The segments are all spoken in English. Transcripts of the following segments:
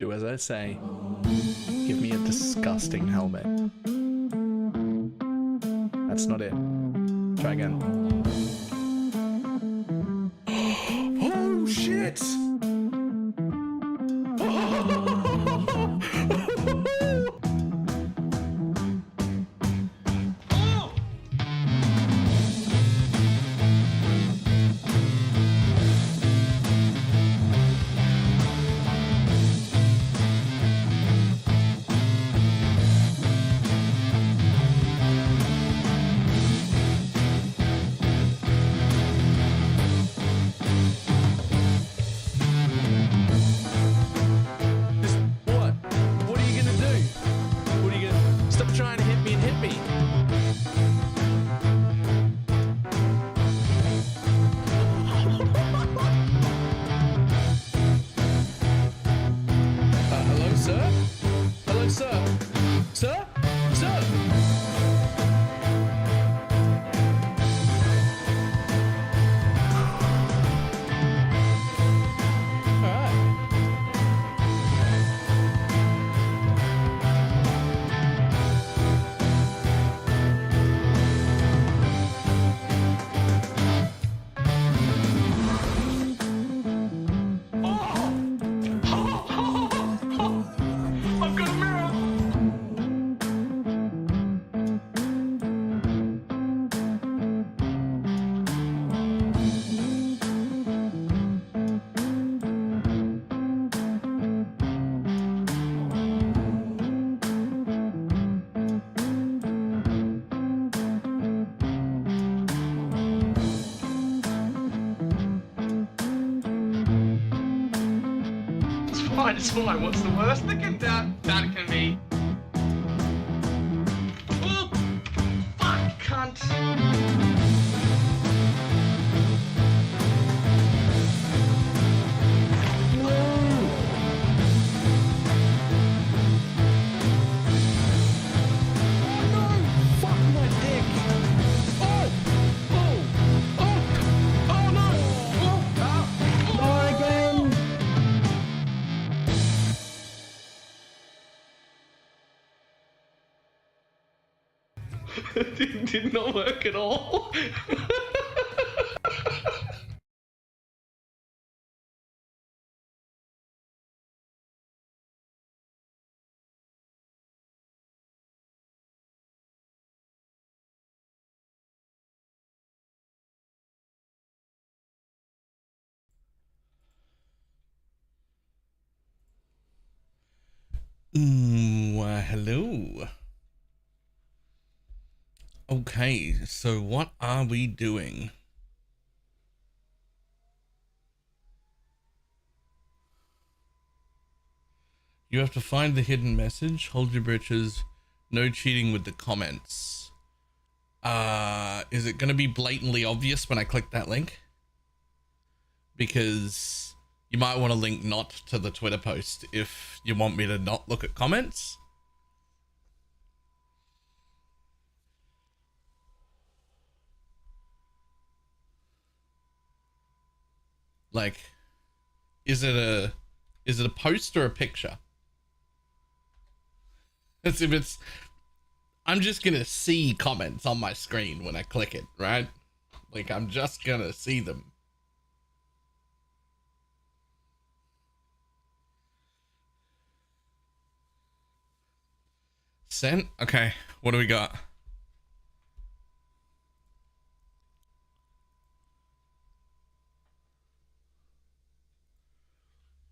Do as I say. Give me a disgusting helmet. That's not it. Try again. Oh shit! Trying to hit me and hit me. Hello, sir? Hello, sir? Sir? Sir? It's fine. What's the worst that can be? Oh, fuck, cunt. It did not work at all. Hello. Okay, so what are we doing? You have to find the hidden message, hold your britches, no cheating with the comments. Is it going to be blatantly obvious when I click that link? Because you might want to link not to the Twitter post if you want me to not look at comments. Like, is it a post or a picture? As if it's, I'm just gonna see comments on my screen when I click it, right? Like, I'm just gonna see them. Sent? Okay, what do we got?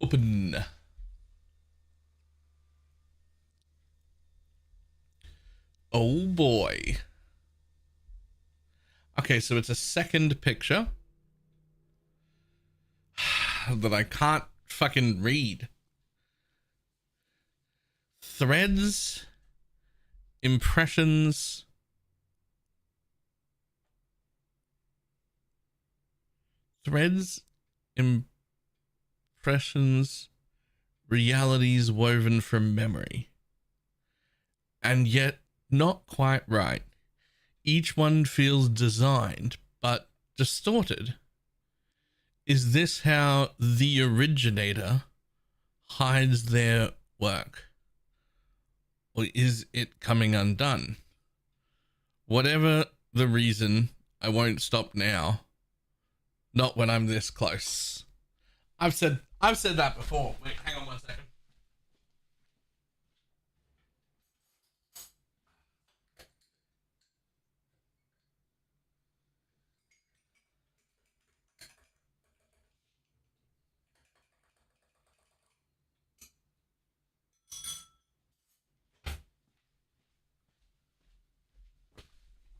Open. Oh boy. Okay, so it's a second picture that I can't fucking read. Threads, impressions, impressions, realities woven from memory. And yet not quite right. Each one feels designed, but distorted. Is this how the originator hides their work? Or is it coming undone? Whatever the reason, I won't stop now. Not when I'm this close. I've said that before. Wait, hang on 1 second.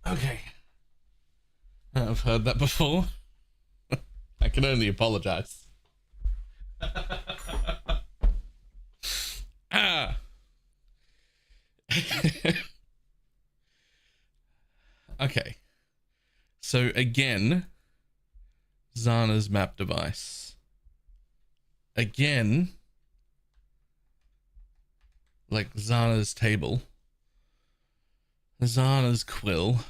Okay. I've heard that before. I can only apologize. Ah. Okay. So again, Zana's map device. Again, like Zana's table. Zana's quill.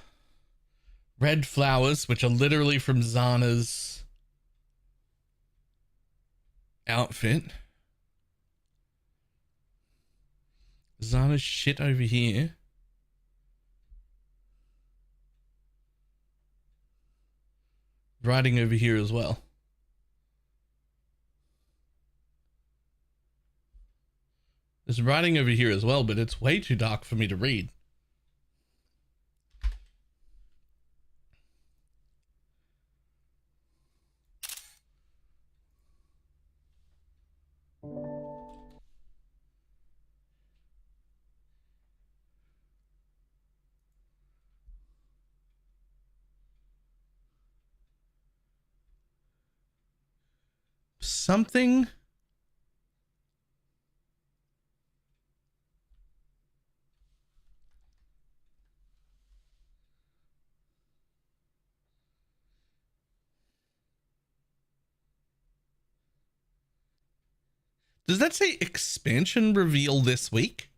Red flowers, which are literally from Zana's outfit. Zana's shit over here. Writing over here as well. There's writing over here as well, but it's way too dark for me to read. Something. Does that say expansion reveal this week?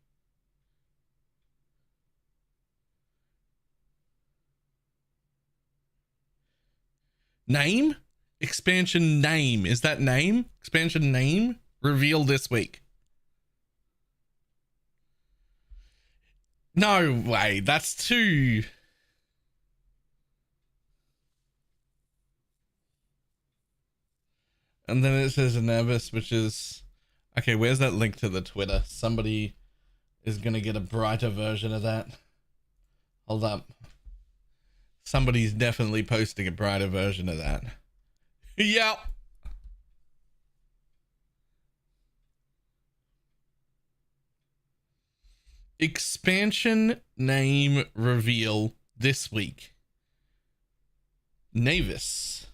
Name? Expansion name. Is that name? Expansion name? Reveal this week. No way. That's too... And then it says Nervous, which is... Okay, where's that link to the Twitter? Somebody is going to get a brighter version of that. Hold up. Somebody's definitely posting a brighter version of that. Yep. Expansion name reveal this week. Navis.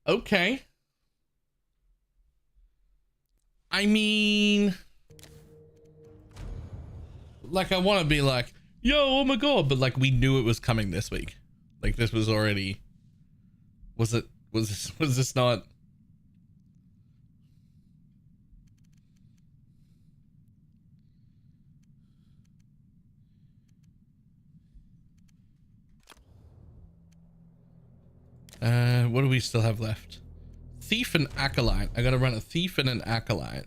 Okay. I mean, like, I want to be like, yo, oh my god, but like, we knew it was coming this week. Like, this was already, was this not? What do we still have left? Thief and Acolyte. I gotta run a Thief and an Acolyte.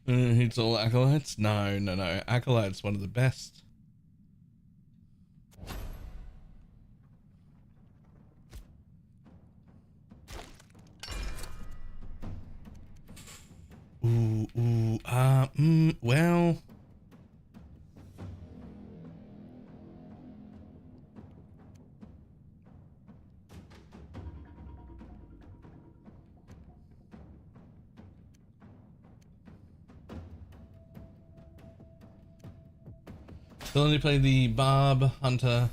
It's all Acolytes? No. Acolyte's one of the best. Well. Still only play the Barb, Hunter,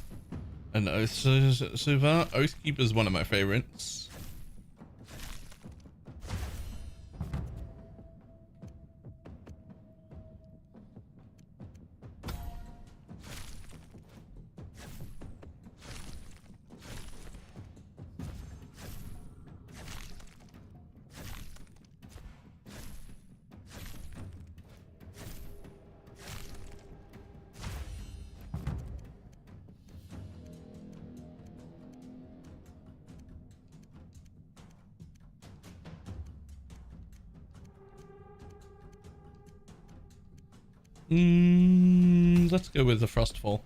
and Oath so far. Oathkeeper is one of my favorites. Let's go with the Frostfall.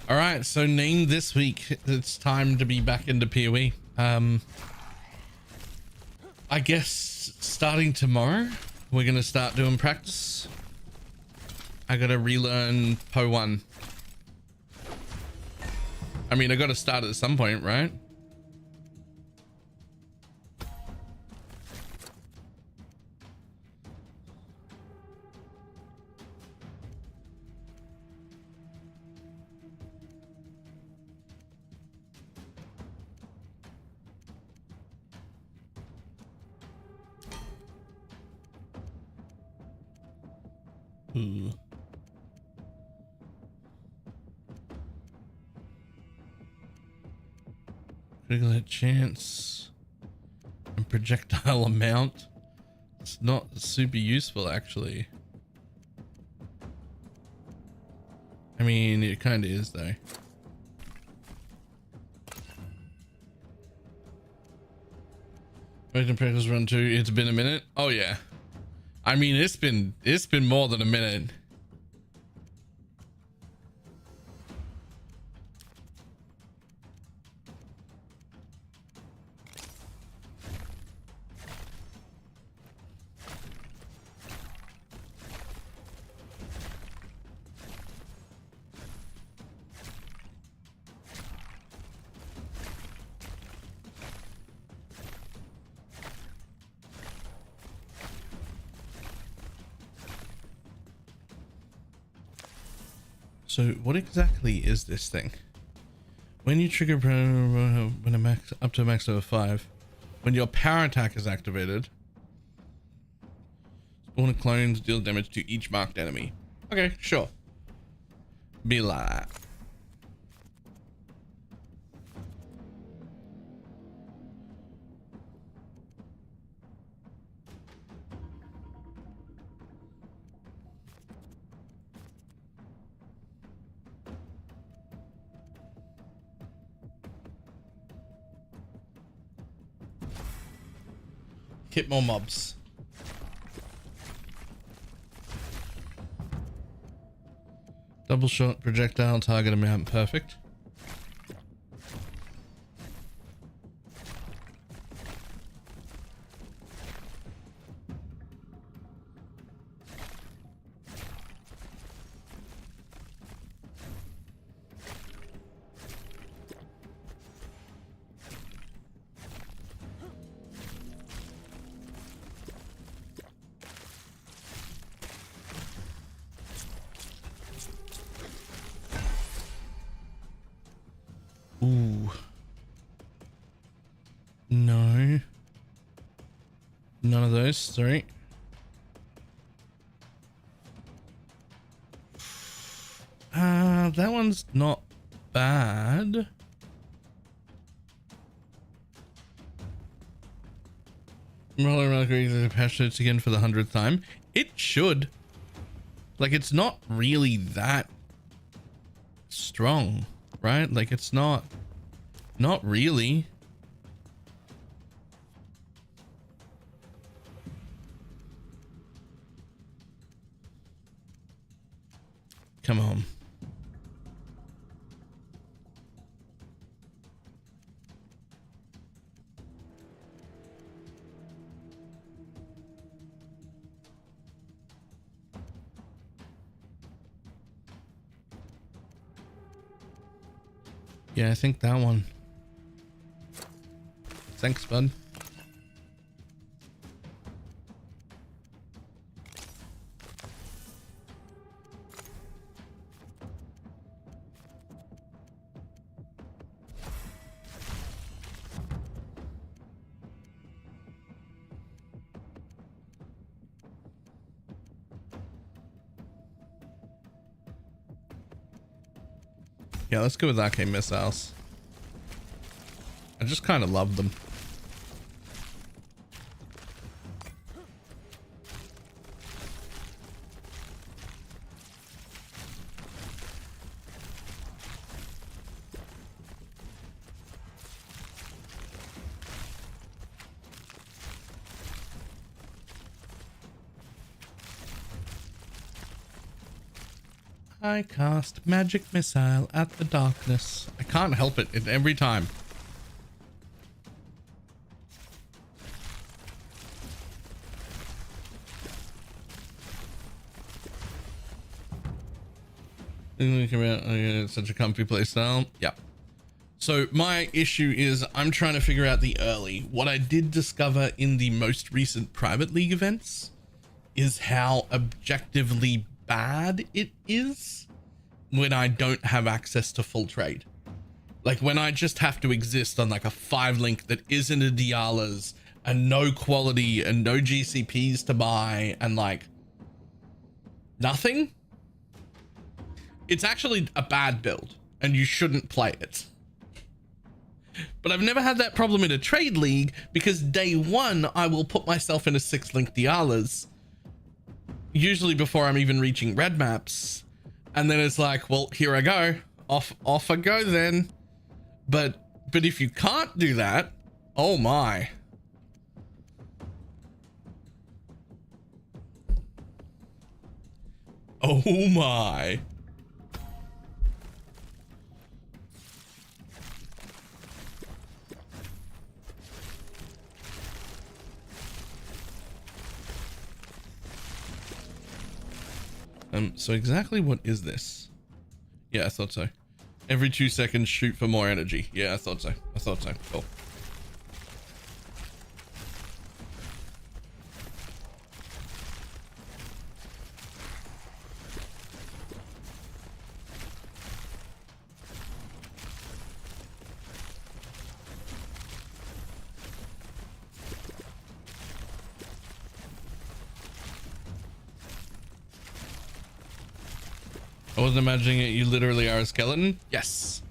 All right, so name this week. It's time to be back into PoE. I guess starting tomorrow, we're gonna start doing practice. I gotta relearn Po 1. I mean, I gotta start at some point, right? Critical hit chance and projectile amount. It's not super useful, actually. I mean, it kind of is, though. Waiting practice run 2. It's been a minute. Oh yeah. I mean, it's been more than a minute. So what exactly is this thing? When you trigger when a max up to a max of 5, when your power attack is activated, spawn clones deal damage to each marked enemy. Okay, sure. Be like that. Hit more mobs. Double shot, projectile, target amount, perfect. Ooh. No. None of those, sorry. That one's not bad. Roller patch notes again for the 100th time. It should. Like, it's not really that strong, right? Like, it's not really. Come on. Yeah, I think that one. Thanks, bud. Yeah, let's go with arcane missiles. I just kind of love them. I cast magic missile at the darkness. I can't help it every time. It's such a comfy play style. Yeah. So my issue is I'm trying to figure out the early. What I did discover in the most recent private league events is how objectively bad it is when I don't have access to full trade. Like when I just have to exist on like a 5-link that isn't a Diala's and no quality and no GCPs to buy and like nothing. It's actually a bad build and you shouldn't play it. But I've never had that problem in a trade league because day one, I will put myself in a 6-link Diala's, usually before I'm even reaching red maps. And then it's like, well, here I go. Off I go then. But if you can't do that, oh my. Oh my. So exactly what is this? Yeah, I thought so. Every 2 seconds, shoot for more energy. Yeah, I thought so. Cool. I wasn't imagining it. You literally are a skeleton. Yes.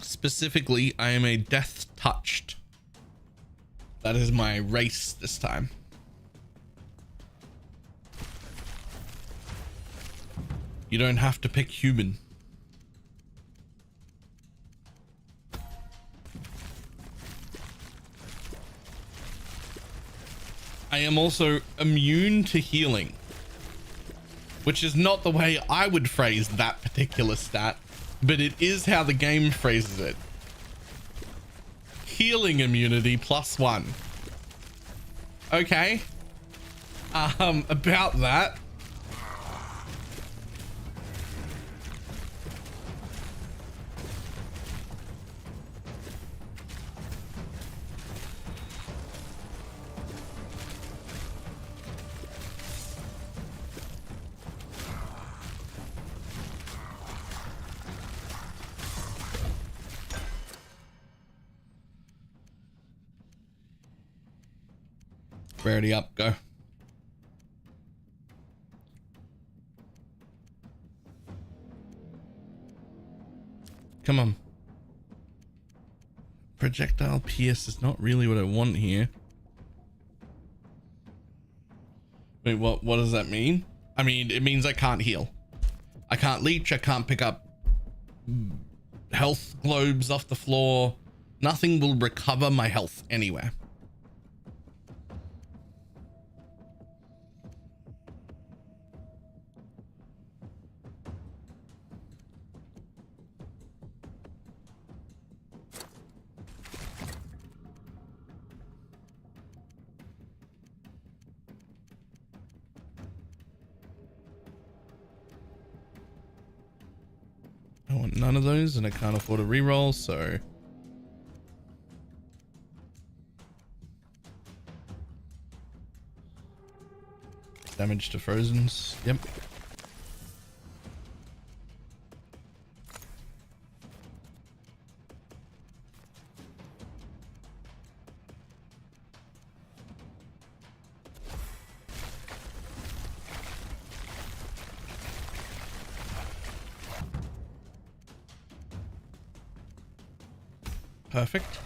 Specifically, I am a death touched. That is my race this time. You don't have to pick human. I am also immune to healing, which is not the way I would phrase that particular stat, but it is how the game phrases it. Healing immunity +1. Okay. About that. Rarity up, go. Come on. Projectile pierce is not really what I want here. Wait, what does that mean? I mean, it means I can't heal. I can't leech, I can't pick up health globes off the floor. Nothing will recover my health anywhere. I want want none of those, and I can't afford a reroll, so damage to Frozens. Yep. Perfect.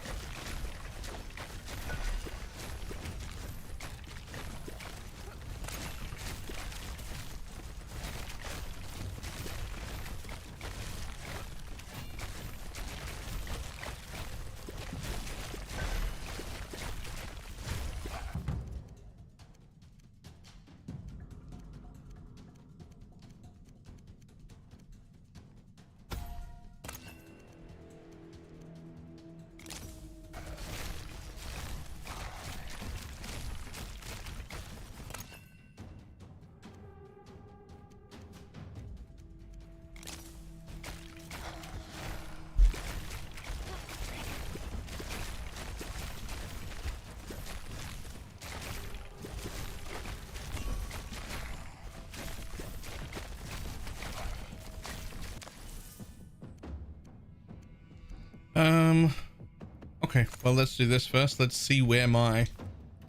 Okay, well, let's do this first. Let's see where my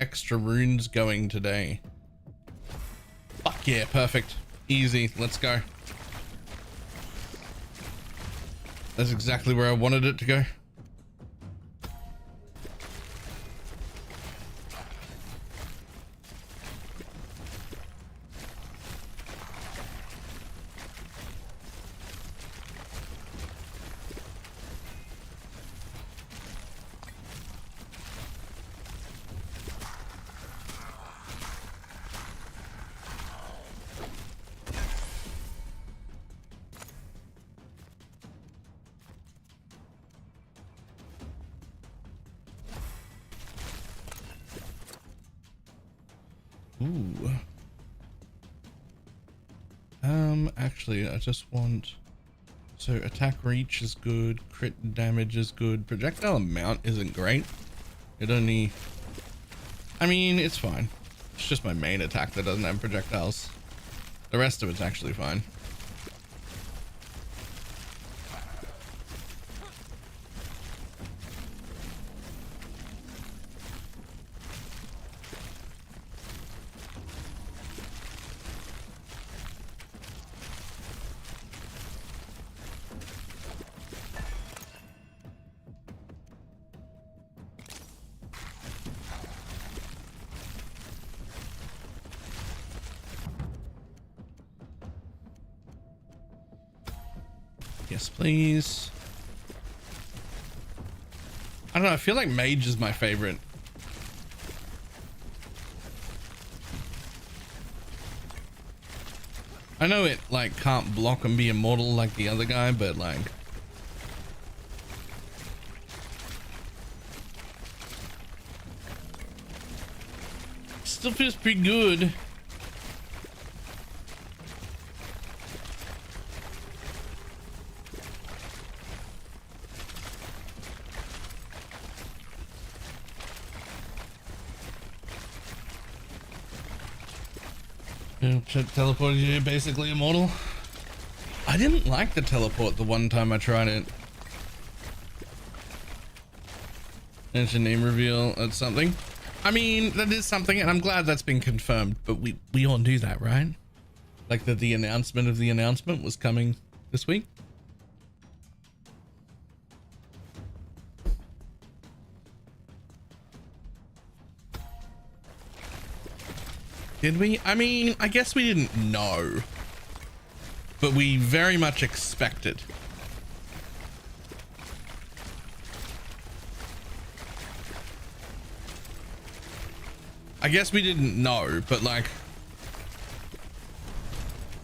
extra rune's going today. Fuck yeah, perfect. Easy, let's go. That's exactly where I wanted it to go. Ooh. Actually, I just want... So attack reach is good, crit damage is good, projectile amount isn't great. It only... I mean, it's fine. It's just my main attack that doesn't have projectiles. The rest of it's actually fine. Yes, please. I don't know, I feel like mage is my favorite. I know it like can't block and be immortal like the other guy, but like still feels pretty good. Teleported you basically immortal. I didn't like the teleport the one time I tried it. It's a name reveal. That's something. I mean, that is something, and I'm glad that's been confirmed. But we all knew that, right? Like that the announcement of the announcement was coming this week. Did we? I mean, I guess we didn't know, but we very much expected. I guess we didn't know, but like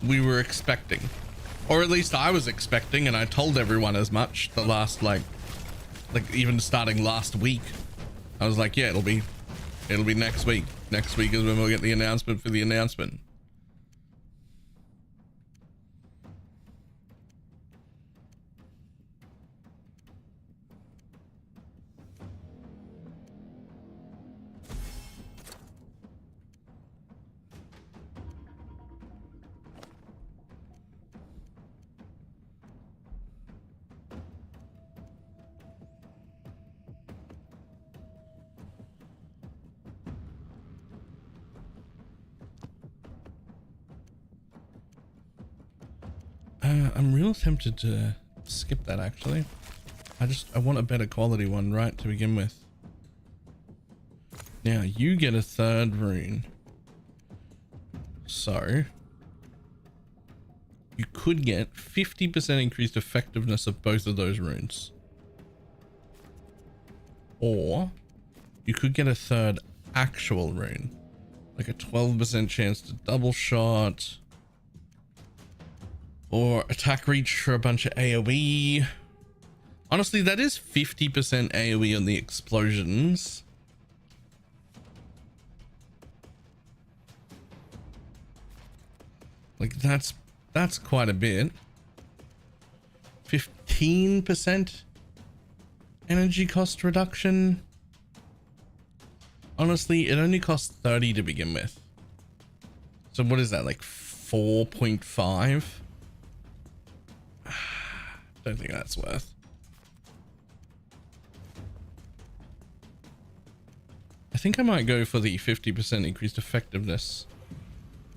we were expecting, or at least I was expecting, and I told everyone as much the last like even starting last week. I was like, yeah, it'll be next week. Next week is when we'll get the announcement for the announcement. I'm real tempted to skip that actually. I want a better quality one right to begin with. Now you get a 3rd rune. So you could get 50% increased effectiveness of both of those runes. Or you could get a 3rd actual rune. Like a 12% chance to double shot. Or attack reach for a bunch of AoE. Honestly, that is 50% AoE on the explosions. Like that's quite a bit. 15% energy cost reduction. Honestly, it only costs 30 to begin with. So what is that, like 4.5? Don't think that's worth. I think I might go for the 50% increased effectiveness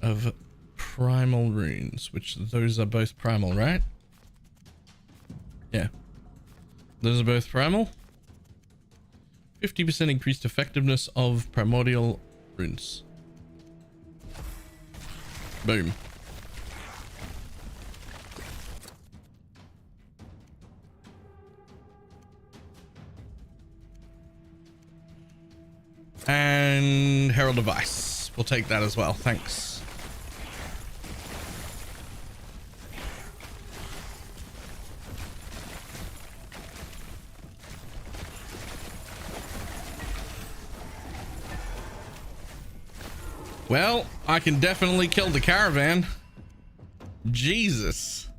of primal runes, which those are both primal, right? Yeah. Those are both primal. 50% increased effectiveness of primordial runes. Boom. And Herald of Ice. We'll take that as well. Thanks. Well, I can definitely kill the caravan. Jesus.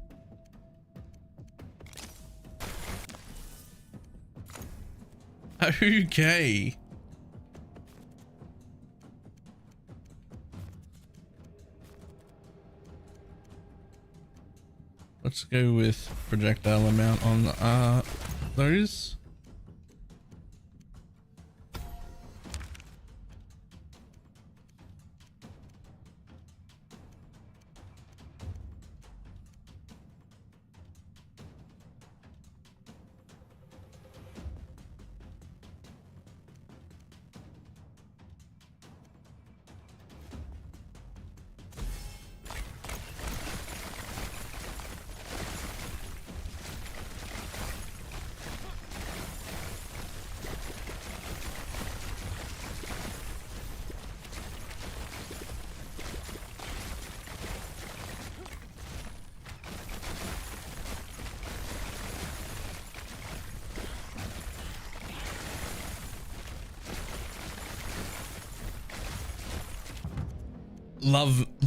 Okay. Let's go with projectile amount on those.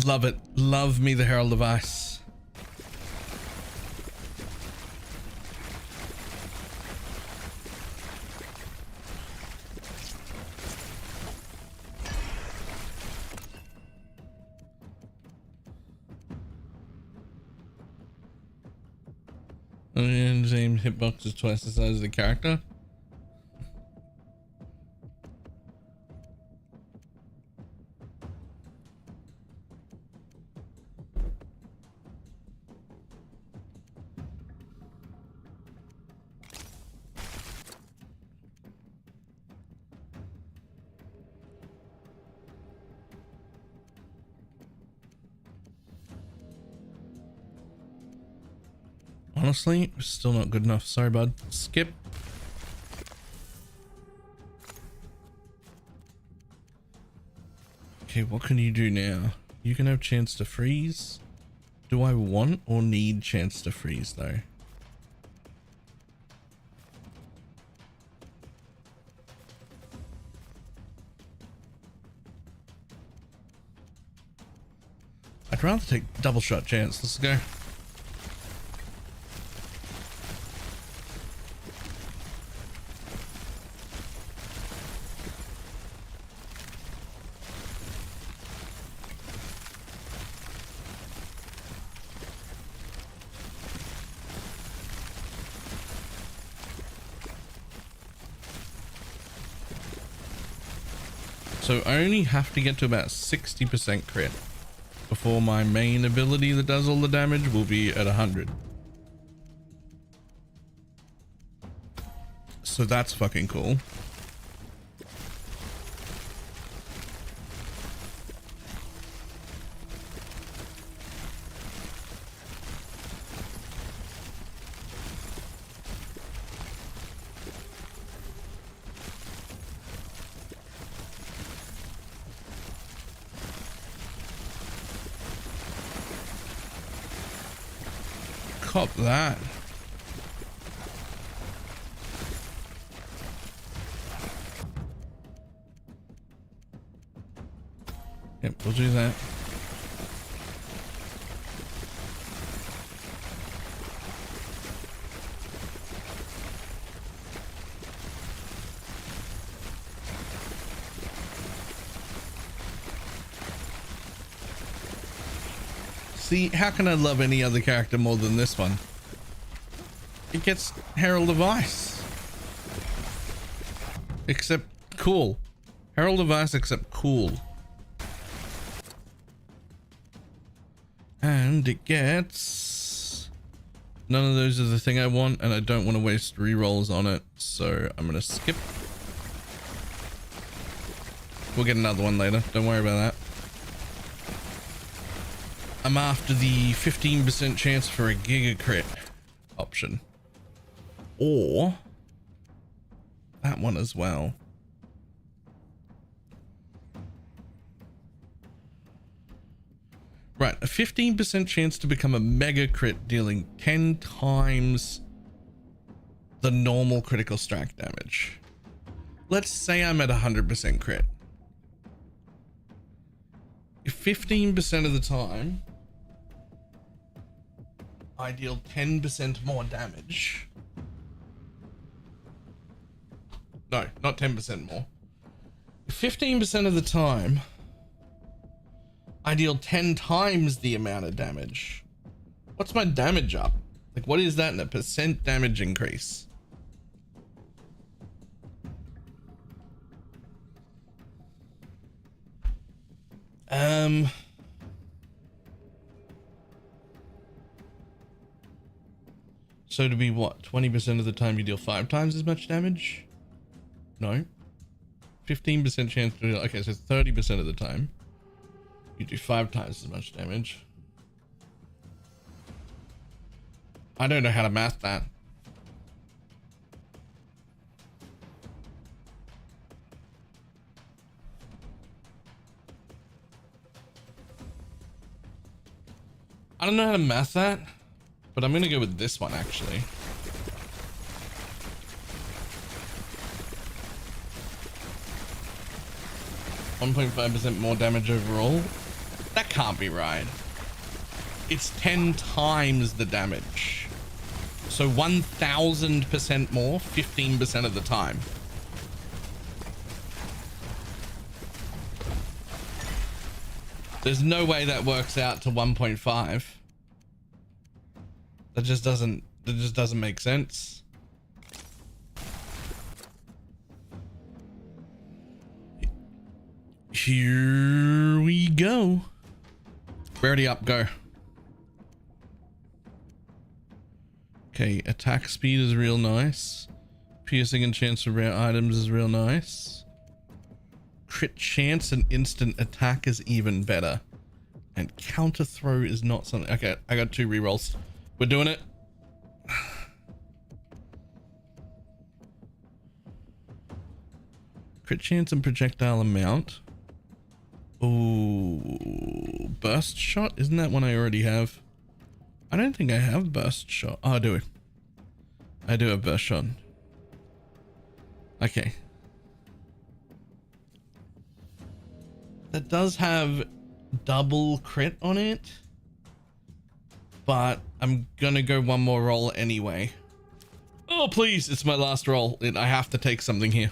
Love it. Love me the Herald of Ice. And the same hitbox is twice the size of the character. Honestly, still not good enough. Sorry, bud. Skip. Okay, what can you do now? You can have chance to freeze. Do I want or need chance to freeze though? I'd rather take double shot chance. Let's go. So I only have to get to about 60% crit. before my main ability that does all the damage will be at 100. So that's fucking cool. Cop that. Yep, we'll do that. See, how can I love any other character more than this one? It gets Herald of Ice. Except cool. Herald of Ice except cool. And it gets... None of those are the thing I want, and I don't want to waste rerolls on it, so I'm gonna skip. We'll get another one later, don't worry about that. I'm after the 15% chance for a Giga Crit option. Or that one as well. Right, a 15% chance to become a Mega Crit dealing 10 times the normal critical strike damage. Let's say I'm at 100% crit. If 15% of the time I deal 10% more damage. No, not 10% more. If 15% of the time I deal 10 times the amount of damage, what's my damage up? Like, what is that in a percent damage increase? So to be what? 20% of the time you deal 5 times as much damage? No. 15% chance to deal, okay, so 30% of the time you do 5 times as much damage. I don't know how to math that. I don't know how to math that, but I'm gonna go with this one actually. .5% more damage overall. That can't be right. It's 10 times the damage. So 1000% more, 15% of the time. There's no way that works out to 1.5. That just doesn't make sense. Here we go. Rarity up, go. Okay, attack speed is real nice. Piercing and chance for rare items is real nice. Crit chance and instant attack is even better. And counter throw is not something. Okay, I got 2 rerolls. We're doing it. Crit chance and projectile amount. Ooh, burst shot? Isn't that one I already have? I don't think I have burst shot. Oh, I do. I do have burst shot. Okay. That does have double crit on it, but I'm gonna go one more roll anyway. Oh, please. It's my last roll. I have to take something here.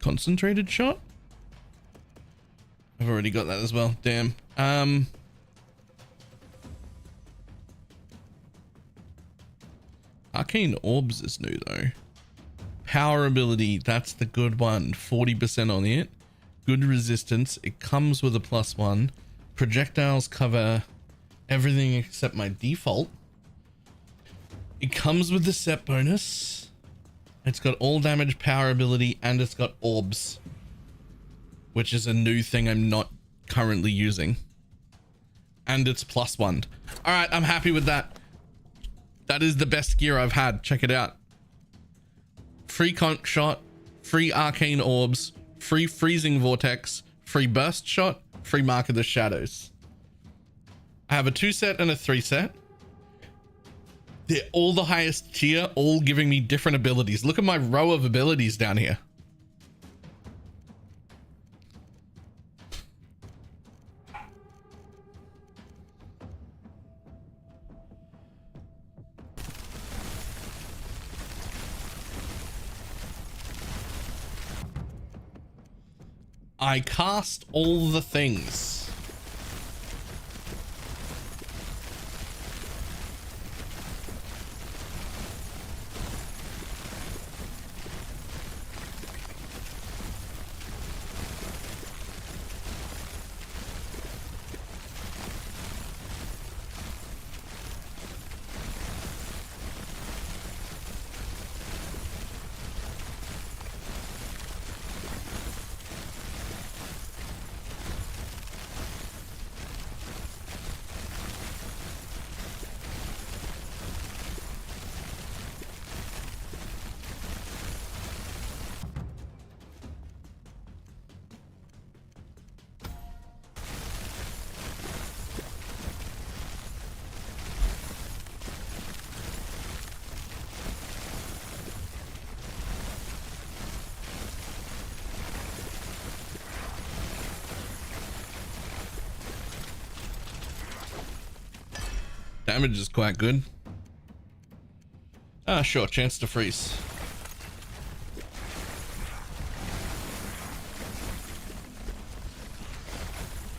Concentrated shot? I've already got that as well. Damn. Arcane Orbs is new though. Power ability, that's the good one. 40% on it. good resistance. It comes with a +1. Projectiles cover everything except my default. It comes with the set bonus. It's got all damage, power ability, and it's got orbs, which is a new thing I'm not currently using. And it's +1. All right, I'm happy with that. That is the best gear I've had. Check it out. Free conch shot, free arcane orbs, free freezing vortex, free burst shot, free mark of the shadows. I have a 2 set and a 3 set. They're all the highest tier, all giving me different abilities. Look at my row of abilities down here. I cast all the things. Damage is quite good. Ah, sure, chance to freeze.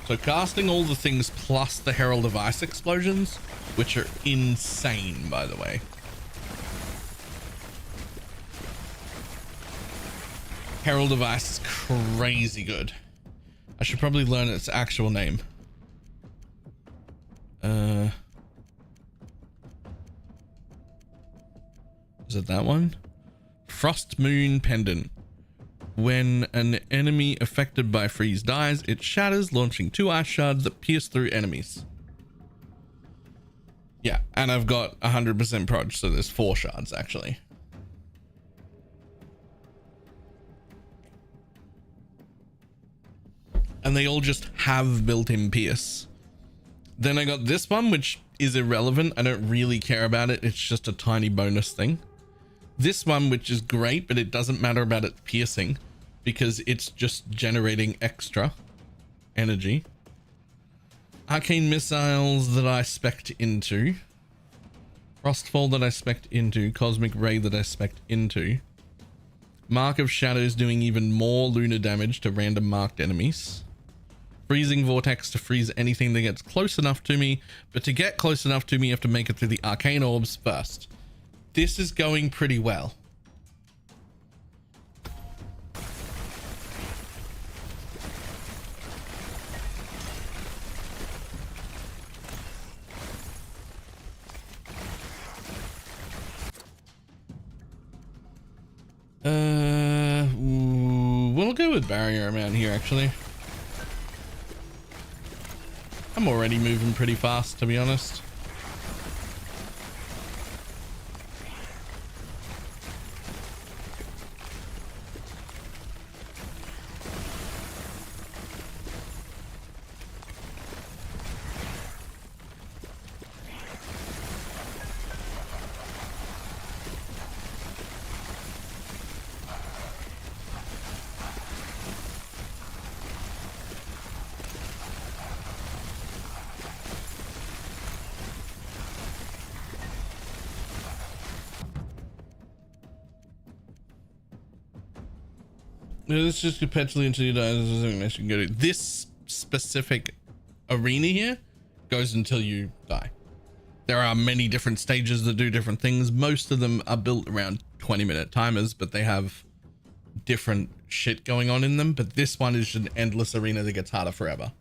So casting all the things plus the Herald of Ice explosions, which are insane, by the way. Herald of Ice is crazy good. I should probably learn its actual name. Is it that one? Frost Moon Pendant. When an enemy affected by freeze dies, it shatters, launching 2 ice shards that pierce through enemies. Yeah, and I've got 100% proj, so there's 4 shards actually. And they all just have built-in pierce. Then I got this one, which is irrelevant. I don't really care about it. It's just a tiny bonus thing. This one, which is great, but it doesn't matter about it piercing because it's just generating extra energy. Arcane missiles that I spec'd into. Frostfall that I spec'd into. Cosmic Ray that I spec'd into. Mark of Shadows doing even more lunar damage to random marked enemies. Freezing Vortex to freeze anything that gets close enough to me. But to get close enough to me, you have to make it through the Arcane Orbs first. This is going pretty well. We'll go with barrier amount here, actually. I'm already moving pretty fast, to be honest. This just perpetually until you die. This can go to this specific arena here goes until you die. There are many different stages that do different things. Most of them are built around 20-minute timers, but they have different shit going on in them, but this one is an endless arena that gets harder forever.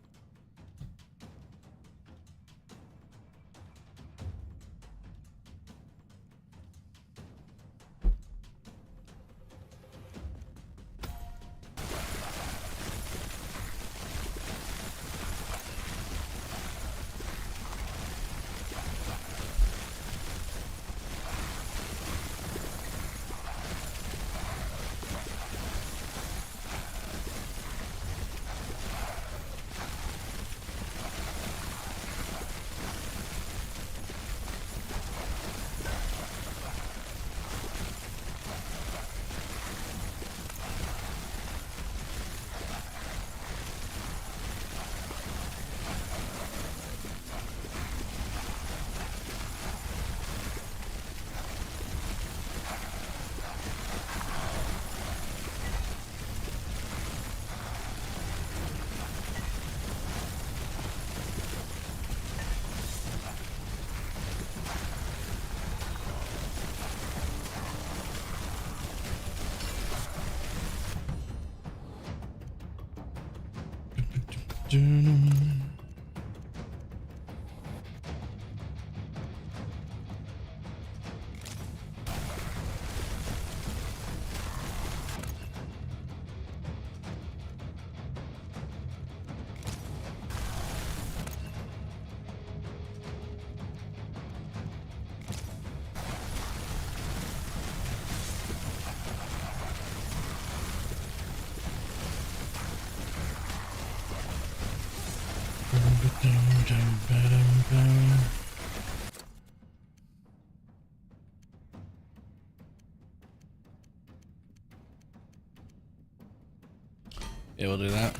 Yeah, we'll do that.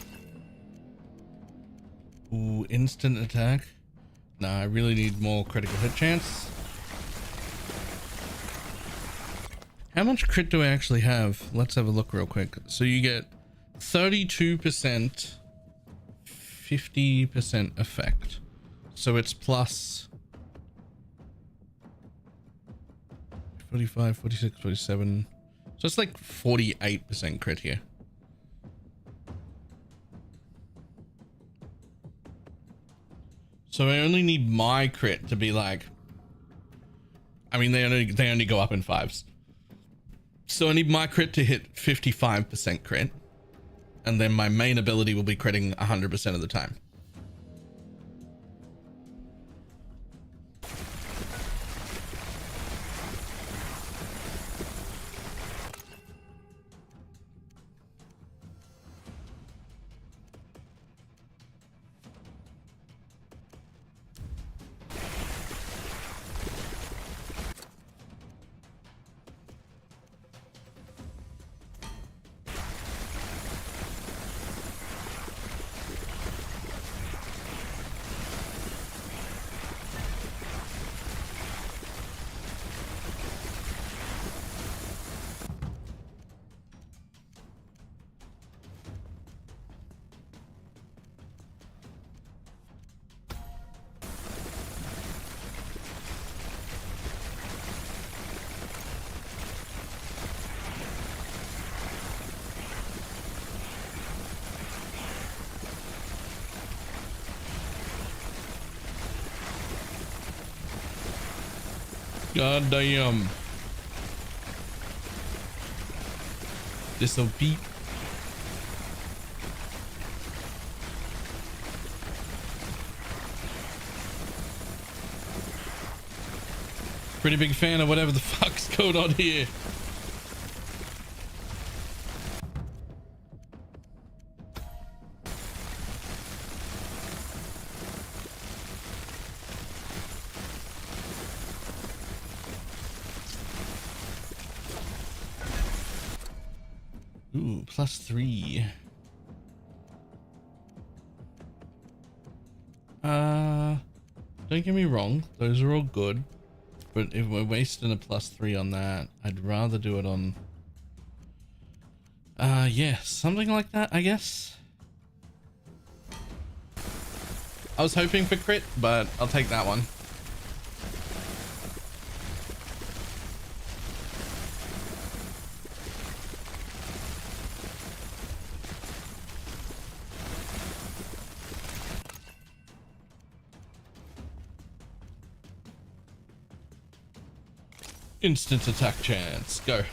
Ooh, instant attack. Nah, I really need more critical hit chance. How much crit do I actually have? Let's have a look real quick. So you get 32%, 50% effect. So it's plus 45, 46, 47. So it's like 48% crit here. So I only need my crit to be like, I mean, they only go up in 5s. So I need my crit to hit 55% crit, and then my main ability will be critting 100% of the time. God damn. This'll beat. Pretty big fan of whatever the fuck's going on here. Ooh, +3. Don't get me wrong, those are all good, but if we're wasting a +3 on that, I'd rather do it on yeah, something like that, I guess. I was hoping for crit, but I'll take that one. Instant attack chance. Go.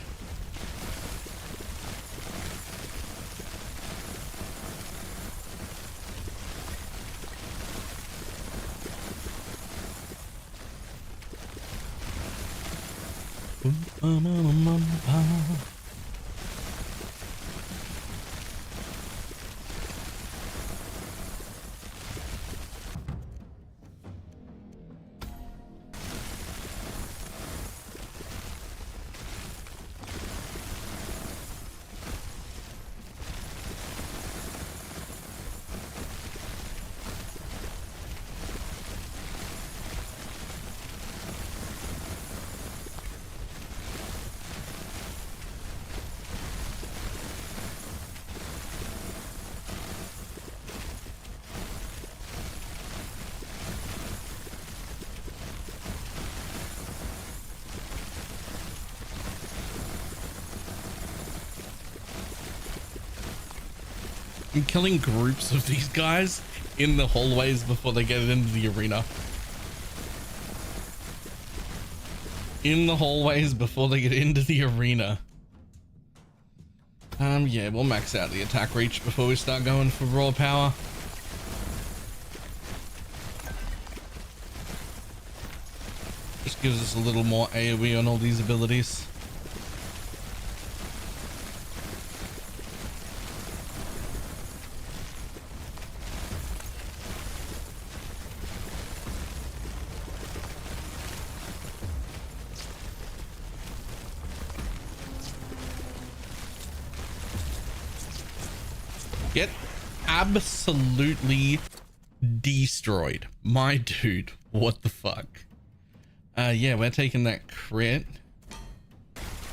I'm killing groups of these guys in the hallways before they get into the arena. In the hallways before they get into the arena. Yeah, we'll max out the attack reach before we start going for raw power. Just gives us a little more AoE on all these abilities. Get absolutely destroyed. My dude, what the fuck? Yeah, we're taking that crit.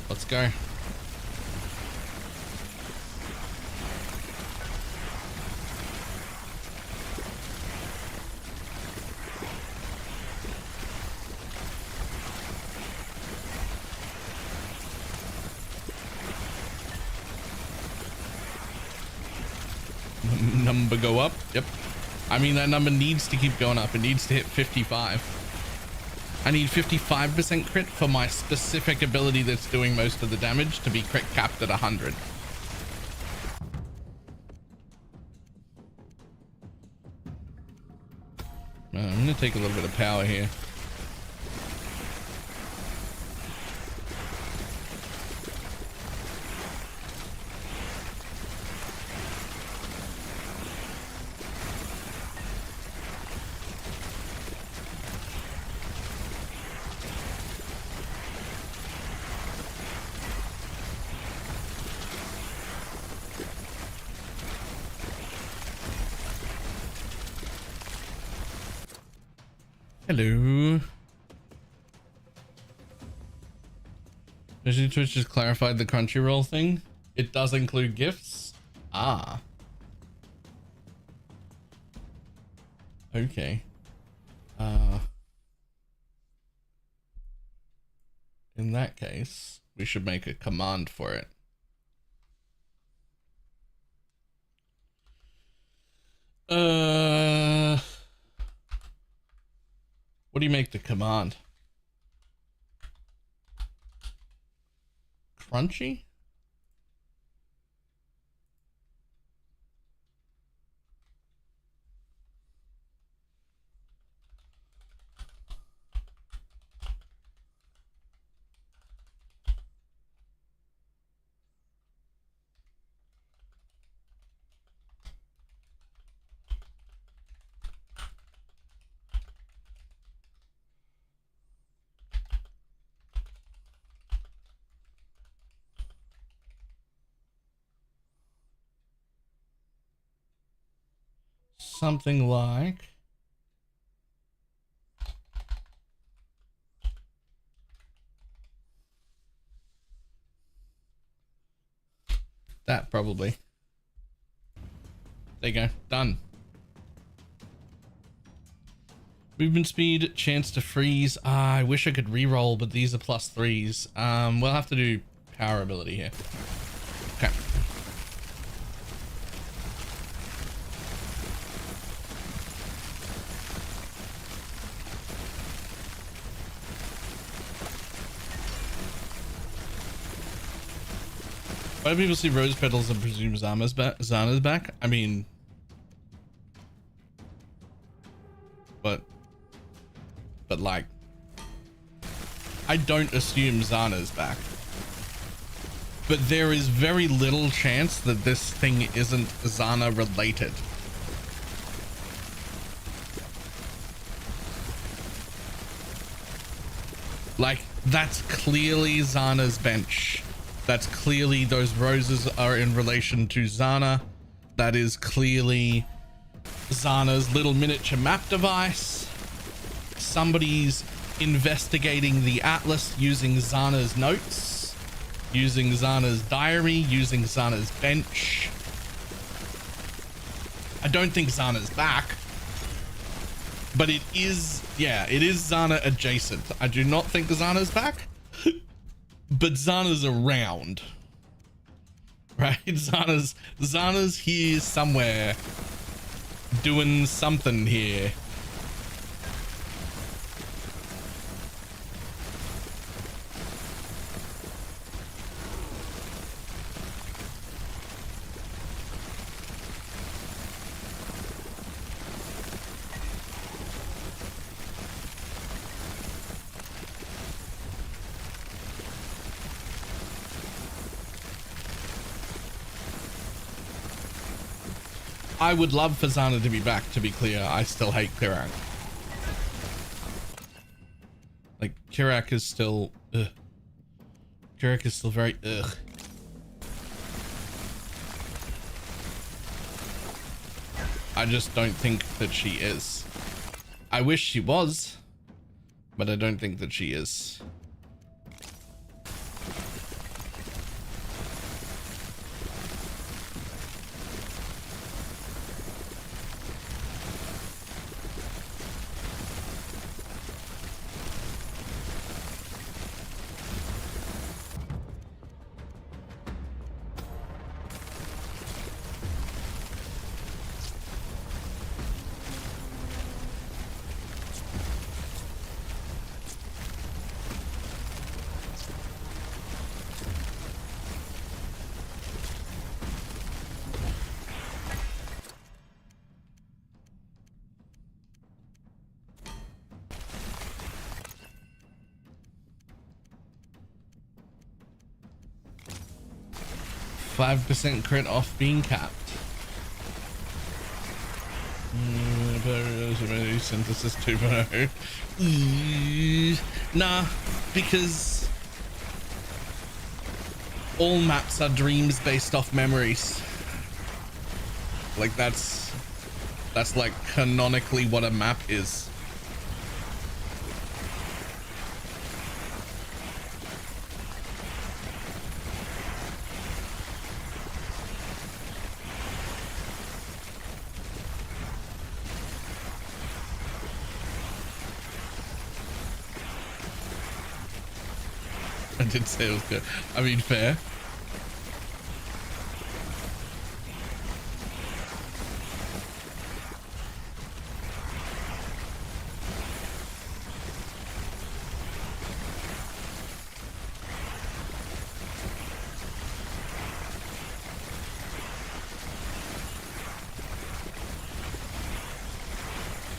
Let's go. Number go up. Yep. I mean, that number needs to keep going up. It needs to hit 55. I need 55% crit for my specific ability that's doing most of the damage to be crit capped at 100. I'm gonna take a little bit of power here. Hello. Especially Twitch just clarified the Crunchyroll thing. It does include gifts. Ah. Okay. In that case, we should make a command for it. What do you make the command? Crunchy? Something like that, probably. There you go. Done. Movement speed, chance to freeze. I wish I could reroll, but these are +3s. We'll have to do power ability here. Okay. Why do people see rose petals and presume Zana's back? I mean, but like, I don't assume Zana's back. But there is very little chance that this thing isn't Zana related. Like, that's clearly Zana's bench. That's clearly those roses are in relation to Zana. That is clearly Zana's little miniature map device. Somebody's investigating the atlas using Zana's notes, using Zana's diary, using Zana's bench. I don't think Zana's back, but it is, yeah, it is Zana adjacent. I do not think Zana's back, but Zana's around, right? Zana's here somewhere doing something here. I would love for Zana to be back, to be clear. I still hate Kirak. Like, Kirak is still... ugh. Kirak is still very... ugh. I just don't think that she is. I wish she was, but I don't think that she is. %5 crit off being capped. Synthesis 2.0. Nah, because all maps are dreams based off memories. Like that's like canonically what a map is. I did say it was good. I mean, fair.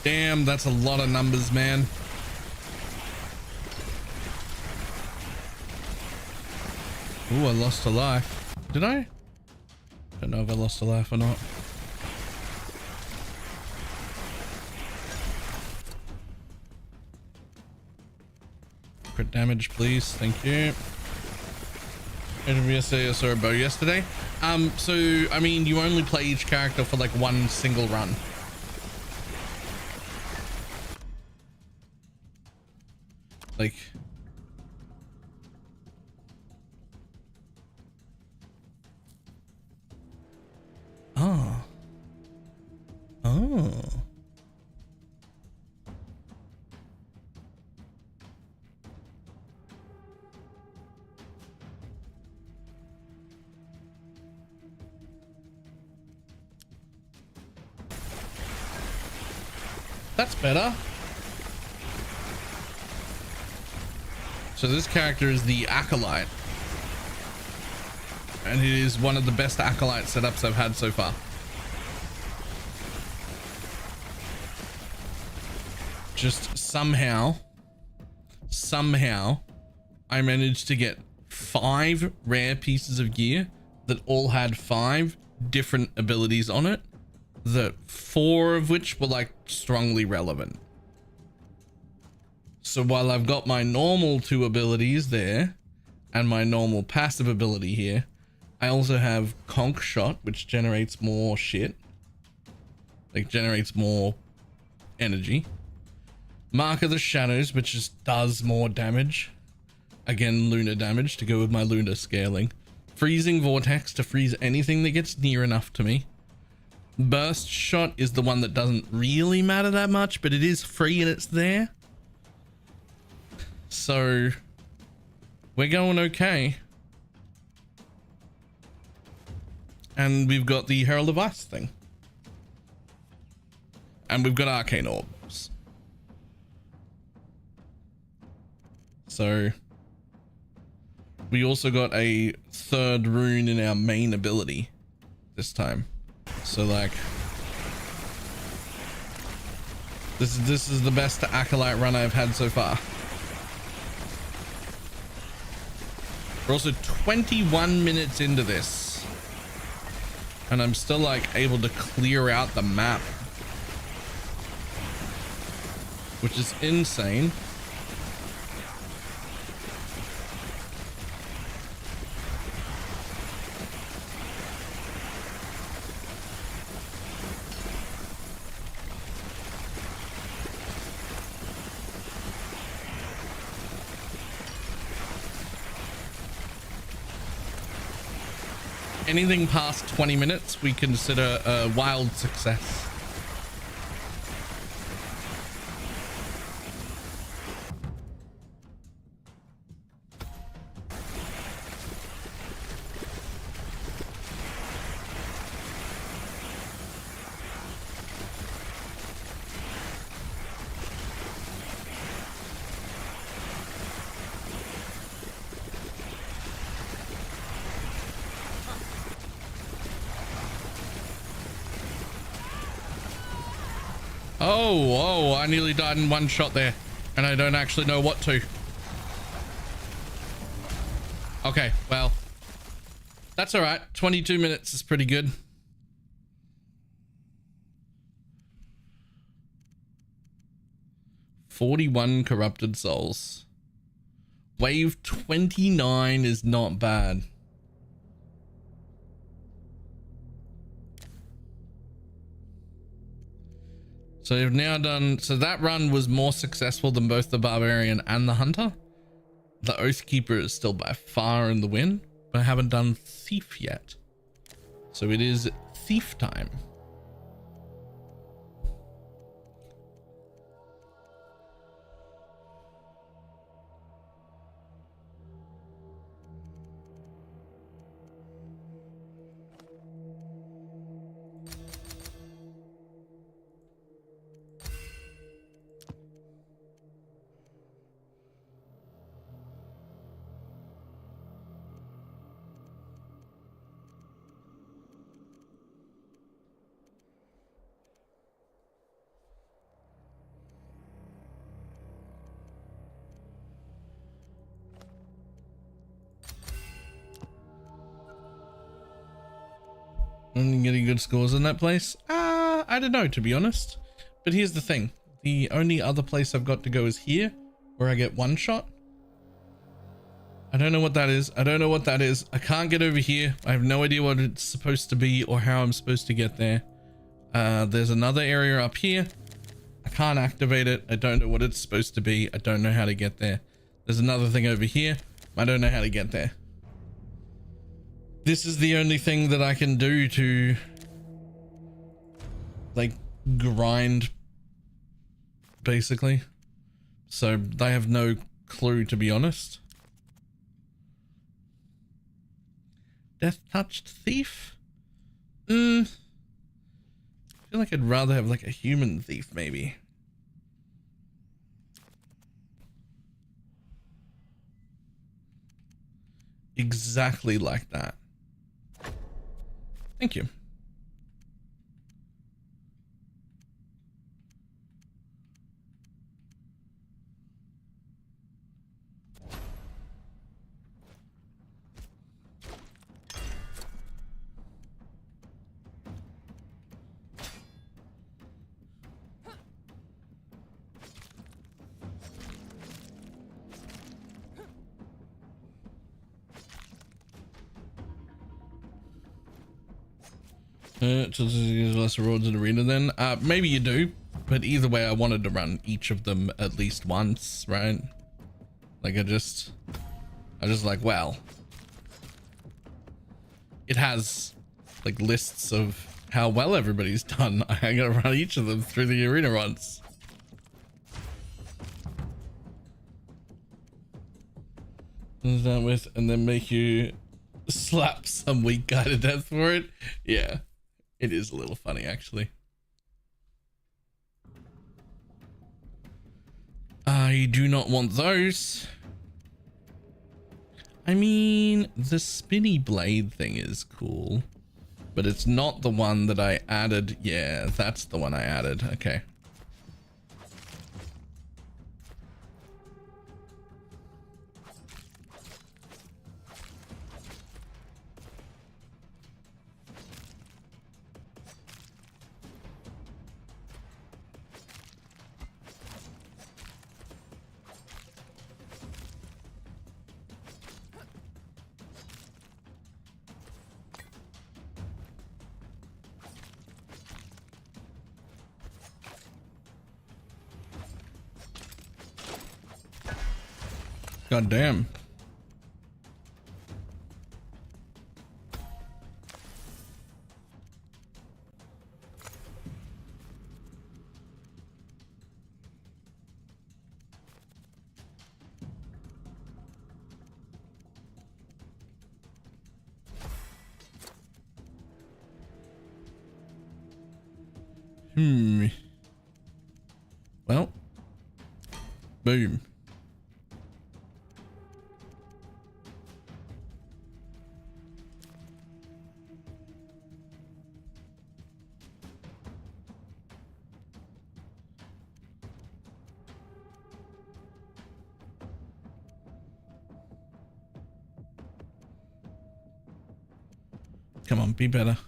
Damn, that's a lot of numbers, man. Ooh, I lost a life. Did I? Don't know if I lost a life or not. Crit damage, please. Thank you. Yesterday, I saw a bow yesterday. So, I mean, you only play each character for like one single run. Like... Oh. Oh. That's better. So this character is the Acolyte. And it is one of the best Acolyte setups I've had so far. Just somehow, I managed to get 5 rare pieces of gear that all had 5 different abilities on it, that 4 of which were like strongly relevant. So while I've got my normal 2 abilities there and my normal passive ability here, I also have Conk Shot, which generates more shit, like generates more energy. Mark of the Shadows, which just does more damage. Again, lunar damage to go with my lunar scaling. Freezing Vortex to freeze anything that gets near enough to me. Burst Shot is the one that doesn't really matter that much, but it is free and it's there. So we're going okay. And we've got the Herald of Ice thing. And we've got Arcane Orbs. So we also got a 3rd rune in our main ability this time. So like this is the best Acolyte run I've had so far. We're also 21 minutes into this, and I'm still like able to clear out the map, which is insane. Anything past 20 minutes we consider a wild success. Oh, I nearly died in one shot there, and I don't actually know what to. Okay, well, that's all right. 22 minutes is pretty good. $41 corrupted souls. Wave 29 is not bad. So you've now done, so that run was more successful than both the Barbarian and the Hunter. The Oathkeeper is still by far in the win, but I haven't done Thief yet. So it is Thief time. And getting good scores in that place? I don't know, to be honest. But here's the thing. The only other place I've got to go is here, where I get 1 shot. I don't know what that is. I don't know what that is. I can't get over here. I have no idea what it's supposed to be or how I'm supposed to get there. There's another area up here. I can't activate it. I don't know what it's supposed to be. I don't know how to get there. There's another thing over here. I don't know how to get there. This is the only thing that I can do to like grind, basically. So I have no clue, to be honest. Death Touched Thief? I feel like I'd rather have like a human thief, maybe. Exactly like that. Thank you. So there's less rewards in arena then? Maybe you do, but either way I wanted to run each of them at least once, right? Like I just like, well, it has like lists of how well everybody's done. I gotta run each of them through the arena once. That with, and then make you slap some weak guy to death for it. Yeah. It is a little funny, actually. I do not want those. I mean, the spinny blade thing is cool, but it's not the one that I added. Yeah, that's the one I added. Okay. God damn. Well, boom. Come on, be better.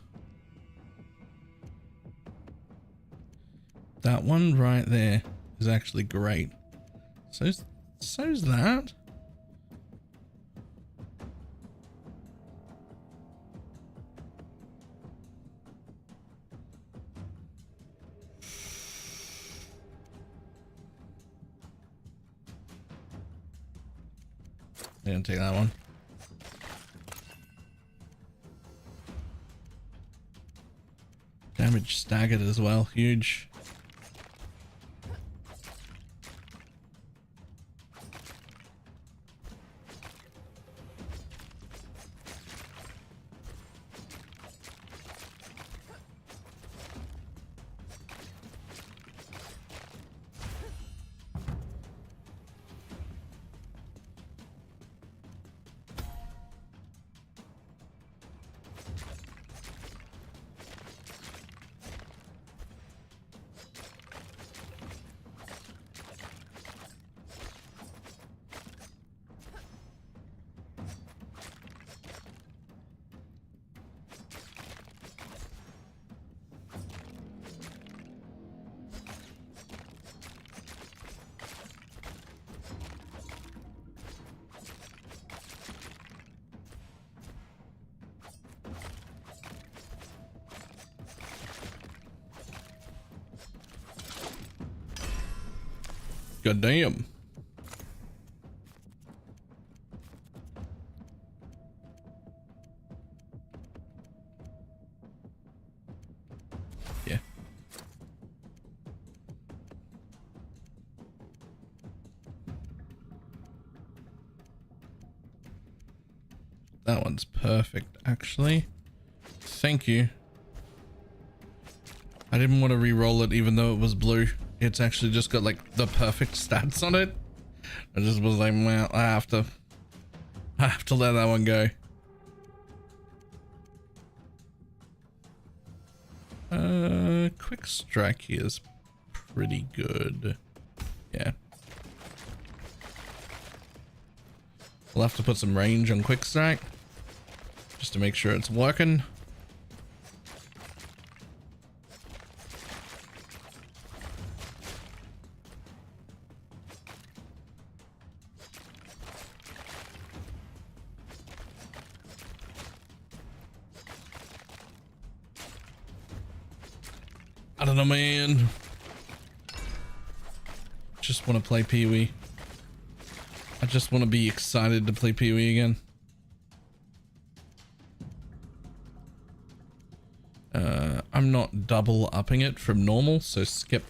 That one right there is actually great. So's that. I didn't take that one. Damage staggered as well, huge. God damn. Yeah. That one's perfect, actually. Thank you. I didn't want to re-roll it even though it was blue. It's actually just got like the perfect stats on it. I just was like, well, I have to let that one go. Quick strike here is pretty good. Yeah. We'll have to put some range on quick strike just to make sure it's working. I don't know, man. Just want to play Pee-wee. I just want to be excited to play Pee-wee again. I'm not double upping it from normal, so skip.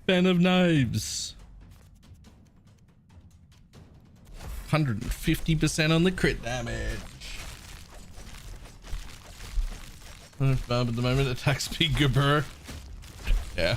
Fan of knives. 150% on the crit damage. At the moment, attack speed gibber. Yeah.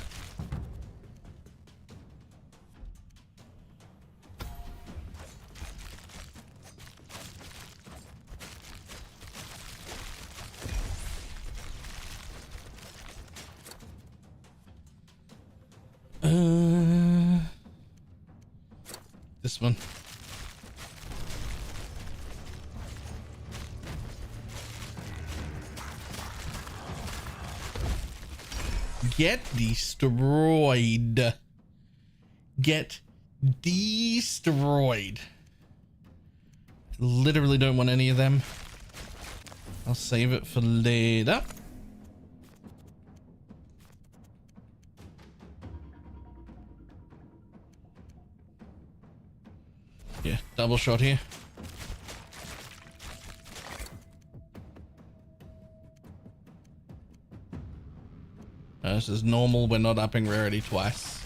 This one. Get destroyed. Get destroyed. Literally don't want any of them. I'll save it for later. Yeah, double shot here. This is normal. We're not upping rarity twice.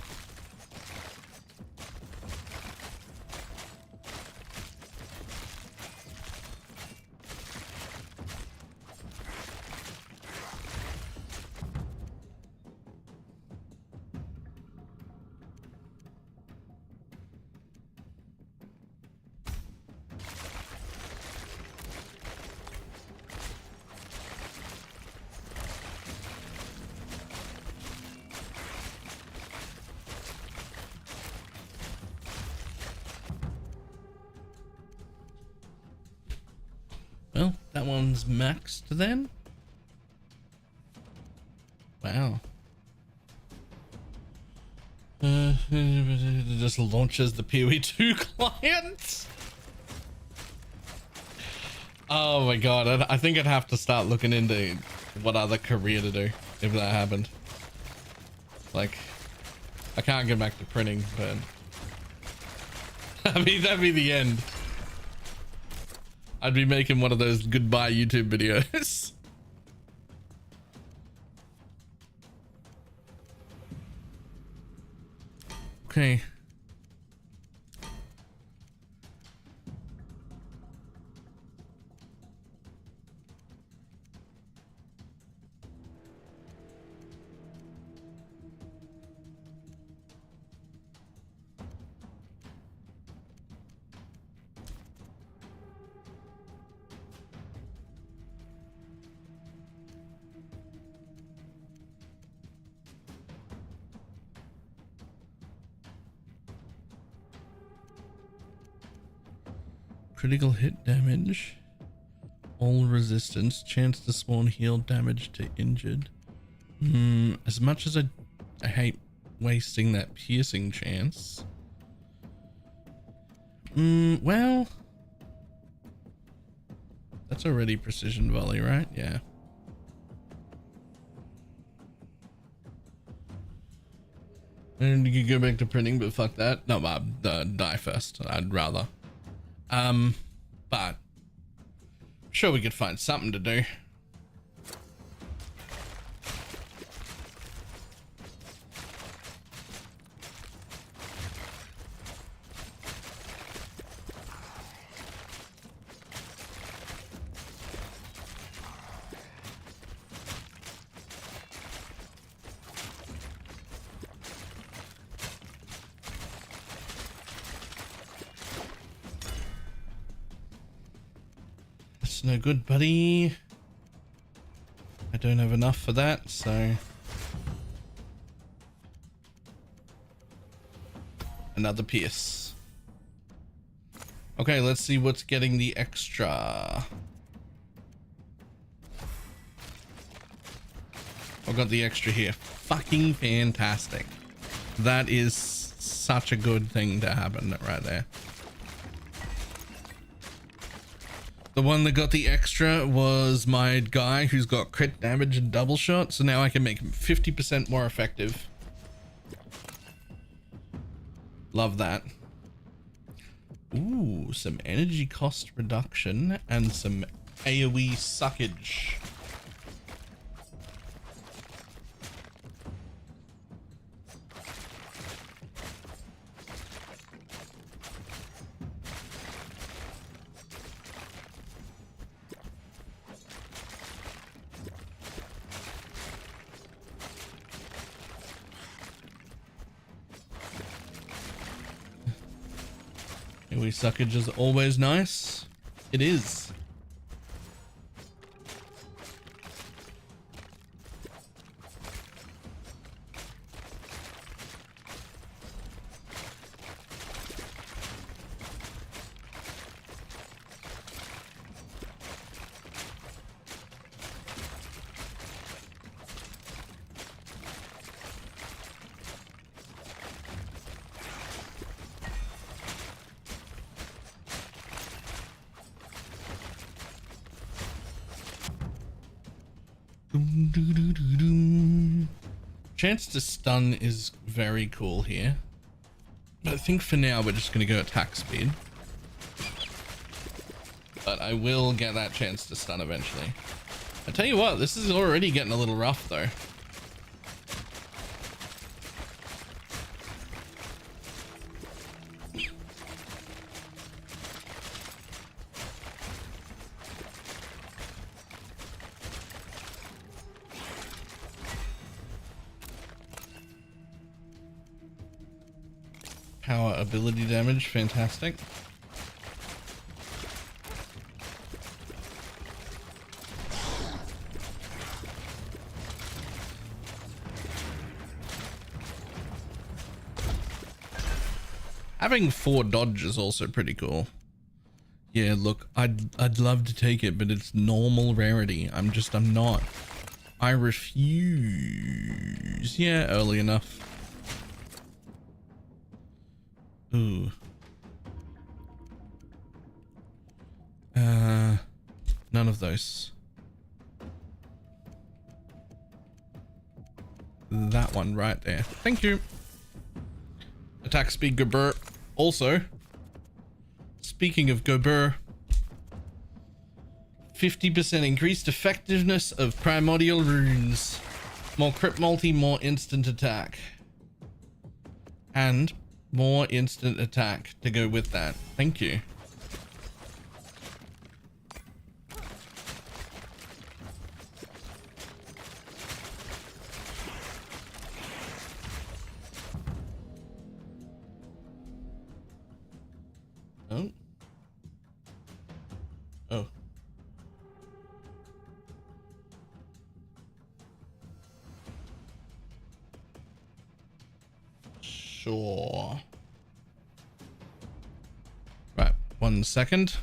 Well, that one's maxed then. Wow. It just launches the Pee-wee 2 client. Oh my god, I think I'd have to start looking into what other career to do if that happened. Like, I can't get back to printing, but that'd be the end. I'd be making one of those goodbye YouTube videos. Okay. Critical hit damage all resistance, chance to spawn heal damage to injured. As much as I hate wasting that piercing chance. Well, that's already precision volley, right? Yeah. And you could go back to printing, but fuck that. No, die first. I'd rather. But sure we could find something to do. No good, buddy. I don't have enough for that, so another pierce. Okay, let's see what's getting the extra. I've got the extra here. Fucking fantastic. That is such a good thing to happen right there. The one that got the extra was my guy who's got crit damage and double shot, so now I can make him 50% more effective. Love that. Ooh, some energy cost reduction and some AoE suckage. AoE suckage is always nice. It is. Chance to stun is very cool here. But I think for now we're just going to go attack speed. But I will get that chance to stun eventually. I tell you what, this is already getting a little rough though. Power ability damage, fantastic. Having 4 dodge is also pretty cool. Yeah, look, I'd love to take it, but it's normal rarity. I'm not. I refuse. Yeah, early enough. Ooh. None of those. That one right there. Thank you. Attack speed Gobur. Also, speaking of Gobur, 50% increased effectiveness of primordial runes. More crit multi, more instant attack. And more instant attack to go with that. Thank you. Oh. Oh. Sure. Right, 1 second.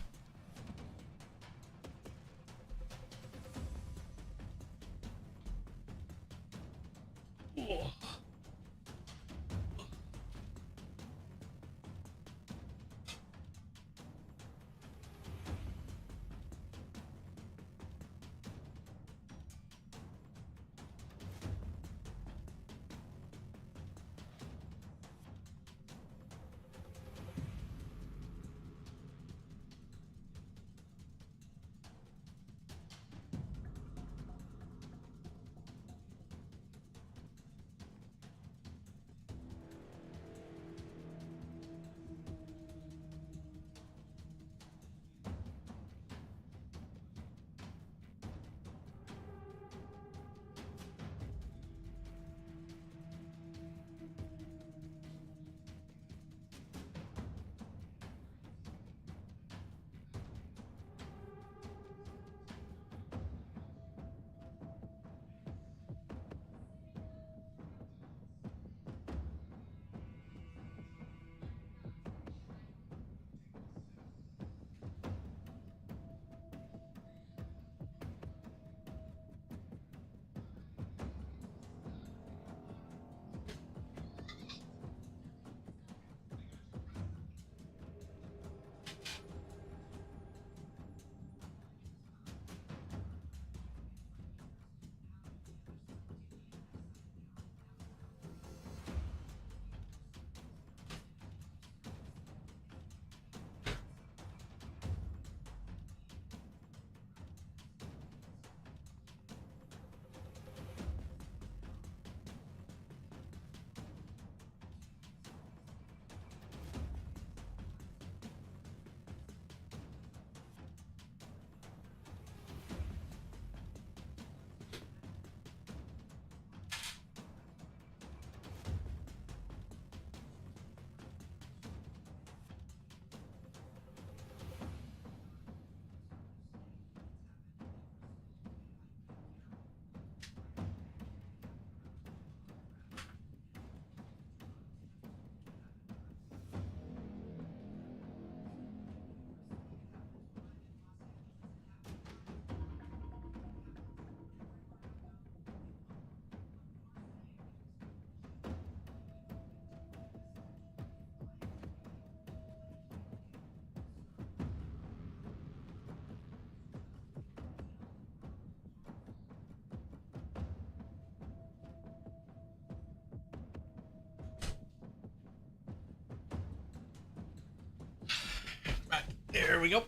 There we go.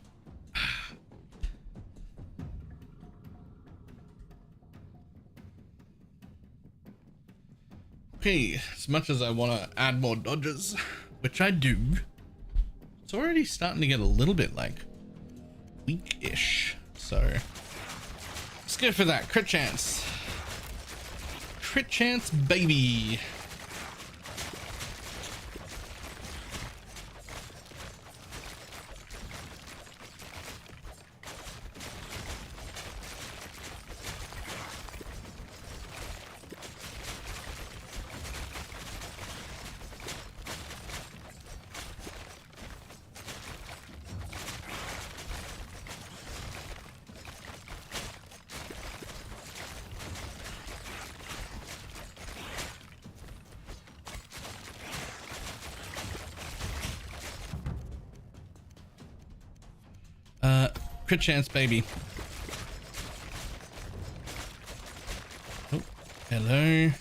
Okay, as much as I want to add more dodges, which I do, it's already starting to get a little bit like weak-ish. So let's go for that crit chance. Crit chance, baby. Crit chance, baby. Oh, hello.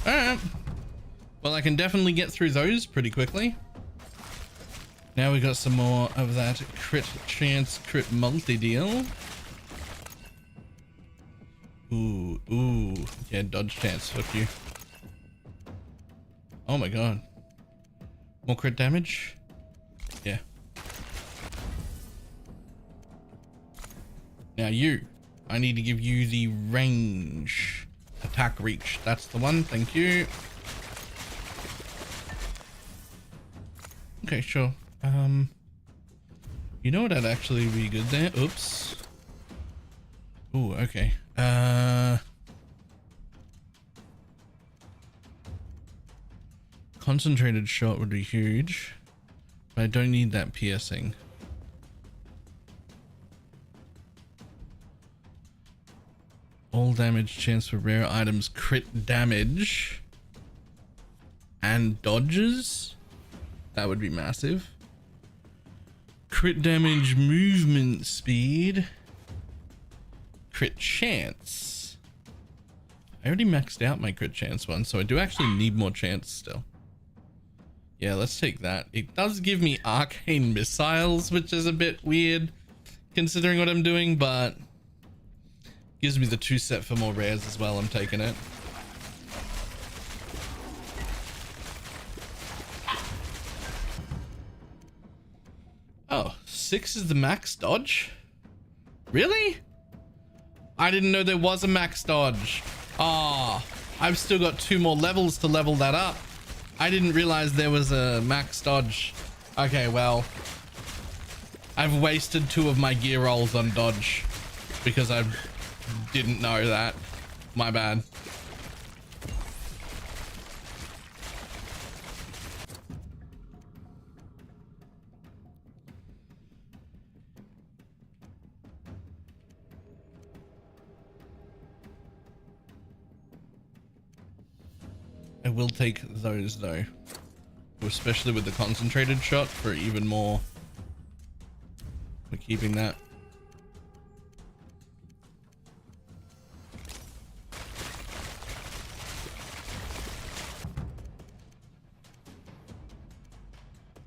Alright. Well, I can definitely get through those pretty quickly. Now we got some more of that crit chance, crit multi-deal. Ooh, ooh. Yeah, dodge chance, fuck you. Oh my god. More crit damage? Yeah. Now you. I need to give you the range. Attack reach. That's the one. Thank you. Okay, sure. You know what? I'd actually be good there. Oops. Ooh, okay. Concentrated shot would be huge, but I don't need that piercing. All damage chance for rare items, crit damage, and dodges. That would be massive. Crit damage, movement speed, crit chance. I already maxed out my crit chance one, so I do actually need more chance still. Yeah, let's take that. It does give me arcane missiles, which is a bit weird considering what I'm doing, but gives me the 2 set for more rares as well. I'm taking it. Oh, 6 is the max dodge? Really? I didn't know there was a max dodge. Ah, I've still got 2 more levels to level that up. I didn't realize there was a max dodge. Okay, well, I've wasted 2 of my gear rolls on dodge because I didn't know that. My bad. I will take those though, especially with the concentrated shot for even more. We're keeping that.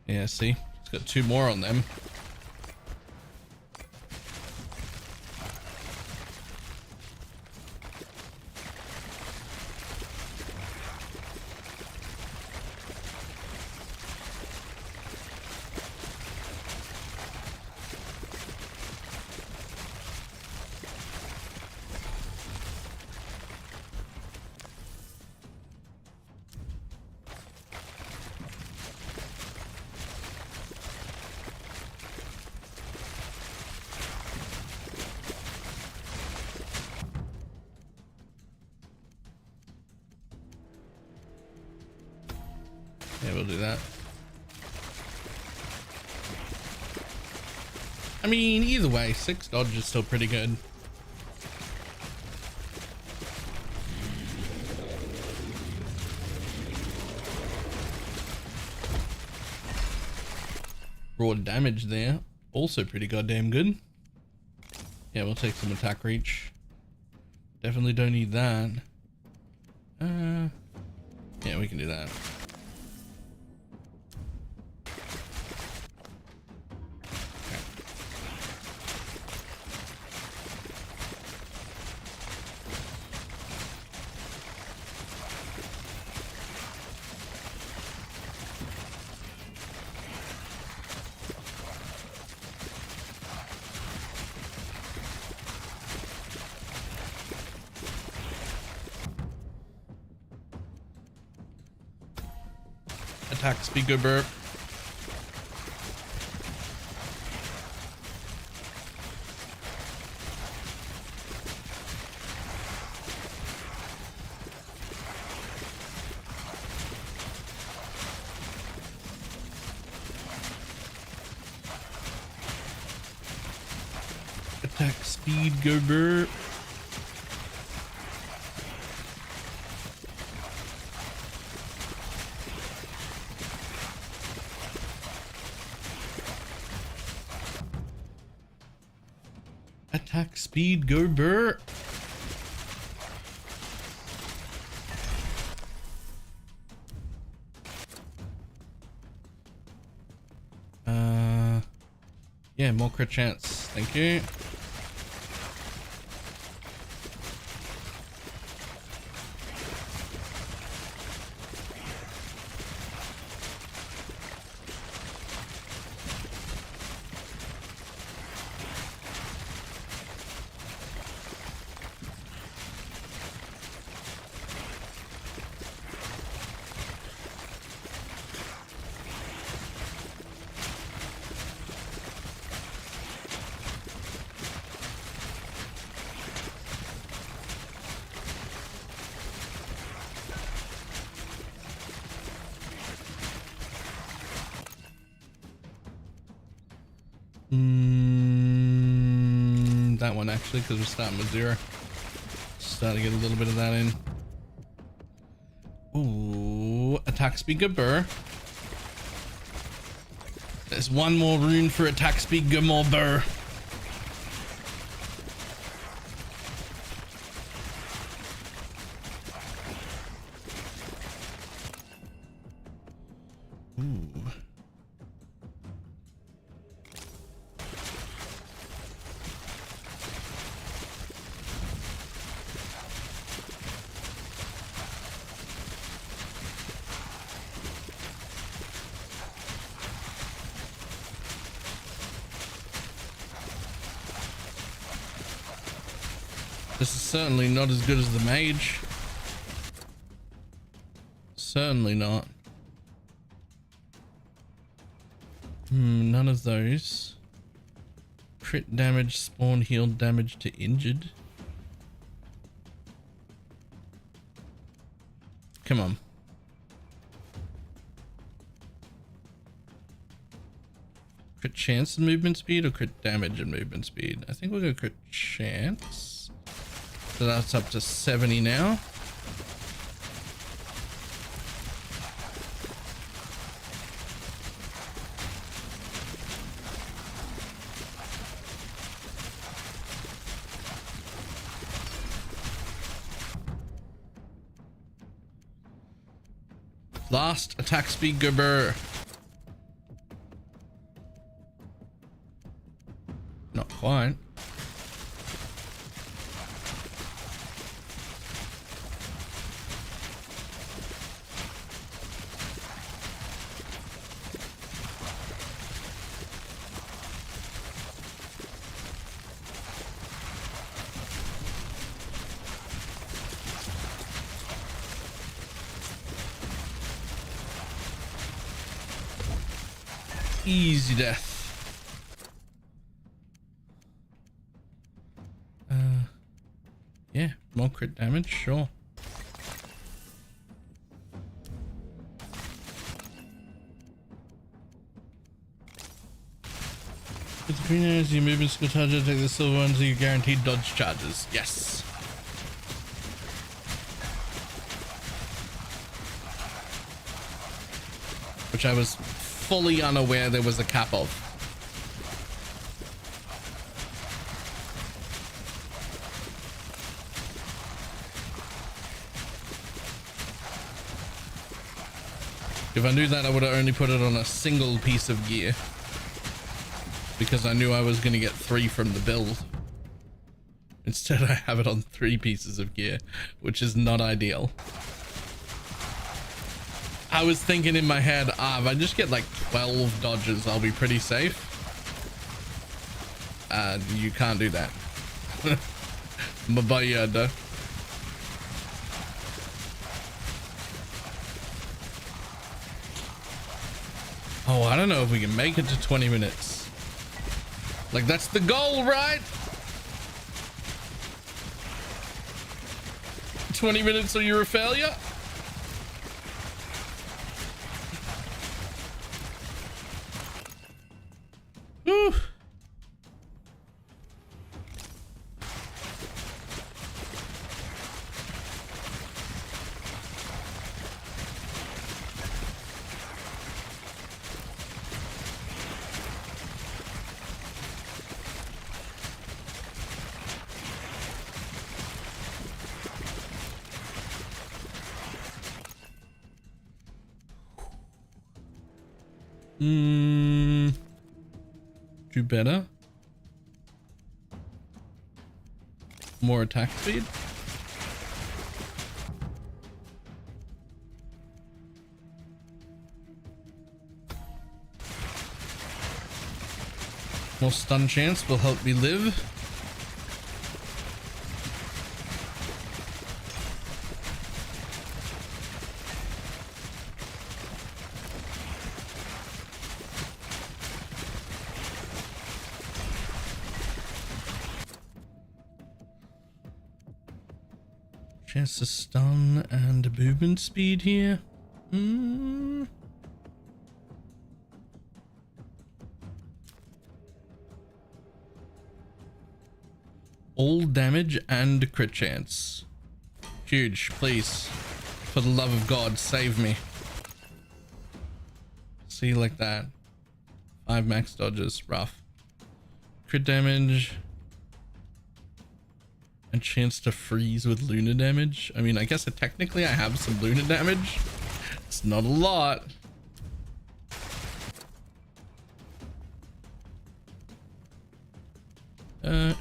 Yeah, see, it's got 2 more on them. Yeah, we'll do that. I mean, either way, 6 dodge is still pretty good. raw damage there. Also pretty goddamn good. Yeah, we'll take some attack reach. Definitely don't need that. Yeah, we can do that. Attack speed go burp. Attack speed go burp. Attack speed go burr. Yeah, more crit chance. Thank you. That one actually, because we're starting with 0. Starting to get a little bit of that in. Ooh, attack speed go burr. There's one more rune for attack speed go more burr. This is certainly not as good as the mage. Certainly not. None of those. Crit damage, spawn heal damage to injured. Come on. Crit chance and movement speed or crit damage and movement speed? I think we'll go crit chance. So that's up to 70 now. Last attack speed go burr. Not quite. Easy death. Yeah, more crit damage, sure. With the green arrows, your movement skill charges, take the silver ones, so you guaranteed dodge charges. Yes. Which I was fully unaware there was a cap of. If I knew that, I would have only put it on a single piece of gear, because I knew I was going to get 3 from the build. Instead, I have it on 3 pieces of gear, which is not ideal. I was thinking in my head, if I just get like 12 dodges, I'll be pretty safe. You can't do that. Mabayada. Oh, I don't know if we can make it to 20 minutes. Like, that's the goal, right? 20 minutes or you're a failure? Whew. Do better. More attack speed. More stun chance will help me live. Chance to stun and movement speed here. All damage and crit chance. Huge, please. For the love of God, save me. See, like that. 5 max dodges, rough. Crit damage. And chance to freeze with lunar damage. I mean, I guess technically I have some lunar damage. It's not a lot.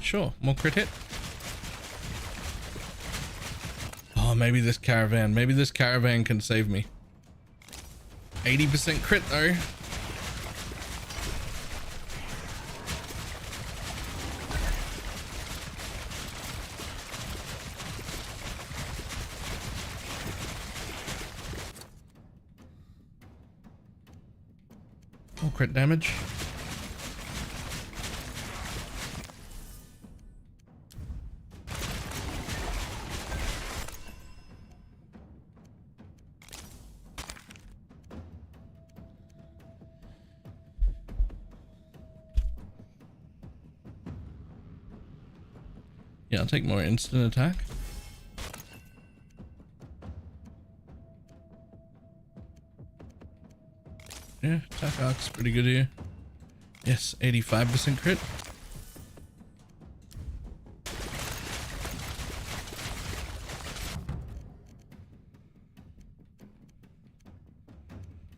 Sure, more crit hit. Oh, maybe this caravan can save me. 80% crit though. More crit damage. Yeah, I'll take more instant attack. Yeah, attack arc's pretty good here. Yes, 85% crit.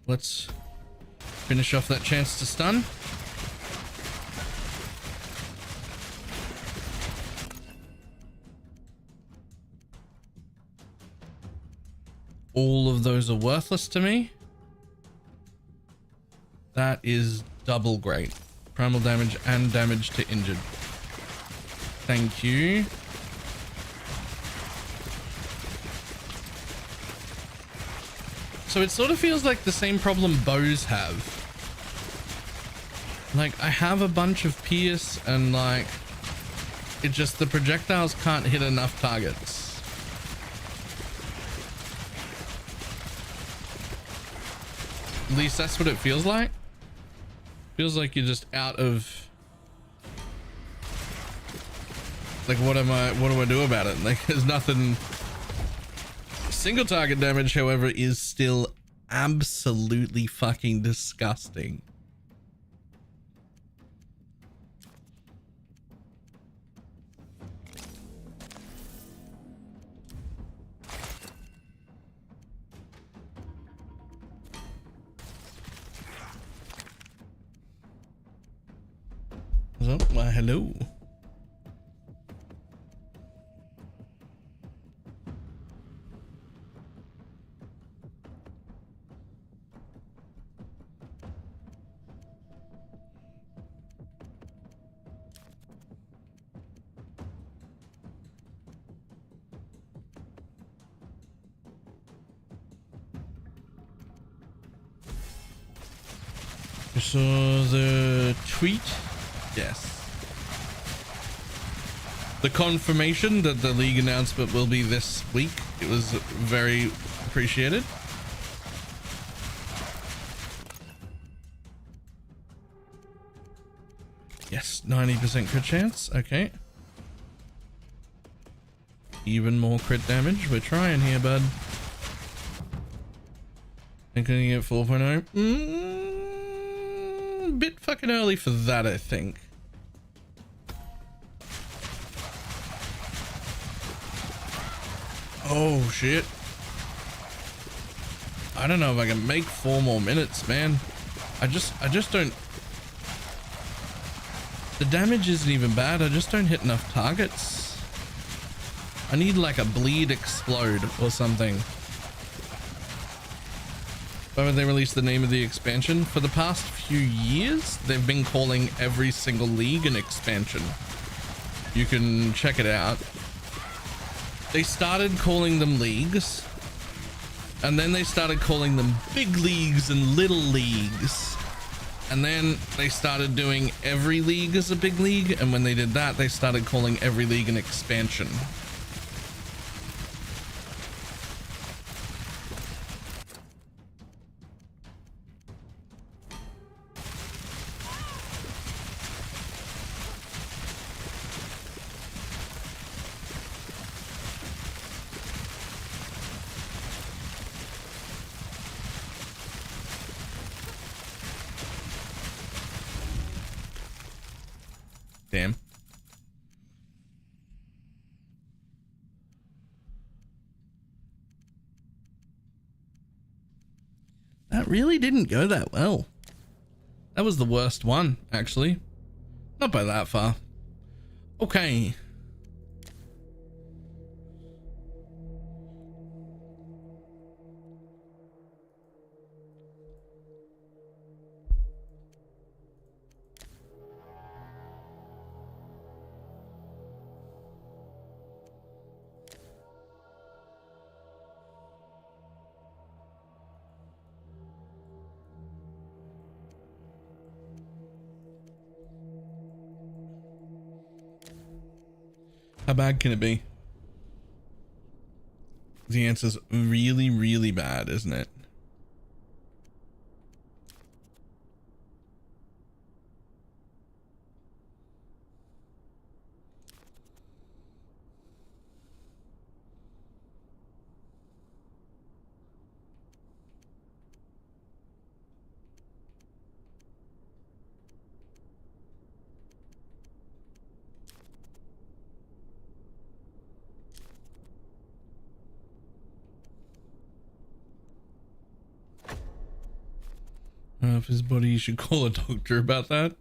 Let's finish off that chance to stun. All of those are worthless to me. That is double great. Primal damage and damage to injured. Thank you. So it sort of feels like the same problem bows have. Like, I have a bunch of pierce and like, it just, the projectiles can't hit enough targets. At least that's what it feels like. Feels like you're just out of, like, what do I do about it? Like, there's nothing. Single target damage, however, is still absolutely fucking disgusting. Oh, why hello. You saw the tweet? Yes. The confirmation that the league announcement will be this week. It was very appreciated. Yes, 90% crit chance. Okay. Even more crit damage. We're trying here, bud. And can you get 4.0? Bit fucking early for that, I think. Oh shit. I don't know if I can make 4 more minutes, man. I just don't. The damage isn't even bad. I just don't hit enough targets. I need like a bleed explode or something. Why would they release the name of the expansion? For the past few years, they've been calling every single league an expansion. You can check it out. They started calling them leagues, and then they started calling them big leagues and little leagues. And then they started doing every league as a big league, and when they did that, they started calling every league an expansion. Damn. That really didn't go that well. That was the worst one, actually. Not by that far. Okay. How bad can it be? The answer's really, really bad, isn't it? If his buddy should call a doctor about that.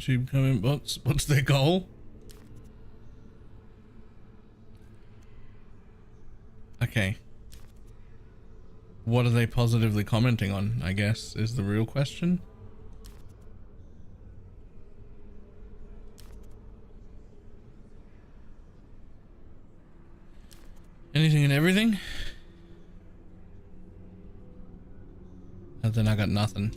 YouTube comment bots. What's their goal? Okay. What are they positively commenting on, I guess, is the real question. Anything and everything? And then I got nothing.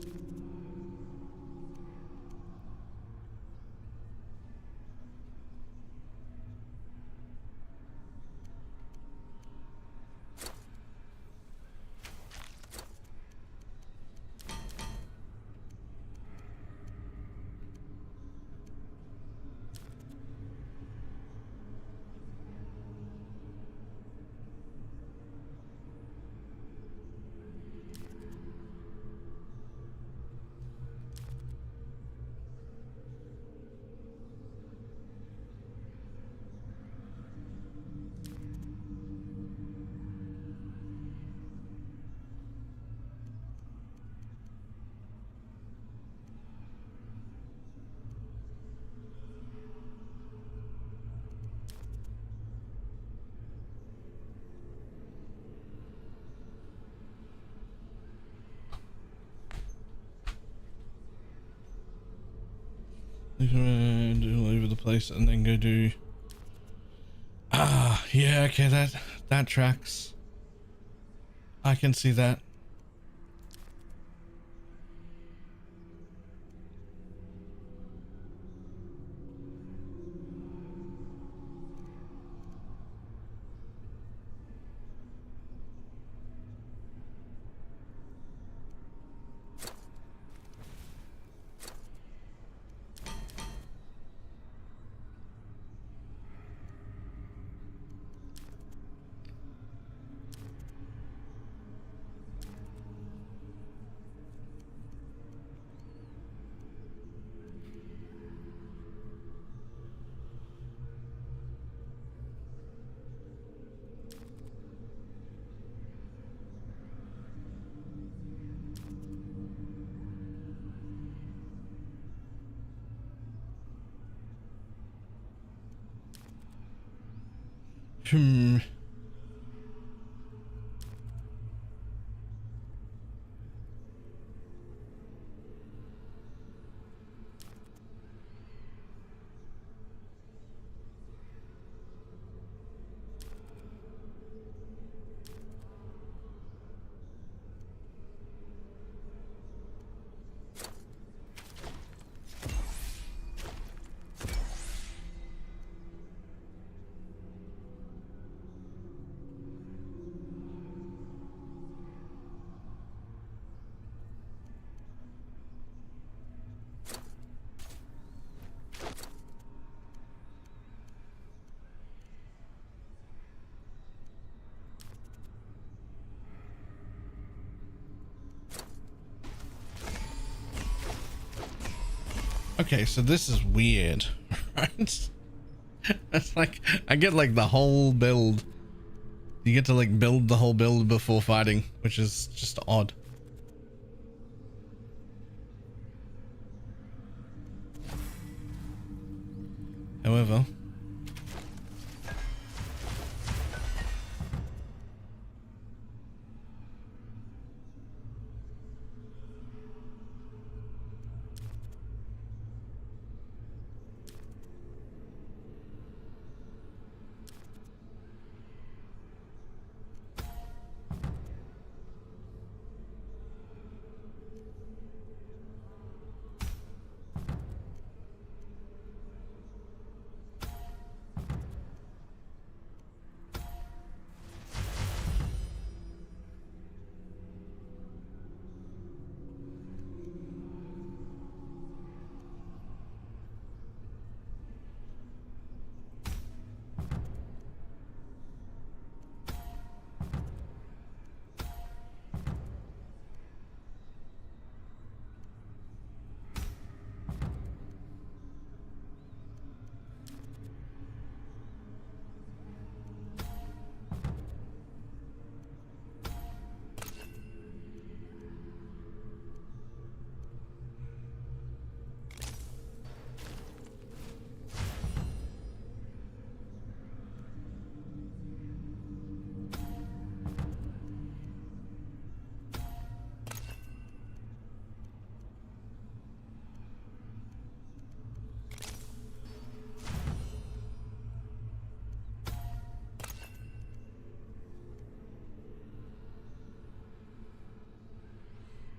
All over the place and then go do. Ah, yeah, okay, that tracks. I can see that. Hmm. Okay, so this is weird, right? It's like, I get like the whole build. You get to like build the whole build before fighting, which is just odd. However,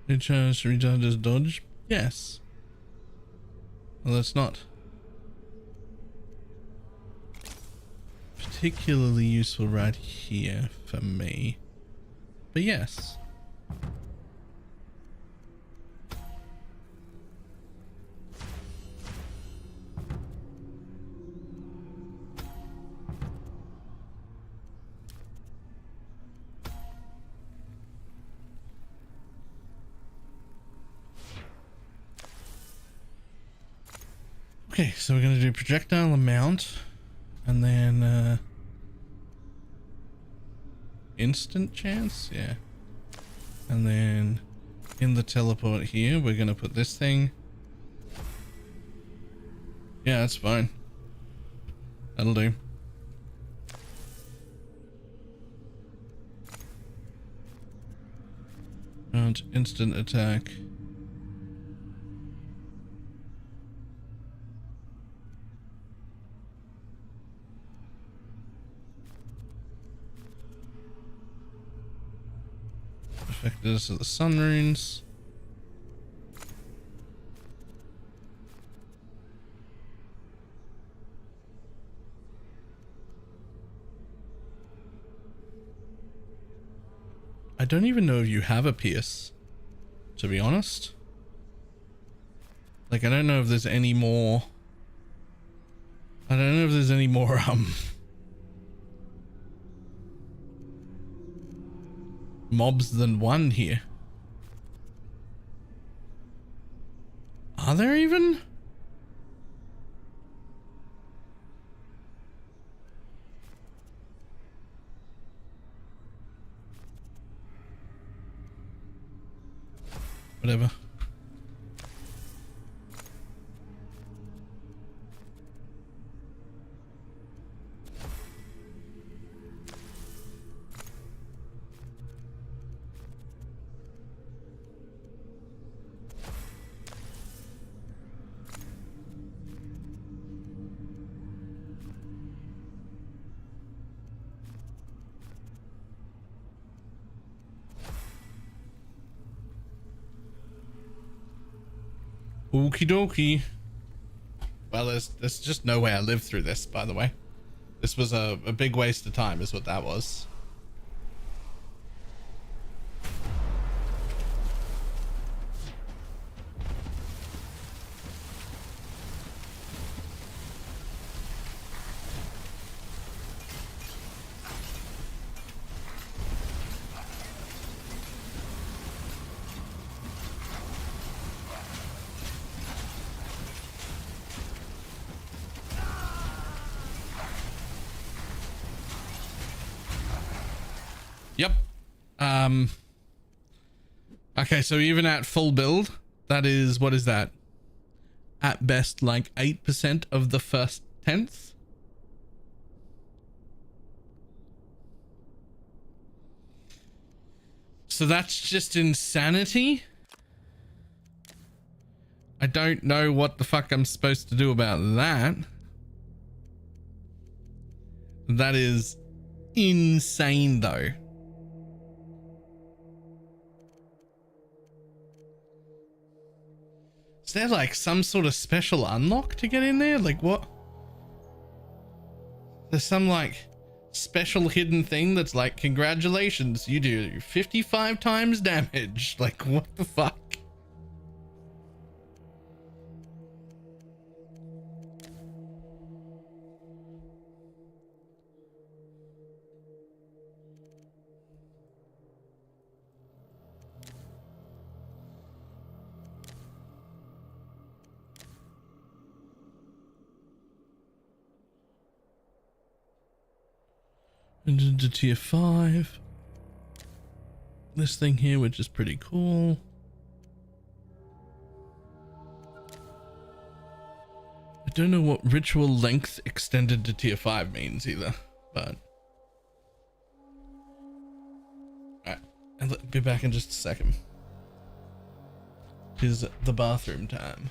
Recharge, recharges dodge? Yes. Well, that's not particularly useful right here for me. But yes. Okay, so we're going to do projectile amount and then instant chance, yeah. And then in the teleport here, we're going to put this thing. Yeah, that's fine. That'll do. And instant attack. Effectiveness of the sun runes. I don't even know if you have a pierce, to be honest. Like, I don't know if there's any more. I don't know if there's any more, mobs than one here. Are there even? Whatever. Okie dokie. Well, there's just no way I lived through this, by the way. This was a big waste of time is what that was. Yep. Okay, so even at full build, that is, what is that? At best, like 8% of the first 10th. So that's just insanity. I don't know what the fuck I'm supposed to do about that. That is insane though. Is there like some sort of special unlock to get in there? Like what? There's some like special hidden thing that's like, congratulations, you do 55 times damage. Like what the fuck? Into tier 5. This thing here, which is pretty cool. I don't know what ritual length extended to tier 5 means either, but alright, and I'll be back in just a second. It is the bathroom time.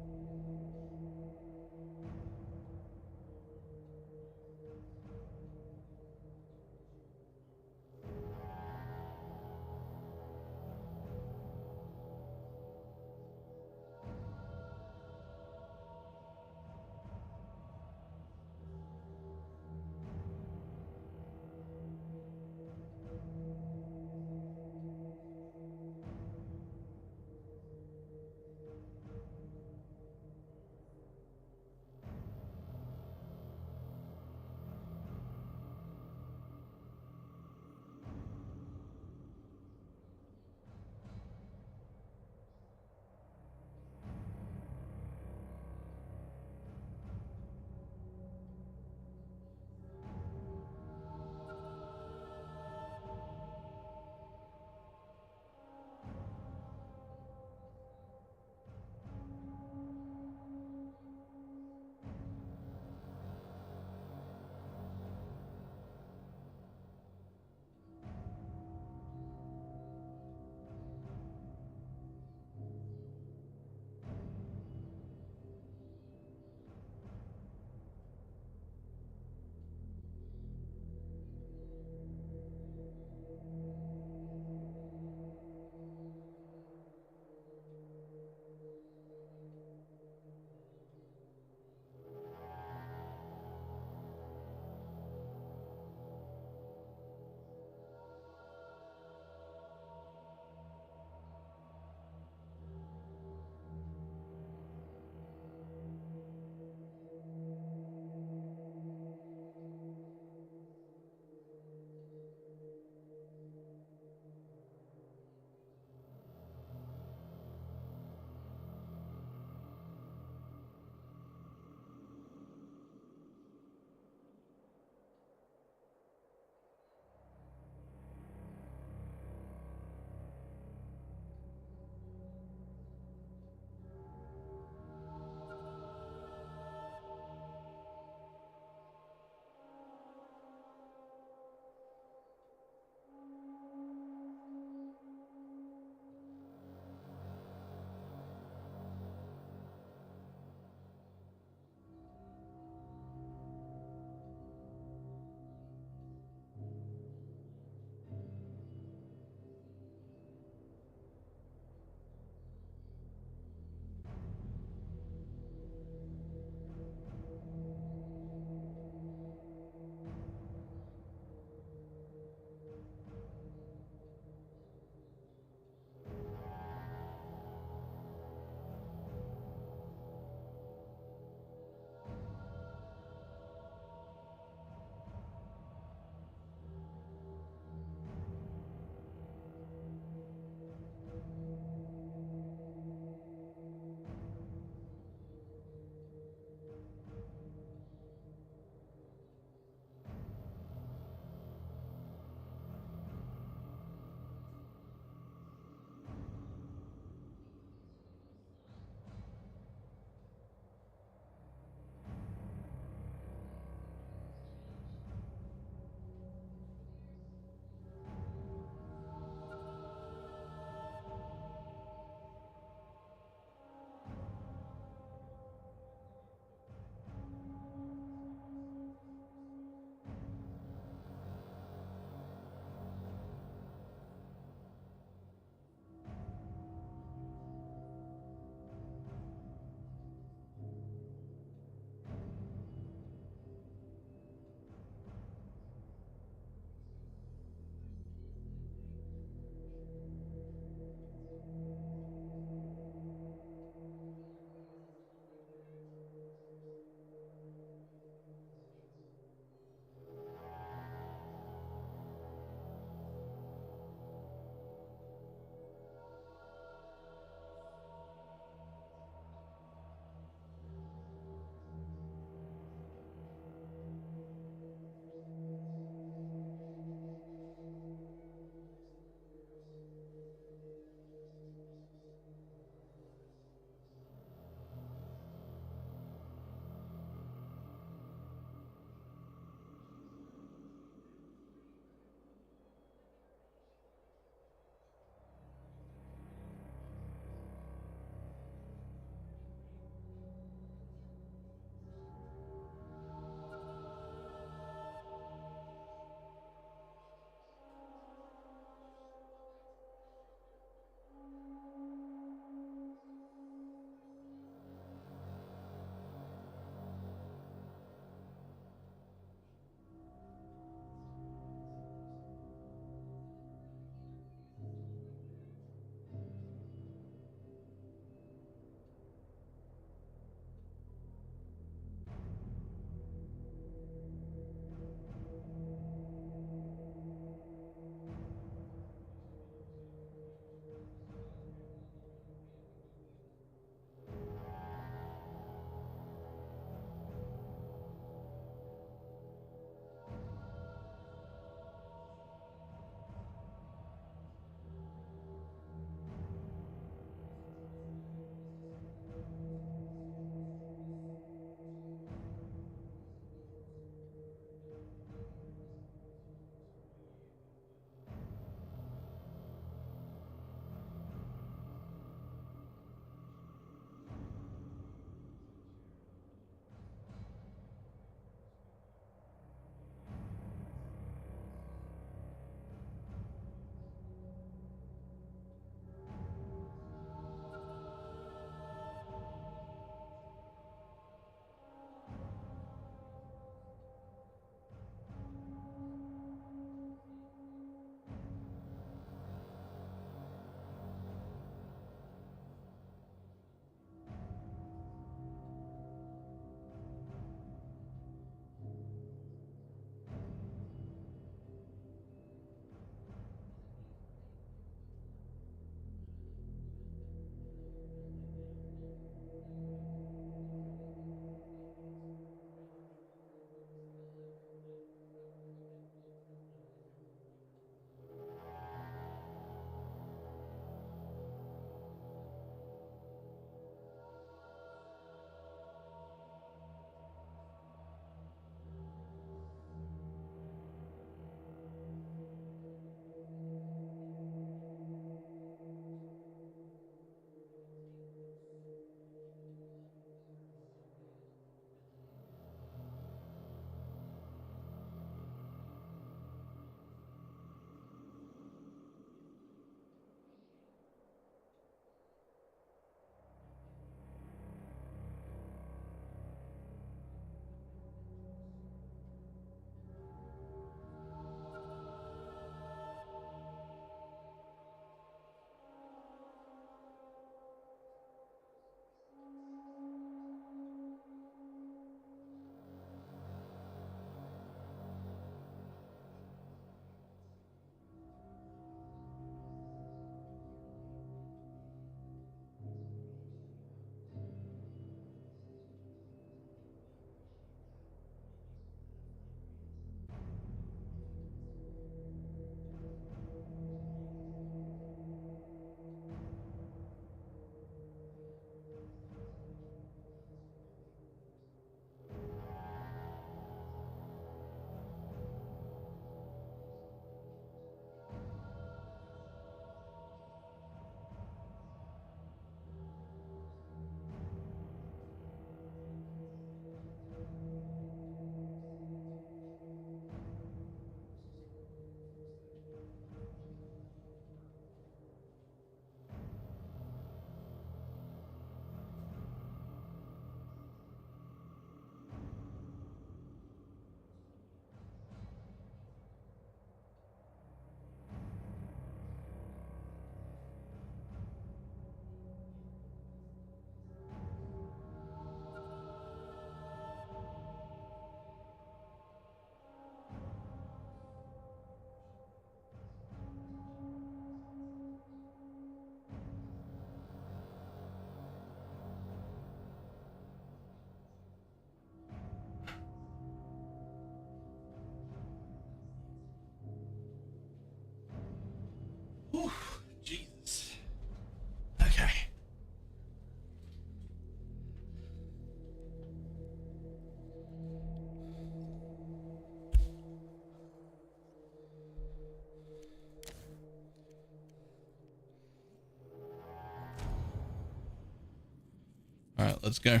let's go.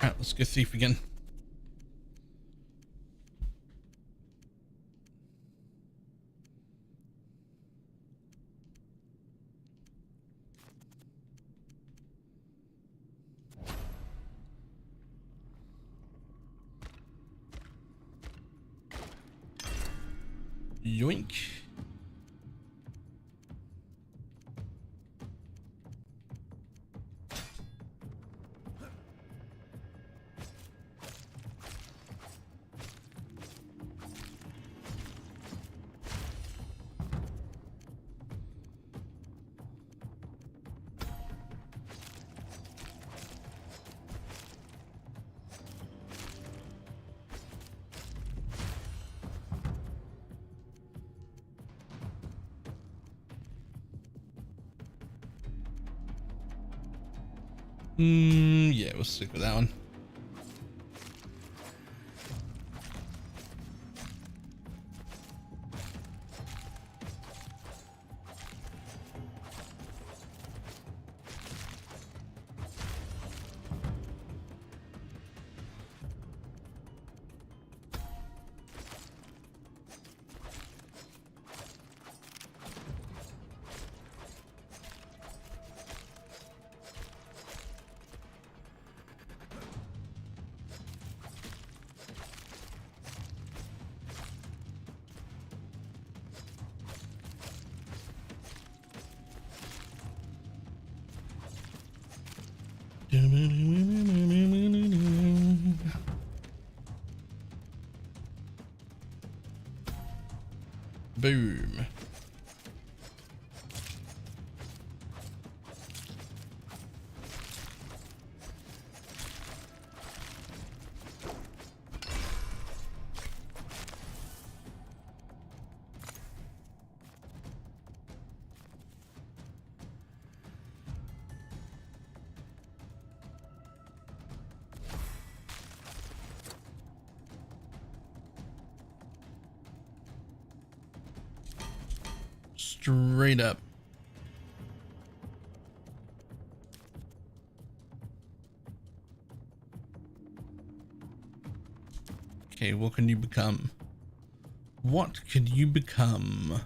Alright, let's go thief again. Yoink. Yeah, we'll stick with that one. Boom. Straight up. Okay, what can you become? What can you become?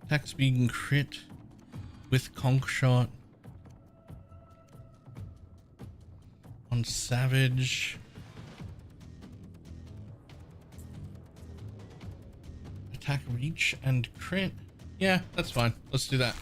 Attack speed and crit with conk shot on savage. Attack reach and crit. Yeah, that's fine. Let's do that.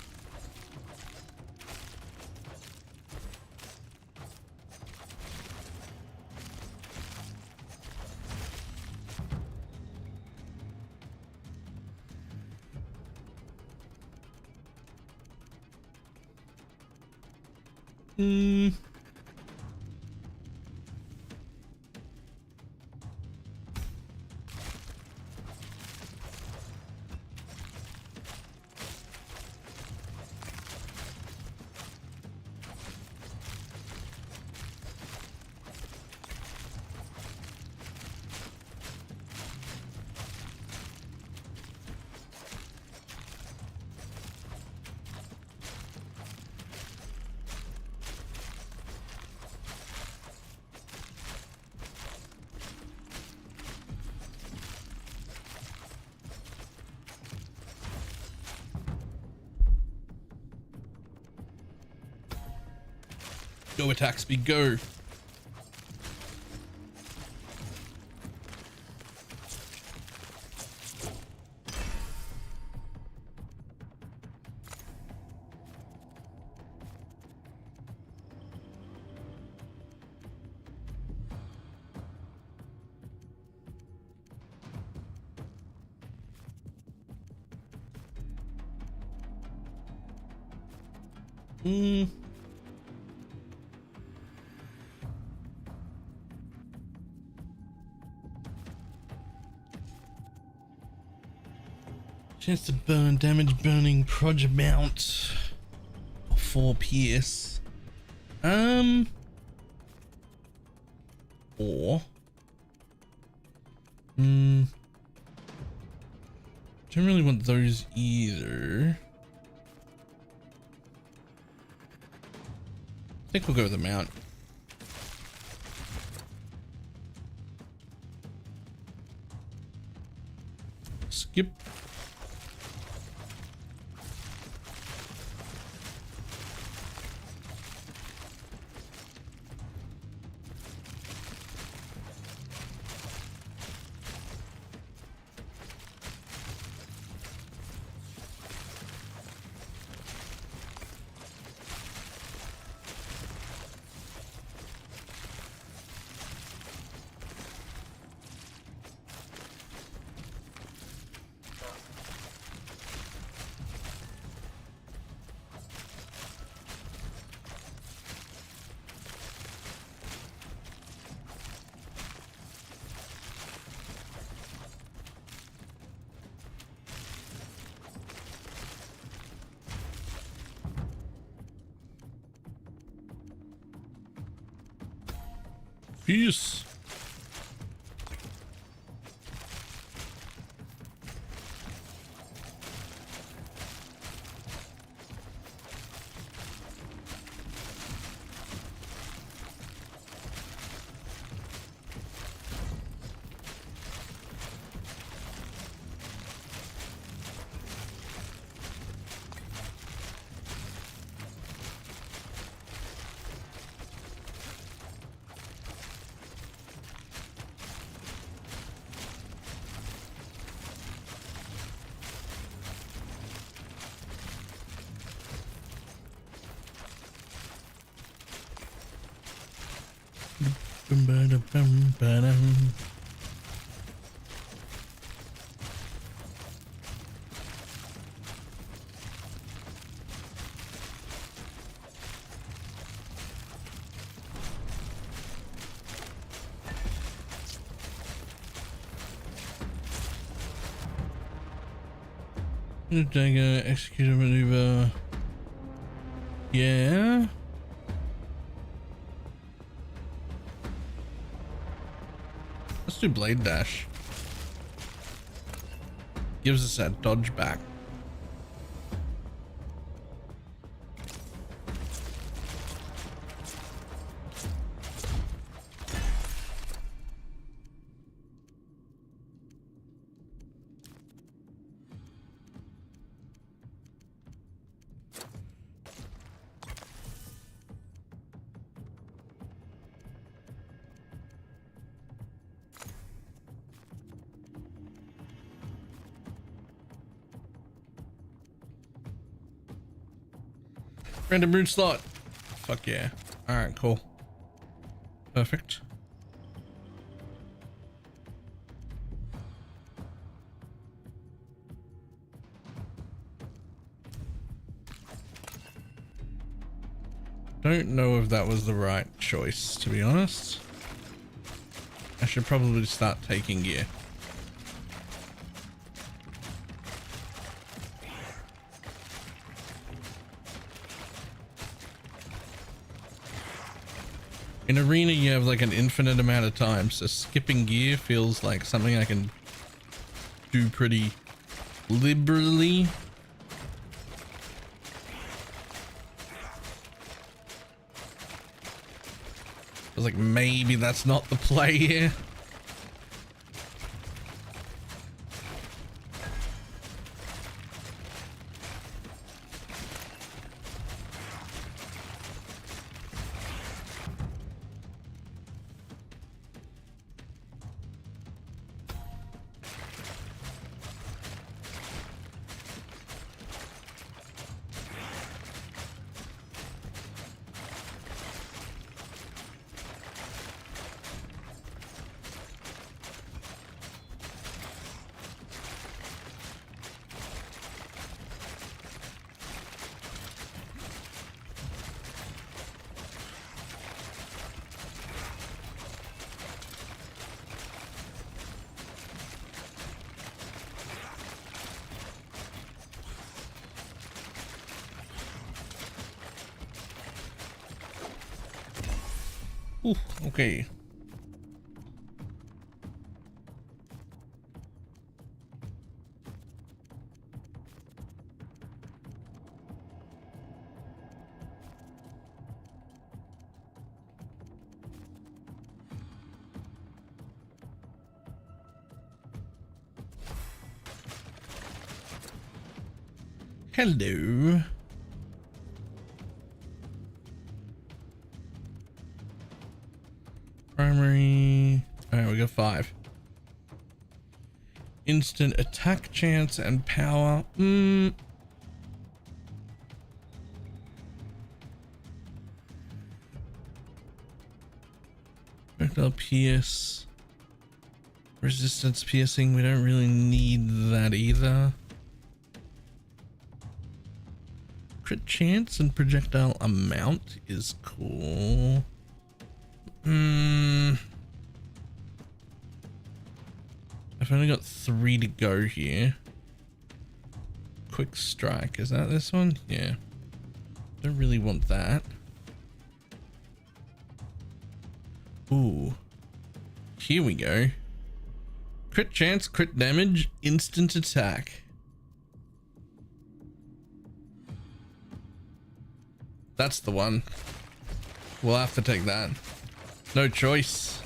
Go attack speed, go. Mm. Chance to burn, damage burning, proj amount, 4 pierce. Or don't really want those either. I think we'll go with the mount. Skip. Peace. Dagger, execute a maneuver. Yeah. Let's do blade dash. Gives us that dodge back. Random rune slot. Fuck yeah. Alright, cool. Perfect. Don't know if that was the right choice, to be honest. I should probably start taking gear. In arena, you have like an infinite amount of time, so skipping gear feels like something I can do pretty liberally. Feels like maybe that's not the play here. Ooh, okay. Hello. Primary. Alright, we got 5. Instant attack chance and power. Projectile pierce. Resistance piercing. We don't really need that either. Crit chance and projectile amount is cool. I've only got 3 to go here. Quick strike, is that this one? Yeah. Don't really want that. Ooh. Here we go. Crit chance, crit damage, instant attack. That's the one. We'll have to take that. No choice.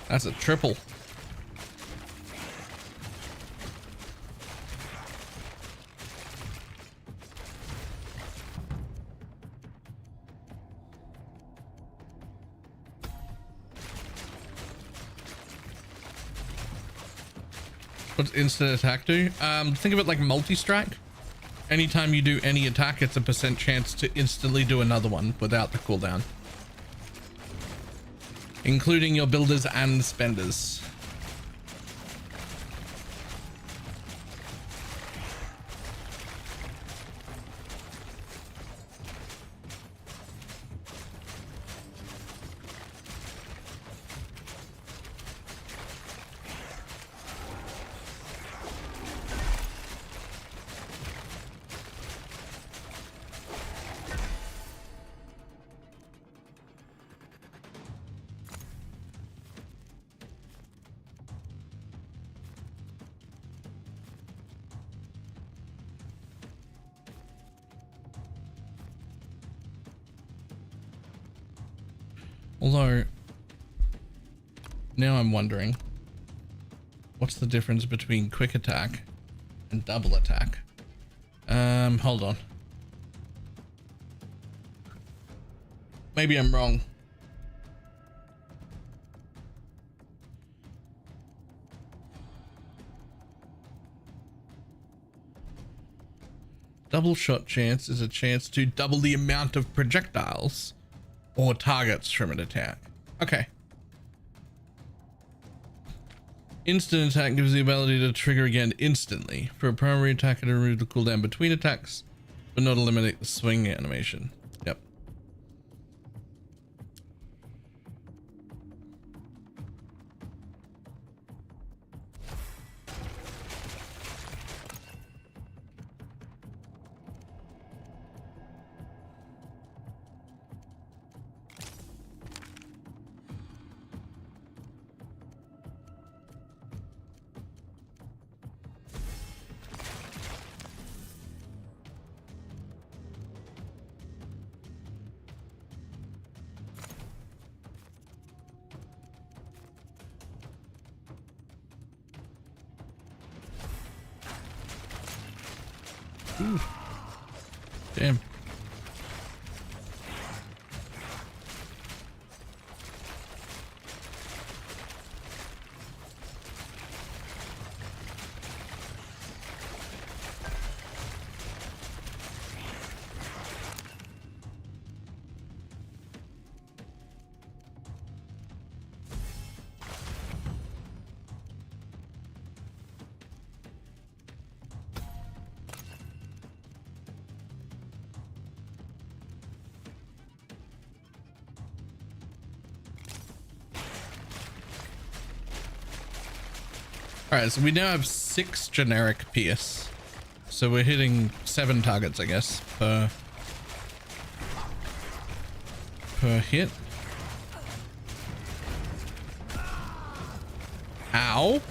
That's a triple. What's instant attack do? Think of it like multi-strike. Anytime you do any attack, it's a % chance to instantly do another one without the cooldown. Including your builders and spenders. Although, now I'm wondering, what's the difference between quick attack and double attack? Hold on. Maybe I'm wrong. Double shot chance is a chance to double the amount of projectiles or targets from an attack. Okay. Instant attack gives the ability to trigger again instantly. For a primary attacker to remove the cooldown between attacks, but not eliminate the swing animation. Yep. Ooh. Damn. All right, so we now have 6 generic Pierce. So we're hitting 7 targets, I guess, per per hit. Ow.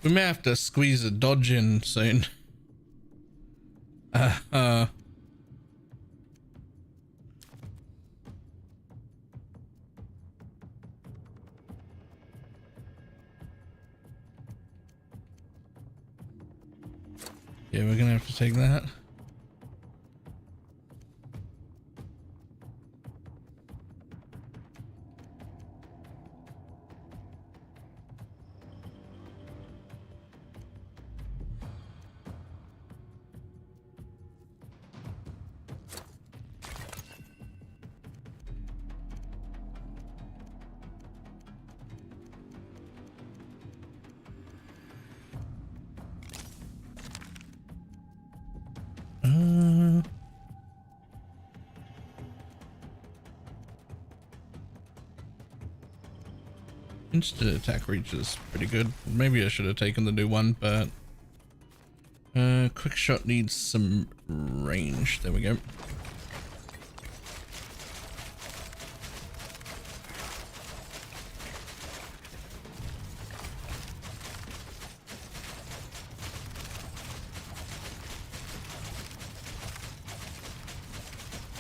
We may have to squeeze a dodge in soon. Yeah, we're gonna have to take that. Instant attack reach is pretty good. Maybe I should have taken the new one, but quick shot needs some range. There we go.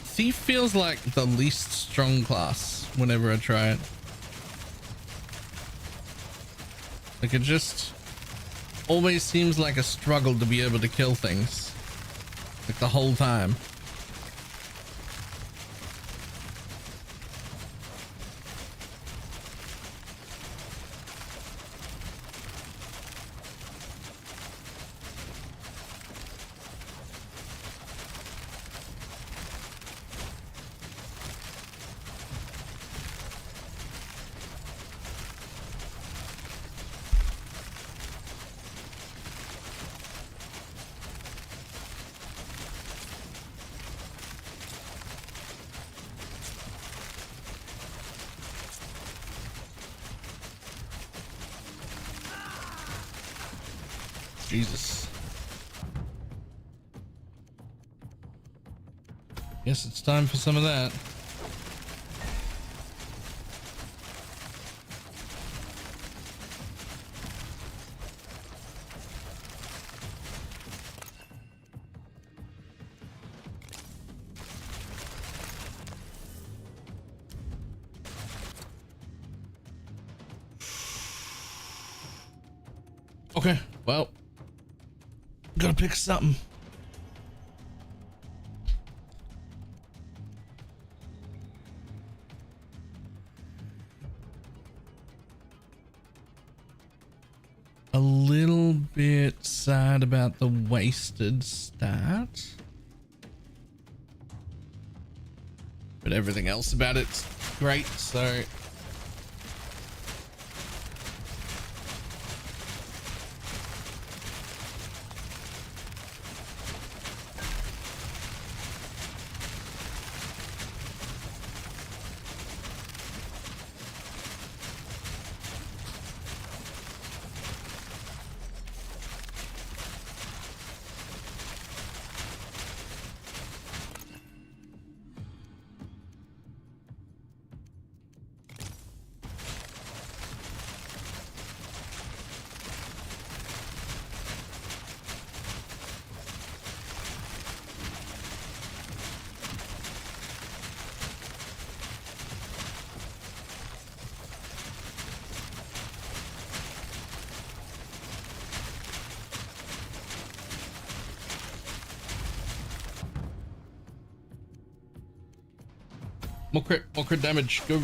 Thief feels like the least strong class whenever I try it. Like, it just always seems like a struggle to be able to kill things. Like, the whole time. Jesus. Guess it's time for some of that. Okay, well, gotta pick something. A little bit sad about the wasted stat, but everything else about it's great, so more crit damage, go.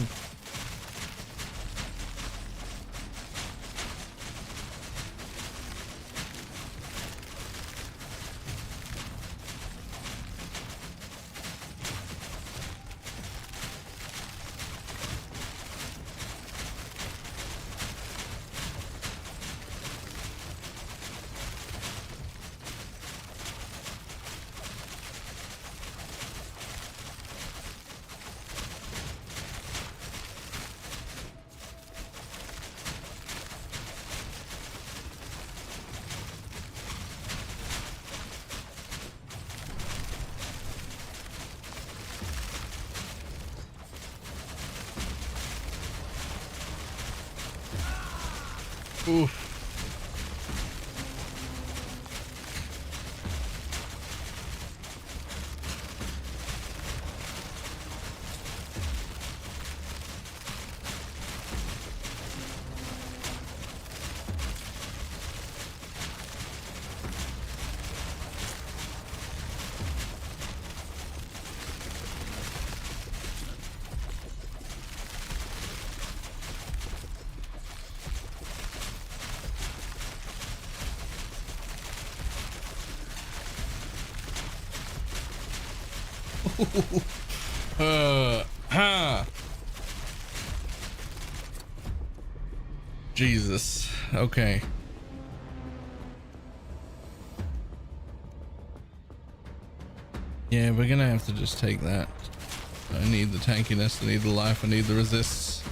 Oof. Jesus. Okay. Yeah, we're gonna have to just take that. I need the tankiness, I need the life, I need the resists.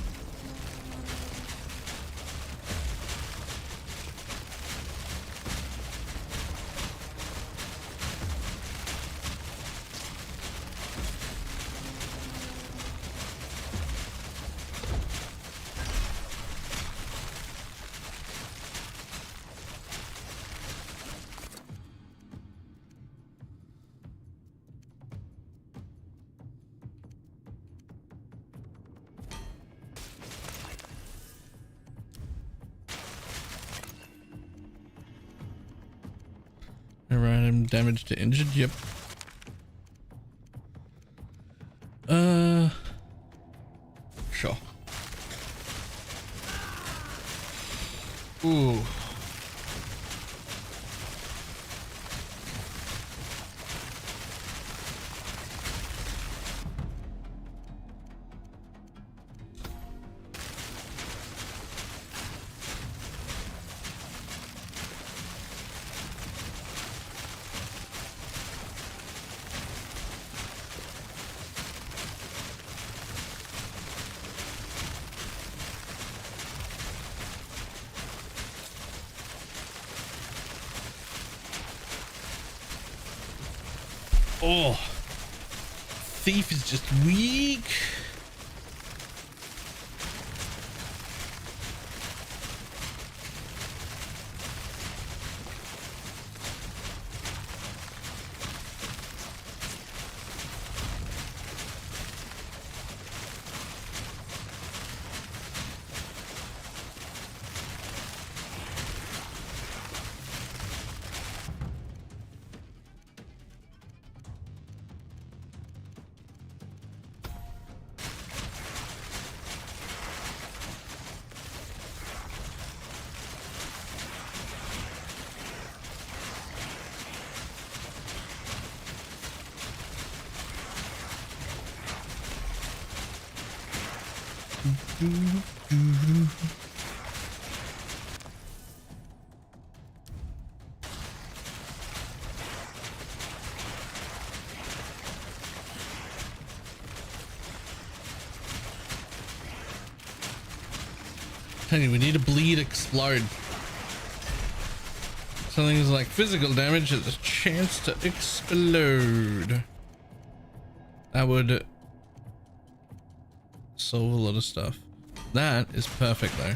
Random damage to injured, yep. Sure. Ooh. Oh, Thief is just weak. Tell you, we need a bleed explode. Something's like physical damage has a chance to explode. That would solve a lot of stuff. That is perfect though.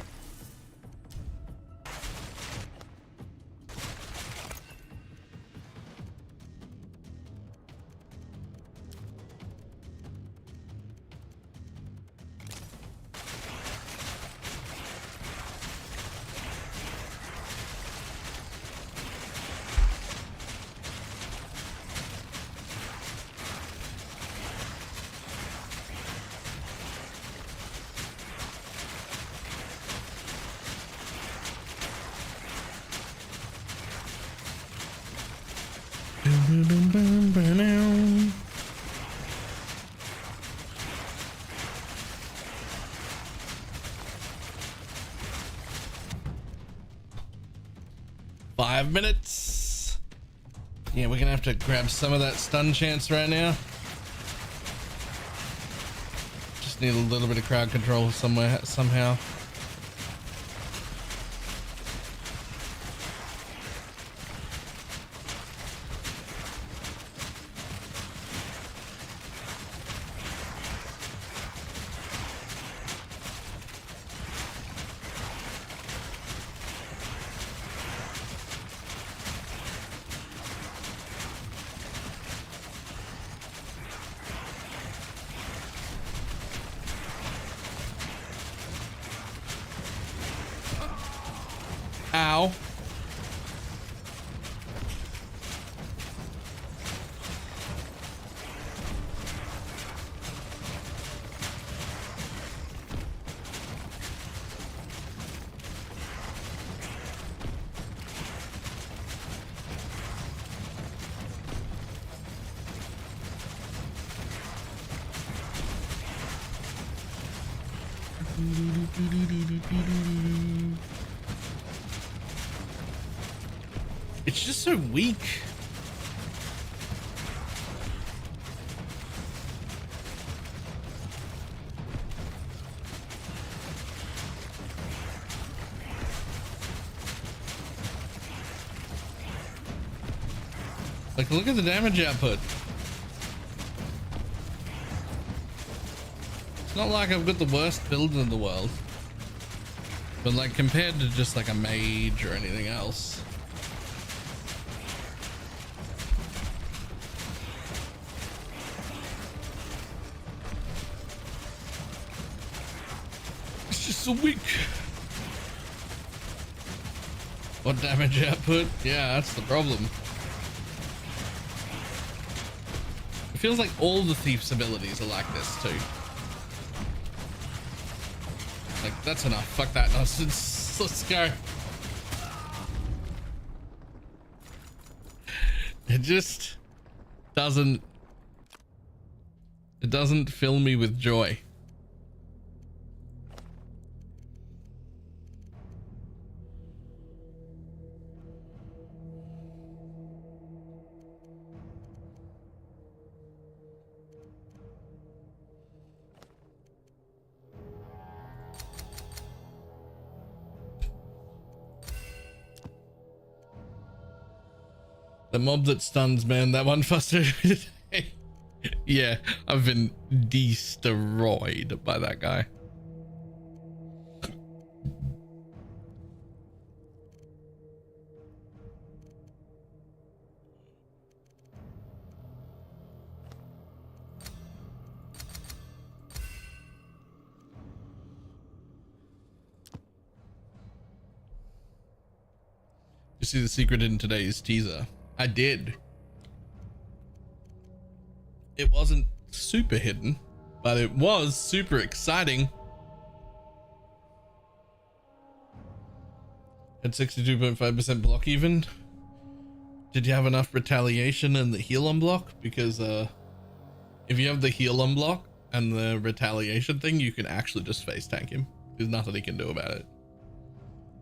Five minutes. Yeah, we're gonna have to grab some of that stun chance right now. Just need a little bit of crowd control somewhere, somehow. Ow. It's just so weak. Like, look at the damage output. It's not like I've got the worst build in the world, but like compared to just like a mage or anything else. It's just so weak. What damage output? Yeah, that's the problem. It feels like all the Thief's abilities are like this too. Like, that's enough. Fuck that nonsense. Let's go. It just doesn't... It doesn't fill me with joy. The mob that stuns, man, that one frustrated me today. Yeah, I've been destroyed by that guy. You see the secret in today's teaser? I did. It wasn't super hidden, but it was super exciting. At 62.5% block even. Did you have enough retaliation and the heal on block? Because if you have the heal on block and the retaliation thing, you can actually just face tank him. There's nothing he can do about it.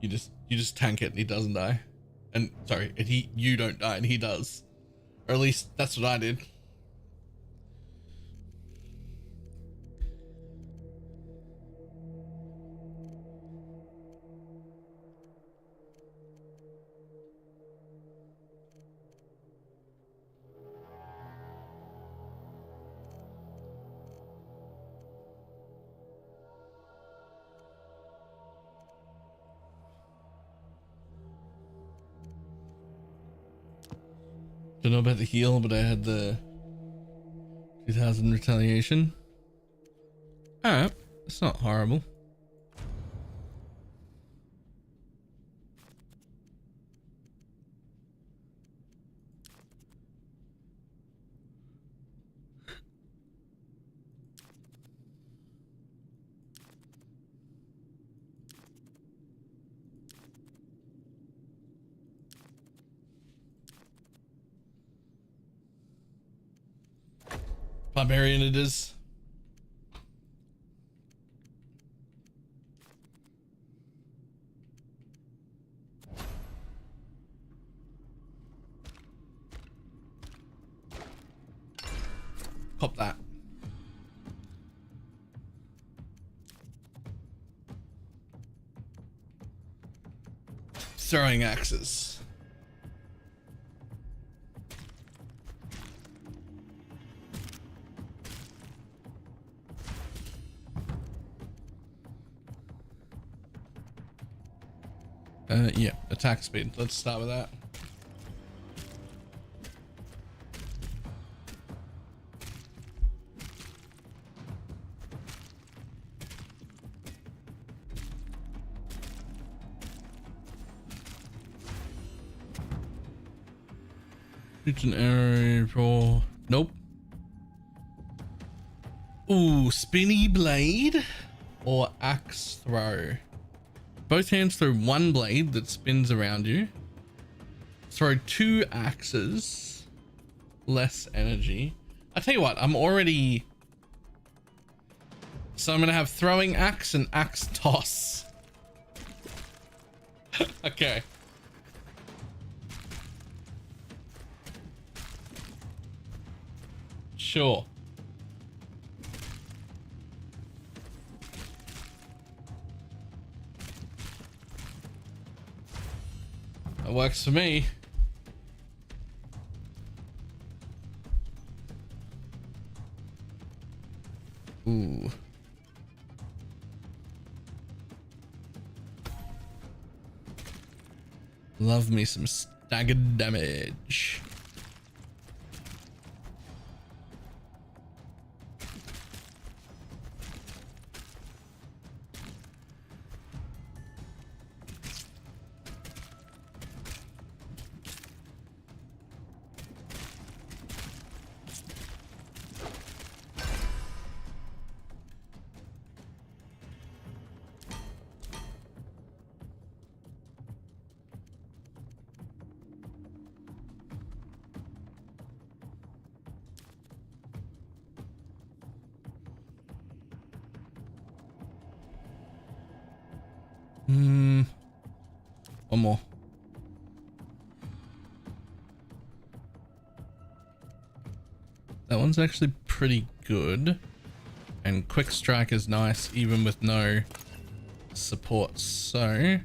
You just tank it and he doesn't die. And sorry, and you don't die and he does. Or at least that's what I did. Don't know about the heal, but I had the 2000 retaliation. Alright, it's not horrible. Barbarian it is. Cop that. Throwing axes. Yeah, attack speed. Let's start with that. Shoots an arrow for... Nope. Ooh, spinny blade or axe throw. Both hands throw one blade that spins around you. Throw 2 axes. Less energy. I tell you what, I'm already... So I'm gonna have throwing axe and axe toss. Okay. Sure. That works for me. Ooh. Love me some staggered damage. One more. That one's actually pretty good. And quick strike is nice even with no support. So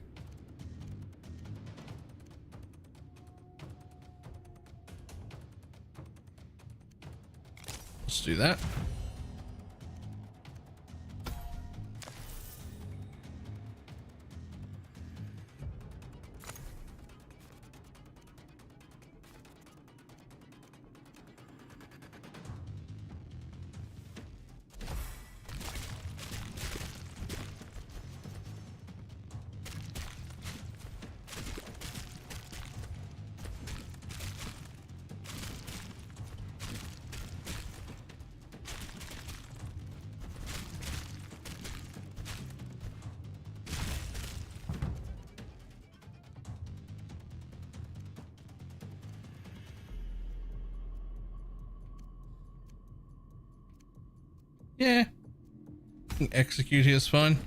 let's do that. Yeah. Execute here is fine.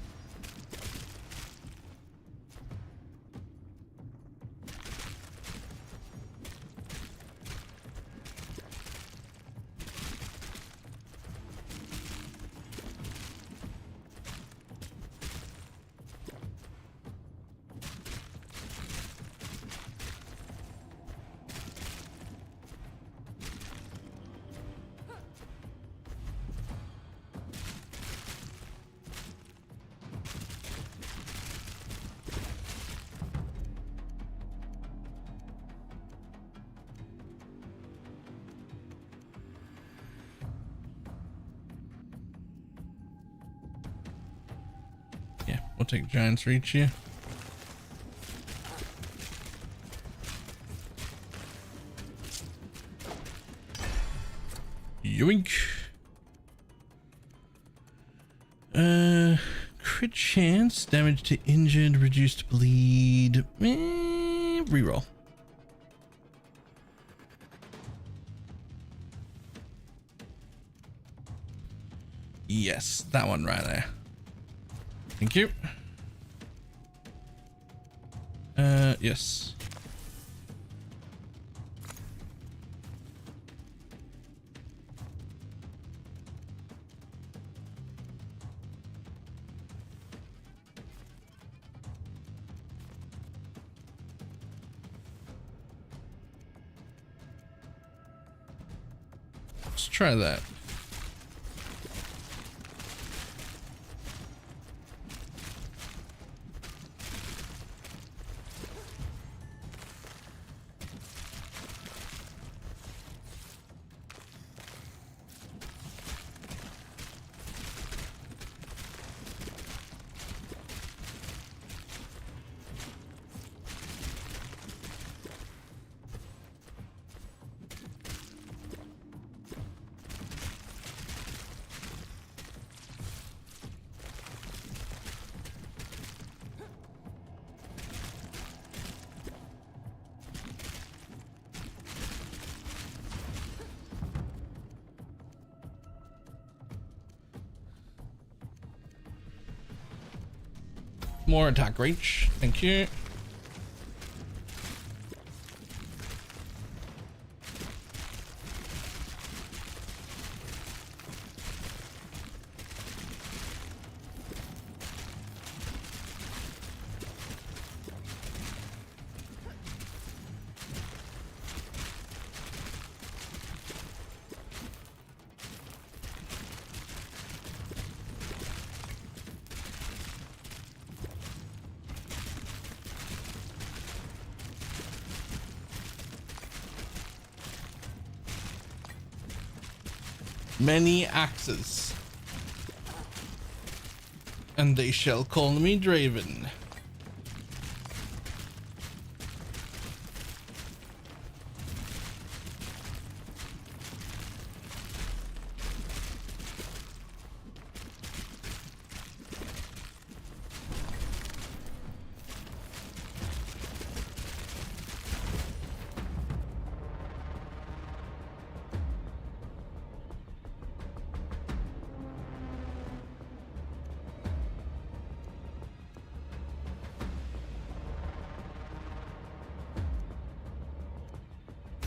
Yeah, we'll take Giant's Reach here. Yoink. Crit chance, damage to injured, reduced bleed. Reroll. Yes, that one right there. Thank you. Yes. Let's try that. More attack reach. Thank you. Many axes, and they shall call me Draven.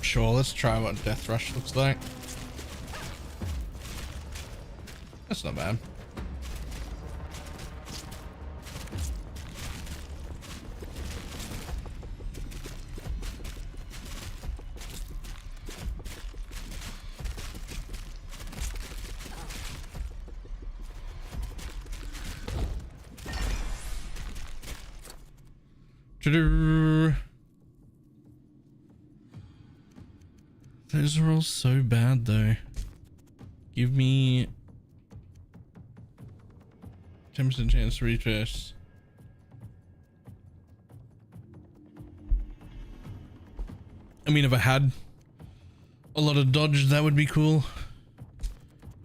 Sure, let's try what Death Rush looks like. That's not bad. Those are all so bad though. Give me 10% chance to retrace. I mean, if I had a lot of dodge, that would be cool.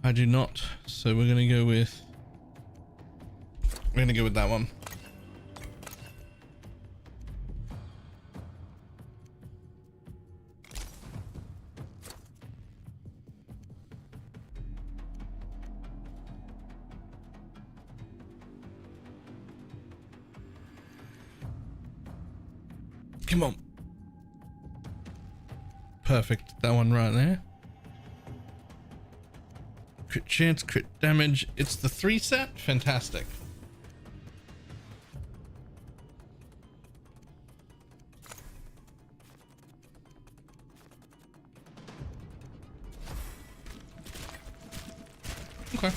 I do not, so we're gonna go with that one. Come on. Perfect. That one right there. Crit chance, crit damage. It's the 3 set. Fantastic. Okay.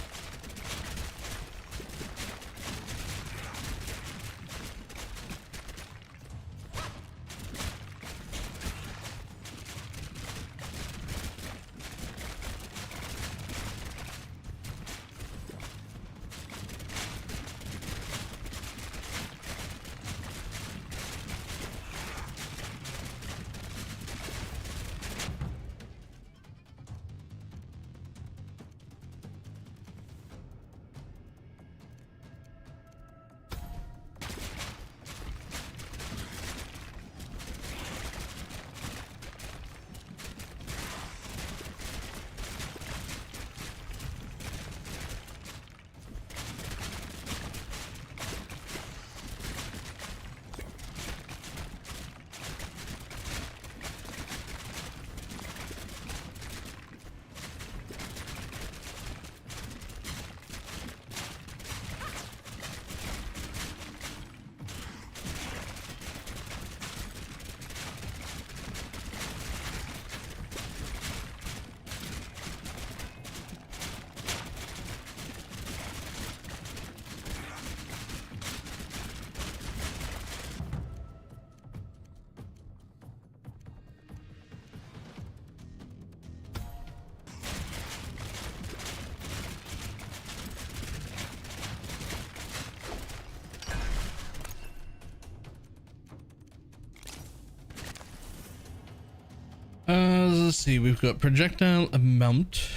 Let's see, we've got projectile amount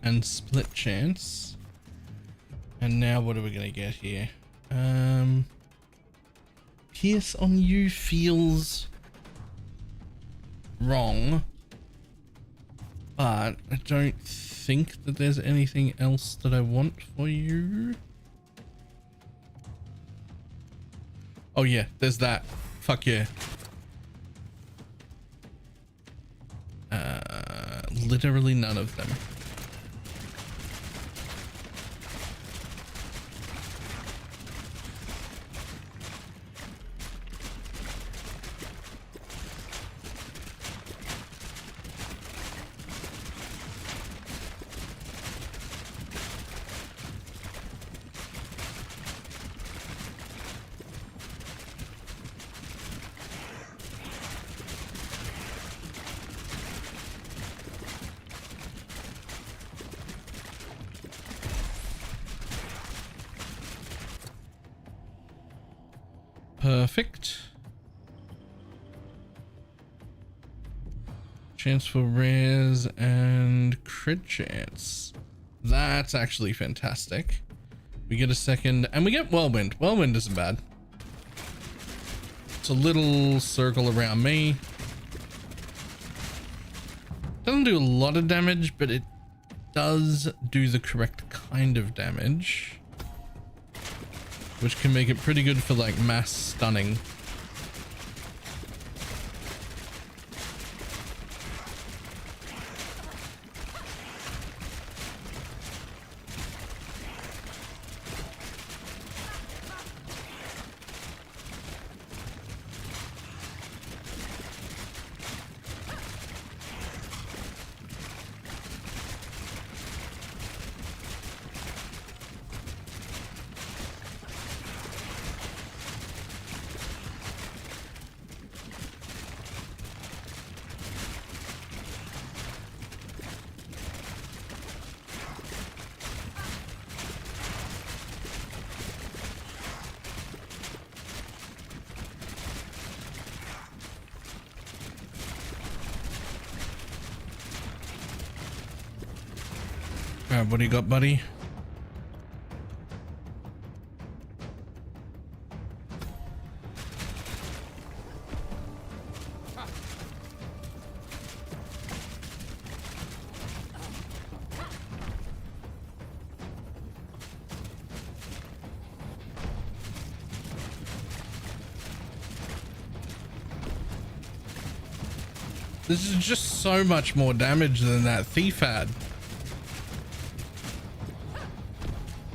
and split chance. And now what are we gonna get here? Pierce on you feels wrong, but I don't think that there's anything else that I want for you. Oh yeah, there's that. Fuck yeah. Literally none of them. Perfect. Chance for rares and crit chance. That's actually fantastic. We get a second and we get whirlwind. Whirlwind isn't bad. It's a little circle around me. Doesn't do a lot of damage, but it does do the correct kind of damage, which can make it pretty good for like mass stunning. What do you got, buddy? This is just so much more damage than that thief had.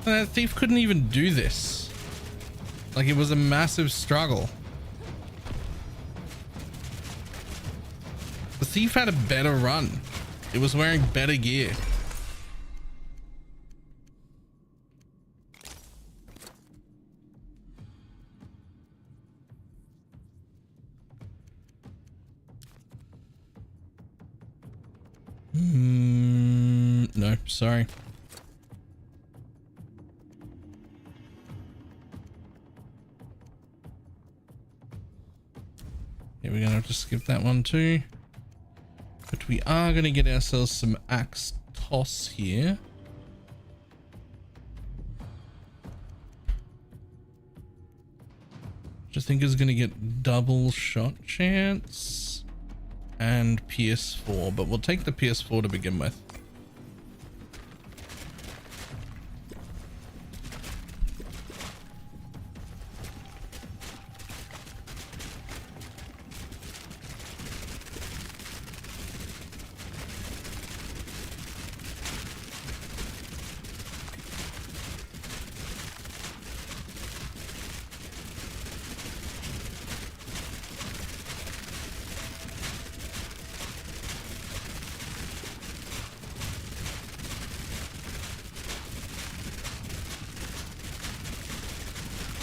That thief couldn't even do this. Like, it was a massive struggle. The thief had a better run. It was wearing better gear. No, sorry. Yeah, we're gonna have to skip that one too. But we are gonna get ourselves some axe toss here. Which I think is gonna get double shot chance and PS4, but we'll take the PS4 to begin with.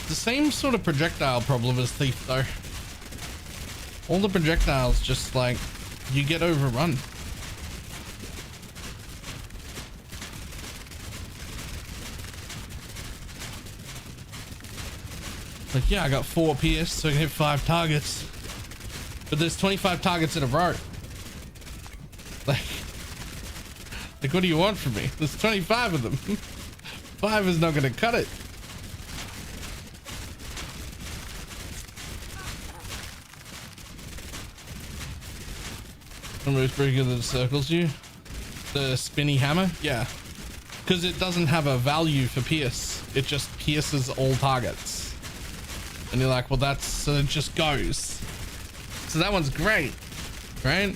Same sort of projectile problem as Thief though. All the projectiles just like you get overrun. Like, yeah, I got 4 PS, so I can hit 5 targets, but there's 25 targets in a row. Like what do you want from me? There's 25 of them. 5 is not gonna cut it. It's pretty good that it circles you. The spinny hammer, yeah, because it doesn't have a value for pierce. It just pierces all targets. And you're like, well, that's, so it just goes. So that one's great, right?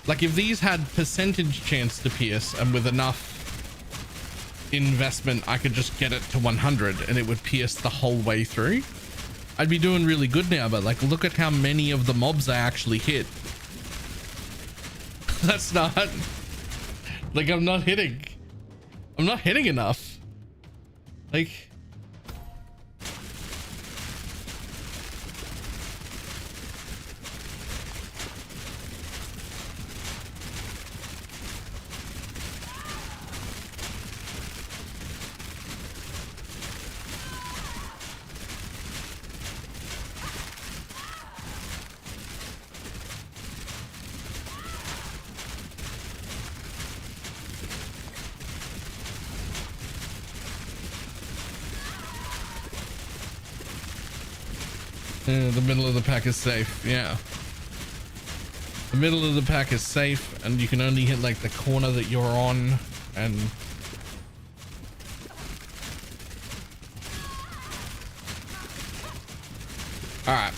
Like if these had percentage chance to pierce and with enough investment, I could just get it to 100 and it would pierce the whole way through. I'd be doing really good now, but like, look at how many of the mobs I actually hit. That's not, like, I'm not hitting enough. Like, the middle of the pack is safe. Yeah. The middle of the pack is safe and you can only hit like the corner that you're on and all right.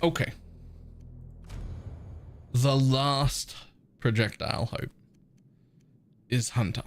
Okay. The last projectile hope is Hunter.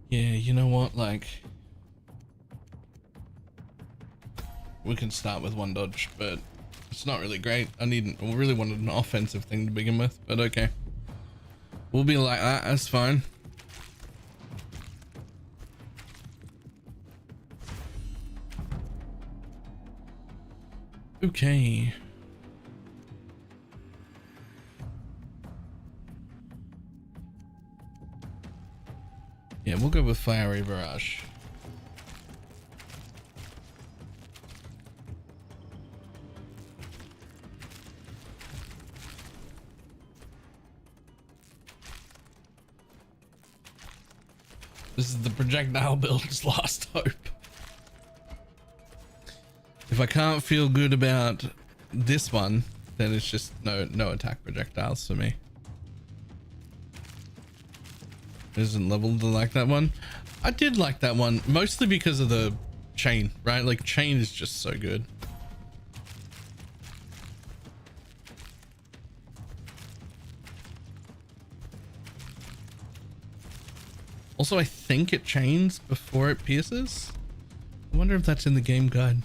Yeah, you know what, like, we can start with one dodge, but it's not really great. I really wanted an offensive thing to begin with, but okay. We'll be like that, that's fine. Okay. Yeah, we'll go with Fiery Barrage. This is the projectile build's last hope. If I can't feel good about this one, then it's just no attack projectiles for me. Isn't leveled to like that one. I did like that one mostly because of the chain, right? Like chain is just so good. Also, I think it chains before it pierces. I wonder if that's in the game guide.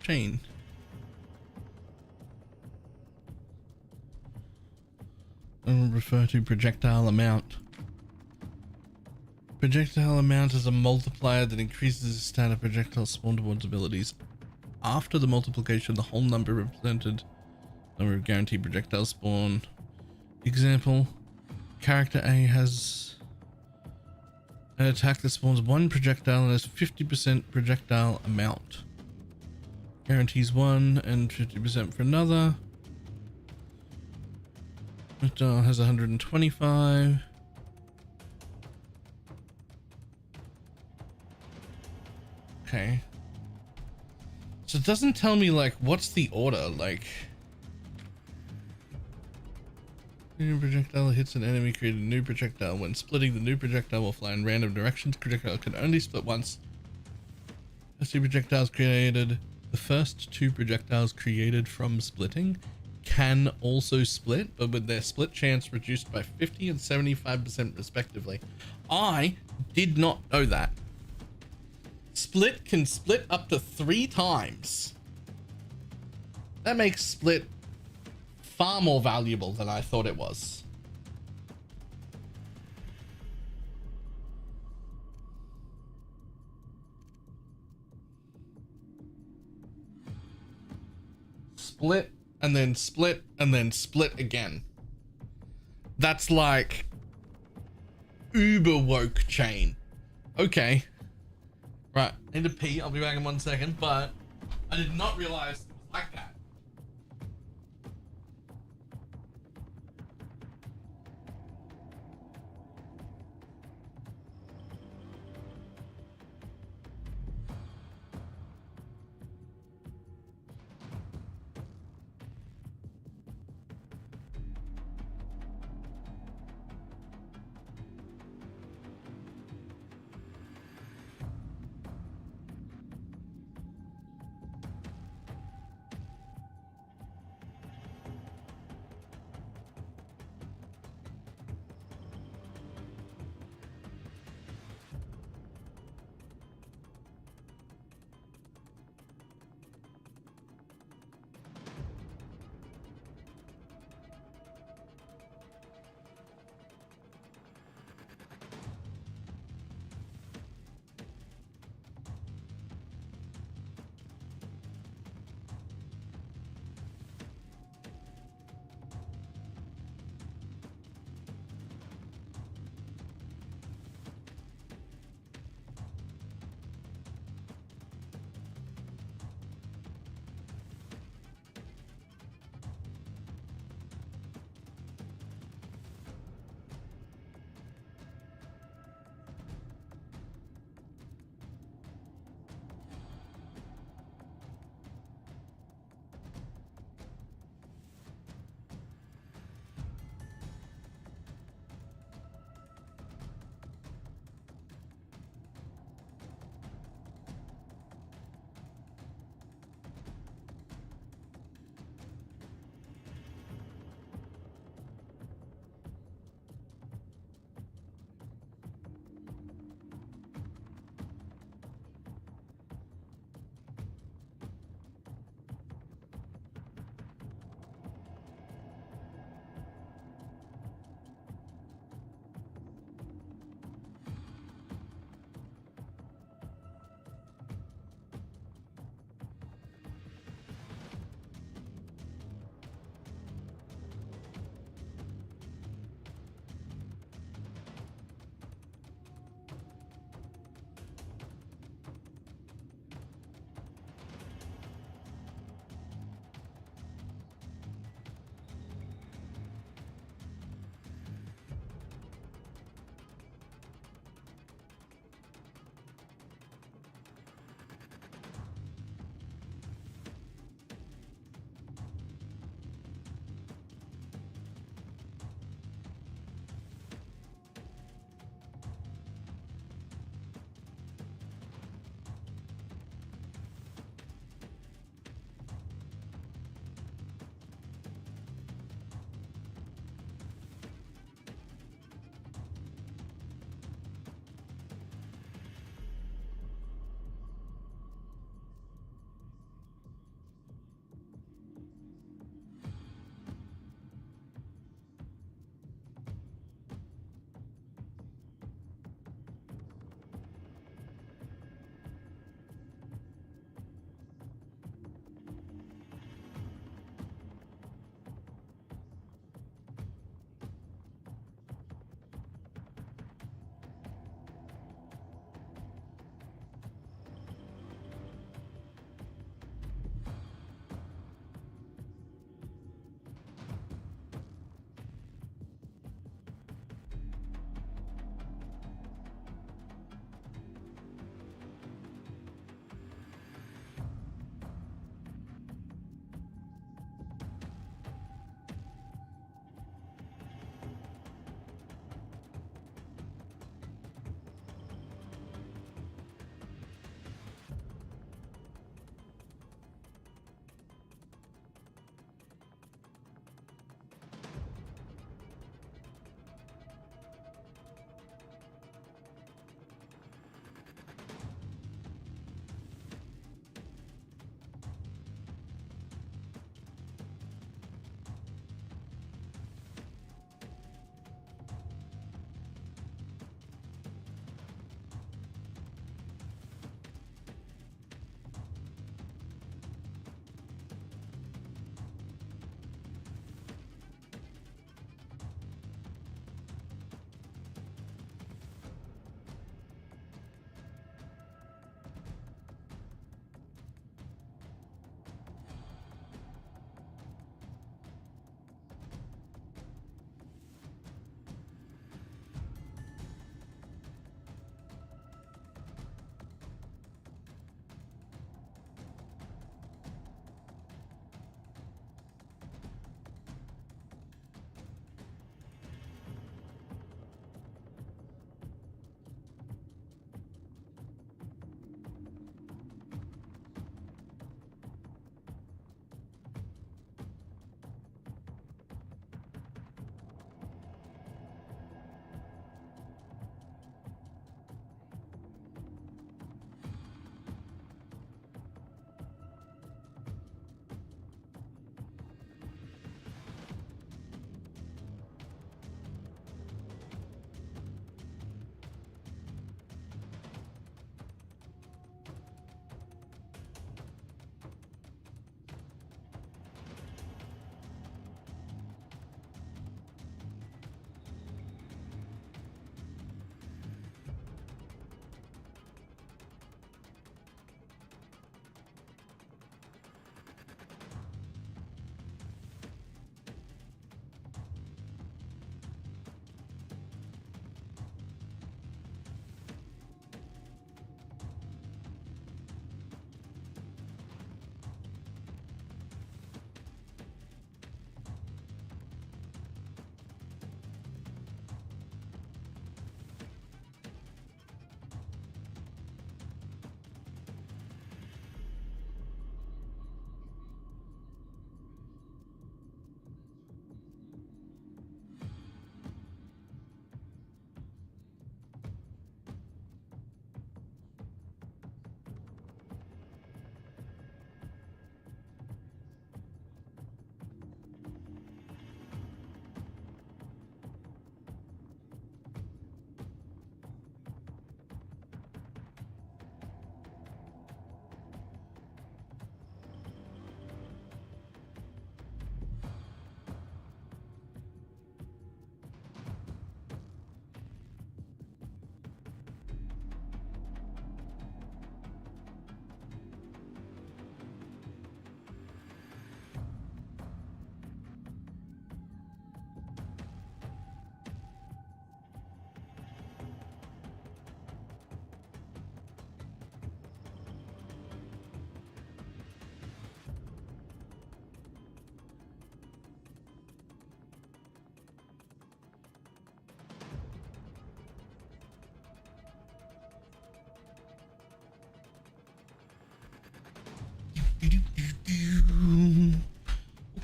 Chain. I'll refer to projectile amount. Projectile amount is a multiplier that increases the stat of projectile spawn towards abilities. After the multiplication, the whole number represented number of guaranteed projectile spawn. Example, character A has An attack that spawns one projectile and has 50% projectile amount. Guarantees one and 50% for another. Projectile has 125. Okay. So it doesn't tell me like what's the order, like new projectile hits an enemy, create a new projectile. When splitting, the new projectile will fly in random directions. Projectile can only split once. First two projectiles created. The first two projectiles created from splitting can also split, but with their split chance reduced by 50 and 75% respectively. I did not know that. Split can split up to 3 times. That makes split far more valuable than I thought it was. Split and then split and then split again. That's like uber woke chain. Okay. Right, need to pee. I'll be back in 1 second, but I did not realize it was like that.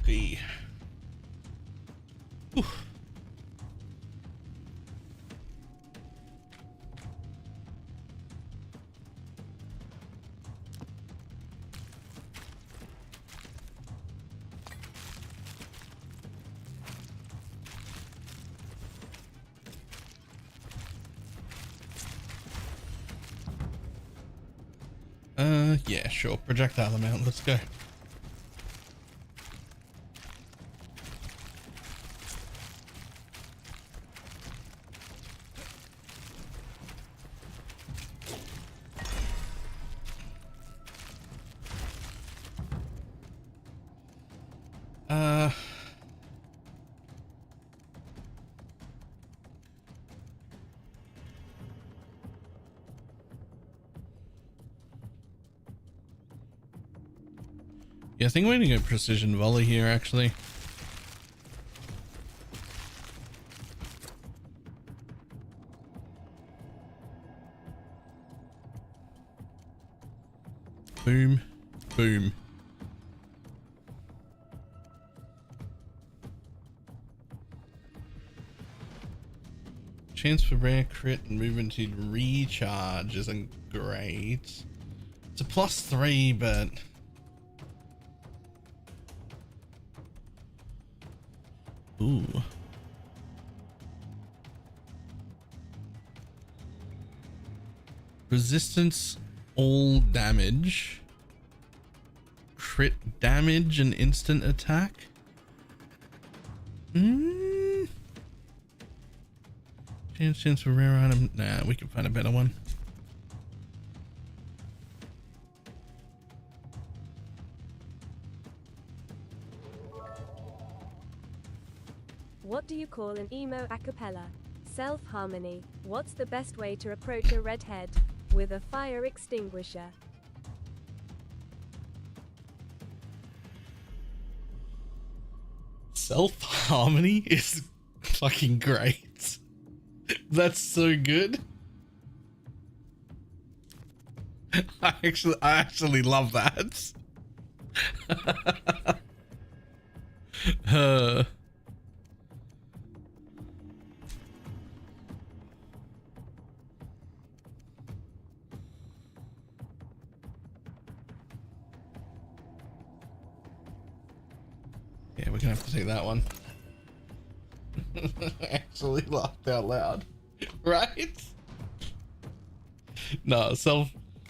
Okay. Whew. Yeah, sure. Projectile amount. Let's go. Yeah, I think we're gonna go precision volley here, actually. Boom, boom. Chance for rare crit and movement to recharge isn't great. It's a +3, but ooh. Resistance all damage. Crit damage and instant attack. Chance for rare item. Nah, we can find a better one. What do you call an emo a cappella? Self-harmony. What's the best way to approach a redhead? With a fire extinguisher. Self-harmony is fucking great. That's so good. I actually love that. Yeah, we're gonna have to take that one. Actually laughed out loud. Right? No,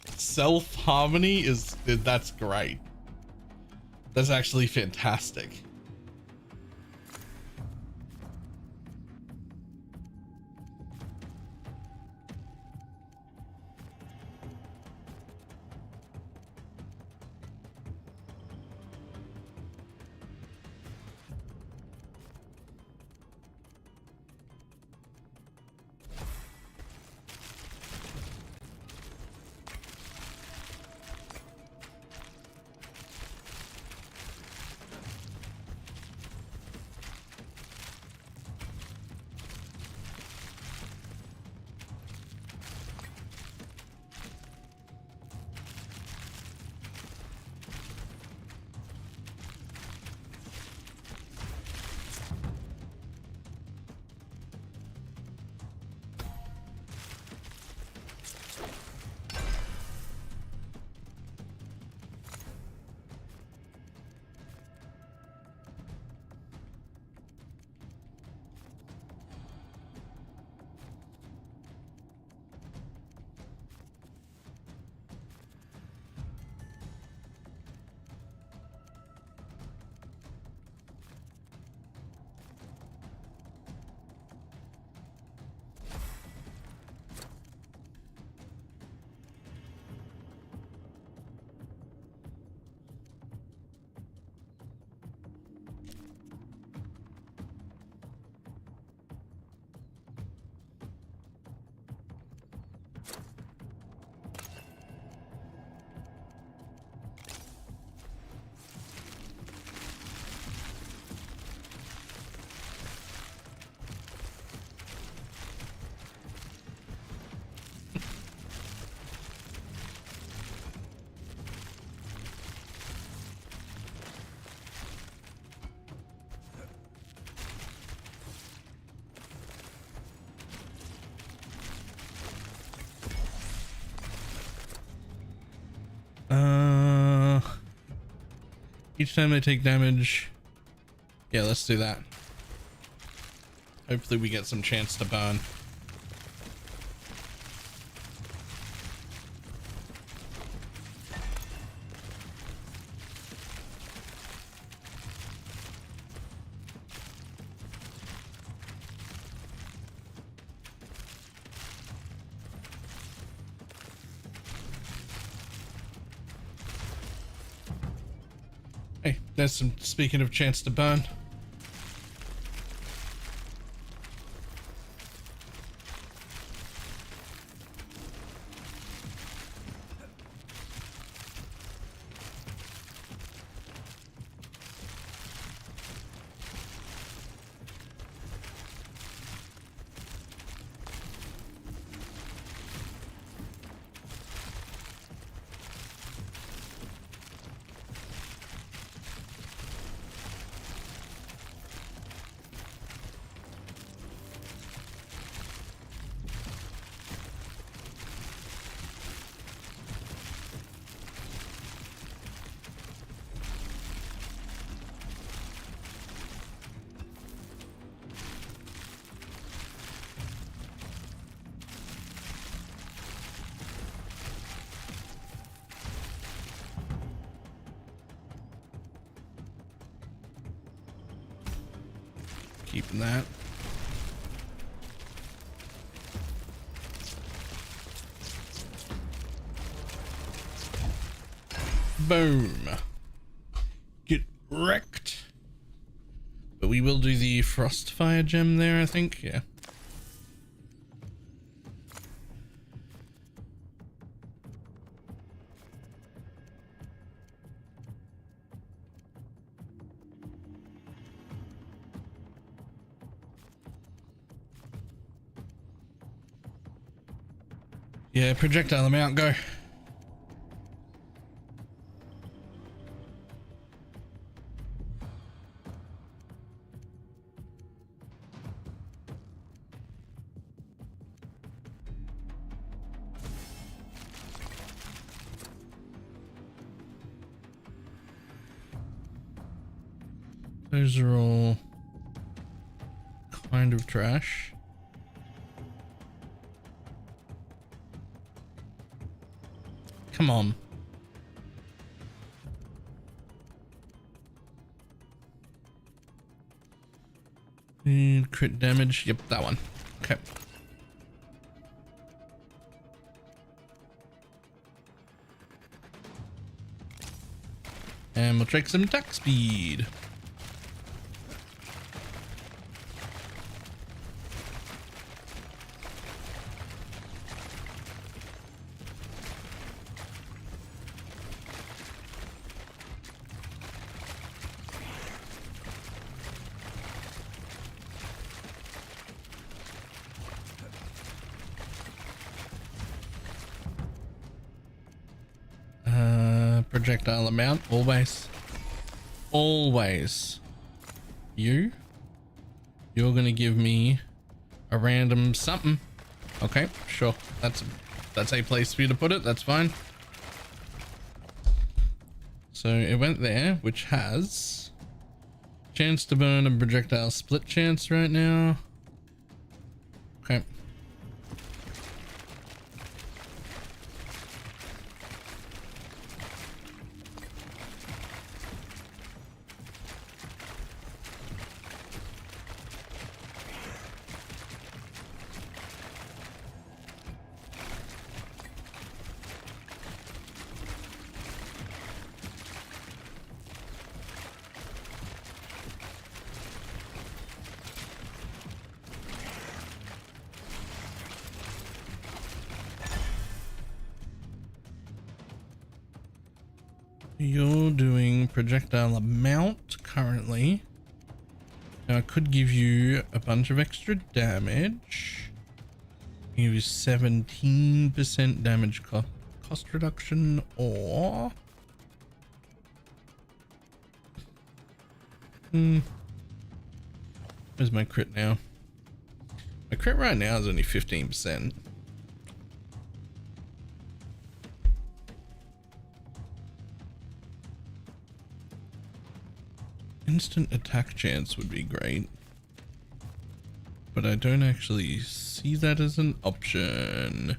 self-harmony that's great. That's actually fantastic. Each time they take damage. Yeah, let's do that. Hopefully we get some chance to burn. Hey, there's some, speaking of chance to burn. Keeping that. Boom. Get wrecked. But we will do the Frostfire gem there, I think. Yeah. Yeah, projectile amount, go. Those are all kind of trash. Come on. And crit damage. Yep, that one. Okay. And we'll take some attack speed. Projectile amount, always. You're gonna give me a random something. Okay, sure. That's a place for you to put it. That's fine. So it went there, which has chance to burn and projectile split chance right now. Okay. You're doing projectile amount currently. Now I could give you a bunch of extra damage. Give you 17% damage cost reduction, or where's my crit now? My crit right now is only 15%. instant attack chance would be great. But I don't actually see that as an option.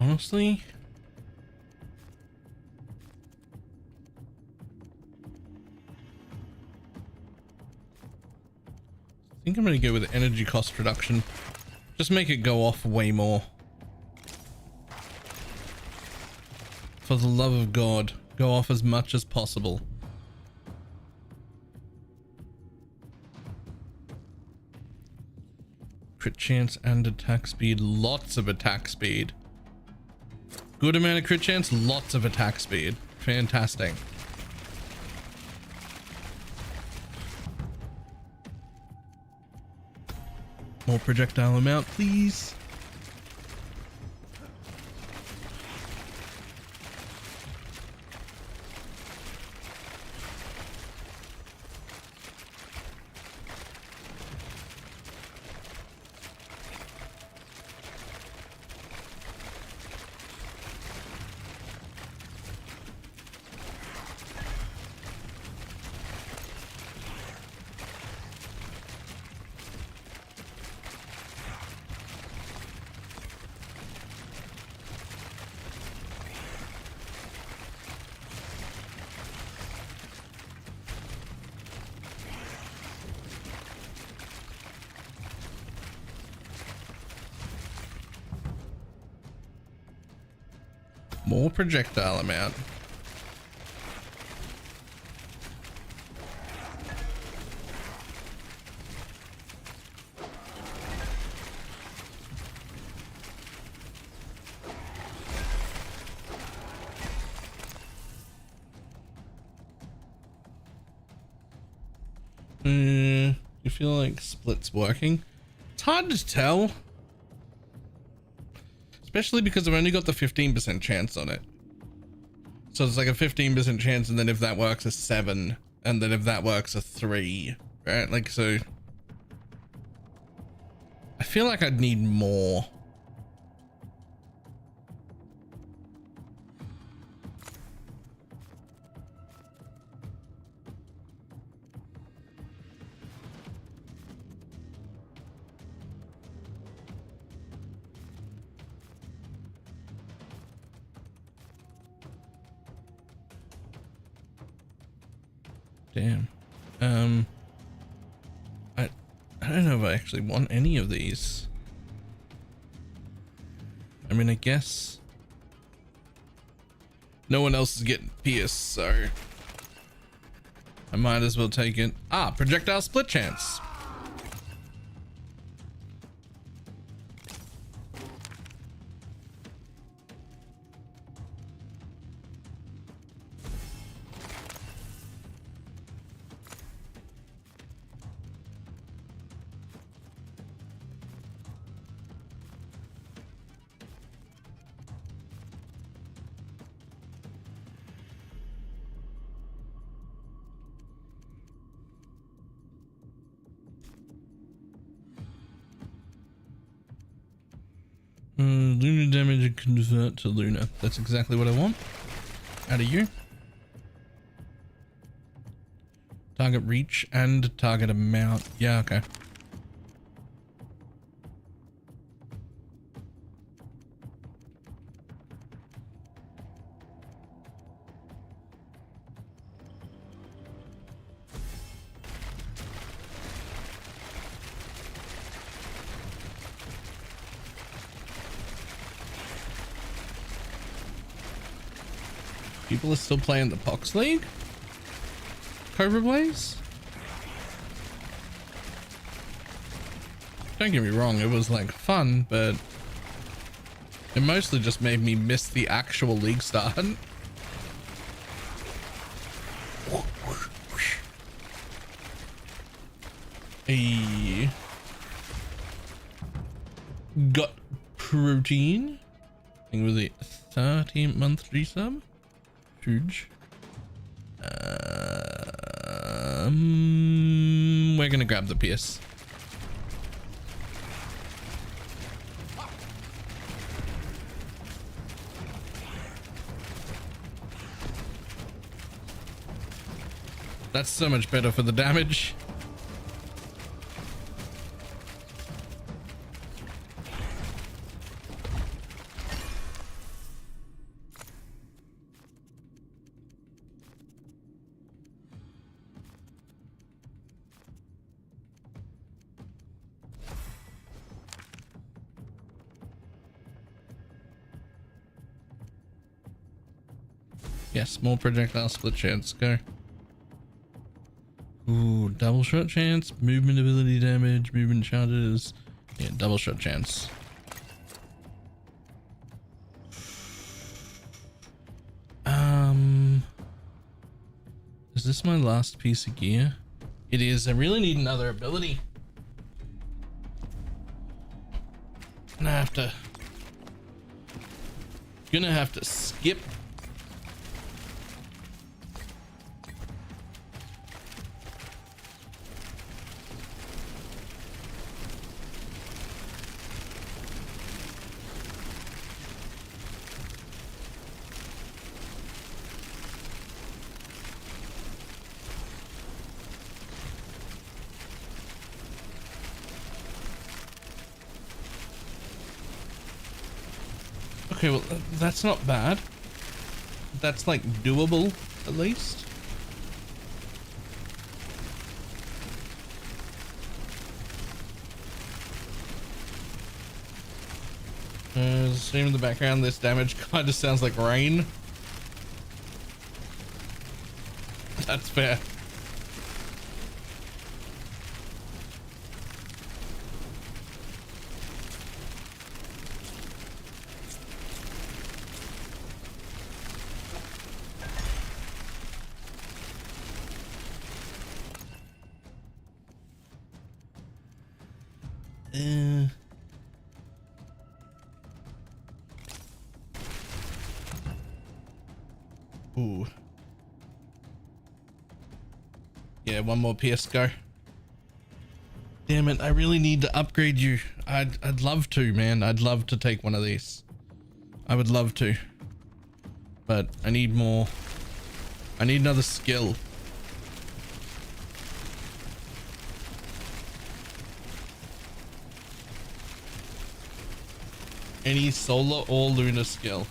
Honestly, I think I'm going to go with energy cost reduction. Just make it go off way more. For the love of God, go off as much as possible. Crit chance and attack speed. Lots of attack speed. Good amount of crit chance, lots of attack speed. Fantastic. More projectile amount, please. More projectile amount. You feel like split's working? It's hard to tell. Especially because I've only got the 15% chance on it. So it's like a 15% chance, and then if that works a 7, and then if that works a 3, right? Like, so I feel like I'd need more. Damn. I don't know if I actually want any of these. I mean, I guess no one else is getting pierced, so I might as well take it. Ah, projectile split chance. Lunar damage and convert to Lunar. That's exactly what I want out of you. Target reach and target amount. Yeah, okay. People are still playing the Pox League? Cobra Blaze? Don't get me wrong, it was like fun, but it mostly just made me miss the actual league start. A gut protein. I think it was a 13-month resub. Huge. We're gonna grab the pierce. That's so much better for the damage. Yes, more projectile split chance. Go. Ooh, double shot chance, movement ability damage, movement charges. Yeah, double shot chance. Is this my last piece of gear? It is. I really need another ability. Gonna have to skip. Okay, well, that's not bad. That's like doable, at least. Seeing in the background, this damage kind of sounds like rain. That's fair. Ooh. Yeah, one more PS go. Damn it, I really need to upgrade you. I'd love to, man. I'd love to take one of these. I would love to. But I need more. I need another skill. Any solar or lunar skill.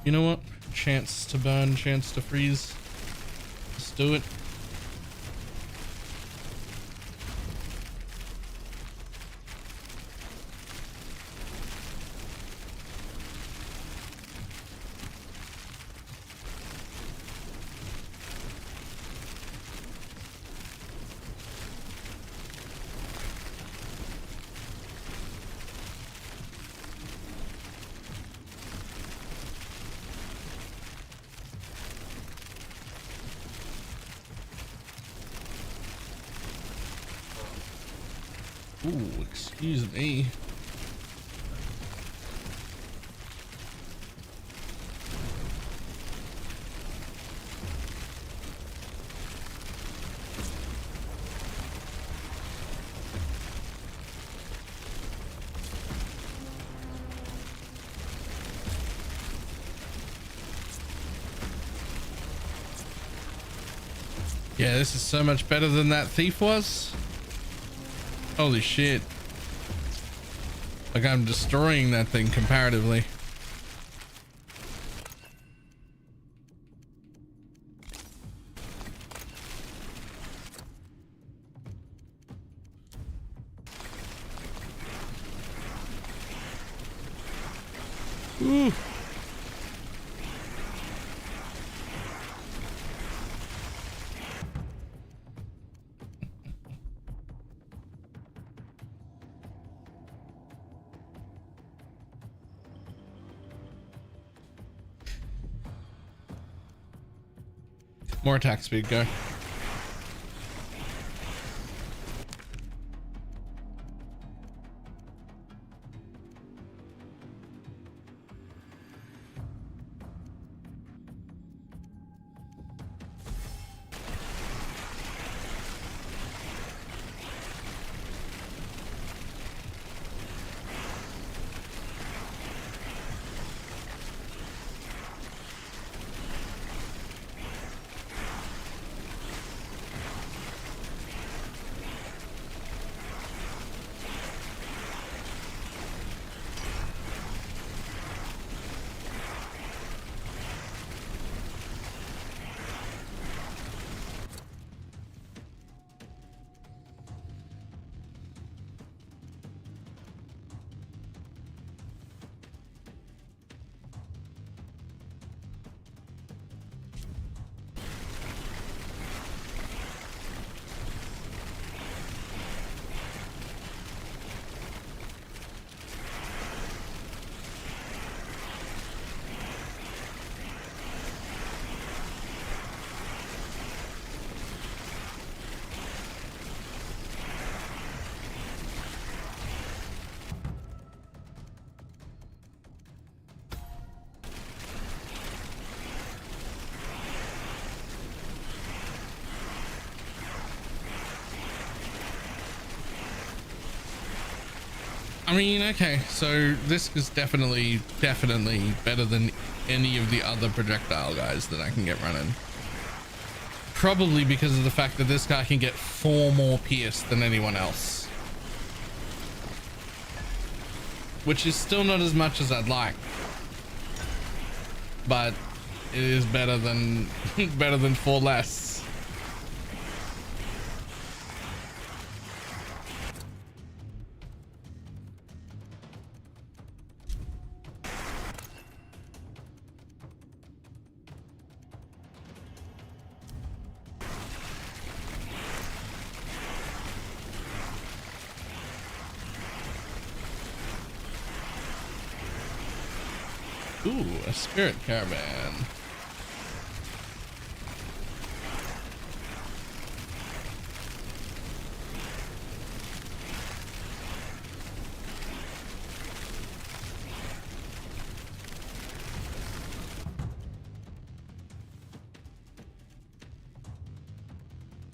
You know what? Chance to burn, chance to freeze. Let's do it. Ooh, excuse me. Yeah, this is so much better than that thief was. Holy shit. Like I'm destroying that thing comparatively. Ooh. More attack speed, go. I mean, okay, so this is definitely better than any of the other projectile guys that I can get running. Probably because of the fact that this guy can get 4 more pierce than anyone else. Which is still not as much as I'd like. But it is better than better than 4 less. Ooh, a spirit caravan.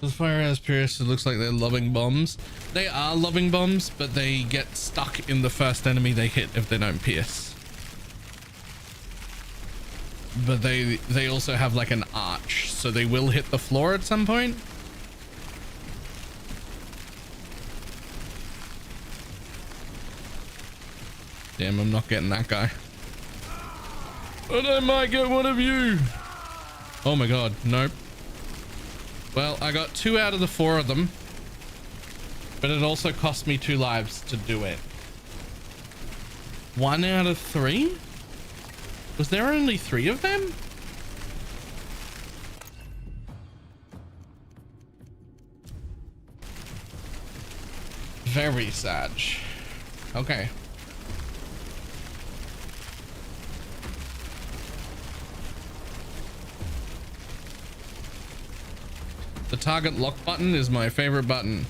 As far as Pierce, it looks like they're loving bombs. They are loving bombs, but they get stuck in the first enemy they hit if they don't pierce. But they also have like an arch, so they will hit the floor at some point. Damn, I'm not getting that guy. But I might get one of you. Oh my god, nope. Well, I got 2 out of the 4 of them, but it also cost me 2 lives to do it. 1 out of 3? Was there only 3 of them? Very sad. Okay. The target lock button is my favorite button.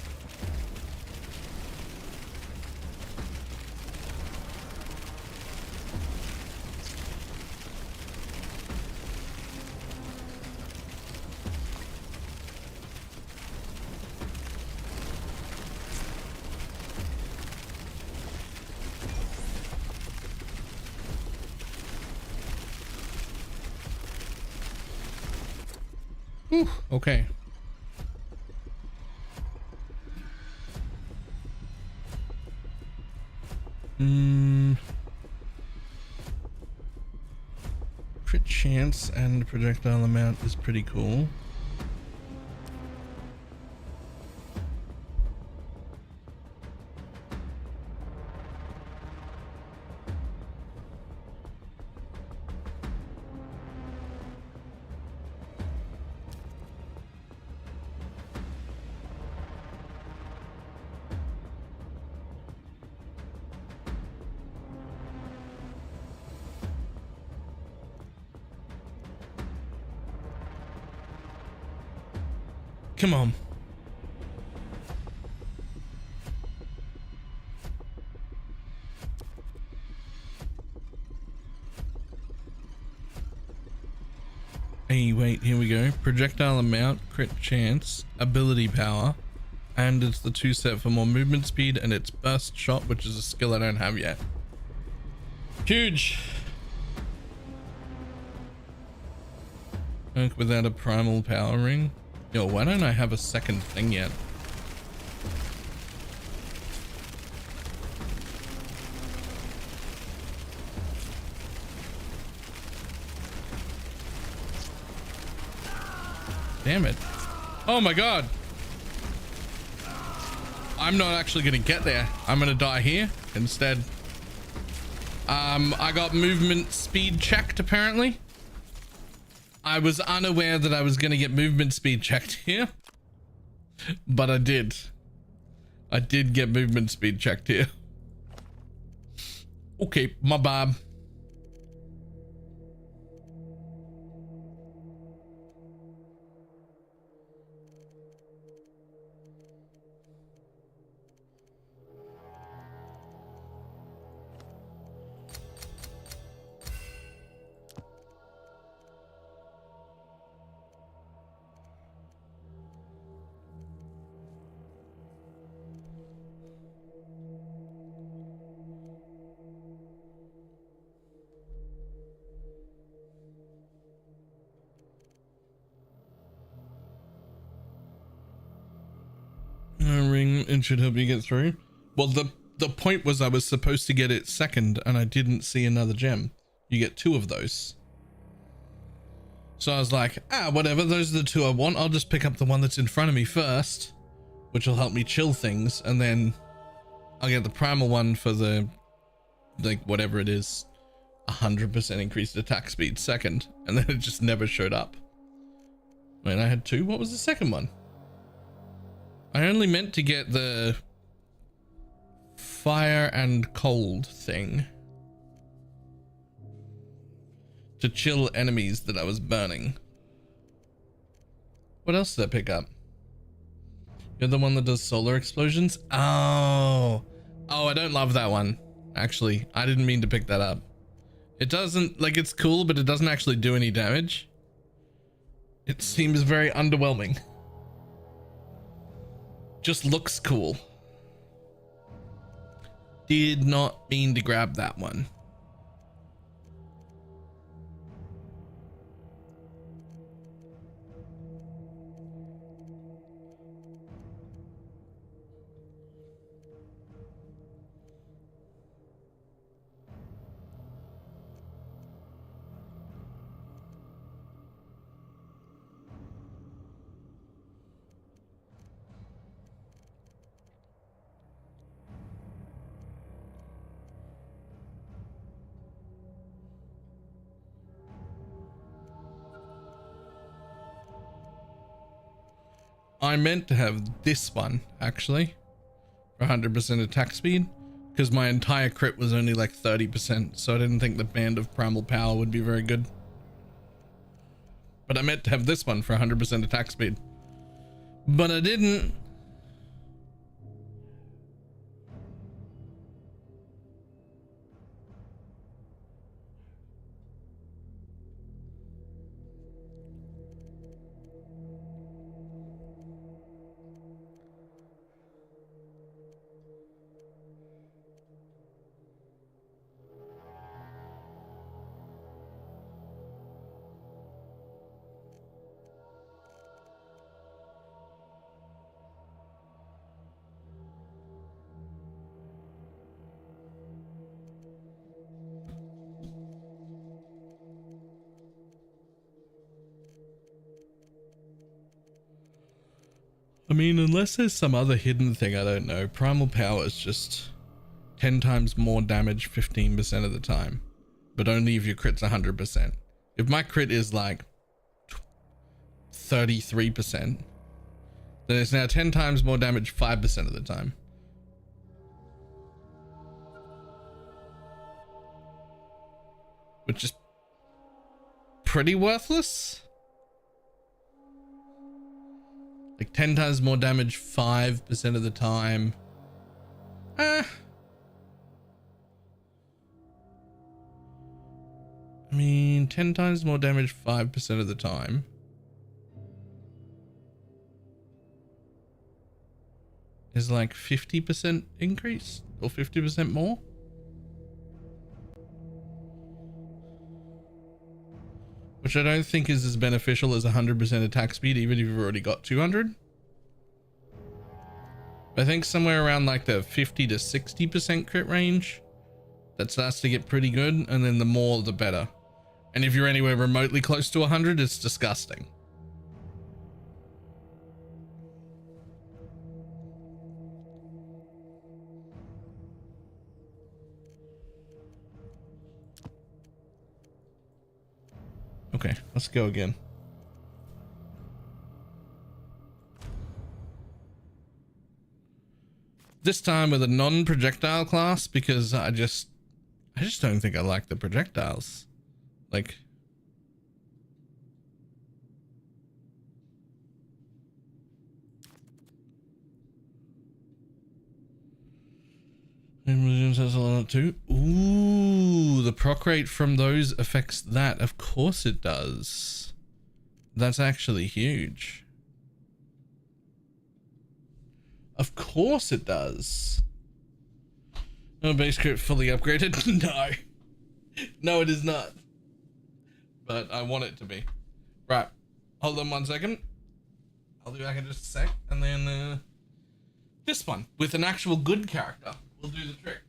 Whew, okay. Crit chance and projectile amount is pretty cool. Come on. Hey, wait, here we go. Projectile amount, crit chance, ability power, and it's the 2 set for more movement speed, and it's burst shot, which is a skill I don't have yet. Huge. Work without a primal power ring. Yo, why don't I have a second thing yet? Damn it. Oh my god. I'm not actually gonna get there. I'm gonna die here instead. I got movement speed checked apparently. I was unaware that I was going to get movement speed checked here, but I did. I did get movement speed checked here. Okay, my bad. Ring, it should help you get through. Well, the point was I was supposed to get it second and I didn't see another gem. You get 2 of those. So I was like, whatever, those are the 2 I want. I'll just pick up the one that's in front of me first, which will help me chill things, and then I'll get the primal one for the, like, whatever it is, 100% increased attack speed second, and then it just never showed up. Wait, I had 2? What was the second one? I only meant to get the fire and cold thing to chill enemies that I was burning. What else did I pick up? You're the one that does solar explosions? Oh, I don't love that one. Actually, I didn't mean to pick that up. It doesn't, like, it's cool, but it doesn't actually do any damage. It seems very underwhelming. Just looks cool. Did not mean to grab that one. I meant to have this one actually for 100% attack speed because my entire crit was only like 30%, so I didn't think the band of primal power would be very good. But I meant to have this one for 100% attack speed, but I didn't. I mean, unless there's some other hidden thing, I don't know. Primal Power is just 10 times more damage 15% of the time, but only if your crit's 100%. If my crit is like 33%, then it's now 10 times more damage 5% of the time. Which is pretty worthless. Like 10 times more damage 5% of the time. I mean, 10 times more damage 5% of the time. Is like 50% increase or 50% more. Which I don't think is as beneficial as 100% attack speed, even if you've already got 200. I think somewhere around like the 50 to 60% crit range, that starts to get pretty good, and then the more the better. And if you're anywhere remotely close to 100, it's disgusting. Okay, let's go again. This time with a non-projectile class, because I just don't think I like the projectiles. Like, has a lot too. Ooh, the proc rate from those affects that. Of course it does. That's actually huge. Of course it does. No, base crit fully upgraded? No. No, it is not. But I want it to be. Right. Hold on 1 second. I'll be back in just a sec. And then this one with an actual good character will do the trick.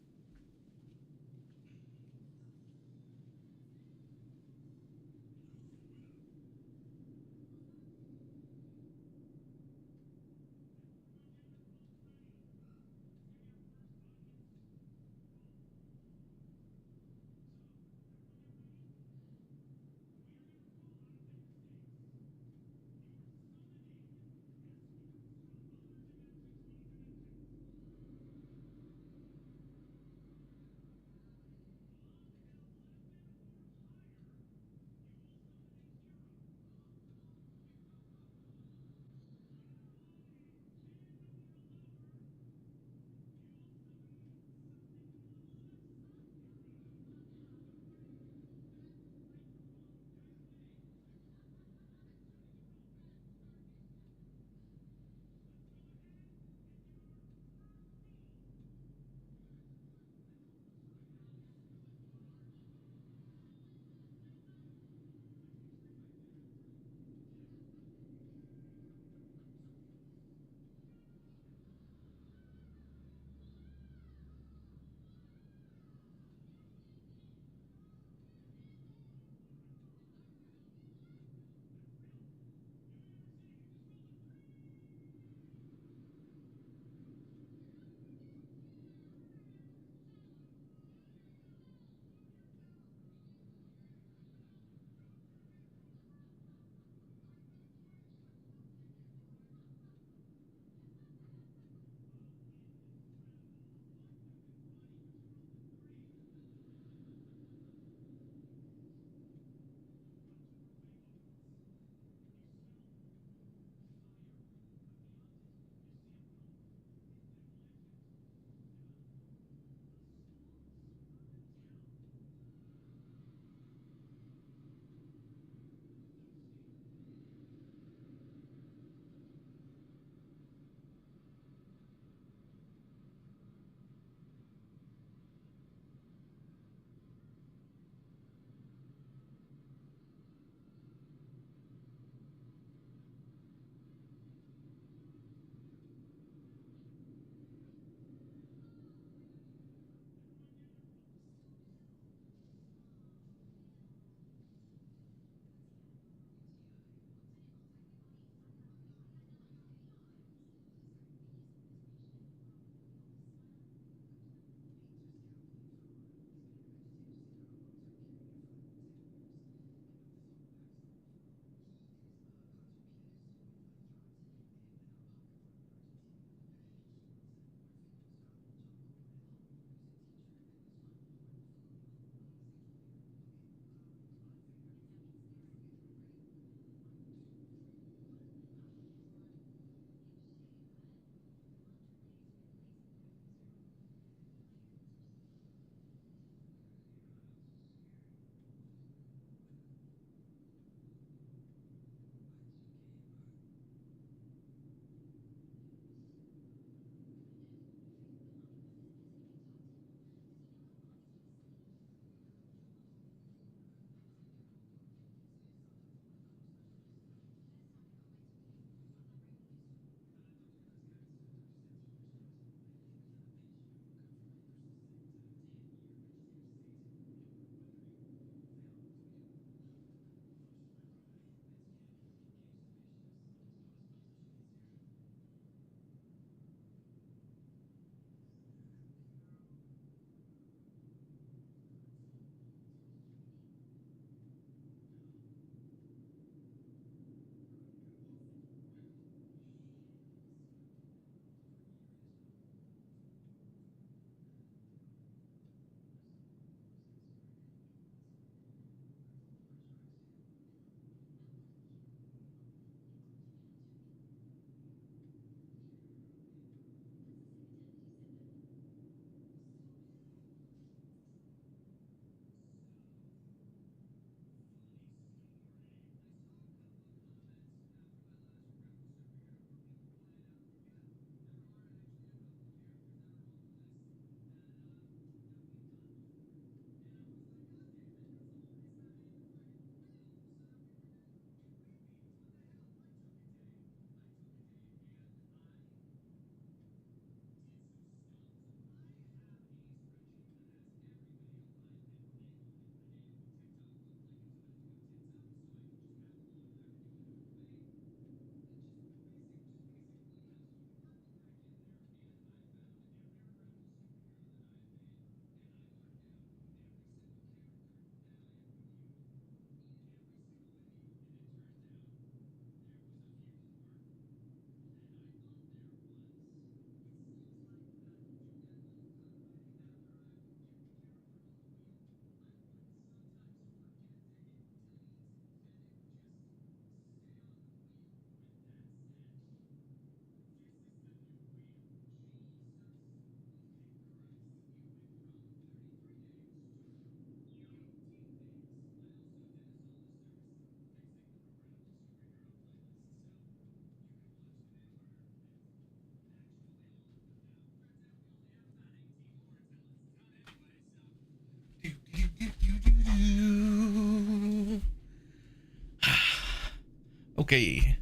Okay.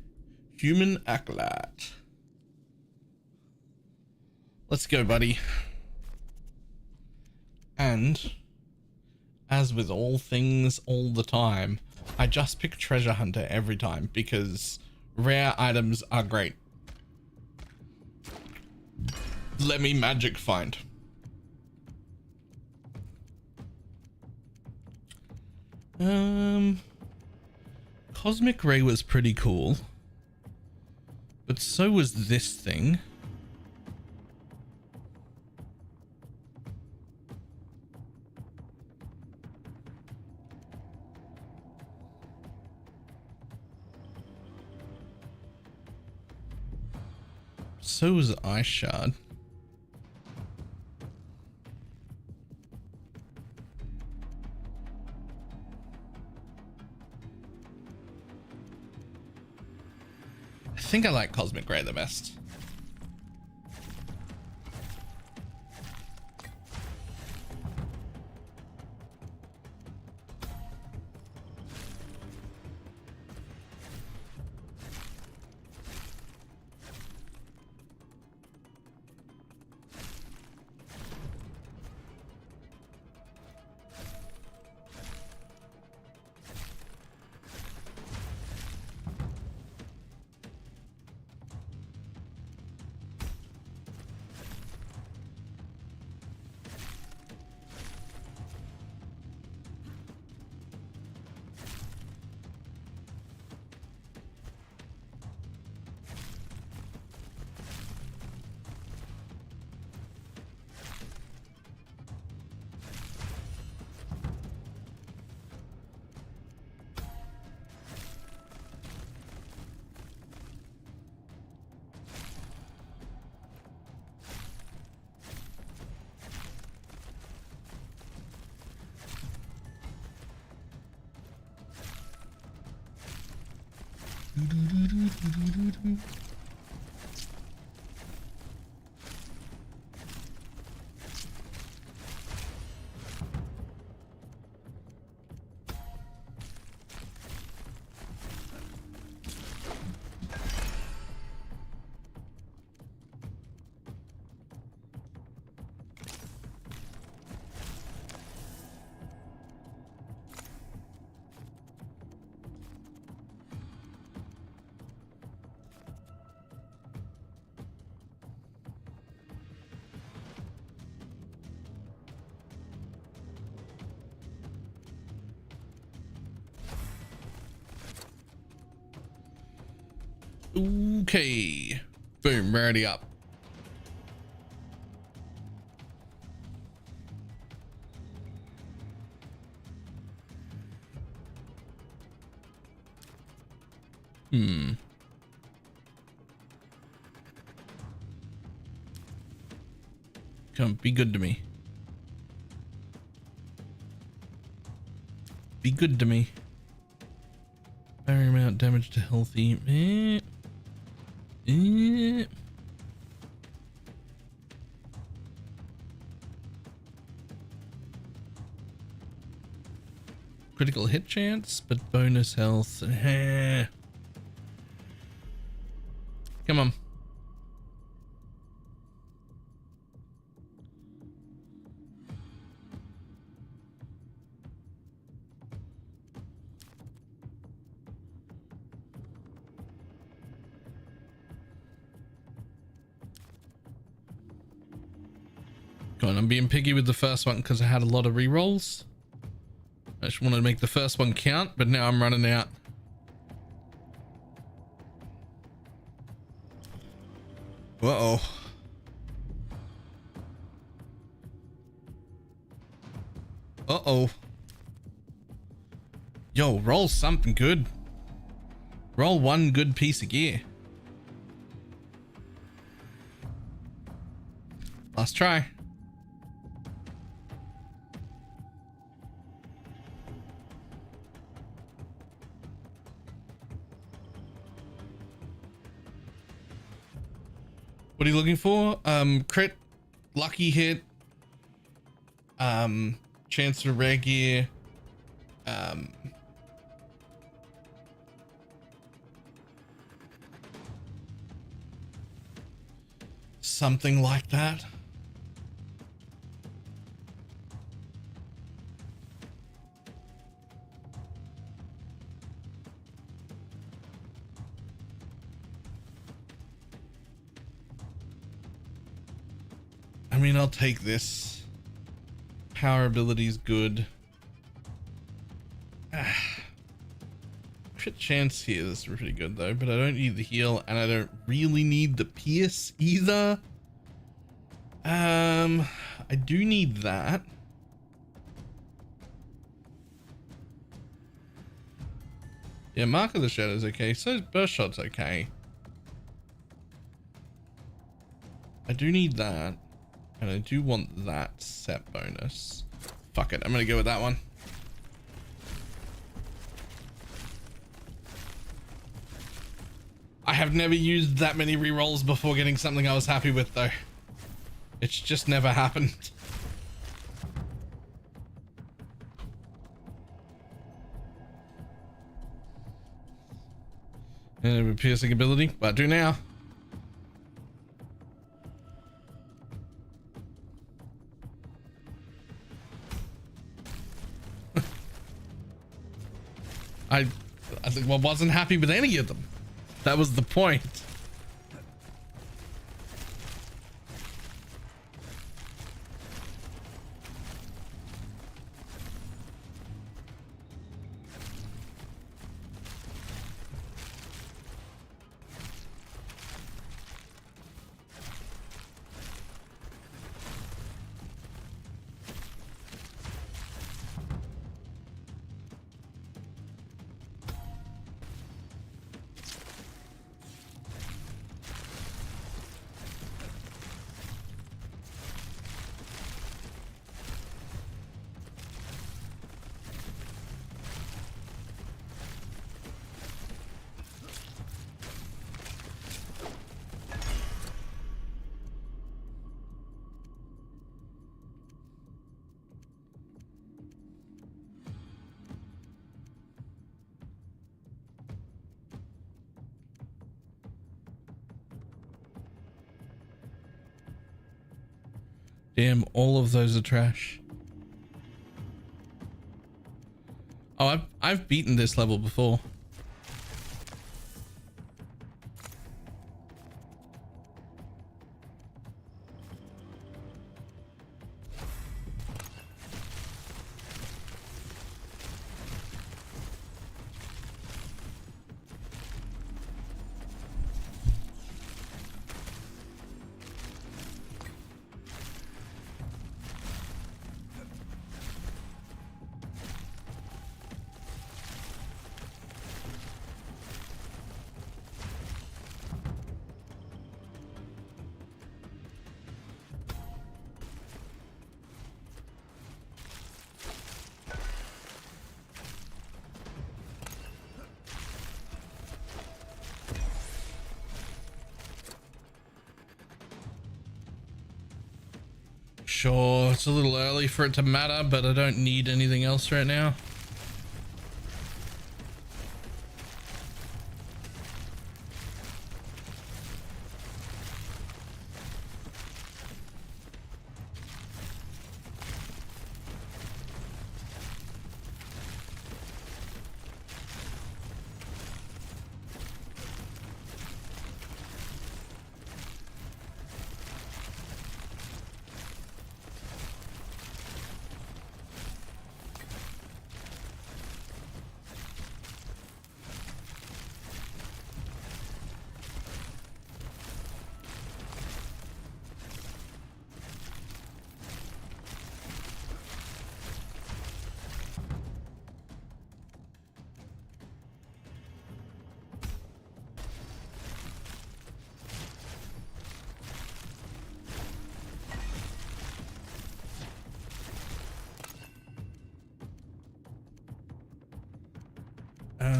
Human acolyte. Let's go, buddy. And as with all things all the time, I just pick treasure hunter every time because rare items are great. Let me magic find. Cosmic Ray was pretty cool, but so was this thing. So was Ice Shard. I think I like Cosmic Ray the best. Okay. Boom, ready up. Come, be good to me. Be good to me. Barrier amount damage to healthy. Critical hit chance, but bonus health. Come on. Come on, I'm being picky with the first one because I had a lot of rerolls. I just wanted to make the first one count, but now I'm running out. Uh-oh. Uh-oh. Yo, roll something good. Roll one good piece of gear. Last try. What are you looking for? Crit, lucky hit, chance for rare gear, something like that. I mean, I'll take this. Power ability is good. Crit chance here is pretty good though, but I don't need the heal and I don't really need the pierce either. I do need that. Yeah, Mark of the Shadow's okay, so is Burst Shot's okay. I do need that, and I do want that set bonus. Fuck it, I'm gonna go with that one. I have never used that many rerolls before getting something I was happy with though. It's just never happened. And a piercing ability, but I do now. I wasn't happy with any of them. That was the point. Damn, all of those are trash. Oh, I've beaten this level before. Sure, it's a little early for it to matter, but I don't need anything else right now.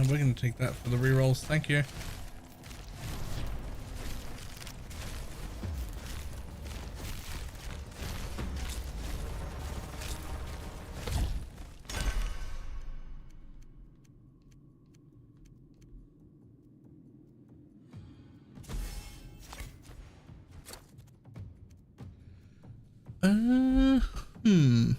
We're going to take that for the rerolls. Thank you. Hmm.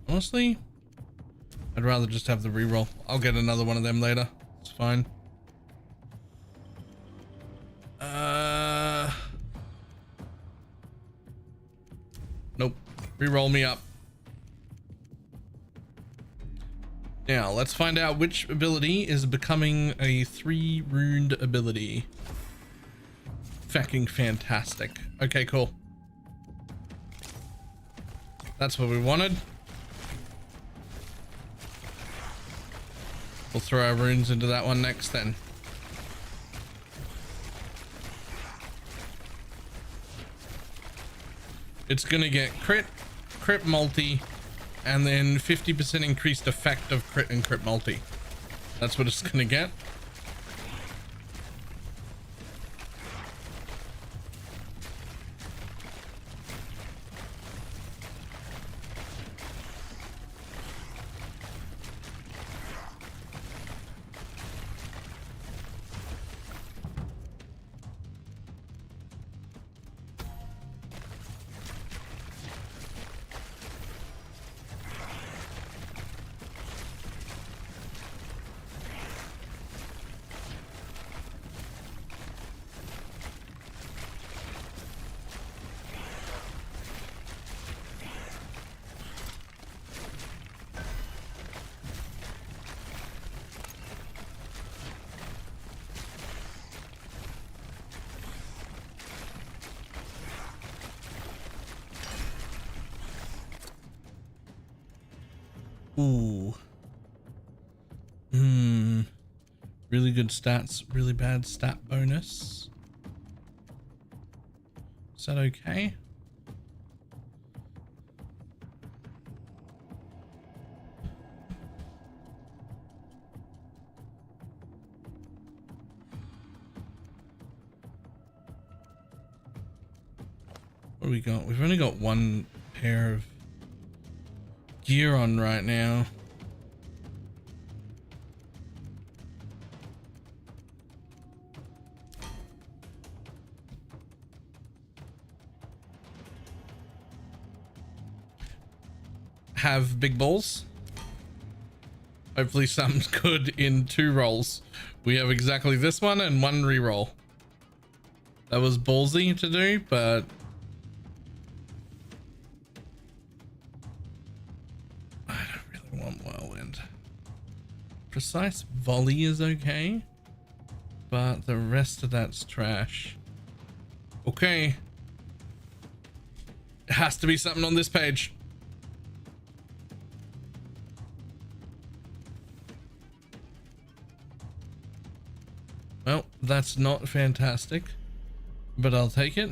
Honestly, I'd rather just have the reroll. I'll get another one of them later. It's fine. Nope. Reroll me up. Now, let's find out which ability is becoming a 3-runed ability. Fucking fantastic. Okay, cool. That's what we wanted. We'll throw our runes into that one next then. It's gonna get crit multi, and then 50% increased effect of crit and crit multi. That's what it's gonna get. Ooh. Really good stats, really bad stat bonus. Is that okay? What do we got? We've only got one pair of gear on right now. Have big balls. Hopefully something's good in 2 rolls. We have exactly this one and 1 reroll. That was ballsy to do, but I don't really want Whirlwind. Precise volley is okay, but the rest of that's trash. Okay. It has to be something on this page. Well, that's not fantastic, but I'll take it.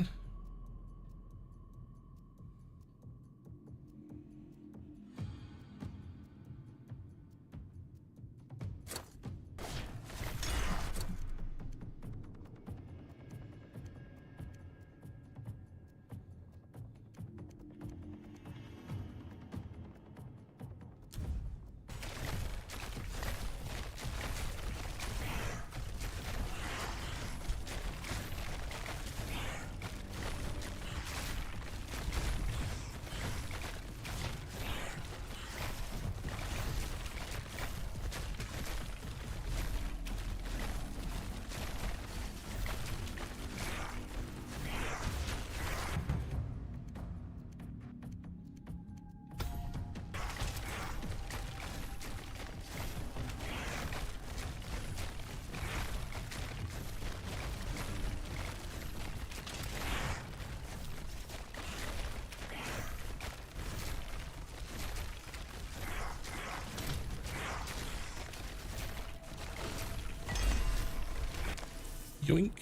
Yoink.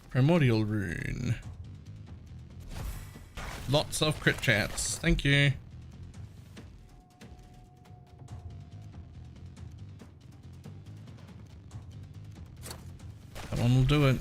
Primordial rune. Lots of crit chance. Thank you. That one will do it.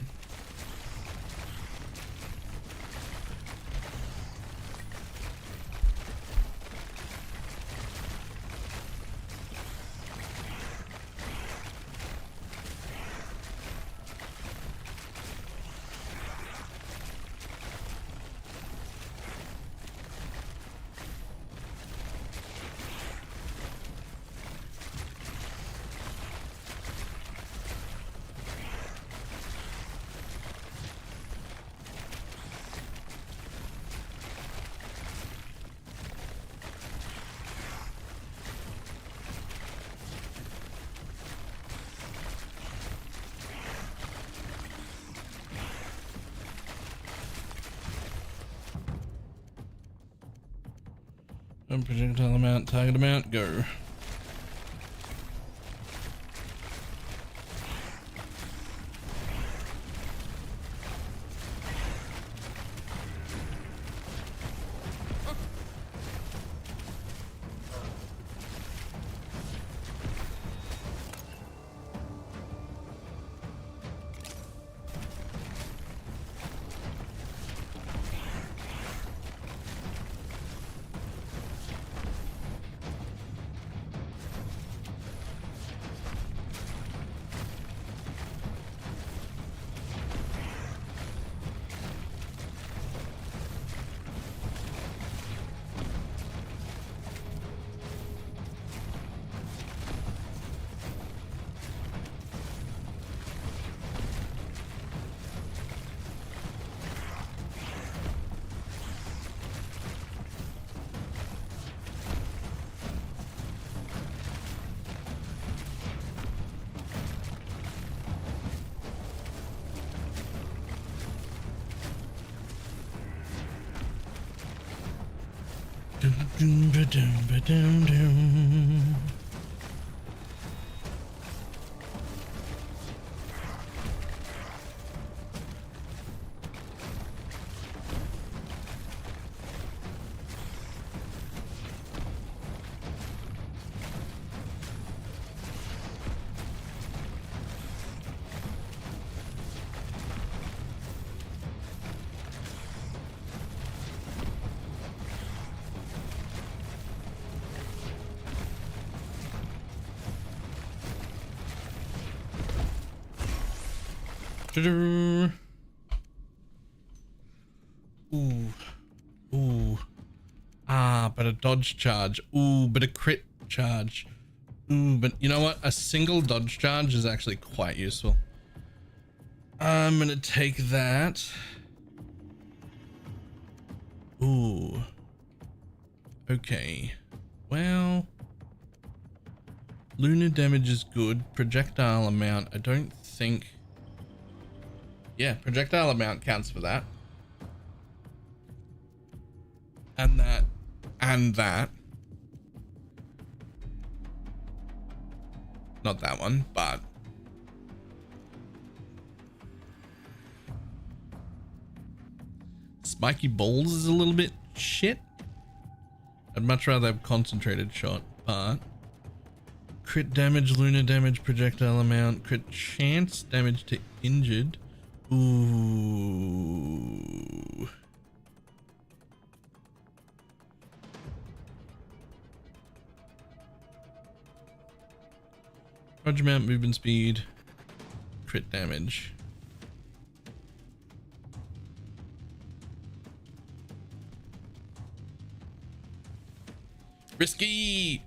Projectile amount, target amount, go. Ooh. Ooh. Ah, but a dodge charge. Ooh, but a crit charge. Ooh, but you know what? A single dodge charge is actually quite useful. I'm gonna take that. Ooh. Okay. Well, lunar damage is good. Projectile amount, I don't think. Yeah, projectile amount counts for that. And that. And that. Not that one, but. Spiky balls is a little bit shit. I'd much rather have concentrated shot, but. Crit damage, lunar damage, projectile amount, crit chance, damage to injured. Ooh. Charge amount, movement speed, crit damage. Risky.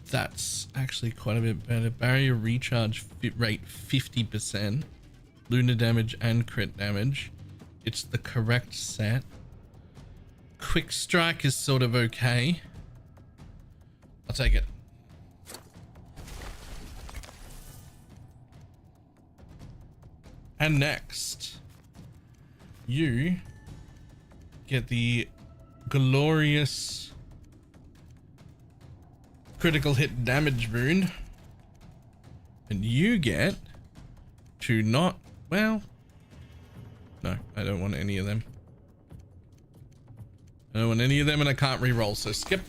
That's actually quite a bit better. Barrier recharge fit rate 50%. Lunar damage and crit damage. It's the correct set. Quick strike is sort of okay. I'll take it. And next, you get the glorious critical hit damage rune, and you get to not, well, no, I don't want any of them. I don't want any of them, and I can't re-roll, so skip.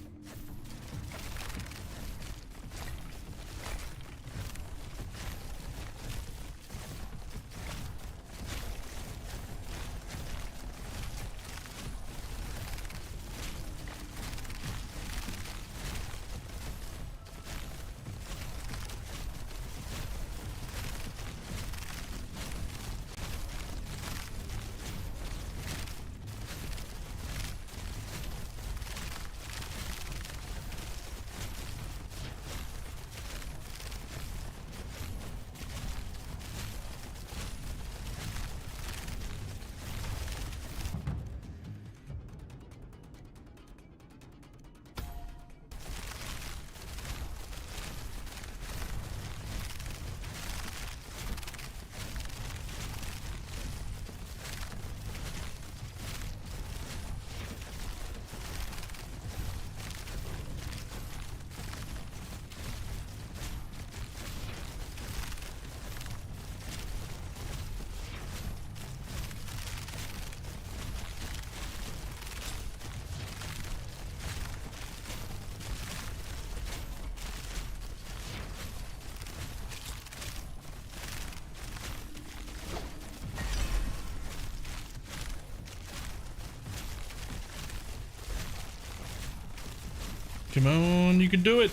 Come on, you can do it.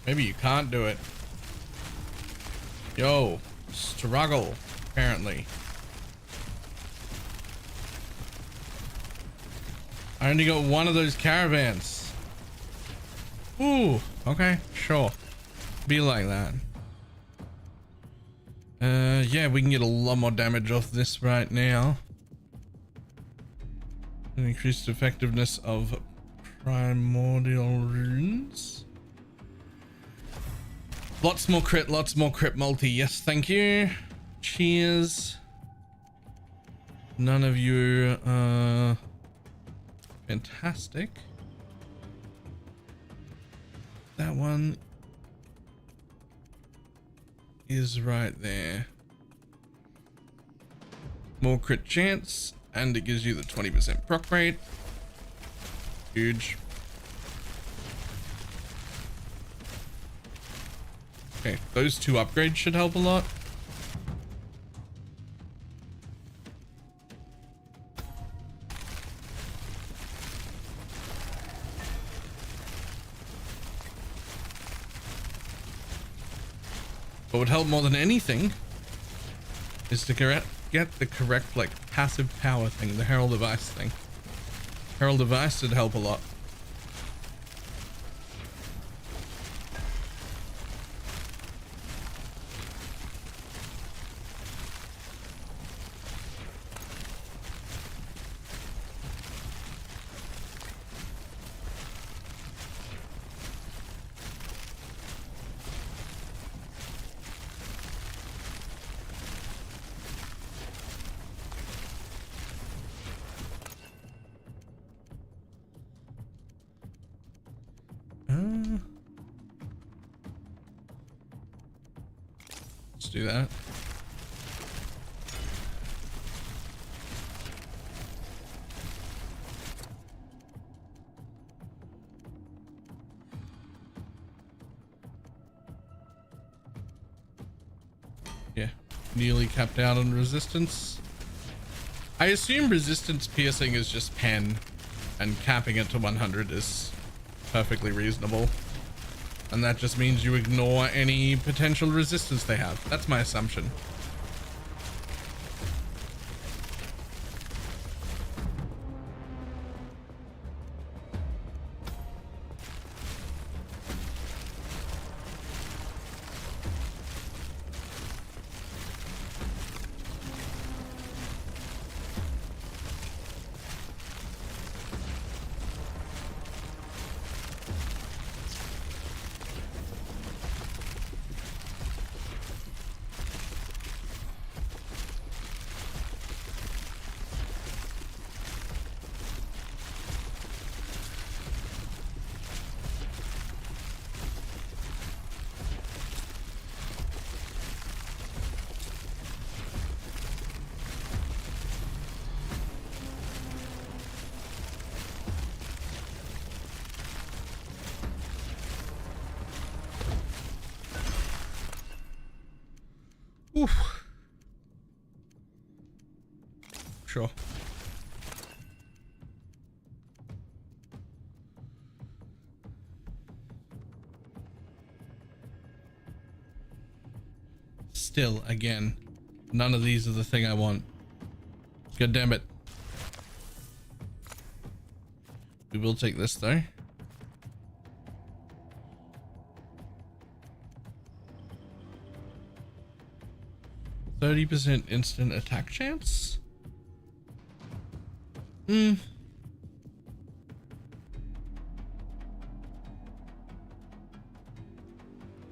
Maybe you can't do it. Yo, struggle, apparently. I only got one of those caravans. Ooh, okay, sure. Be like that. Yeah, we can get a lot more damage off this right now. Increased effectiveness of primordial runes. Lots more crit multi. Yes, thank you. Cheers. None of you, fantastic. That one is right there. More crit chance, and it gives you the 20% proc rate. Huge. Okay, those two upgrades should help a lot. What would help more than anything is to get the correct, like, passive power thing, the Herald of Ice thing. Herald of Ice would help a lot. Let's do that. Yeah, nearly capped out on resistance. I assume resistance piercing is just pen, and capping it to 100 is perfectly reasonable. And that just means you ignore any potential resistance they have. That's my assumption. Oof. Sure. Still, again, none of these are the thing I want. God damn it. We will take this though. %30 instant attack chance?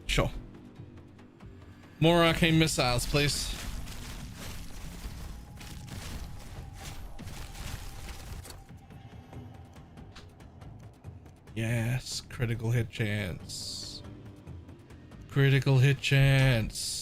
Sure. More arcane missiles, please. Yes, critical hit chance. Critical hit chance.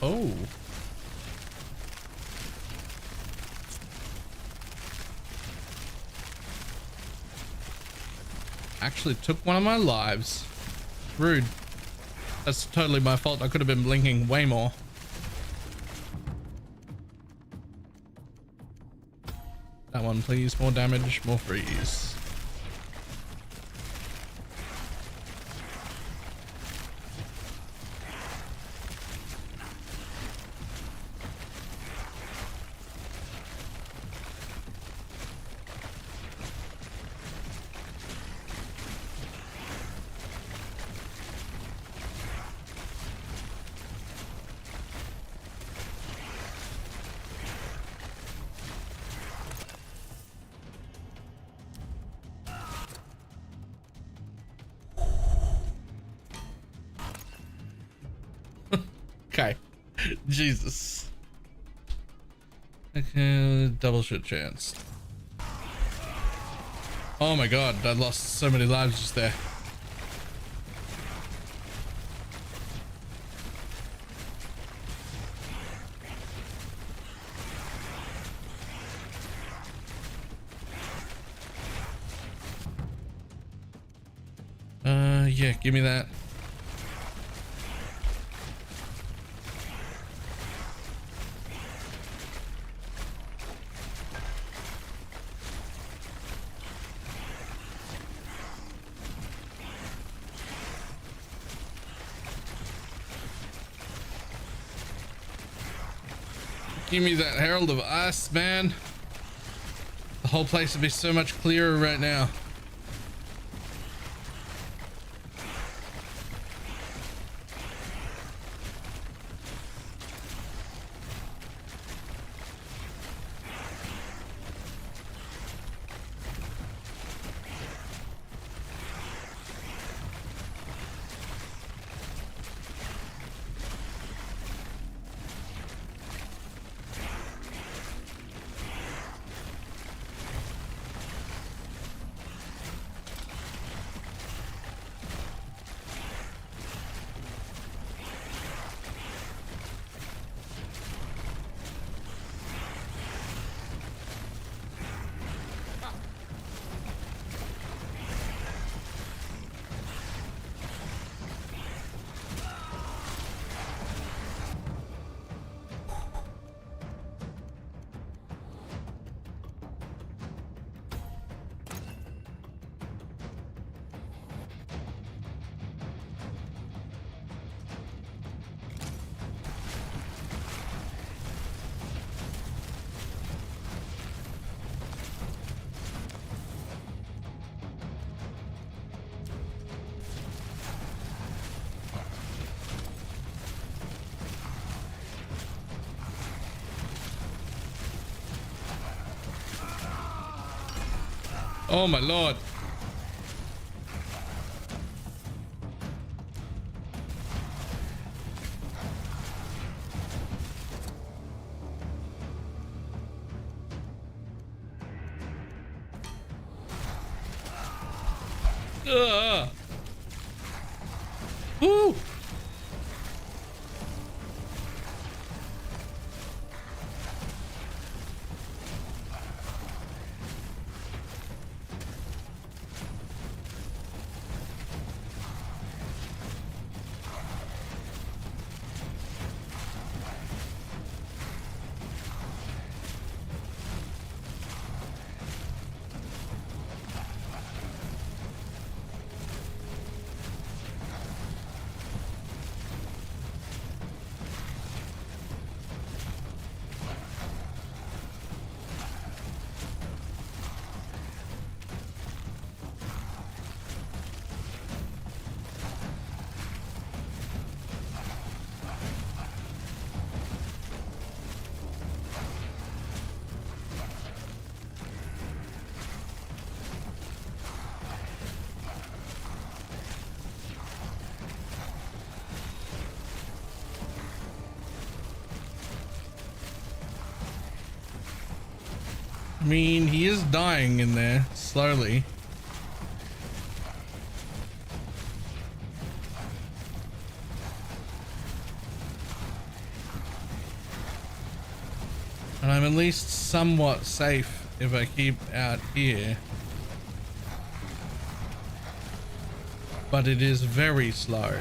Oh. Actually took one of my lives. Rude. That's totally my fault. I could have been blinking way more. That one, please. More damage, more freeze. Okay. Jesus. Okay, double shot chance. Oh my god, I lost so many lives just there. Yeah, give me that. Give me that Herald of Ice, man. The whole place would be so much clearer right now. Oh my lord. Woo! I mean, he is dying in there slowly. And I'm at least somewhat safe if I keep out here. But it is very slow.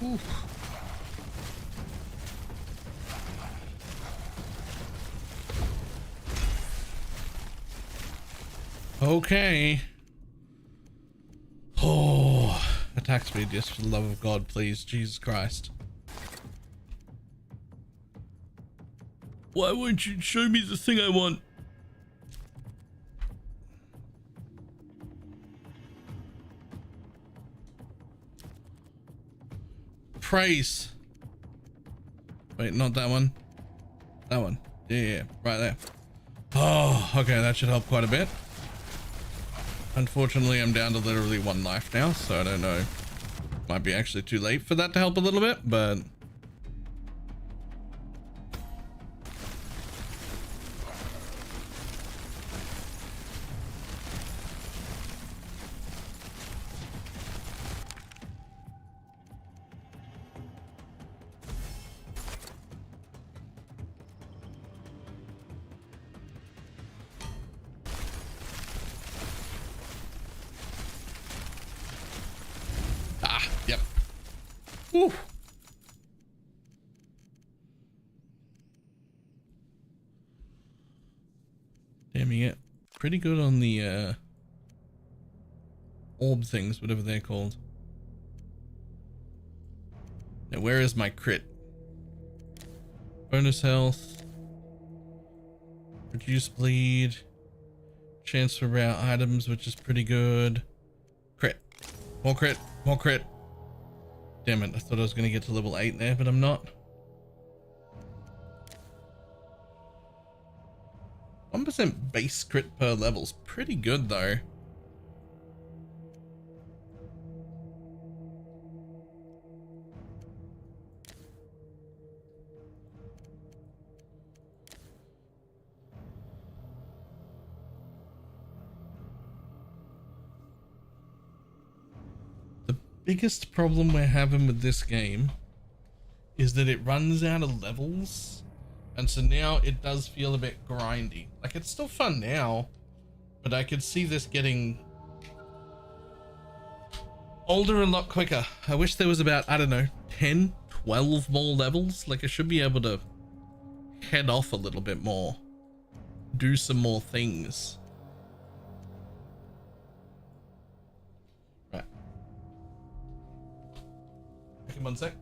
Oof. Okay. Oh, attack speed, just for the love of God, please. Jesus Christ. Why won't you show me the thing I want? Praise. Wait, not that one. That one. Yeah, right there. Oh, okay, that should help quite a bit. Unfortunately, I'm down to literally 1 life now, so I don't know. Might be actually too late for that to help a little bit, but... Yep. Woo. Damn it. Pretty good on the orb things, whatever they're called. Now, where is my crit? Bonus health. Reduce bleed. Chance for rare items, which is pretty good. Crit. More crit. More crit. Damn it, I thought I was going to get to level 8 there, but I'm not. 1% base crit per level's pretty good though. The biggest problem we're having with this game is that it runs out of levels, and so now it does feel a bit grindy. Like, it's still fun now, but I could see this getting older a lot quicker. I wish there was about, I don't know, 10, 12 more levels. Like, I should be able to head off a little bit more, do some more things. Right. Give me 1 sec.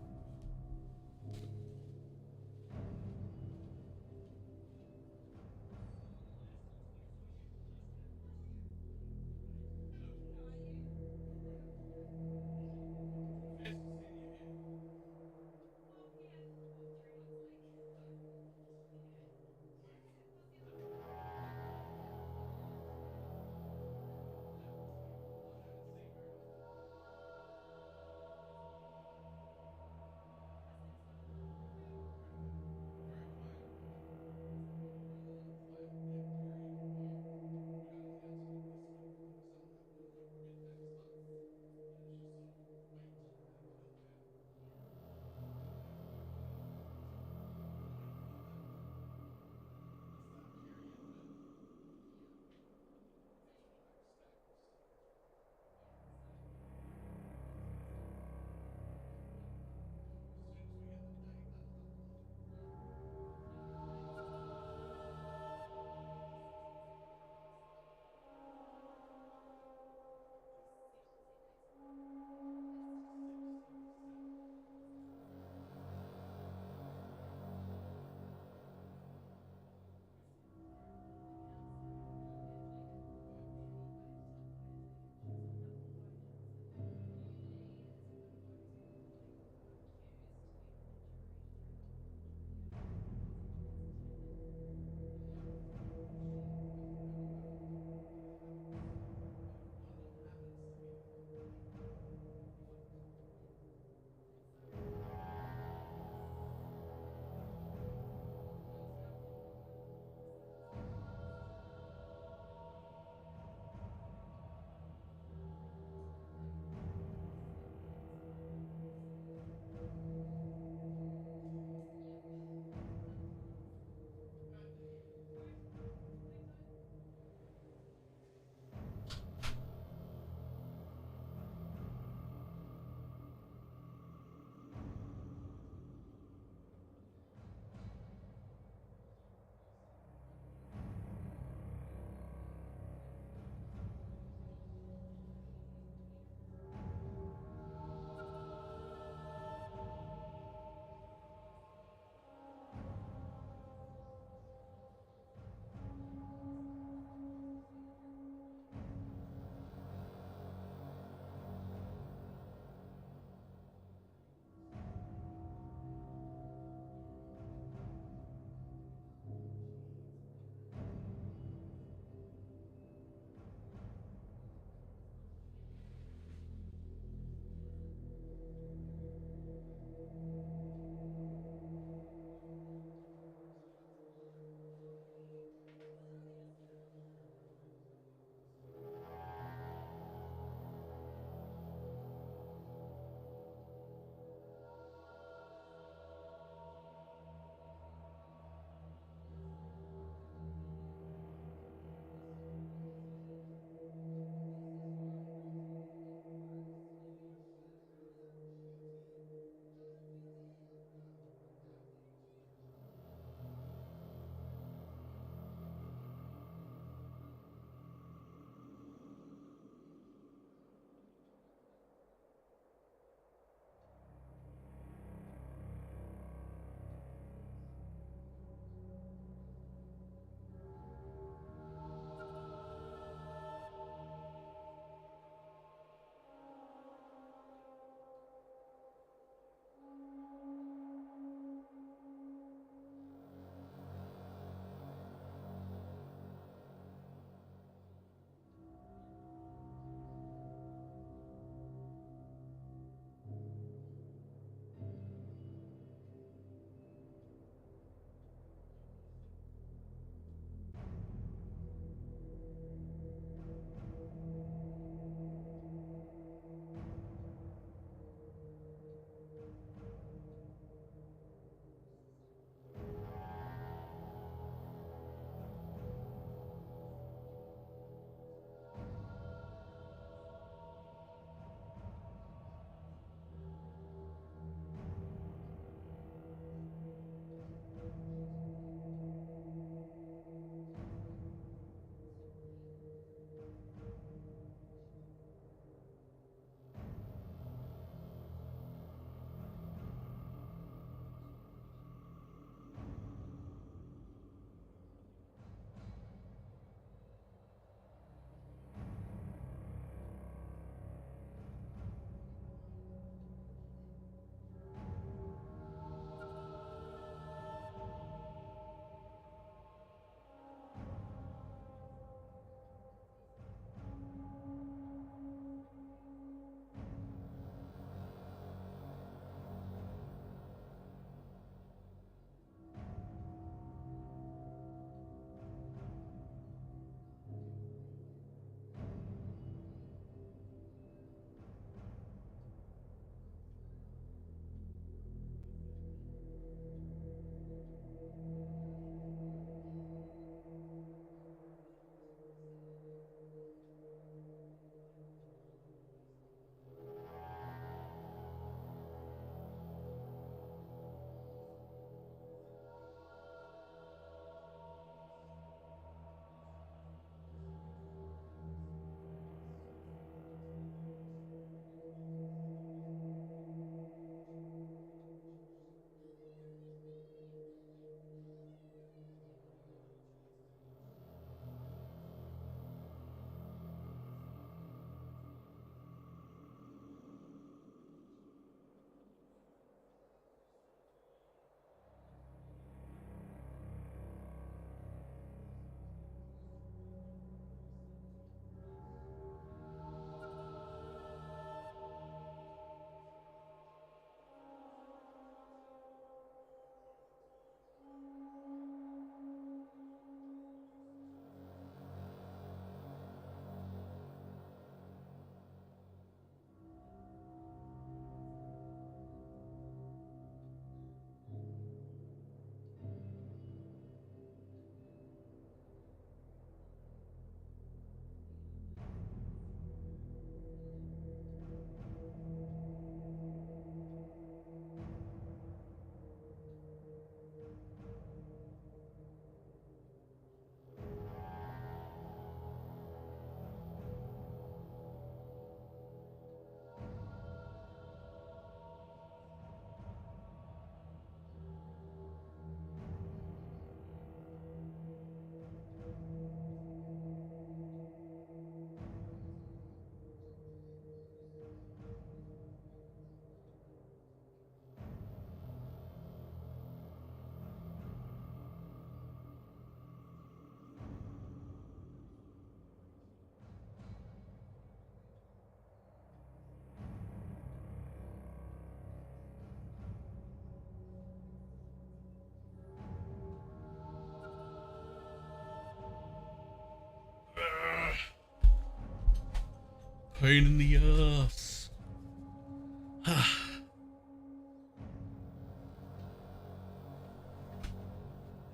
pain in the ass.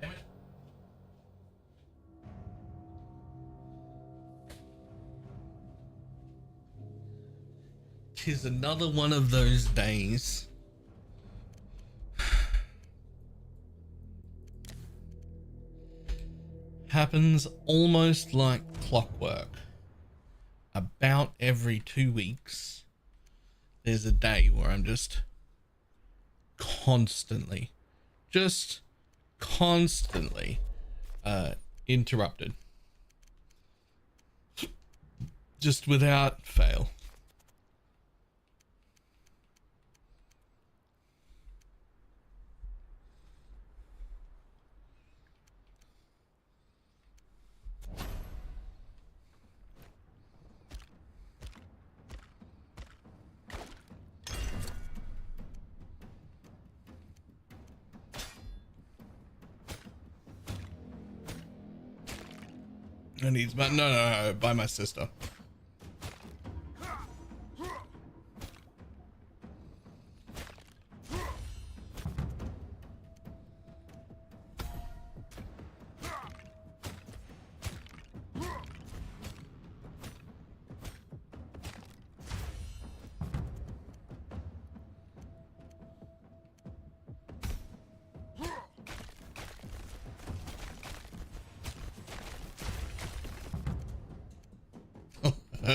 Damn it. Tis another one of those days. Happens almost like clockwork. About every 2 weeks, there's a day where I'm just constantly interrupted. Just without fail. And he's no, by my sister.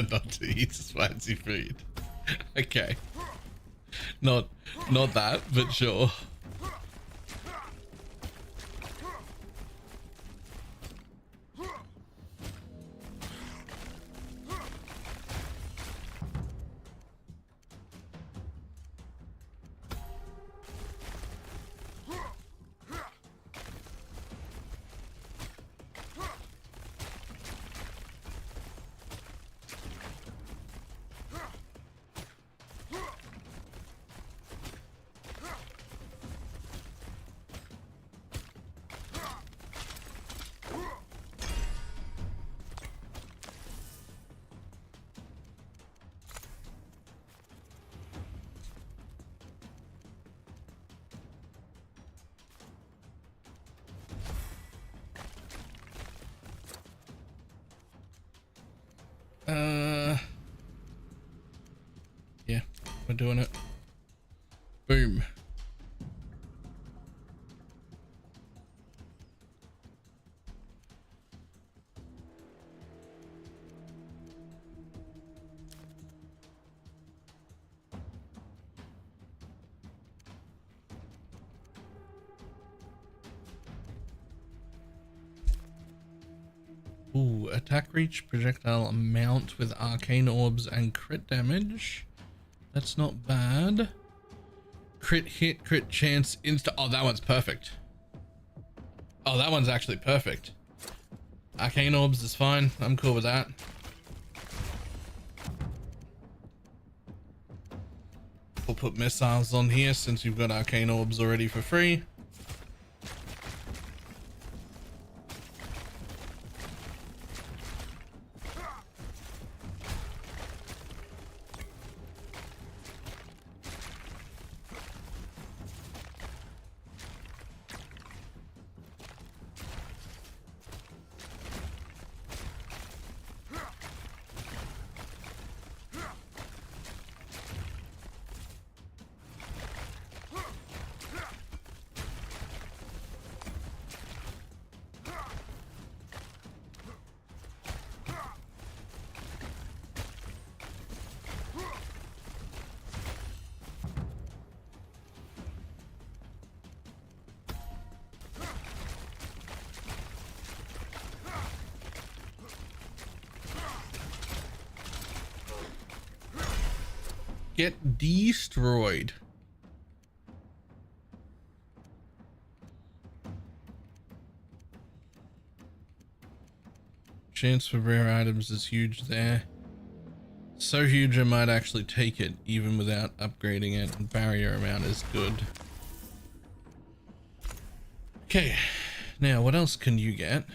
Not to eat spicy food. Okay. Not that, but sure. Yeah, we're doing it. Boom. Ooh, attack reach, projectile amount with arcane orbs and crit damage. That's not bad. Crit hit, crit chance, insta. Oh, that one's perfect. Oh, that one's actually perfect. Arcane orbs is fine. I'm cool with that. We'll put missiles on here since you've got arcane orbs already for free. Get destroyed. Chance for rare items is huge there. So huge I might actually take it even without upgrading it, and barrier amount is good. Okay, now what else can you get?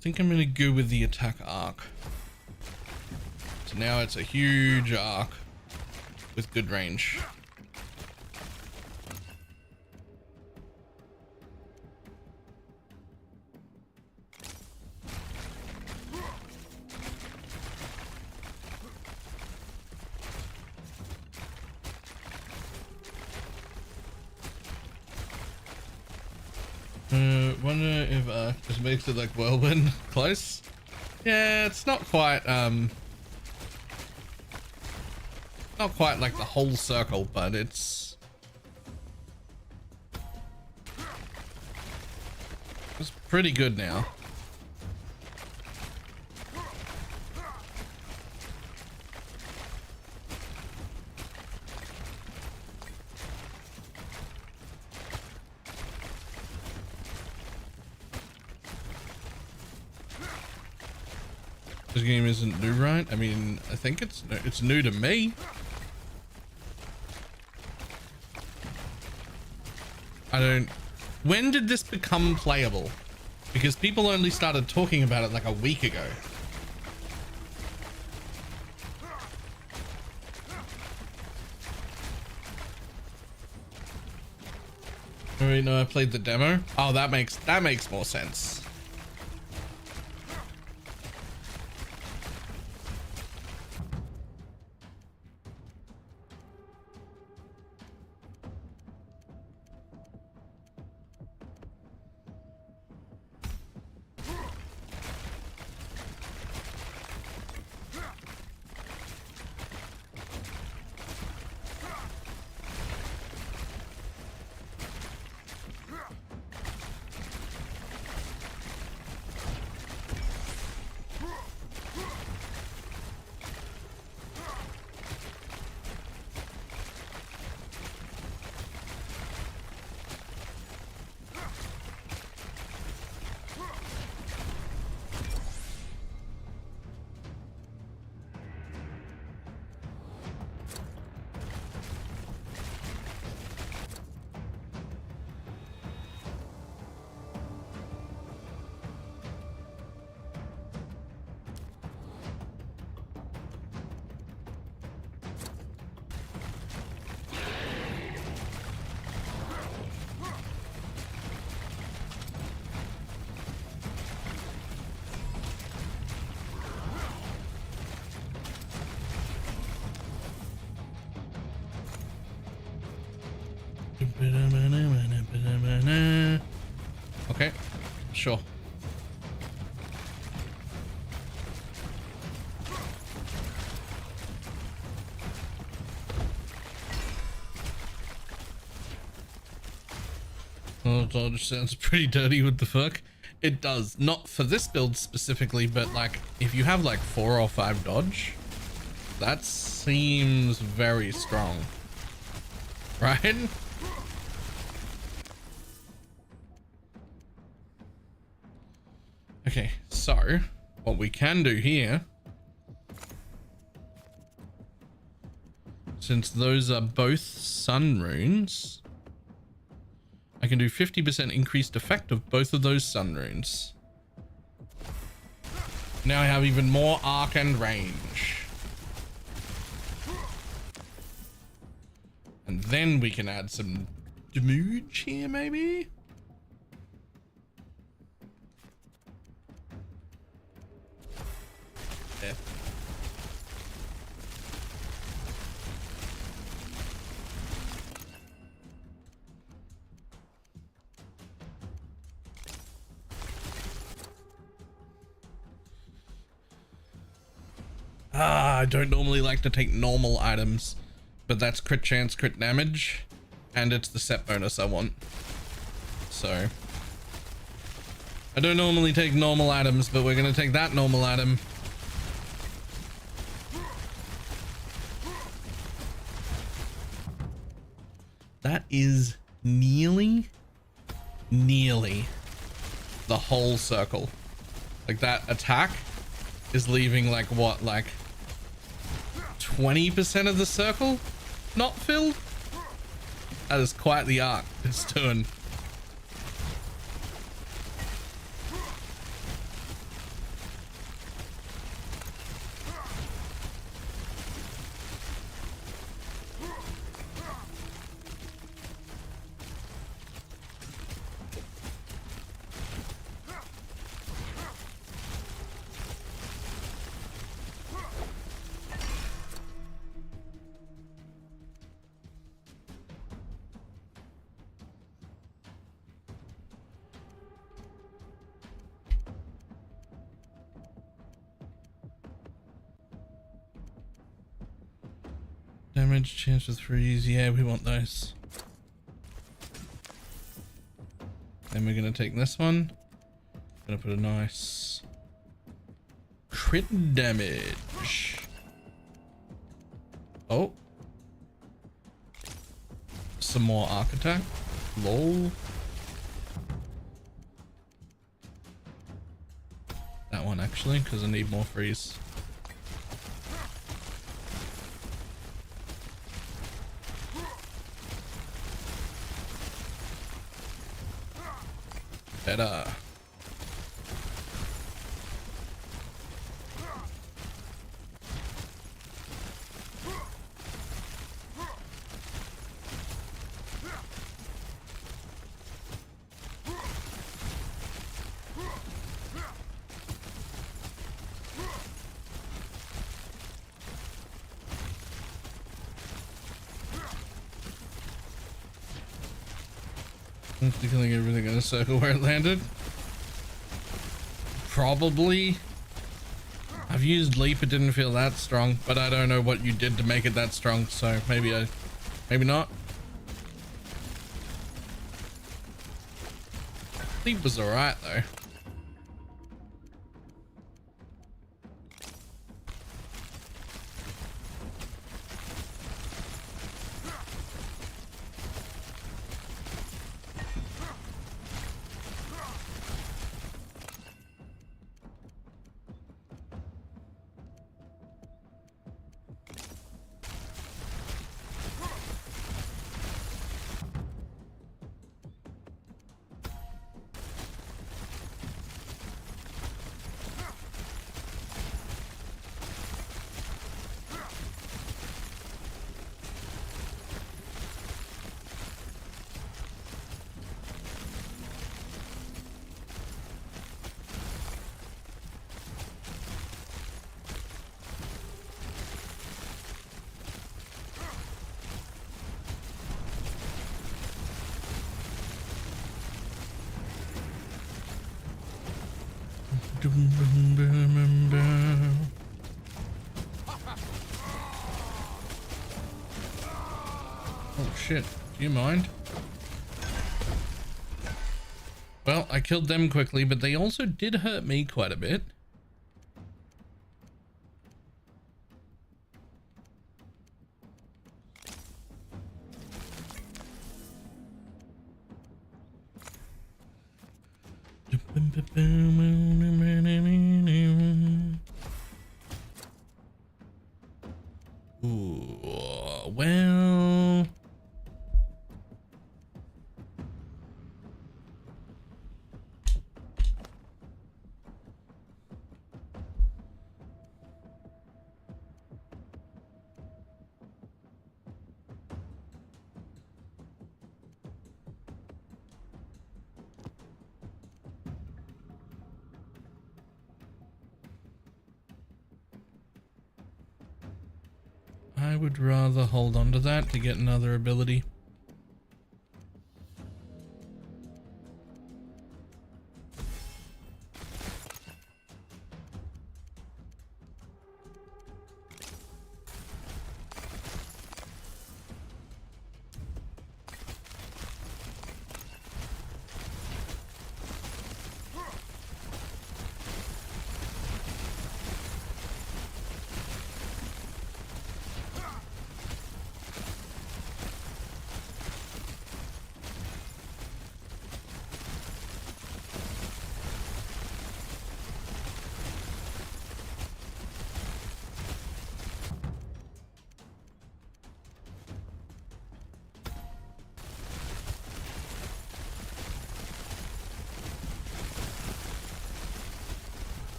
think I'm gonna go with the attack arc. So now it's a huge arc with good range. Wonder if just makes it like whirlwind close. Yeah, it's not quite like the whole circle, but it's pretty good now. This game isn't new, right? I mean, I think it's new to me. When did this become playable? Because people only started talking about it like a week ago. Oh, wait, no, I played the demo. Oh, that makes more sense. Okay, sure. Oh, dodge sounds pretty dirty. What the fuck? It does. Not for this build specifically, but like if you have like 4 or 5 dodge, that seems very strong, right? Okay, so what we can do here, since those are both sun runes, I can do 50% increased effect of both of those sun runes. Now I have even more arc and range. And then we can add some damage here, maybe? Yeah. I don't normally like to take normal items, but that's crit chance, crit damage, and it's the set bonus I want. So I don't normally take normal items, but we're gonna take that normal item. That is nearly the whole circle. Like that attack is leaving like what, like 20% of the circle not filled? That is quite the arc it's doing. damage, chance to freeze. Yeah, we want those. Then we're gonna take this one. Gonna put a nice crit damage. Oh. Some more arc attack. Lol. That one actually, because I need more freeze. Better. Killing everything in a circle where it landed. Probably. I've used leap, it didn't feel that strong, but I don't know what you did to make it that strong, so maybe not. Leap was alright though. Oh shit, do you mind? Well, I killed them quickly, but they also did hurt me quite a bit. Ooh, well... I would rather hold on to that to get another ability.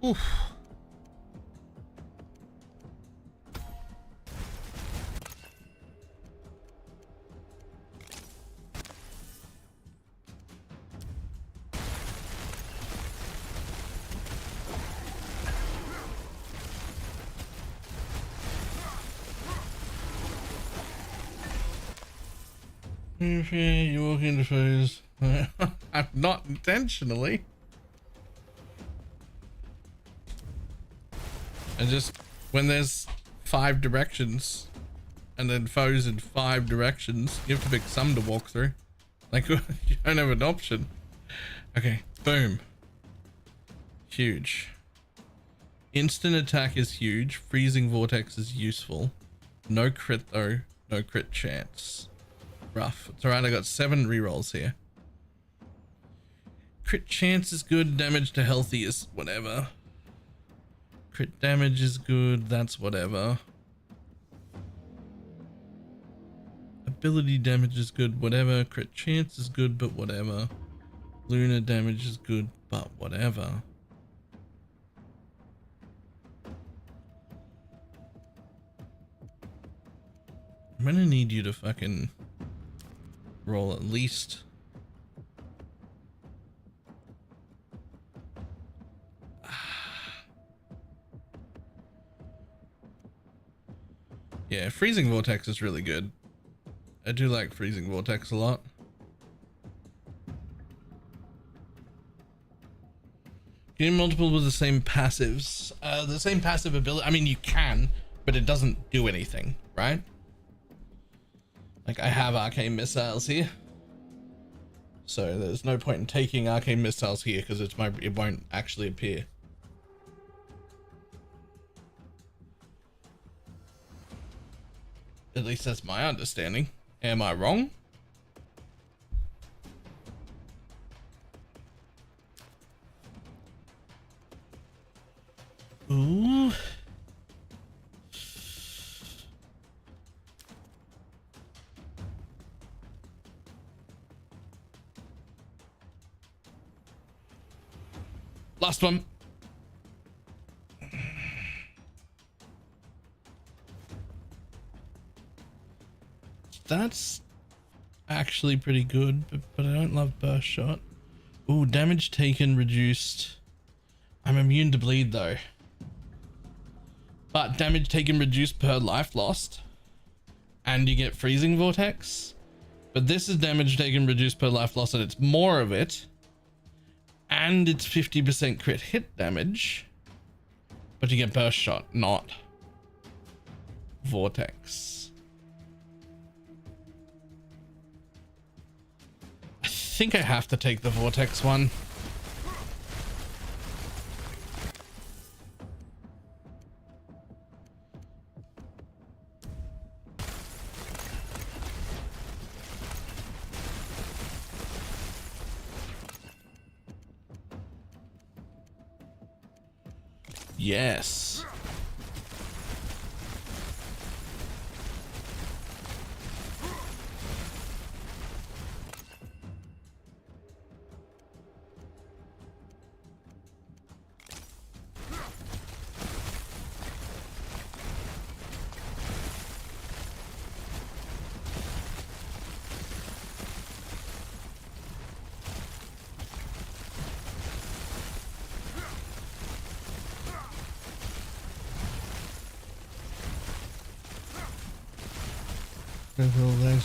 Oof. You walk into phase. I'm not intentionally. And just when there's 5 directions and then foes in 5 directions, you have to pick some to walk through. Like you don't have an option. Okay, boom. Huge. Instant attack is huge. Freezing vortex is useful. No crit though. No crit chance. Rough. It's alright, I got 7 rerolls here. Crit chance is good. Damage to healthy is whatever. Crit damage is good. That's whatever. Ability damage is good. Whatever. Crit chance is good, but whatever. Lunar damage is good, but whatever. I'm gonna need you to fucking roll at least yeah, freezing vortex is really good. I do like freezing vortex a lot. Can you multiple with the same passives? The same passive ability, I mean you can, but it doesn't do anything, right? Like I have arcane missiles here, so there's no point in taking arcane missiles here because it won't actually appear. At least that's my understanding. Am I wrong? Ooh. Last one. That's actually pretty good, but I don't love burst shot. Ooh, damage taken reduced. I'm immune to bleed though. But damage taken reduced per life lost. And you get freezing vortex. But this is damage taken reduced per life lost and it's more of it. And it's 50% crit hit damage. But you get burst shot, not vortex. I think I have to take the vortex one. Yes.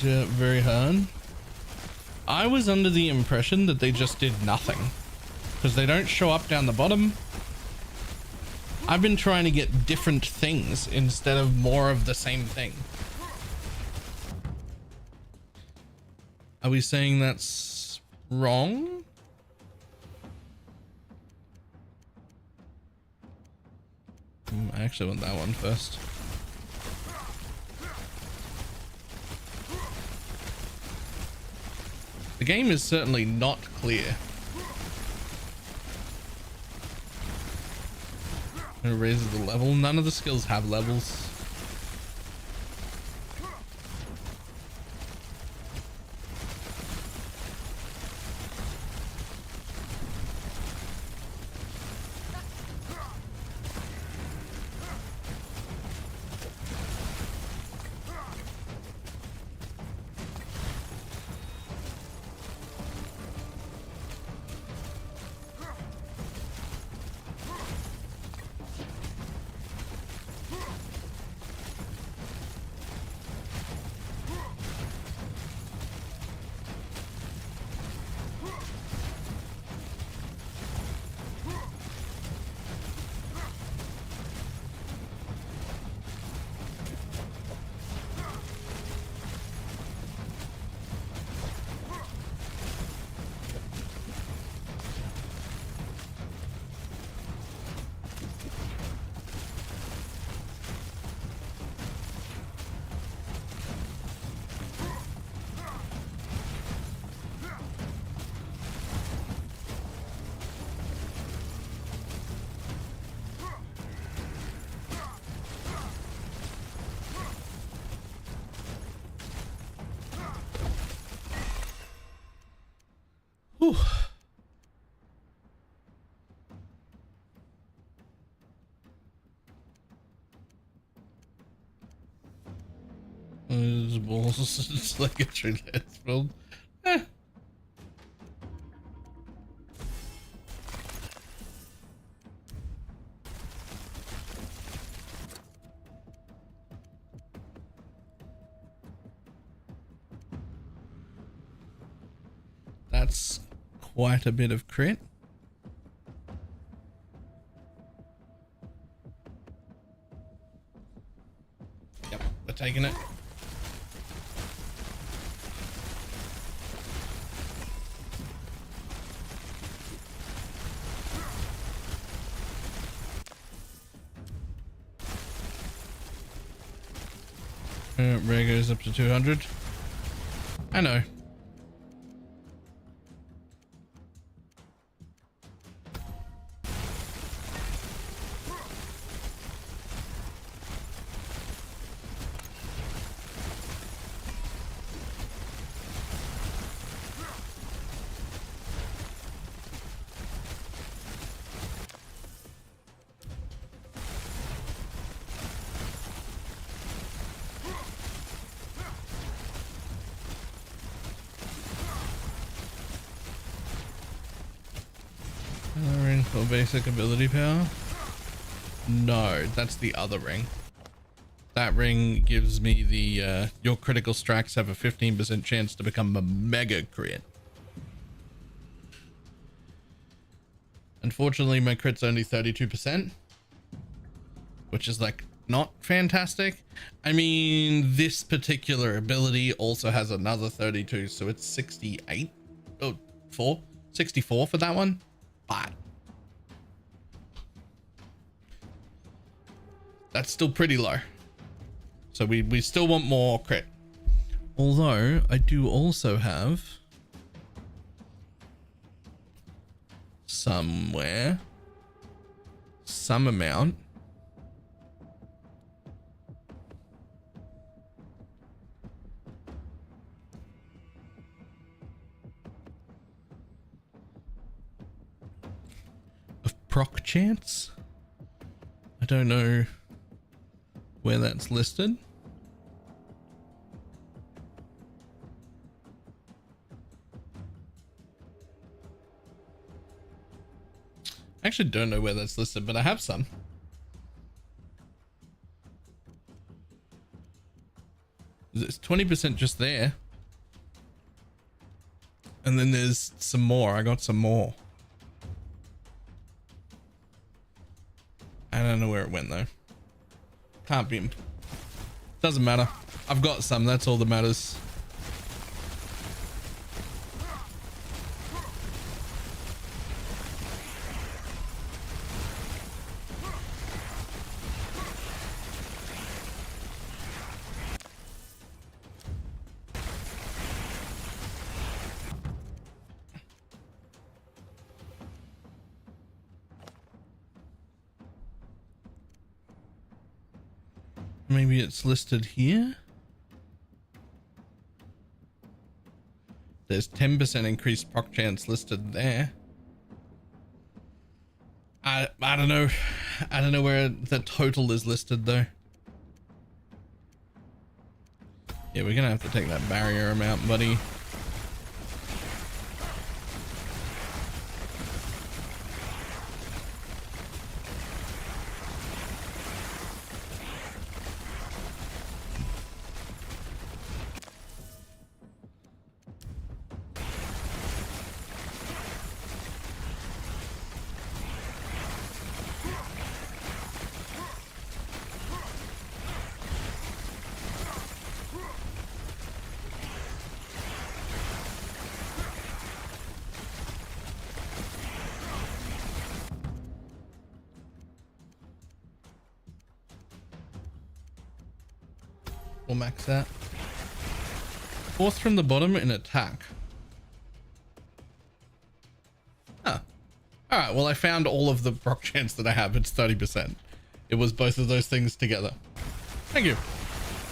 Very hard. I was under the impression that they just did nothing because they don't show up down the bottom. I've been trying to get different things instead of more of the same thing. Are we saying that's wrong? I actually want that one first. The game is certainly not clear. It raises the level. None of the skills have levels. Whew. Those balls, it's like a true last build. Eh. That's quite a bit of crit. Yep, we're taking it. Rare goes up to 200. I know. Ring for basic ability power? No, that's the other ring. That ring gives me the your critical strikes have a 15% chance to become a mega crit. Unfortunately, my crit's only 32%, which is like not fantastic. I mean, this particular ability also has another 32, so it's 68. Oh, 64 for that one. But that's still pretty low. So we still want more crit. Although I do also have somewhere some amount of proc chance. I don't know where that's listed. I actually don't know where that's listed, but I have some. It's 20% just there. And then there's some more. I got some more. I don't know where it went though. Can't be. Doesn't matter. I've got some. That's all that matters. Maybe it's listed here. There's 10% increased proc chance listed there. I don't know. I don't know where the total is listed though. Yeah, we're gonna have to take that barrier amount, buddy. We'll max that. Fourth from the bottom in attack. Huh. Alright, well I found all of the proc chance that I have. It's 30%. It was both of those things together. Thank you.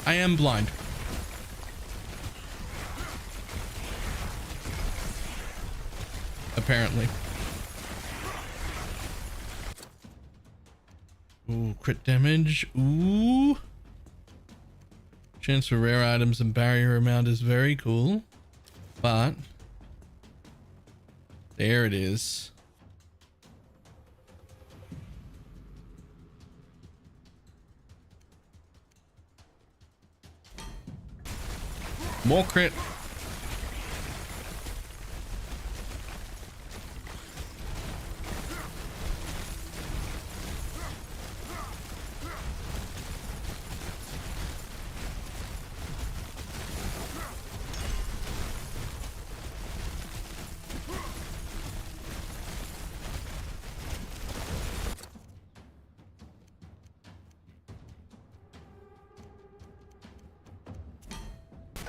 I am blind. apparently. Ooh, crit damage. Ooh. Chance for rare items and barrier amount is very cool. But there it is. More crit.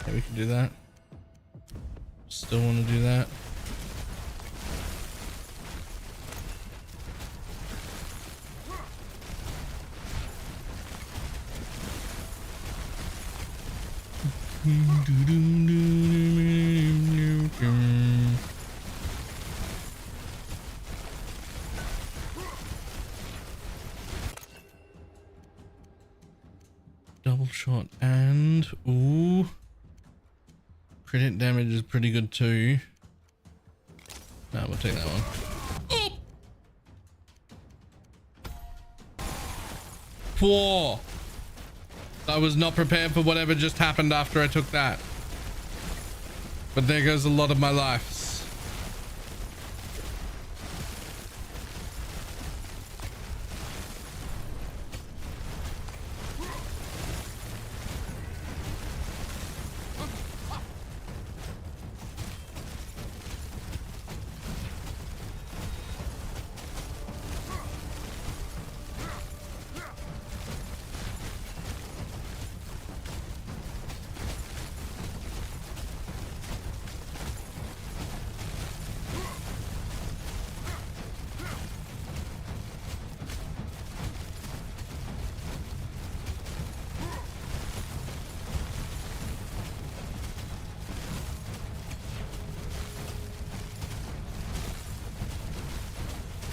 Okay, we can do that. Still want to do that. Double shot and ooh, crit damage is pretty good too. No, we'll take that one. Whoa! I was not prepared for whatever just happened after I took that. But there goes a lot of my lives.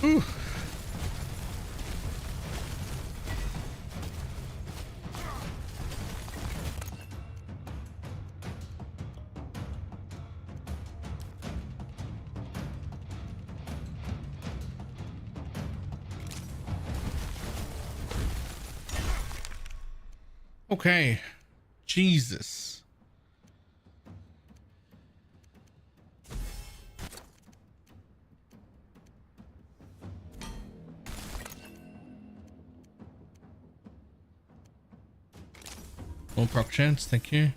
Ooh. Okay. Jesus. More proc chance, thank you.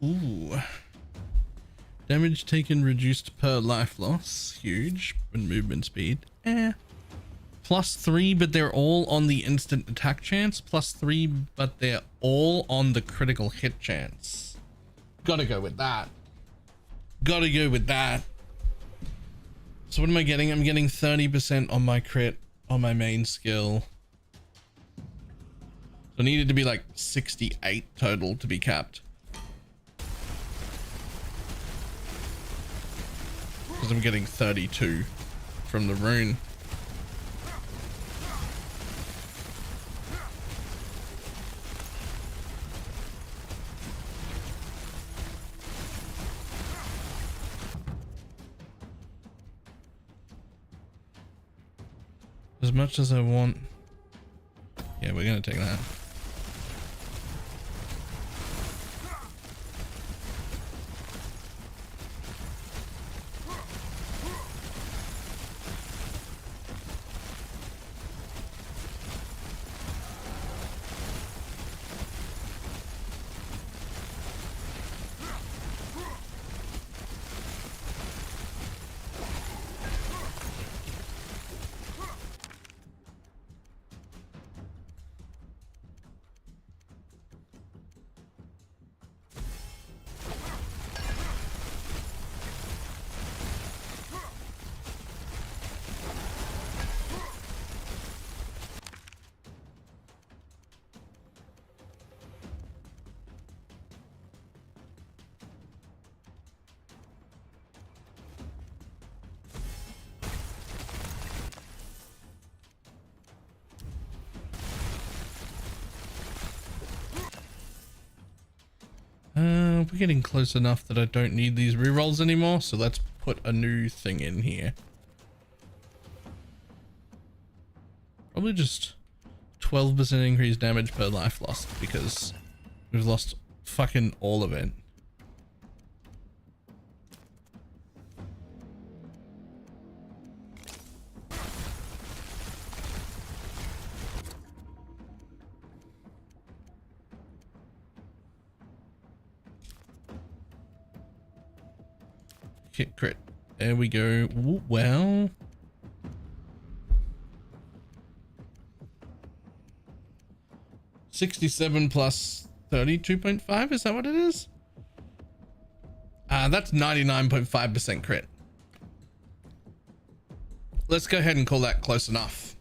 Ooh. Damage taken reduced per life loss. Huge. And movement speed. +3, but they're all on the instant attack chance. +3, but they're all on the critical hit chance. Gotta go with that. Gotta go with that. So what am I getting? I'm getting 30% on my crit on my main skill. So it needed to be like 68 total to be capped. Because I'm getting 32 from the rune. As much as I want. Yeah, we're gonna take that. We're getting close enough that I don't need these rerolls anymore, so let's put a new thing in here. Probably just 12% increased damage per life lost, because we've lost fucking all of it. Hit crit. There we go. Ooh, well. $67 plus 32.5, is that what it is? That's 99.5% crit. Let's go ahead and call that close enough.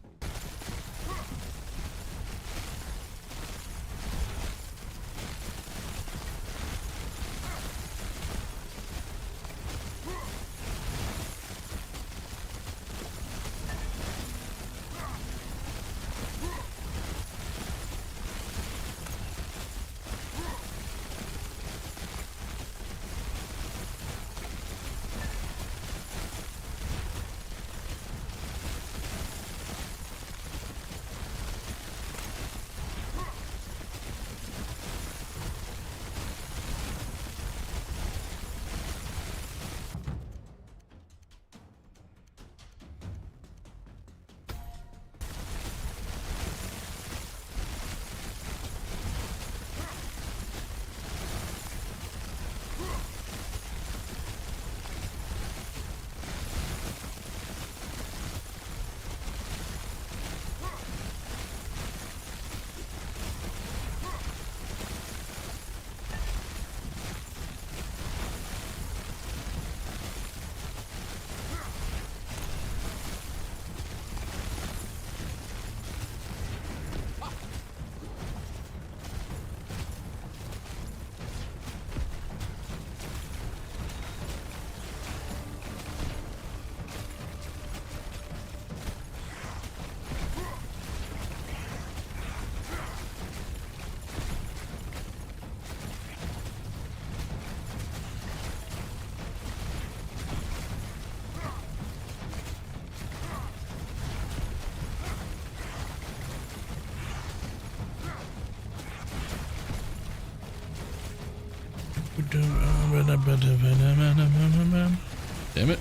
Damn it.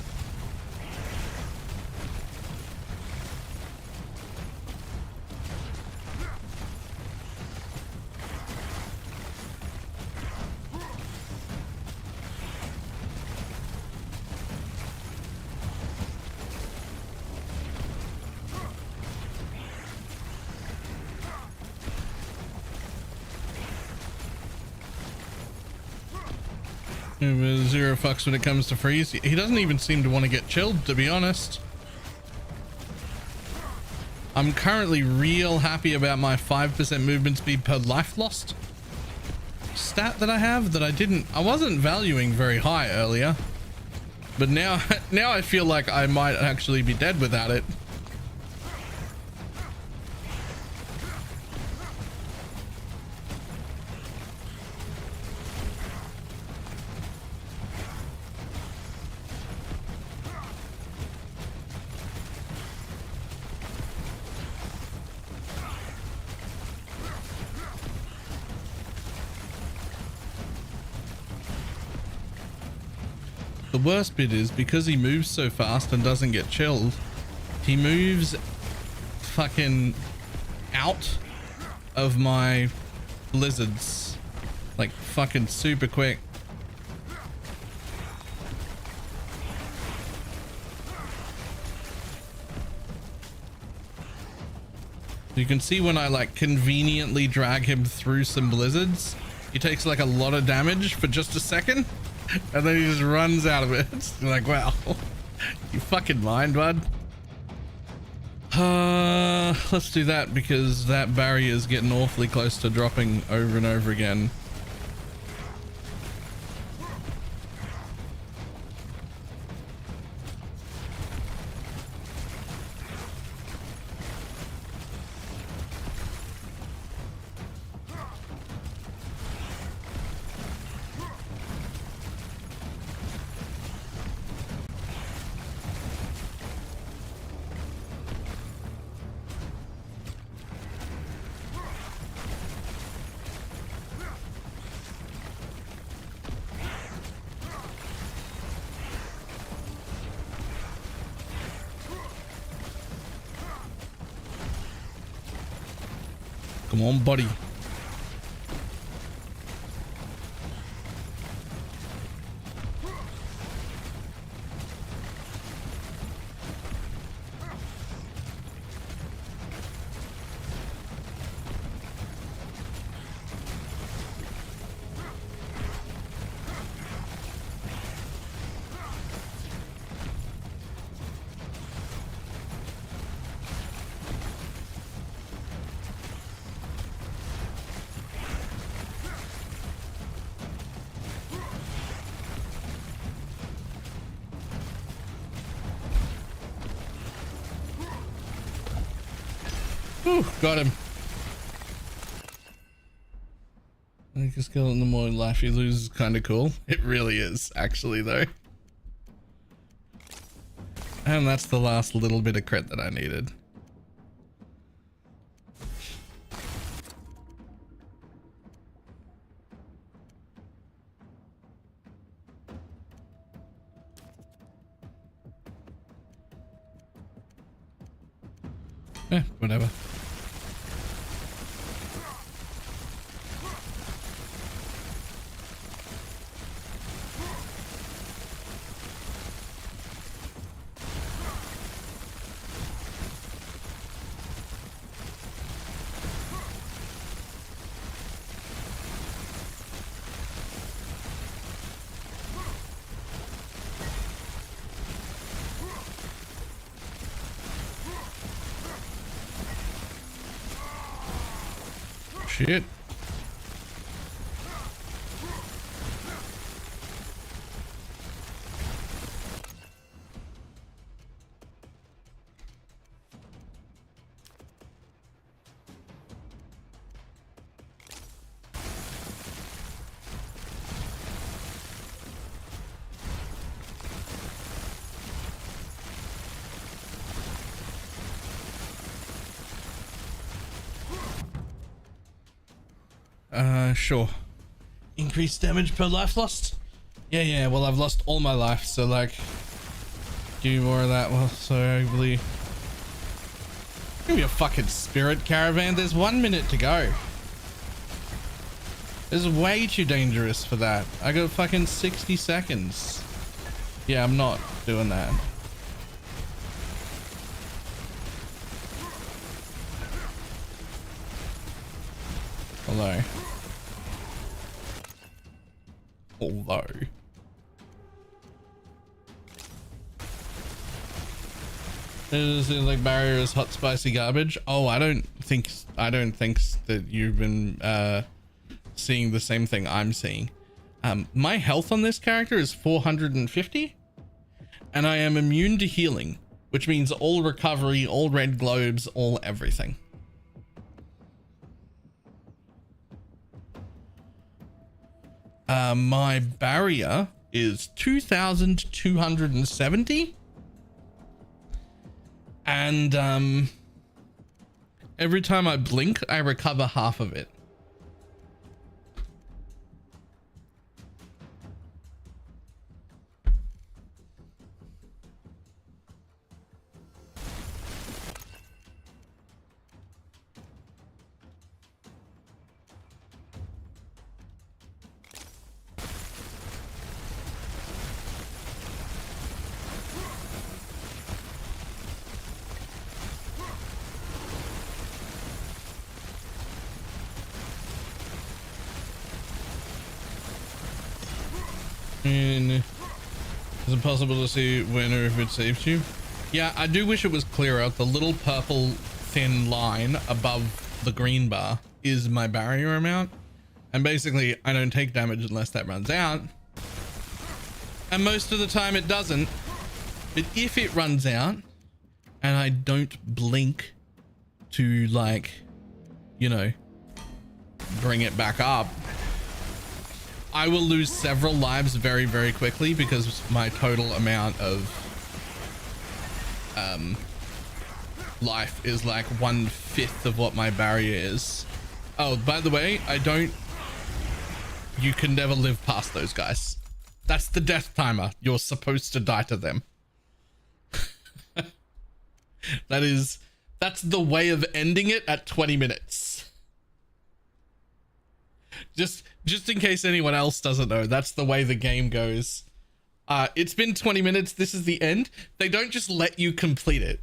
Zero fucks when it comes to freeze. He doesn't even seem to want to get chilled, to be honest. I'm currently real happy about my 5% movement speed per life lost stat that I have, that I wasn't valuing very high earlier, but now I feel like I might actually be dead without it. the worst bit is because he moves so fast and doesn't get chilled, he moves fucking out of my blizzards like fucking super quick. You can see when I like conveniently drag him through some blizzards, he takes like a lot of damage for just a second and then he just runs out of it. It's like, wow, you fucking mind, bud. Let's do that because that barrier is getting awfully close to dropping over and over again. Come on, buddy. Whew, got him. I think a skeleton, the more life you lose is kind of cool. It really is, actually, though. And that's the last little bit of crit that I needed. Whatever. Shit. Sure. Increased damage per life lost? Yeah, well, I've lost all my life, so like, give me more of that. Well, so hopefully, give me a fucking spirit caravan. There's 1 minute to go. This is way too dangerous for that. I got fucking 60 seconds. Yeah, I'm not doing that. Although is it like barrier is hot spicy garbage? Oh, I don't think that you've been seeing the same thing I'm seeing. My health on this character is 450 and I am immune to healing, which means all recovery, all red globes, all everything. My barrier is 2,270 and every time I blink I recover half of it. And is it possible to see when or if it saves you? Yeah, I do wish it was clearer. The little purple thin line above the green bar is my barrier amount. And basically, I don't take damage unless that runs out. And most of the time it doesn't. But if it runs out and I don't blink to, like, you know, bring it back up, I will lose several lives very, very quickly because my total amount of life is like 1/5 of what my barrier is. Oh, by the way, you can never live past those guys. That's the death timer. You're supposed to die to them. That's the way of ending it at 20 minutes. Just in case anyone else doesn't know, that's the way the game goes. It's been 20 minutes. This is the end. They don't just let you complete it.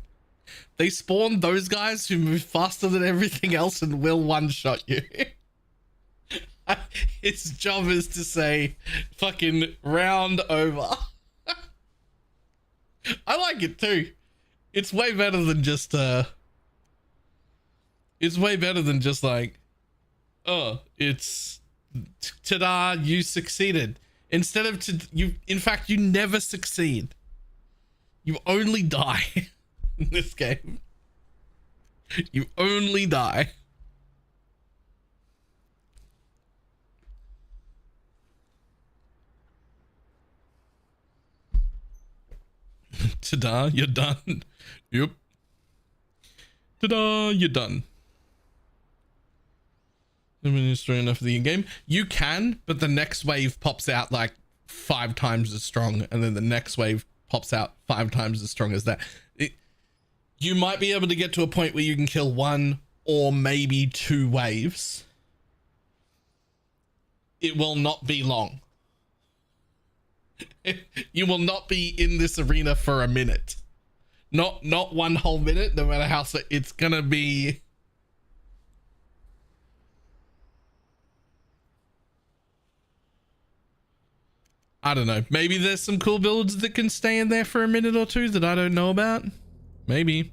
They spawn those guys who move faster than everything else and will one-shot you. Its job is to say, fucking round over. I like it too. It's way better than just, like, oh, it's ta-da, you succeeded. Instead of in fact, you never succeed. You only die in this game. You only die. Ta-da, you're done. Yep. Ta-da, you're done. Strong enough for the in-game. You can, but the next wave pops out like 5 times as strong, and then the next wave pops out 5 times as strong as that. You might be able to get to a point where you can kill 1 or maybe 2 waves. It will not be long. You will not be in this arena for a minute. Not 1 whole minute, no matter how it's gonna be. I don't know. Maybe there's some cool builds that can stay in there for a minute or 2 that I don't know about. Maybe.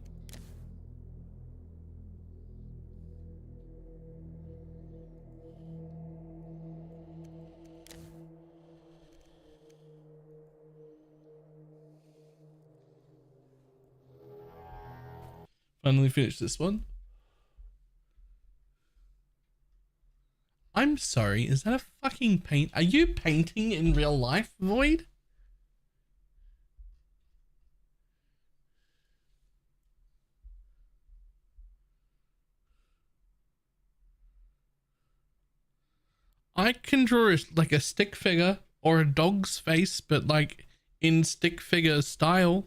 Finally finished this one. I'm sorry, is that a fucking paint? Are you painting in real life, Void? I can draw like a stick figure or a dog's face, but like in stick figure style.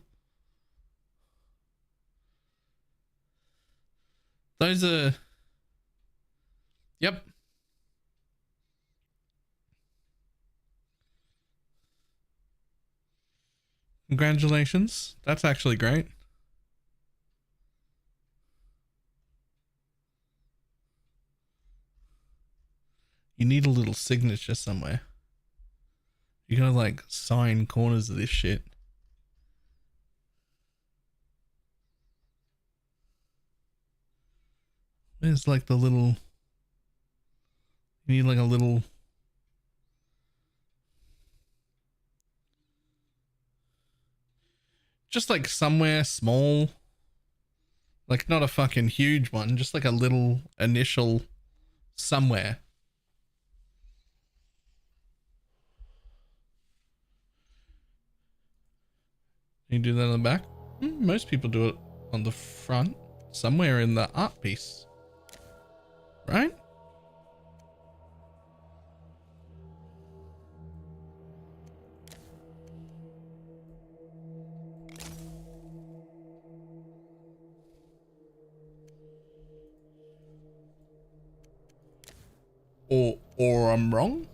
Those are... Yep. Congratulations. That's actually great. You need a little signature somewhere. You gotta like sign corners of this shit. There's like the little... You need like a little... Just like somewhere small. Like not a fucking huge one, just like a little initial somewhere. You do that on the back? Most people do it on the front, somewhere in the art piece. Right? Or I'm wrong?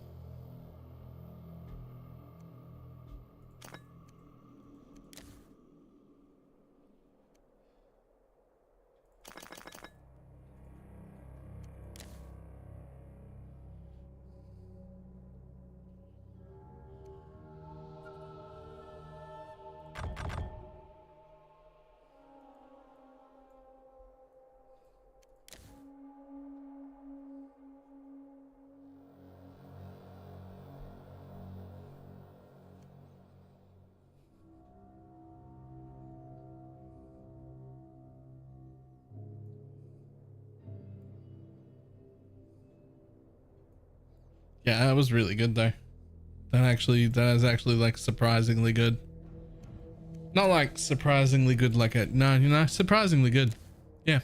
Yeah, that was really good though. That is actually like surprisingly good. Not like surprisingly good like a, no, you know, surprisingly good. Yeah.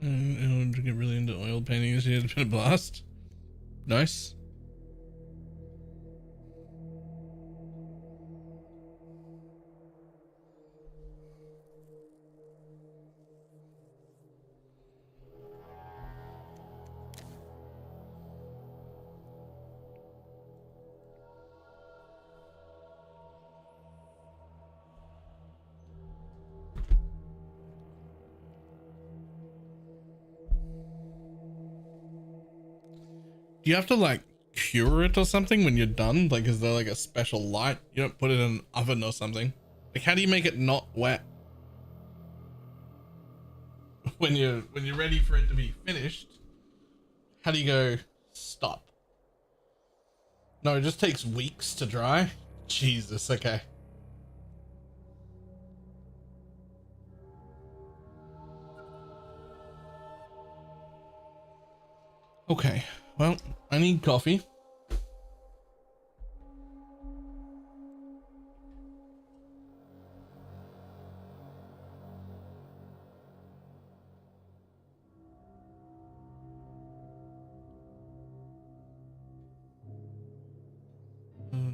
In order to get really into oil paintings, you had to put a blast. Nice. Do you have to like cure it or something when you're done? Like, is there like a special light? You don't put it in an oven or something? Like, how do you make it not wet when you're ready for it to be finished? How do you go stop? No, it just takes weeks to dry. Jesus. Okay. Okay. Well, I need coffee.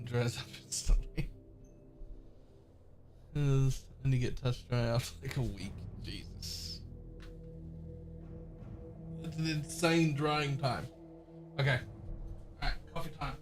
Dries up instantly. I need to get touch dry after like a week. Jesus. It's an insane drying time. Okay. Alright, coffee time.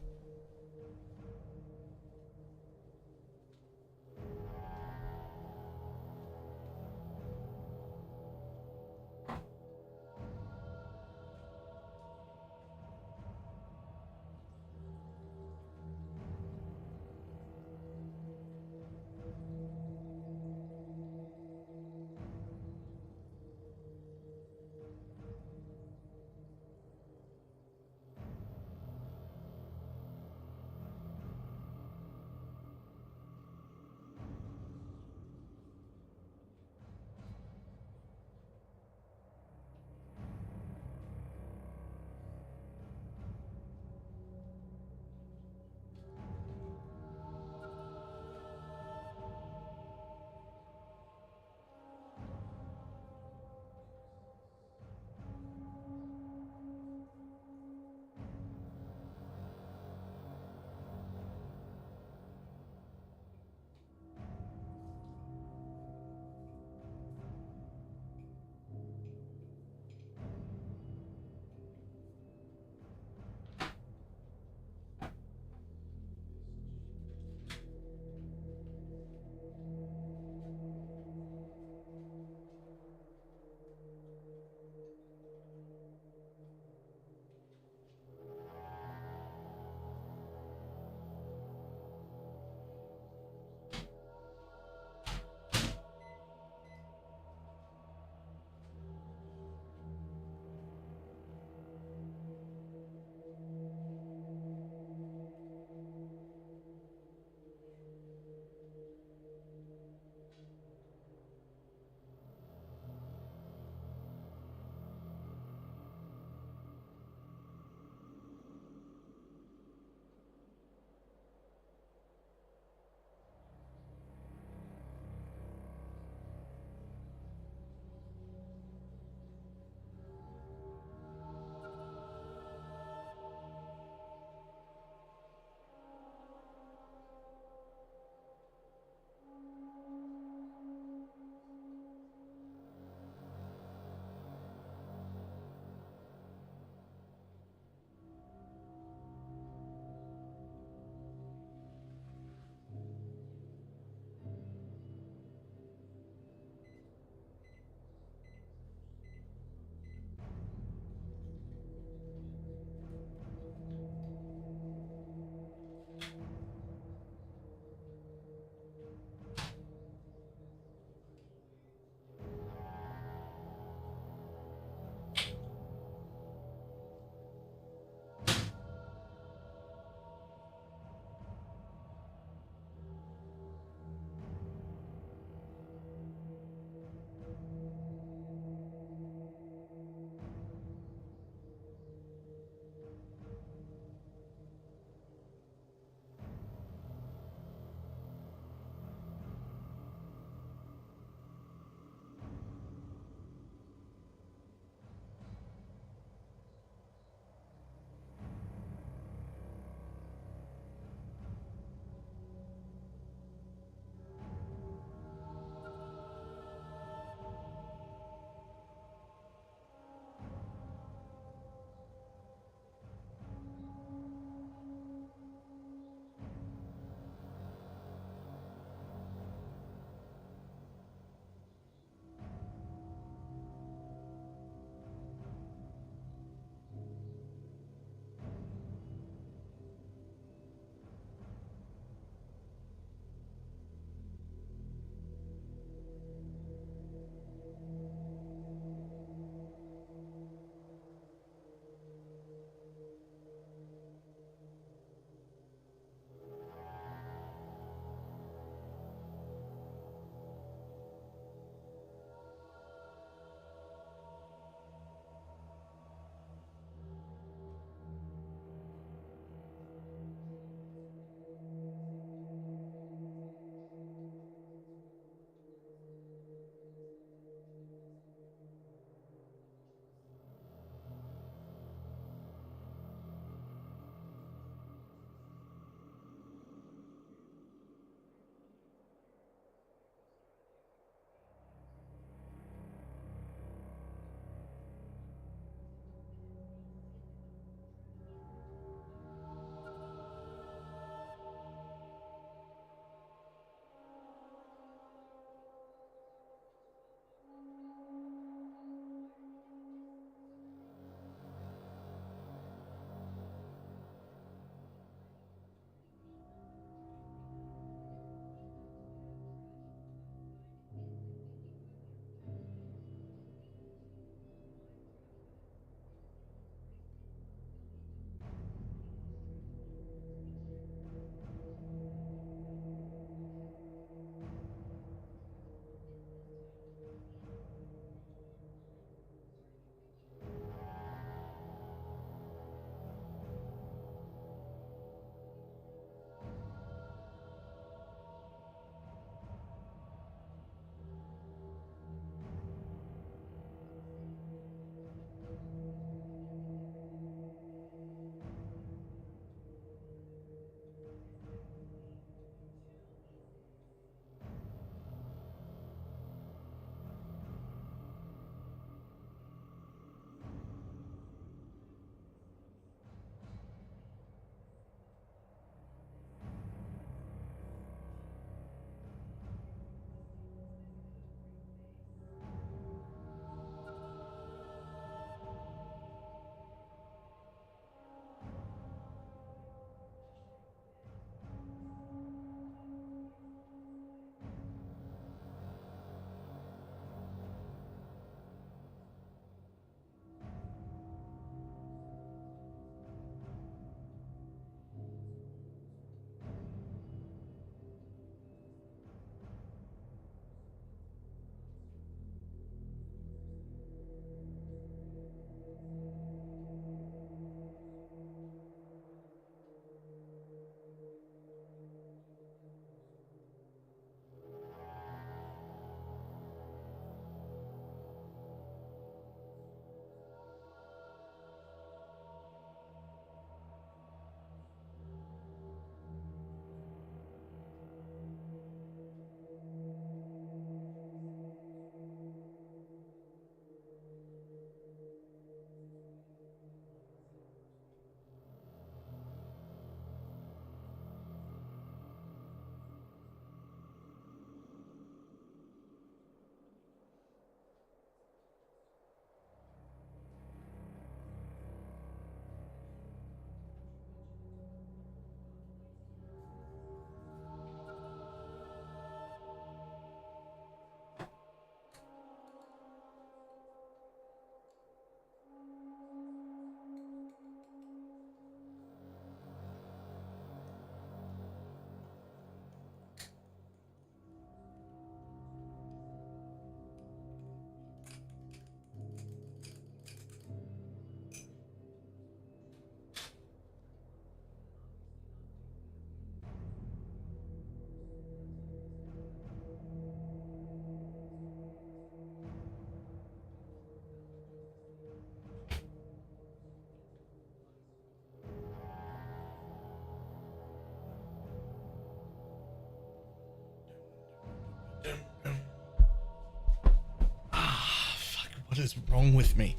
What is wrong with me?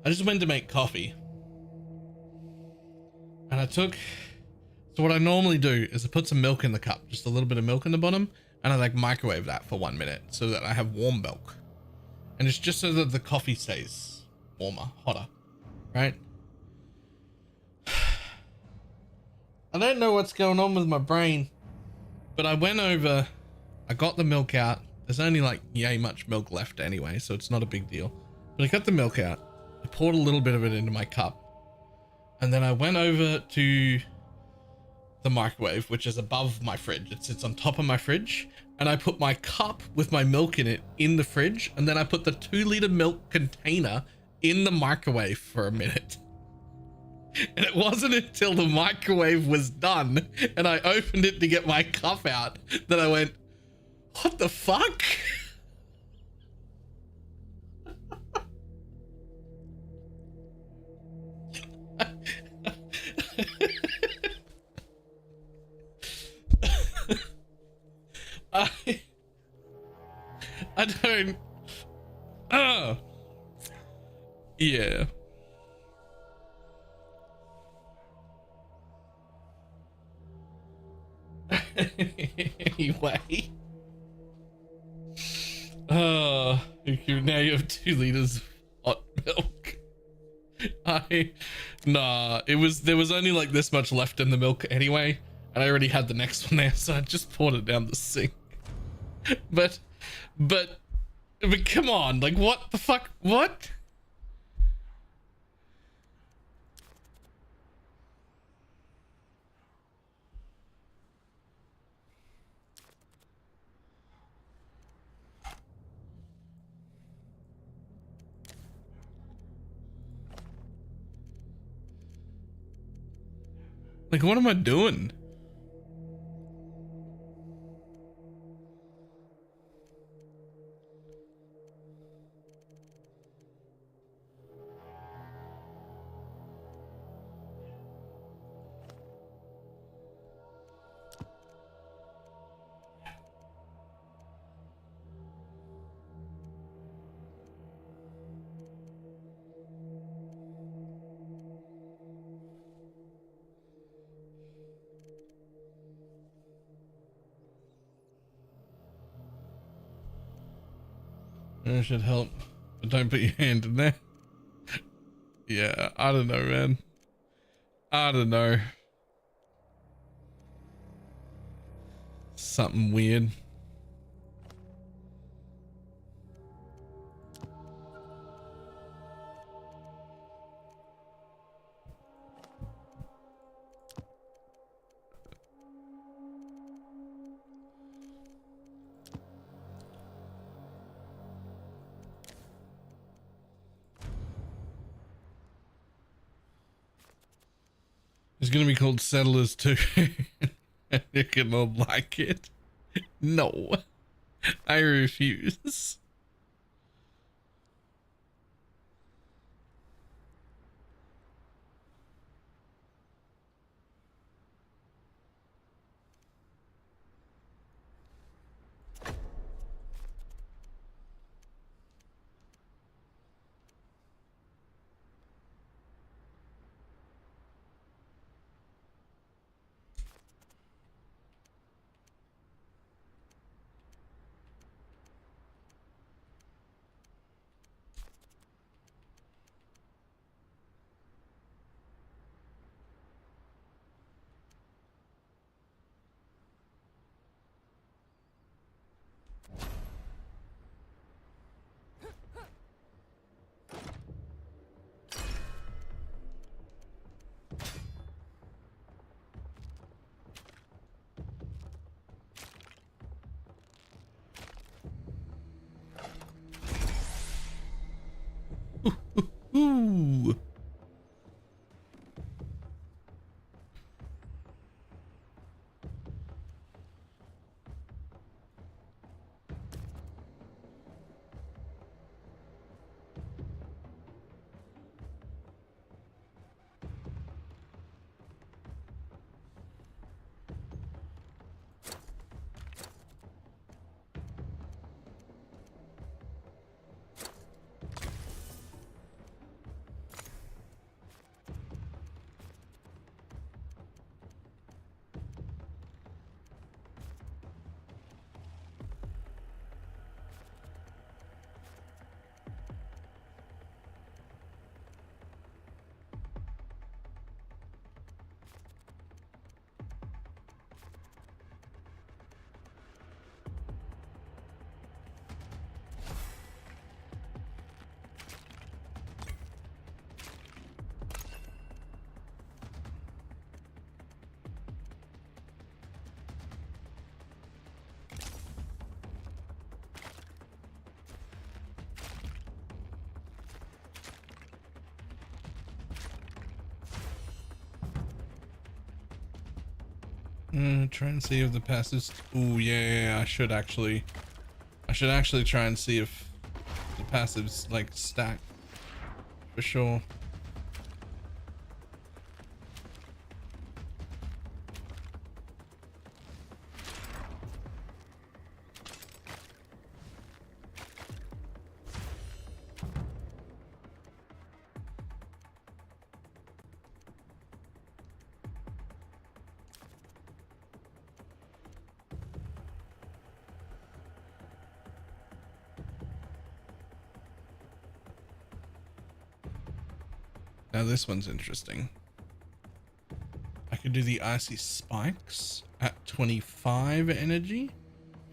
I just went to make coffee. And I took... So what I normally do is I put some milk in the cup, just a little bit of milk in the bottom, and I like microwave that for 1 minute so that I have warm milk. And it's just so that the coffee stays warmer, hotter, right? I don't know what's going on with my brain, but I went over, I got the milk out. There's only like yay much milk left anyway, so it's not a big deal. But I got the milk out, I poured a little bit of it into my cup, and then I went over to the microwave, which is above my fridge. It sits on top of my fridge, and I put my cup with my milk in it in the fridge, and then I put the 2-liter milk container in the microwave for a minute. And it wasn't until the microwave was done and I opened it to get my cup out that I went, what the fuck? I don't. Oh. Yeah. Anyway. Now you have 2 liters of hot milk. There was only like this much left in the milk anyway, and I already had the next one there, so I just poured it down the sink. But come on, like what the fuck? What? Like, what am I doing? That should help, but don't put your hand in there. Yeah, I don't know, man. I don't know. Something weird. It's gonna be called Settlers 2. You're gonna like it. No, I refuse. Ooh. Try and see if the passives. Oh yeah, I should actually try and see if the passives like stack for sure. Now this one's interesting. I could do the icy spikes at 25 energy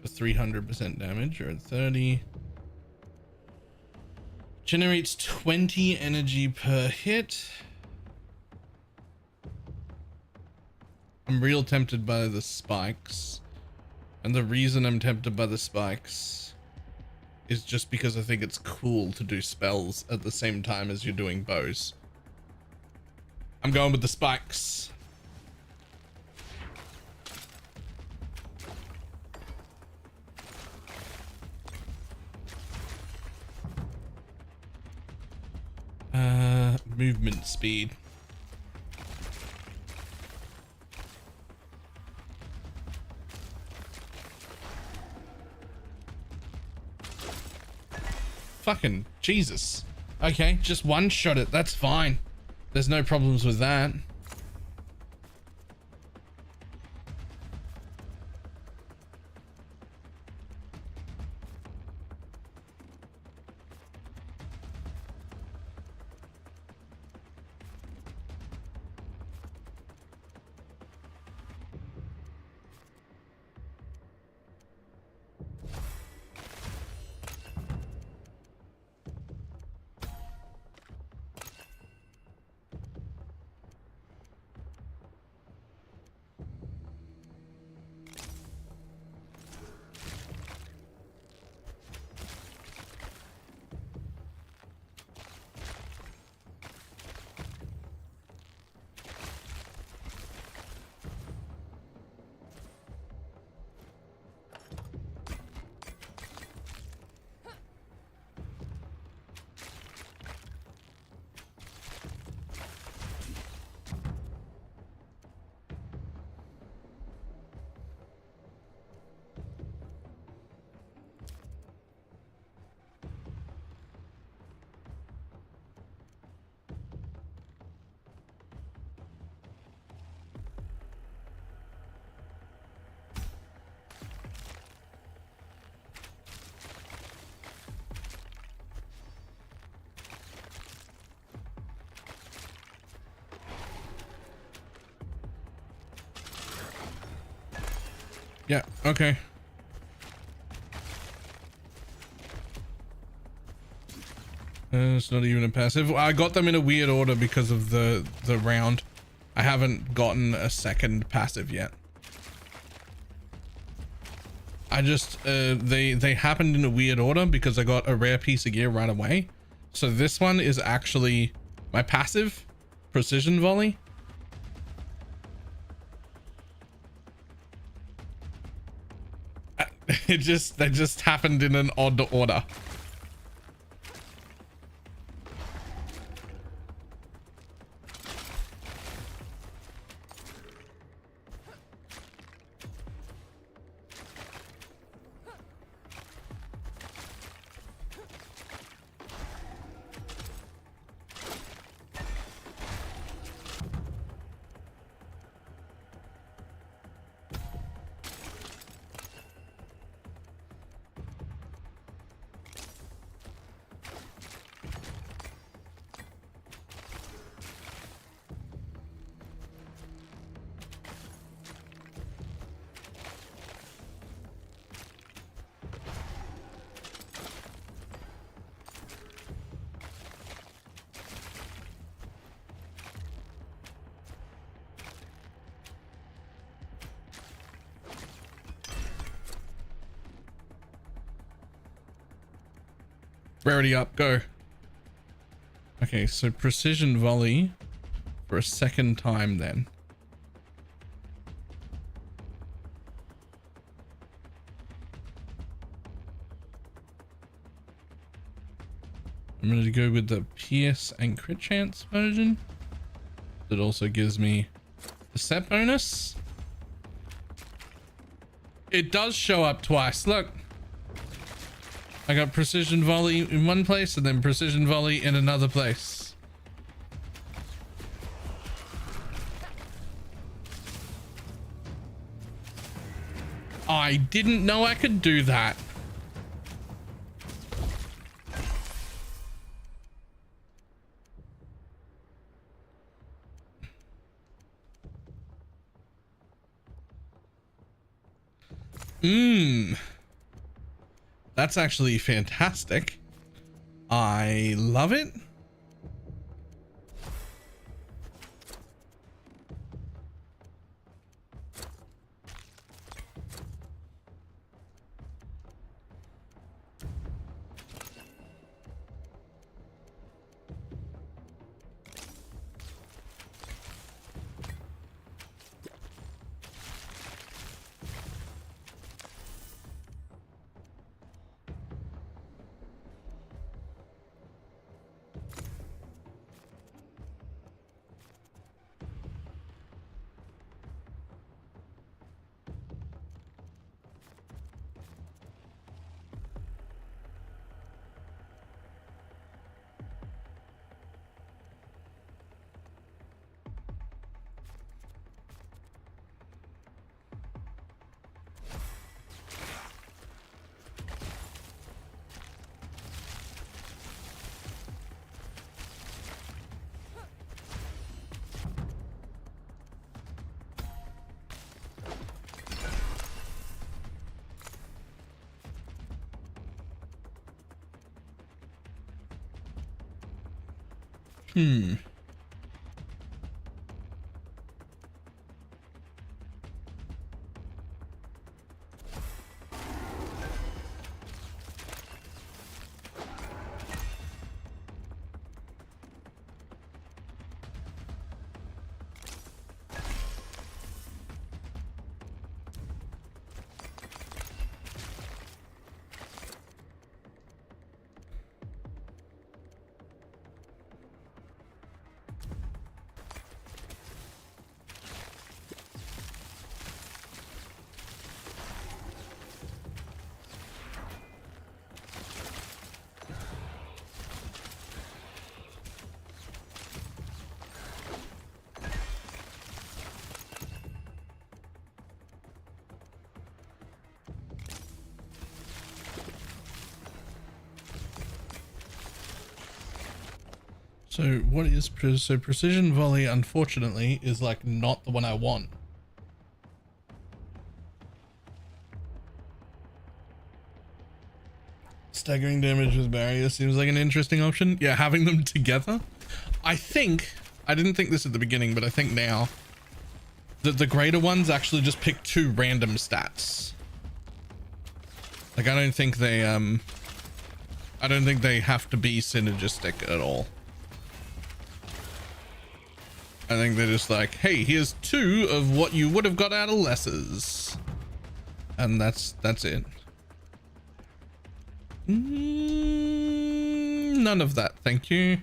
for 300% damage, or at 30. Generates 20 energy per hit. I'm real tempted by the spikes. And the reason I'm tempted by the spikes is just because I think it's cool to do spells at the same time as you're doing bows. I'm going with the spikes. Movement speed. Fucking Jesus. Okay, just one shot it. That's fine. There's no problems with that. Yeah, okay. It's not even a passive. I got them in a weird order because of the round. I haven't gotten a second passive yet. I just they happened in a weird order because I got a rare piece of gear right away. So this one is actually my passive, precision volley. They just happened in an odd order. Rarity up, go. Okay, so precision volley for a second time then. I'm going to go with the Pierce and Crit Chance version. That also gives me a set bonus. It does show up twice. Look. I got Precision Volley in one place and then Precision Volley in another place. I didn't know I could do that. That's actually fantastic. I love it. So what is so Precision Volley, unfortunately, is like not the one I want. Staggering damage with barrier seems like an interesting option. Yeah, having them together. I think, I didn't think this at the beginning, but I think now that the greater ones actually just pick 2 random stats. Like I don't think they have to be synergistic at all. I think they're just like, hey, here's 2 of what you would have got out of lessers. And that's it. None of that, thank you.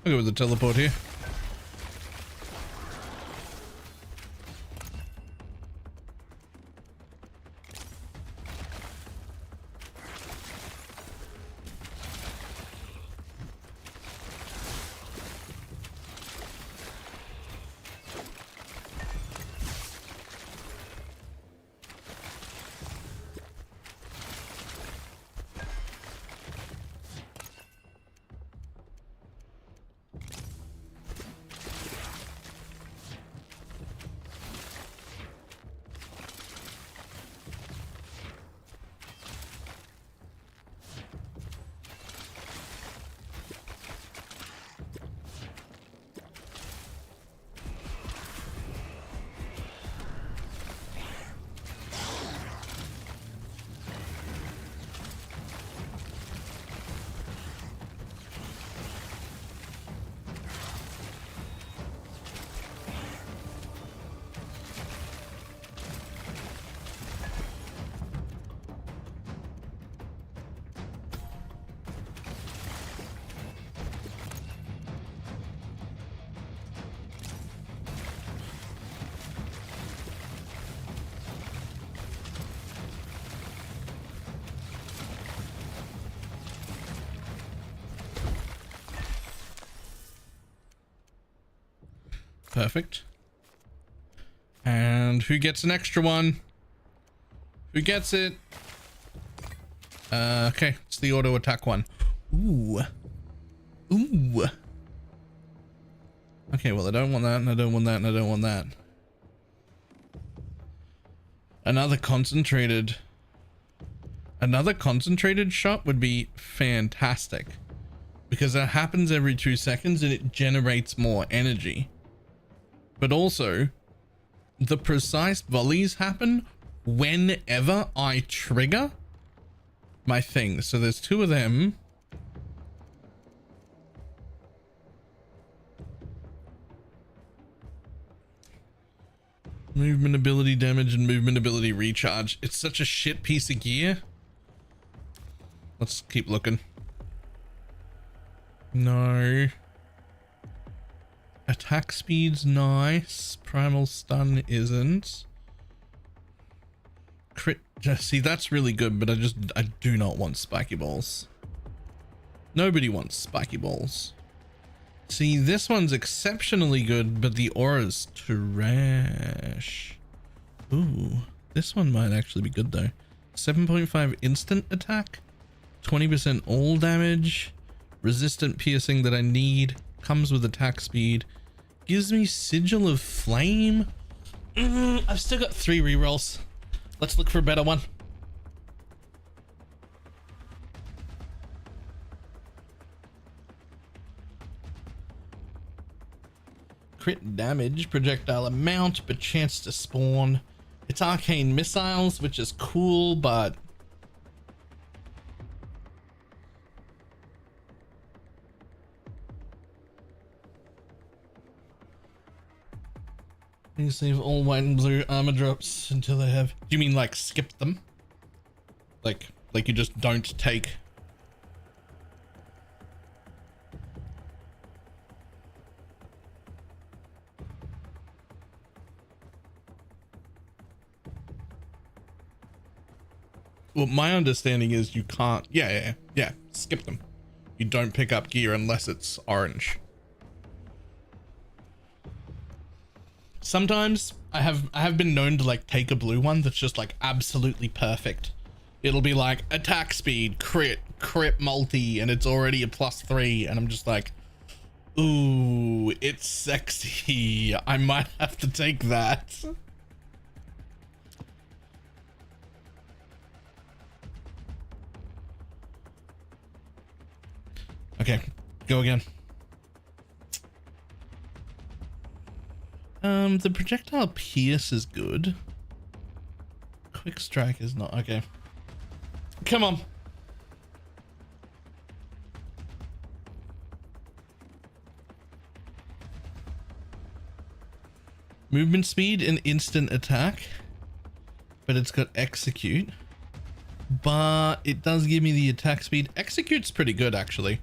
I'll go with the teleport here. Perfect. And who gets an extra one? Who gets it? Okay, it's the auto attack one. Ooh. Ooh. Okay, well, I don't want that, and I don't want that, and I don't want that. Another concentrated shot would be fantastic, because that happens every 2 seconds and it generates more energy. But also, the precise volleys happen whenever I trigger my thing. So there's 2 of them. Movement ability damage and movement ability recharge. It's such a shit piece of gear. Let's keep looking. No. Attack speed's nice. Primal stun isn't. Crit. See, that's really good, but I do not want spiky balls. Nobody wants spiky balls. See, this one's exceptionally good, but the aura's trash. Ooh, this one might actually be good though. 7.5 instant attack, 20% all damage, resistant piercing that I need, comes with attack speed, gives me sigil of flame. I've still got 3 rerolls. Let's look for a better one. Crit damage, projectile amount, but chance to spawn. It's arcane missiles, which is cool, but you save all white and blue armor drops until they have. Do you mean like skip them? Like you just don't take? Well, my understanding is you can't. Yeah. Skip them. You don't pick up gear unless it's orange. Sometimes I have been known to like take a blue one that's just like absolutely perfect. It'll be like attack speed, crit multi, and it's already a +3, and I'm just like, ooh, it's sexy. I might have to take that. Okay, go again. The projectile pierce is good. Quick strike is not. Okay. Come on. Movement speed and instant attack, but it's got execute. But it does give me the attack speed. Execute's pretty good, actually.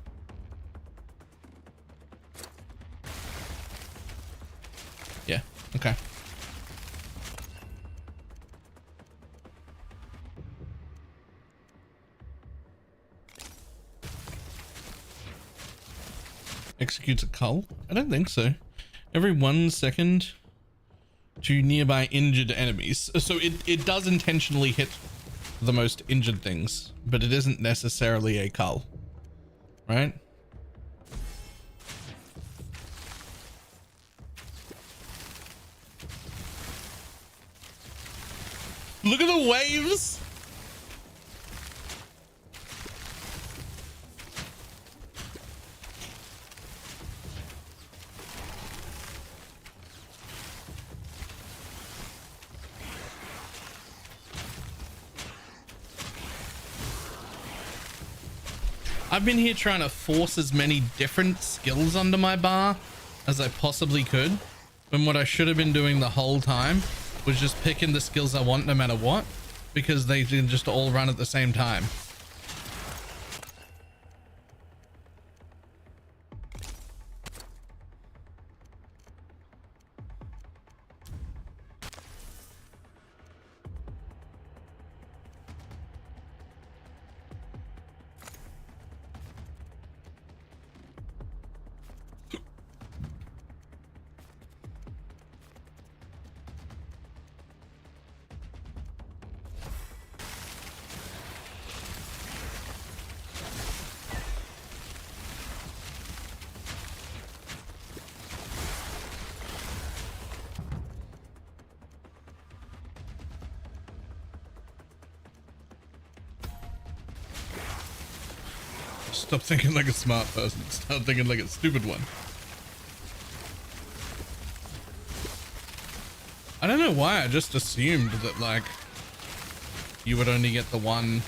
Yeah, okay. Executes a cull? I don't think so. Every 1 second to nearby injured enemies. So it does intentionally hit the most injured things, but it isn't necessarily a cull, right? Look at the waves. I've been here trying to force as many different skills under my bar as I possibly could, when what I should have been doing the whole time was just picking the skills I want no matter what, because they can just all run at the same time. Stop thinking like a smart person. Start thinking like a stupid one. I don't know why. I just assumed that like you would only get the one.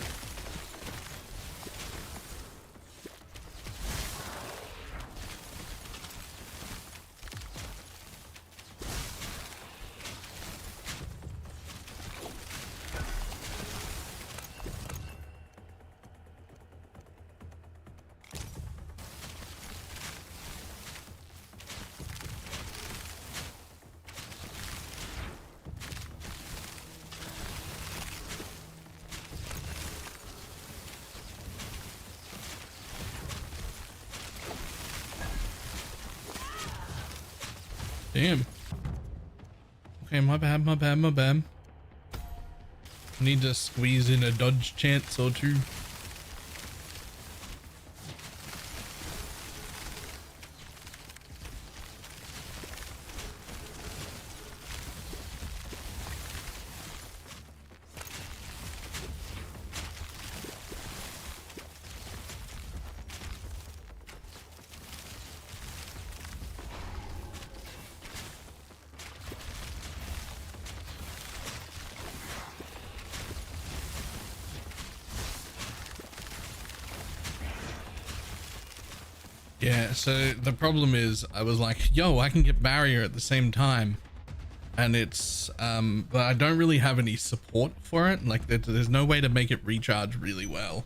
Damn. Okay, my bad, my bad, my bad. Need to squeeze in a dodge chance or two. Yeah, so the problem is I was like, yo, I can get barrier at the same time. And it's, but I don't really have any support for it. Like there's no way to make it recharge really well.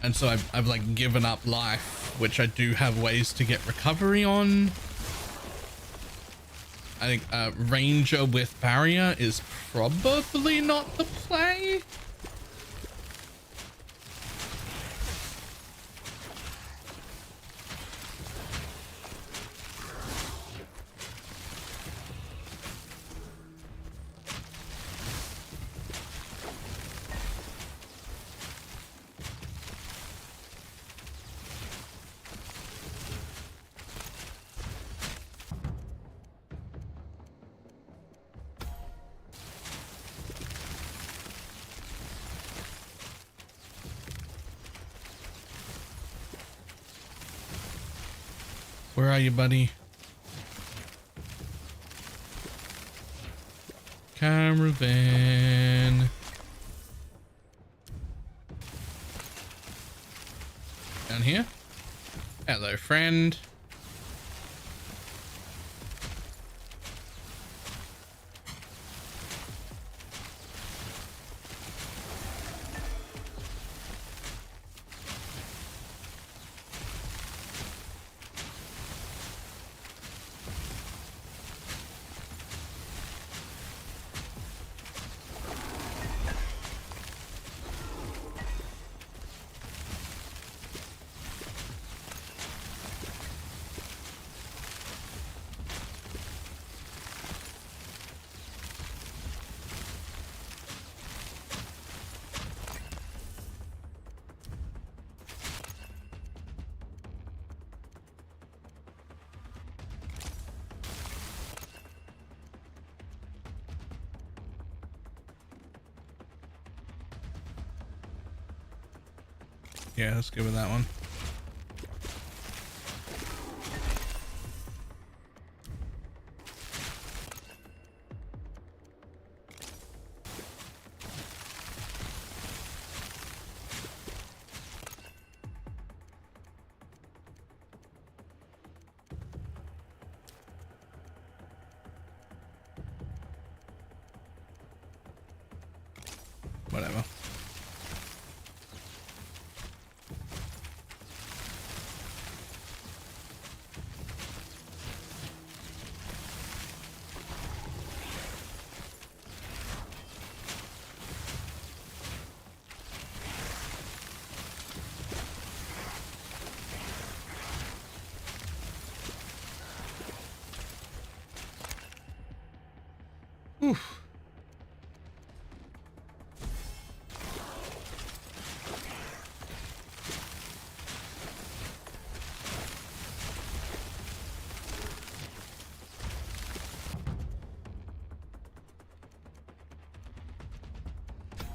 And so I've like given up life, which I do have ways to get recovery on. I think Ranger with barrier is probably not the play. Where are you, buddy? Caravan. Down here? Hello, friend. Yeah, let's go with that one. Whatever. Oof.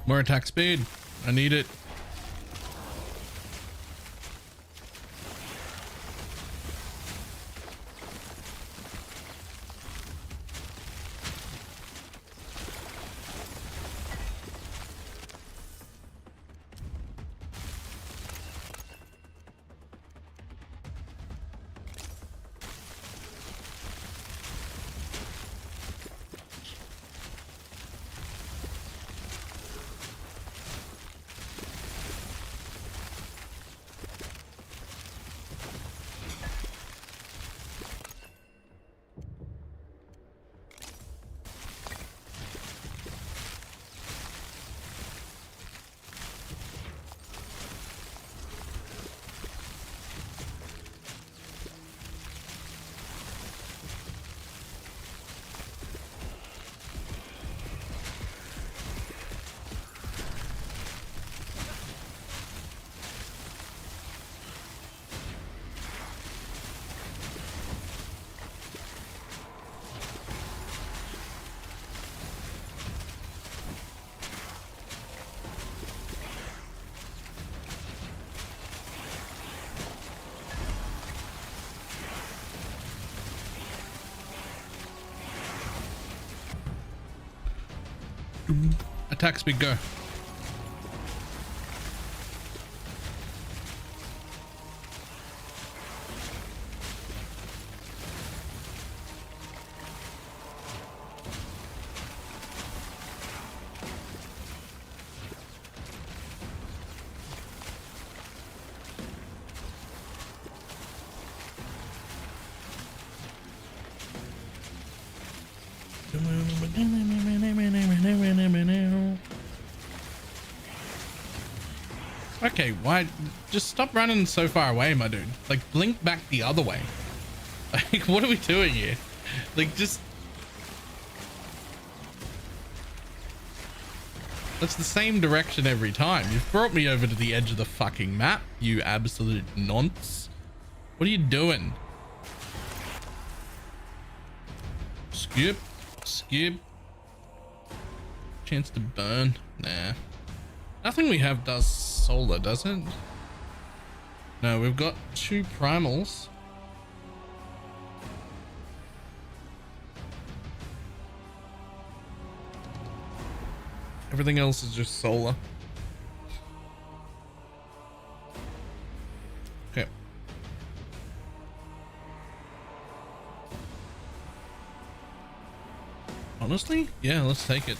More attack speed. I need it. Attack speed, go. Okay, why? Just stop running so far away, my dude. Like, blink back the other way. Like, what are we doing here? Like, just... That's the same direction every time. You've brought me over to the edge of the fucking map, you absolute nonce. What are you doing? Skip. Skip. Chance to burn. Nah. Nothing we have does solar, does it? No, we've got 2 primals. Everything else is just solar. Okay. Honestly? Yeah, let's take it.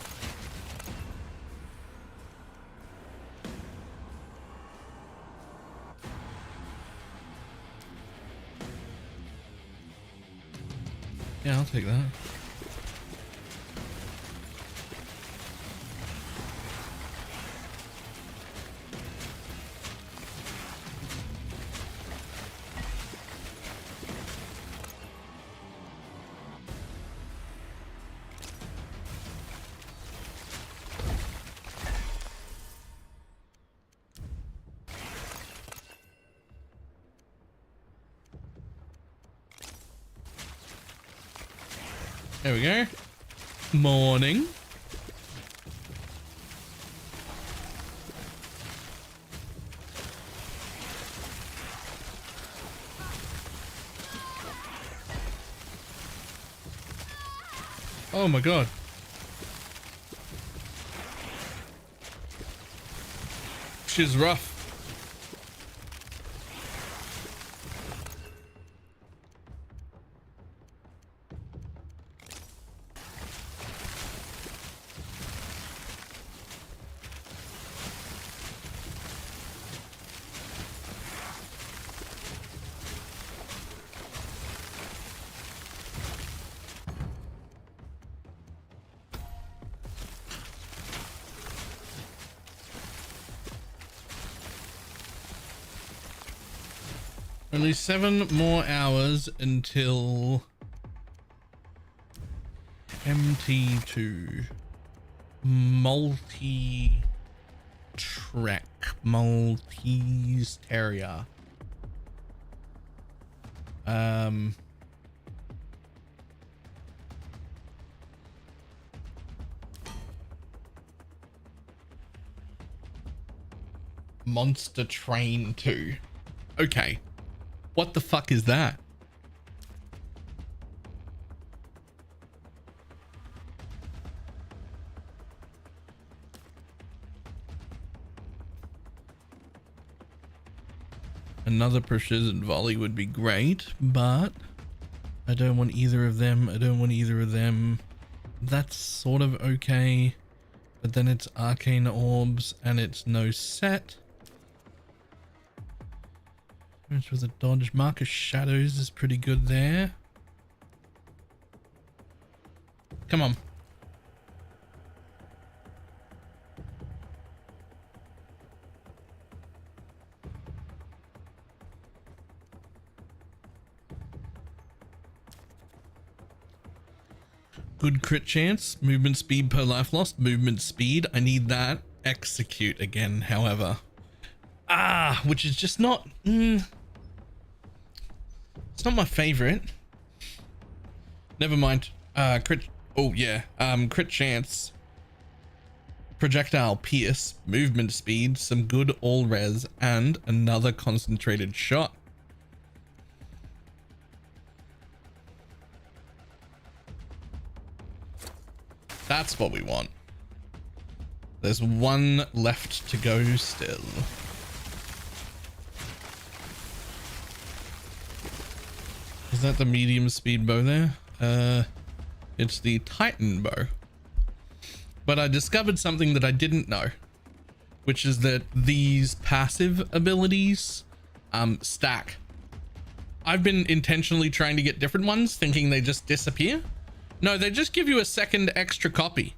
Yeah, I'll take that. There we go. Morning. Oh my god. She's rough. Only 7 more hours until MT2 multi-track Maltese Terrier. Monster Train 2. Okay. What the fuck is that? Another precision volley would be great, but I don't want either of them. I don't want either of them. That's sort of okay, but then it's arcane orbs and it's no set. With a dodge. Marcus Shadows is pretty good there. Come on. Good crit chance. Movement speed per life lost. Movement speed. I need that. Execute again, however. Which is just not... It's not my favorite. Never mind. Crit. Oh yeah. Crit chance. Projectile pierce. Movement speed. Some good all res and another concentrated shot. That's what we want. There's one left to go still. Is that the medium speed bow there? It's the Titan bow. But I discovered something that I didn't know, which is that these passive abilities stack. I've been intentionally trying to get different ones, thinking they just disappear. No, they just give you a second extra copy.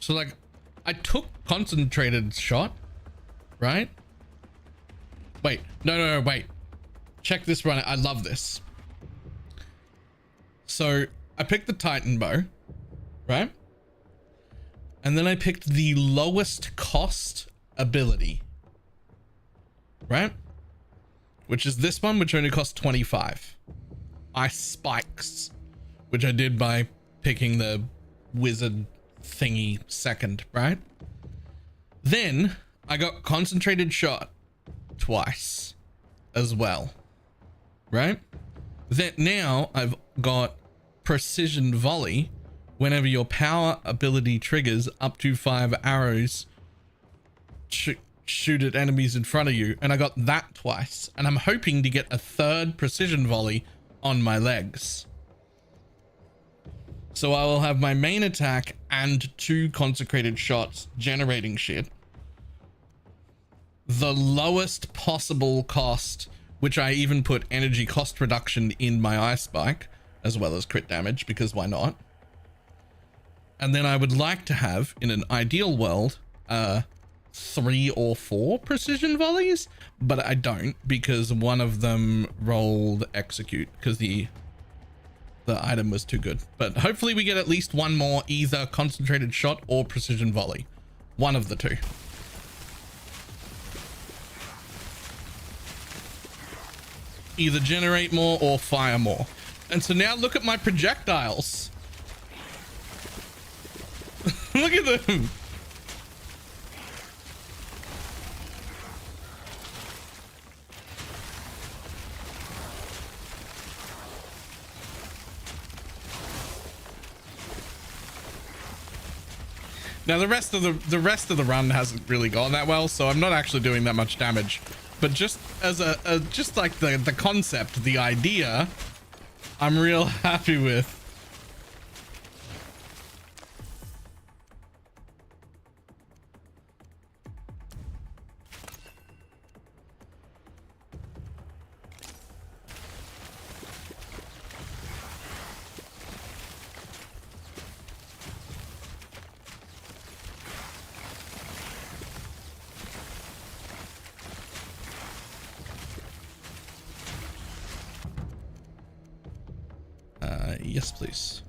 So like, I took concentrated shot, right? Wait, no, wait. Check this run. I love this. So I picked the Titan bow, right? And then I picked the lowest cost ability, right? Which is this one, which only costs 25. Ice spikes, which I did by picking the wizard thingy second, right? Then I got concentrated shot twice as well, right? Then now I've got precision volley. Whenever your power ability triggers, up to 5 arrows shoot at enemies in front of you, and I got that twice, and I'm hoping to get a third precision volley on my legs. So I will have my main attack and 2 consecrated shots generating shit. The lowest possible cost, which I even put energy cost reduction in my ice spike, as well as crit damage, because why not? And then I would like to have, in an ideal world, 3 or 4 precision volleys, but I don't, because one of them rolled execute because the item was too good. But hopefully we get at least one more, either concentrated shot or precision volley. One of the two. Either generate more or fire more. And so now look at my projectiles. Look at them. Now the rest of the run hasn't really gone that well, so I'm not actually doing that much damage. But just as just like the concept, the idea, I'm real happy with. Yes, please.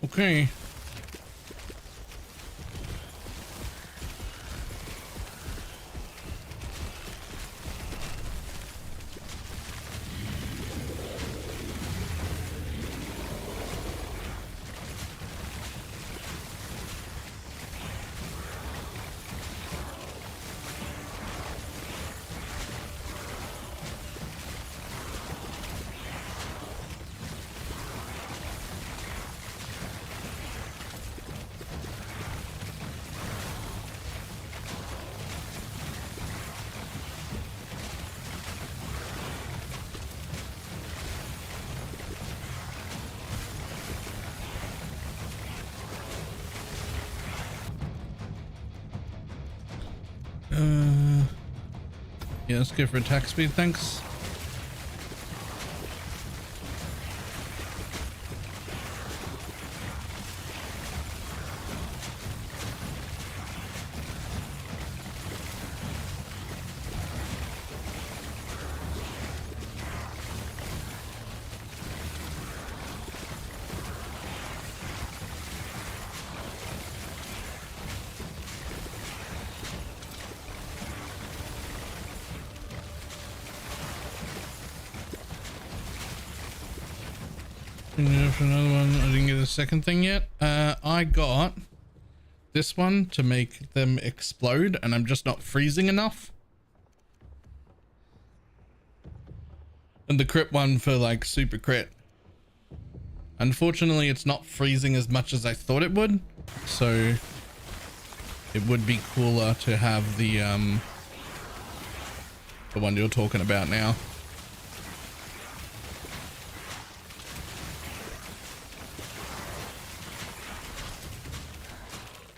Okay. Yeah, let's go for attack speed, thanks. For another one, I didn't get the second thing yet. I got this one to make them explode, and I'm just not freezing enough. And the crit one for like super crit. Unfortunately, it's not freezing as much as I thought it would, so it would be cooler to have the one you're talking about now.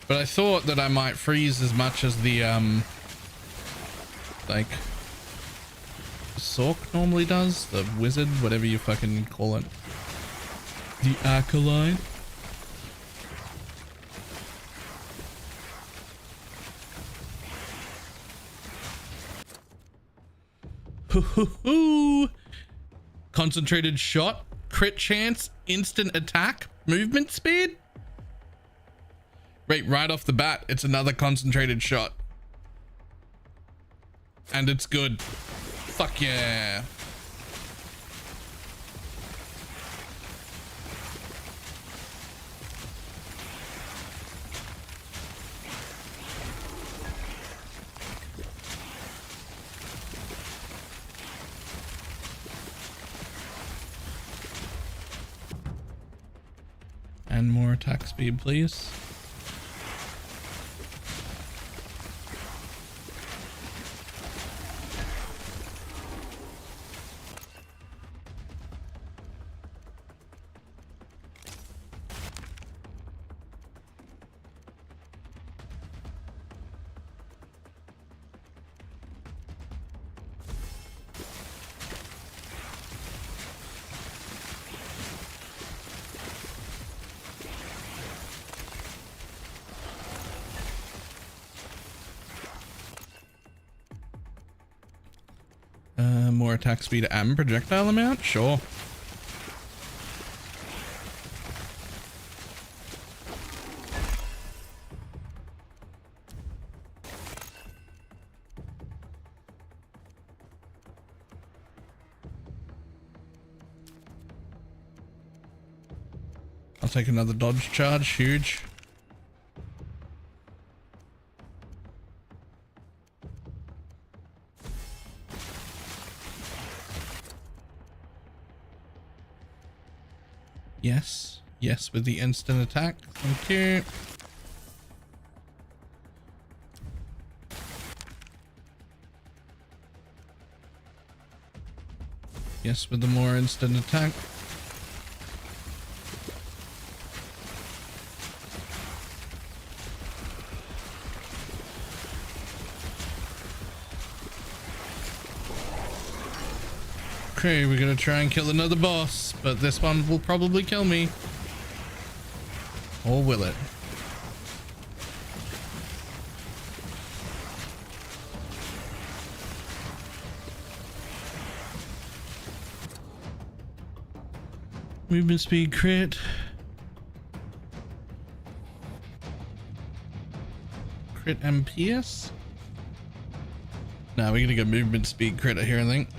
But I thought that I might freeze as much as the like Sork normally does, the wizard, whatever you fucking call it, the acolyte. Concentrated shot, crit chance, instant attack, movement speed. Wait, right off the bat, it's another concentrated shot. And it's good. Fuck yeah. And more attack speed, please. More attack speed and projectile amount? Sure. I'll take another dodge charge, huge. Yes, yes, with the instant attack. Thank you. Yes, with the more instant attack. Okay, we're gonna try and kill another boss, but this one will probably kill me. Or will it? Movement speed crit. Crit and pierce? No, we're gonna go movement speed critter here, I think.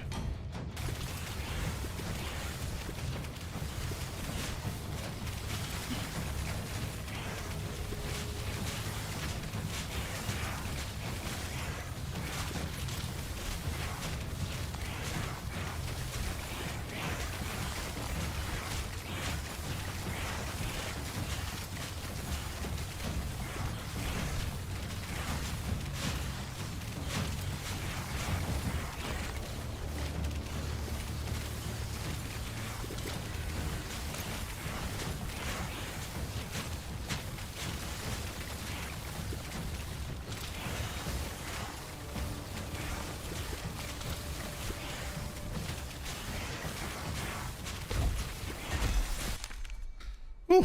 Whew.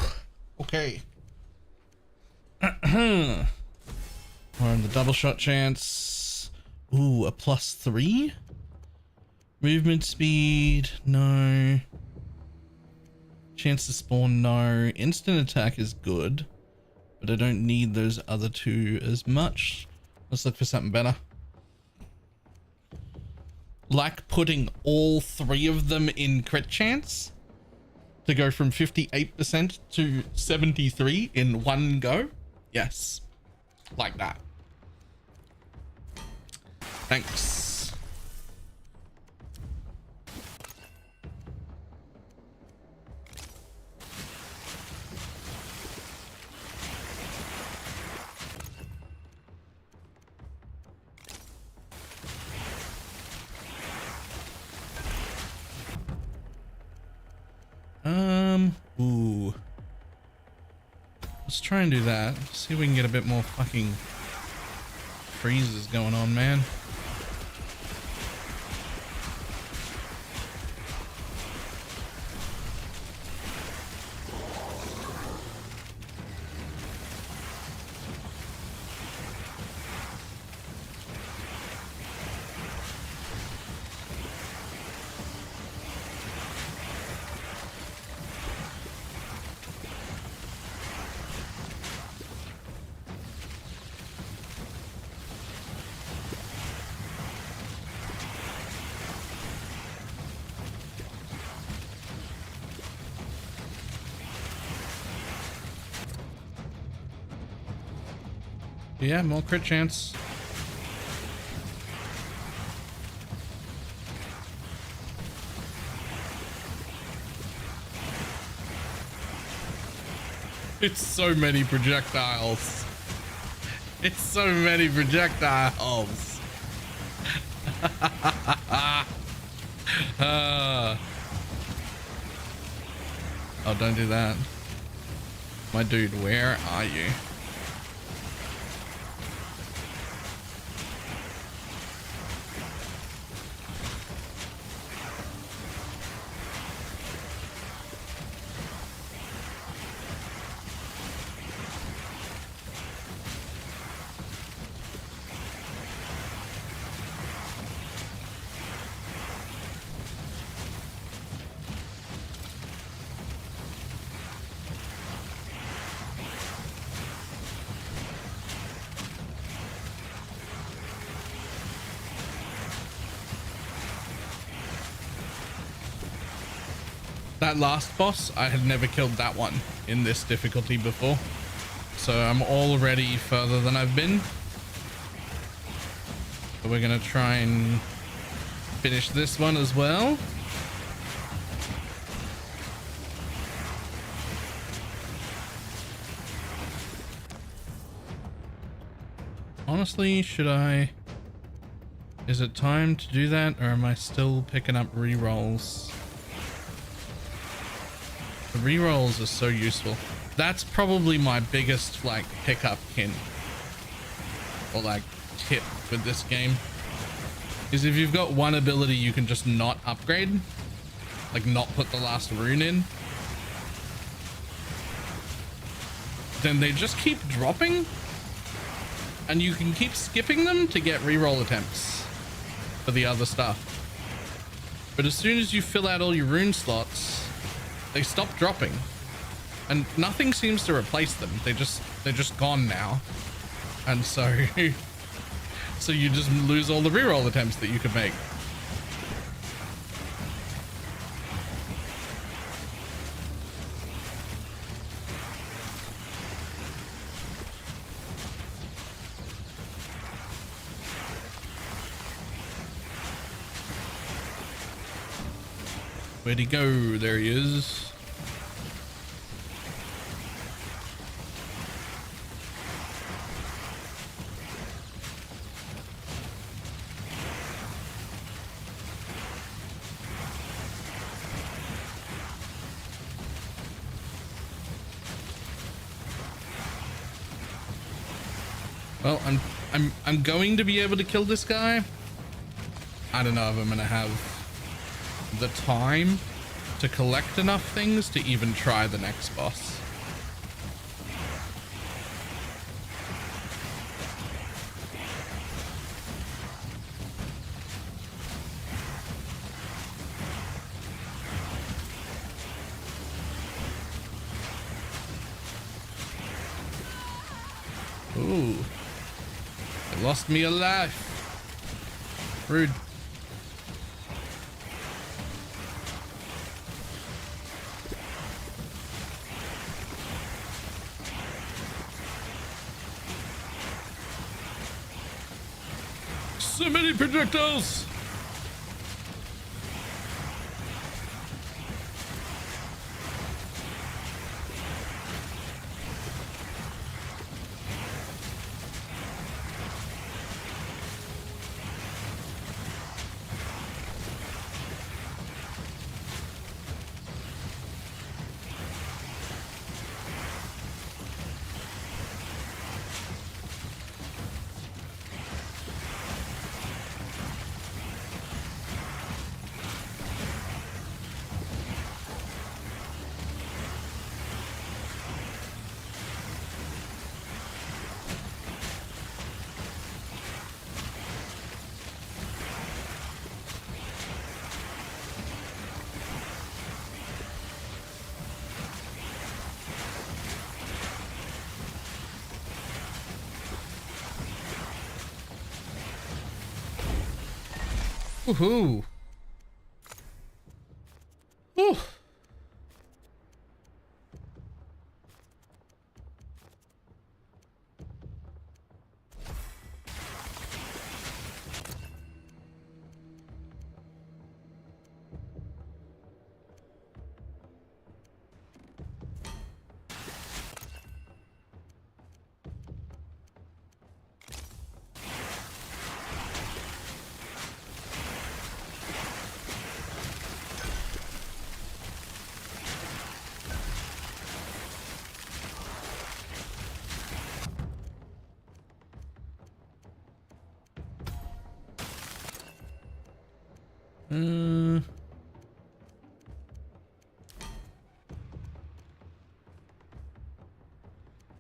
Okay. We're on the double shot chance. Ooh, a +3. Movement speed, no. Chance to spawn, no. Instant attack is good, but I don't need those other two as much. Let's look for something better. Like putting all three of them in crit chance to go from 58% to 73 in one go. Yes, like that. Thanks. Ooh. Let's try and do that. See if we can get a bit more fucking freezes going on, man. Yeah, more crit chance. It's so many projectiles. It's so many projectiles. Oh, don't do that. My dude, where are you? That last boss, I had never killed that one in this difficulty before. So I'm already further than I've been. So we're gonna try and finish this one as well. Honestly, should I? Is it time to do that, or am I still picking up rerolls? The rerolls are so useful. That's probably my biggest like pickup hint or like tip with this game, is if you've got one ability you can just not upgrade, like not put the last rune in, then they just keep dropping and you can keep skipping them to get reroll attempts for the other stuff. But as soon as you fill out all your rune slots, they stop dropping and nothing seems to replace them. They're just gone now. And so, so you just lose all the reroll attempts that you could make. Where'd he go? There he is. Well, I'm going to be able to kill this guy. I don't know if I'm gonna have the time to collect enough things to even try the next boss. Ooh. I lost me a life. Rude. So many projectiles. Woohoo! Whew.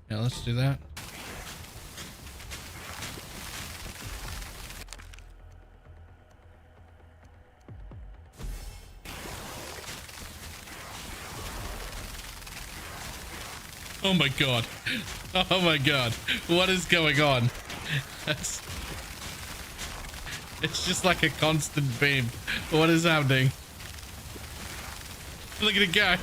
Yeah, let's do that. Oh my god. Oh my god. What is going on? That's... It's just like a constant beam. What is happening? Look at it go.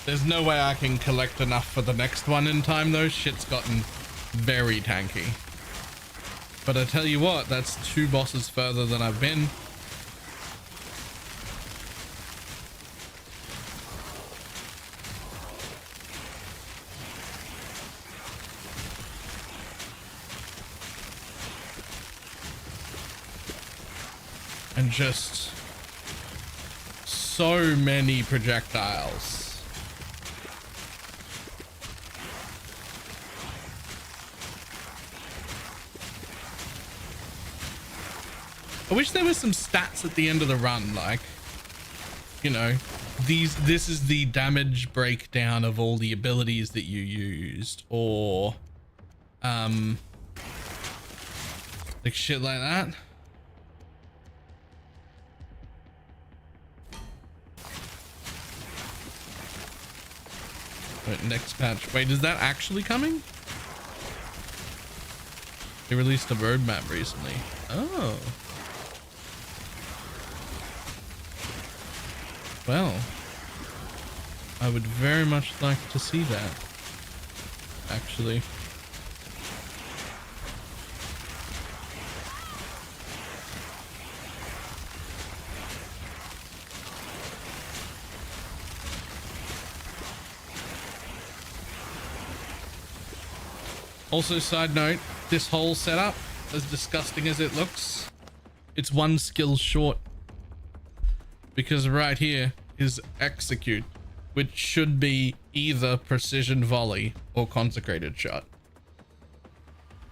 There's no way I can collect enough for the next one in time though. Shit's gotten very tanky. But I tell you what, that's 2 bosses further than I've been. And just so many projectiles. I wish there was some stats at the end of the run, like, you know, this is the damage breakdown of all the abilities that you used, or like shit like that. Wait, next patch. Wait, is that actually coming? They released a roadmap recently. Oh. Well, I would very much like to see that, actually. Also, side note, this whole setup, as disgusting as it looks, it's one skill short. Because right here is execute, which should be either precision volley or consecrated shot.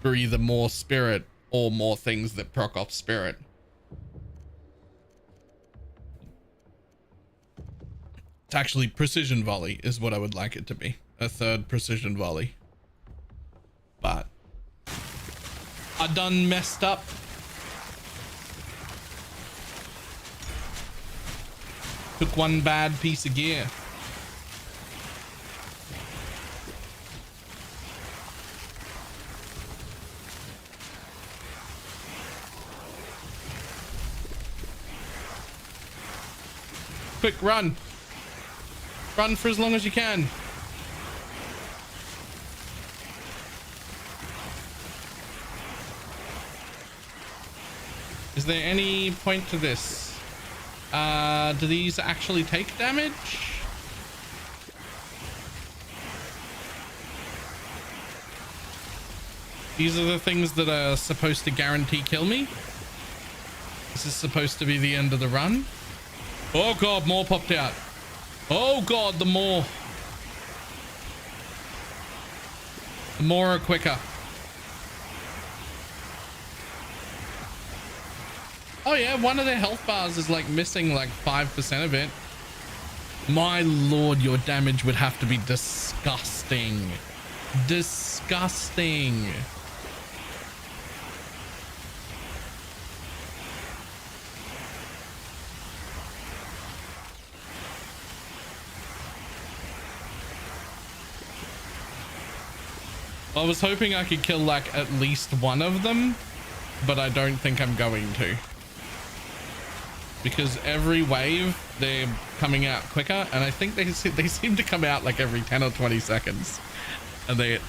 For either more spirit or more things that proc off spirit. It's actually precision volley is what I would like it to be. A third precision volley. But I done messed up. Took one bad piece of gear. Quick, run. Run for as long as you can. Is there any point to this? Do these actually take damage? These are the things that are supposed to guarantee kill me? This is supposed to be the end of the run? Oh god, more popped out. Oh god, the more are quicker. Oh yeah, one of their health bars is like missing like 5% of it. My lord, your damage would have to be disgusting. Disgusting. I was hoping I could kill like at least one of them, but I don't think I'm going to. Because every wave they're coming out quicker, and I think they seem to come out like every 10 or 20 seconds, and they're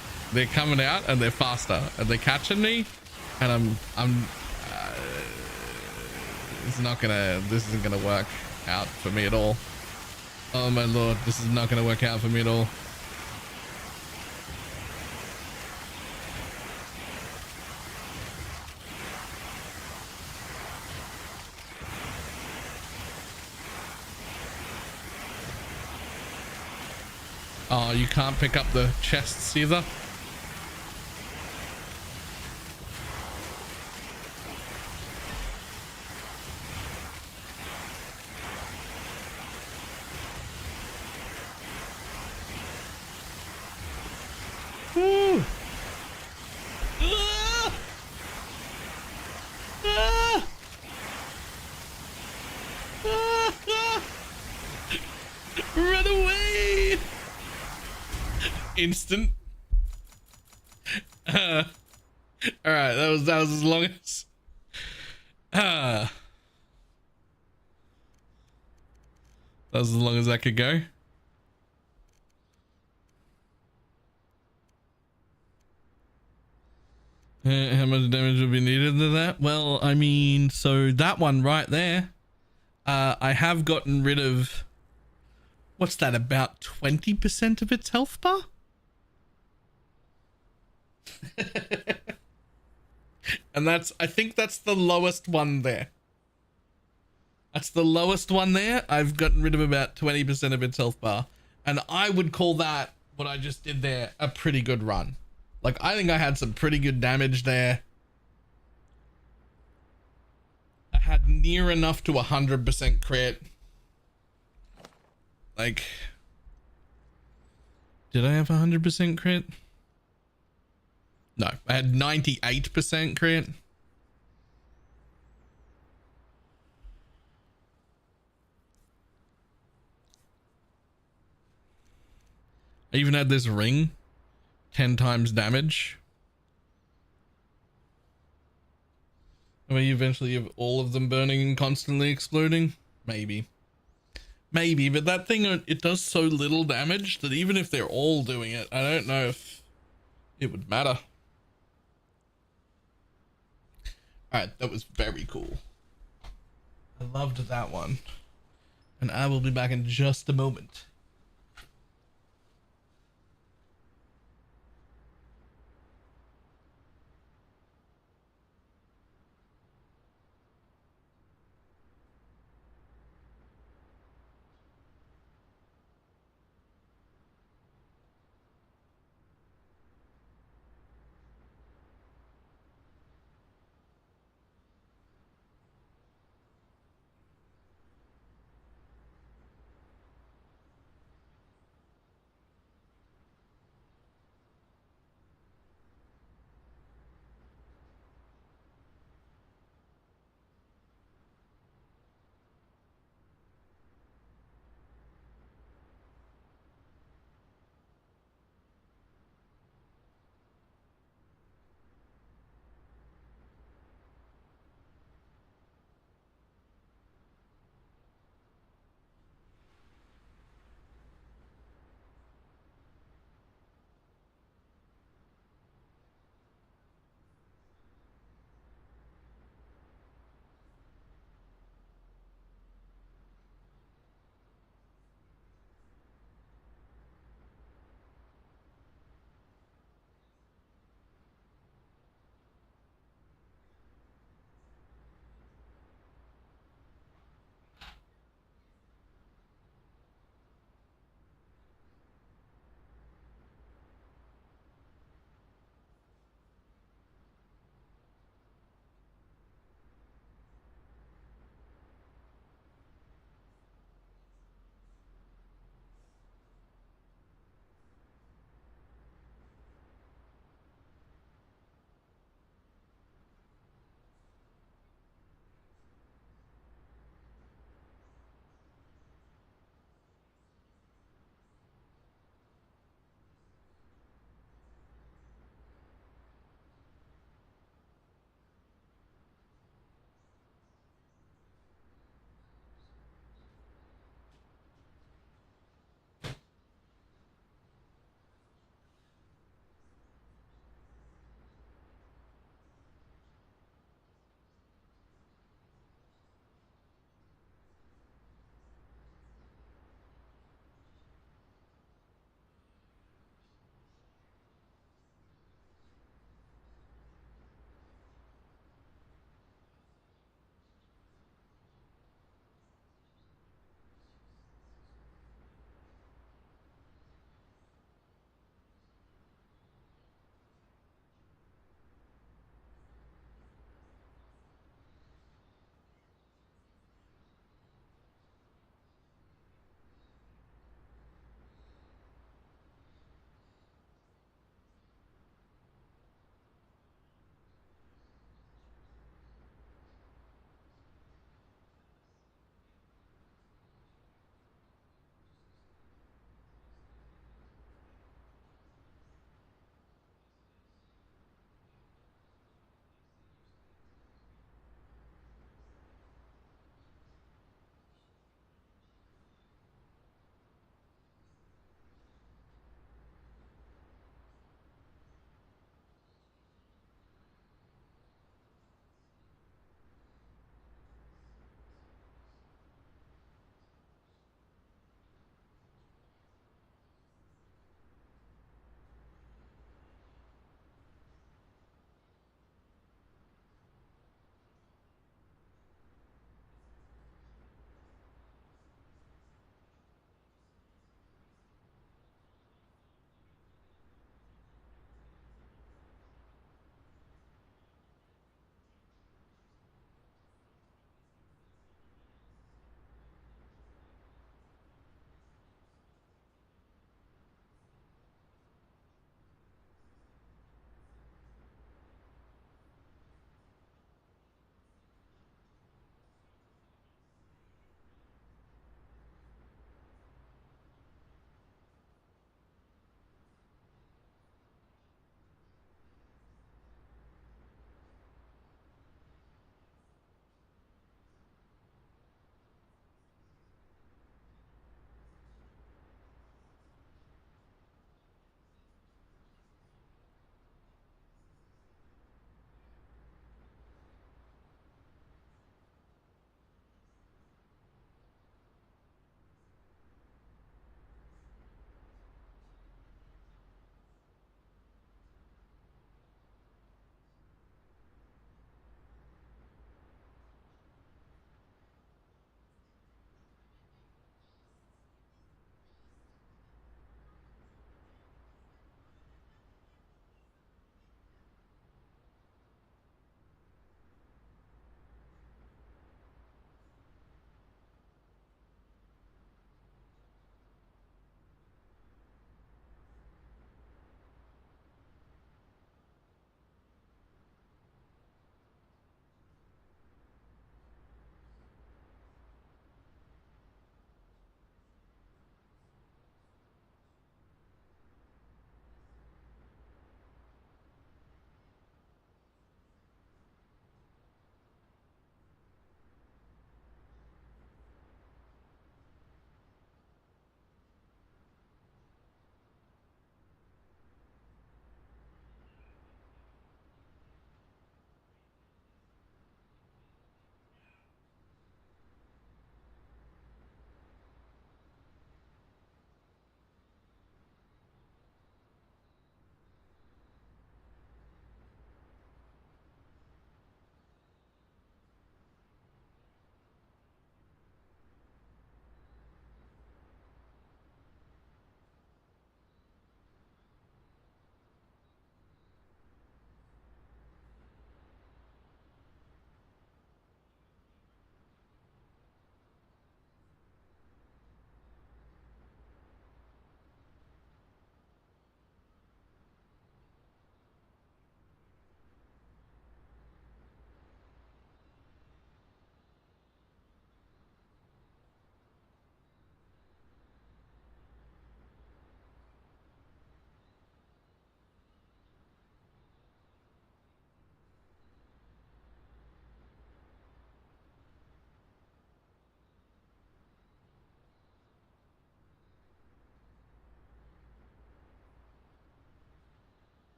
coming out and they're faster and they're catching me, and this isn't gonna work out for me at all. Oh my lord, this is not gonna work out for me at all. Oh, you can't pick up the chests either? Woo! Ah! Ah! Ah! Run away! Instant. All right, that was as long as that was as long as I could go. How much damage would be needed to that? Well, I mean, so that one right there, I have gotten rid of, what's that, about 20% of its health bar? And I think that's the lowest one there. That's the lowest one there. I've gotten rid of about 20% of its health bar. And I would call that, what I just did there, a pretty good run. Like, I think I had some pretty good damage there. I near enough to 100% crit. Like, did I have 100% crit? No, I had 98% crit. I even had this ring, 10 times damage. I mean, eventually have all of them burning and constantly exploding? Maybe. Maybe, but that thing, it does so little damage that even if they're all doing it, I don't know if it would matter. Alright, that was very cool. I loved that one. And I will be back in just a moment.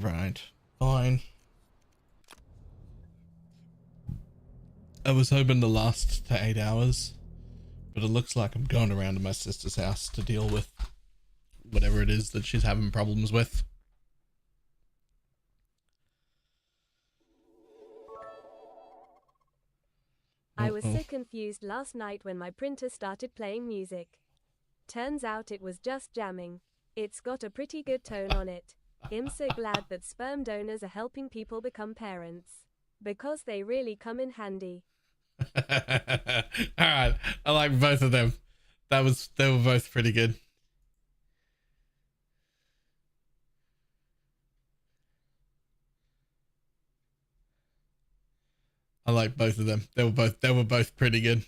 Alright, fine. I was hoping to last to 8 hours, but it looks like I'm going around to my sister's house to deal with whatever it is that she's having problems with. I was so confused last night when my printer started playing music. Turns out it was just jamming. It's got a pretty good tone on it. I'm so glad that sperm donors are helping people become parents. Because they really come in handy. Alright, I like both of them. They were both pretty good. I like both of them. They were both pretty good.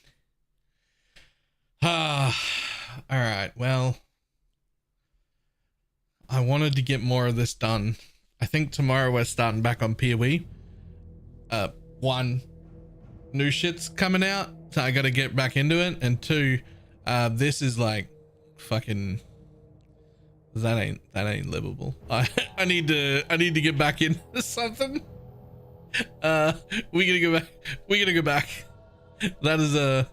All right. Well, I wanted to get more of this done. I think tomorrow we're starting back on PoE. One, new shit's coming out, so I got to get back into it, and two, this is like fucking. That ain't livable. I need to get back into something. We're gonna go back. That is I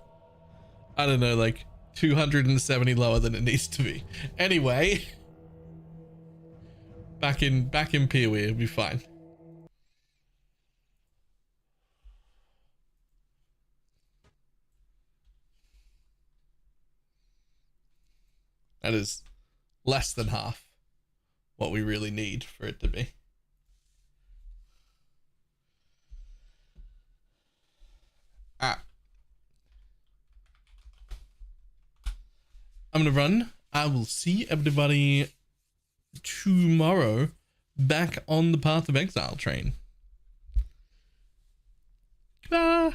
don't know, like 270 lower than it needs to be. Anyway, back in PoE, it'll be fine. That is less than half what we really need for it to be. I'm gonna run. I will see everybody tomorrow back on the Path of Exile train. Goodbye.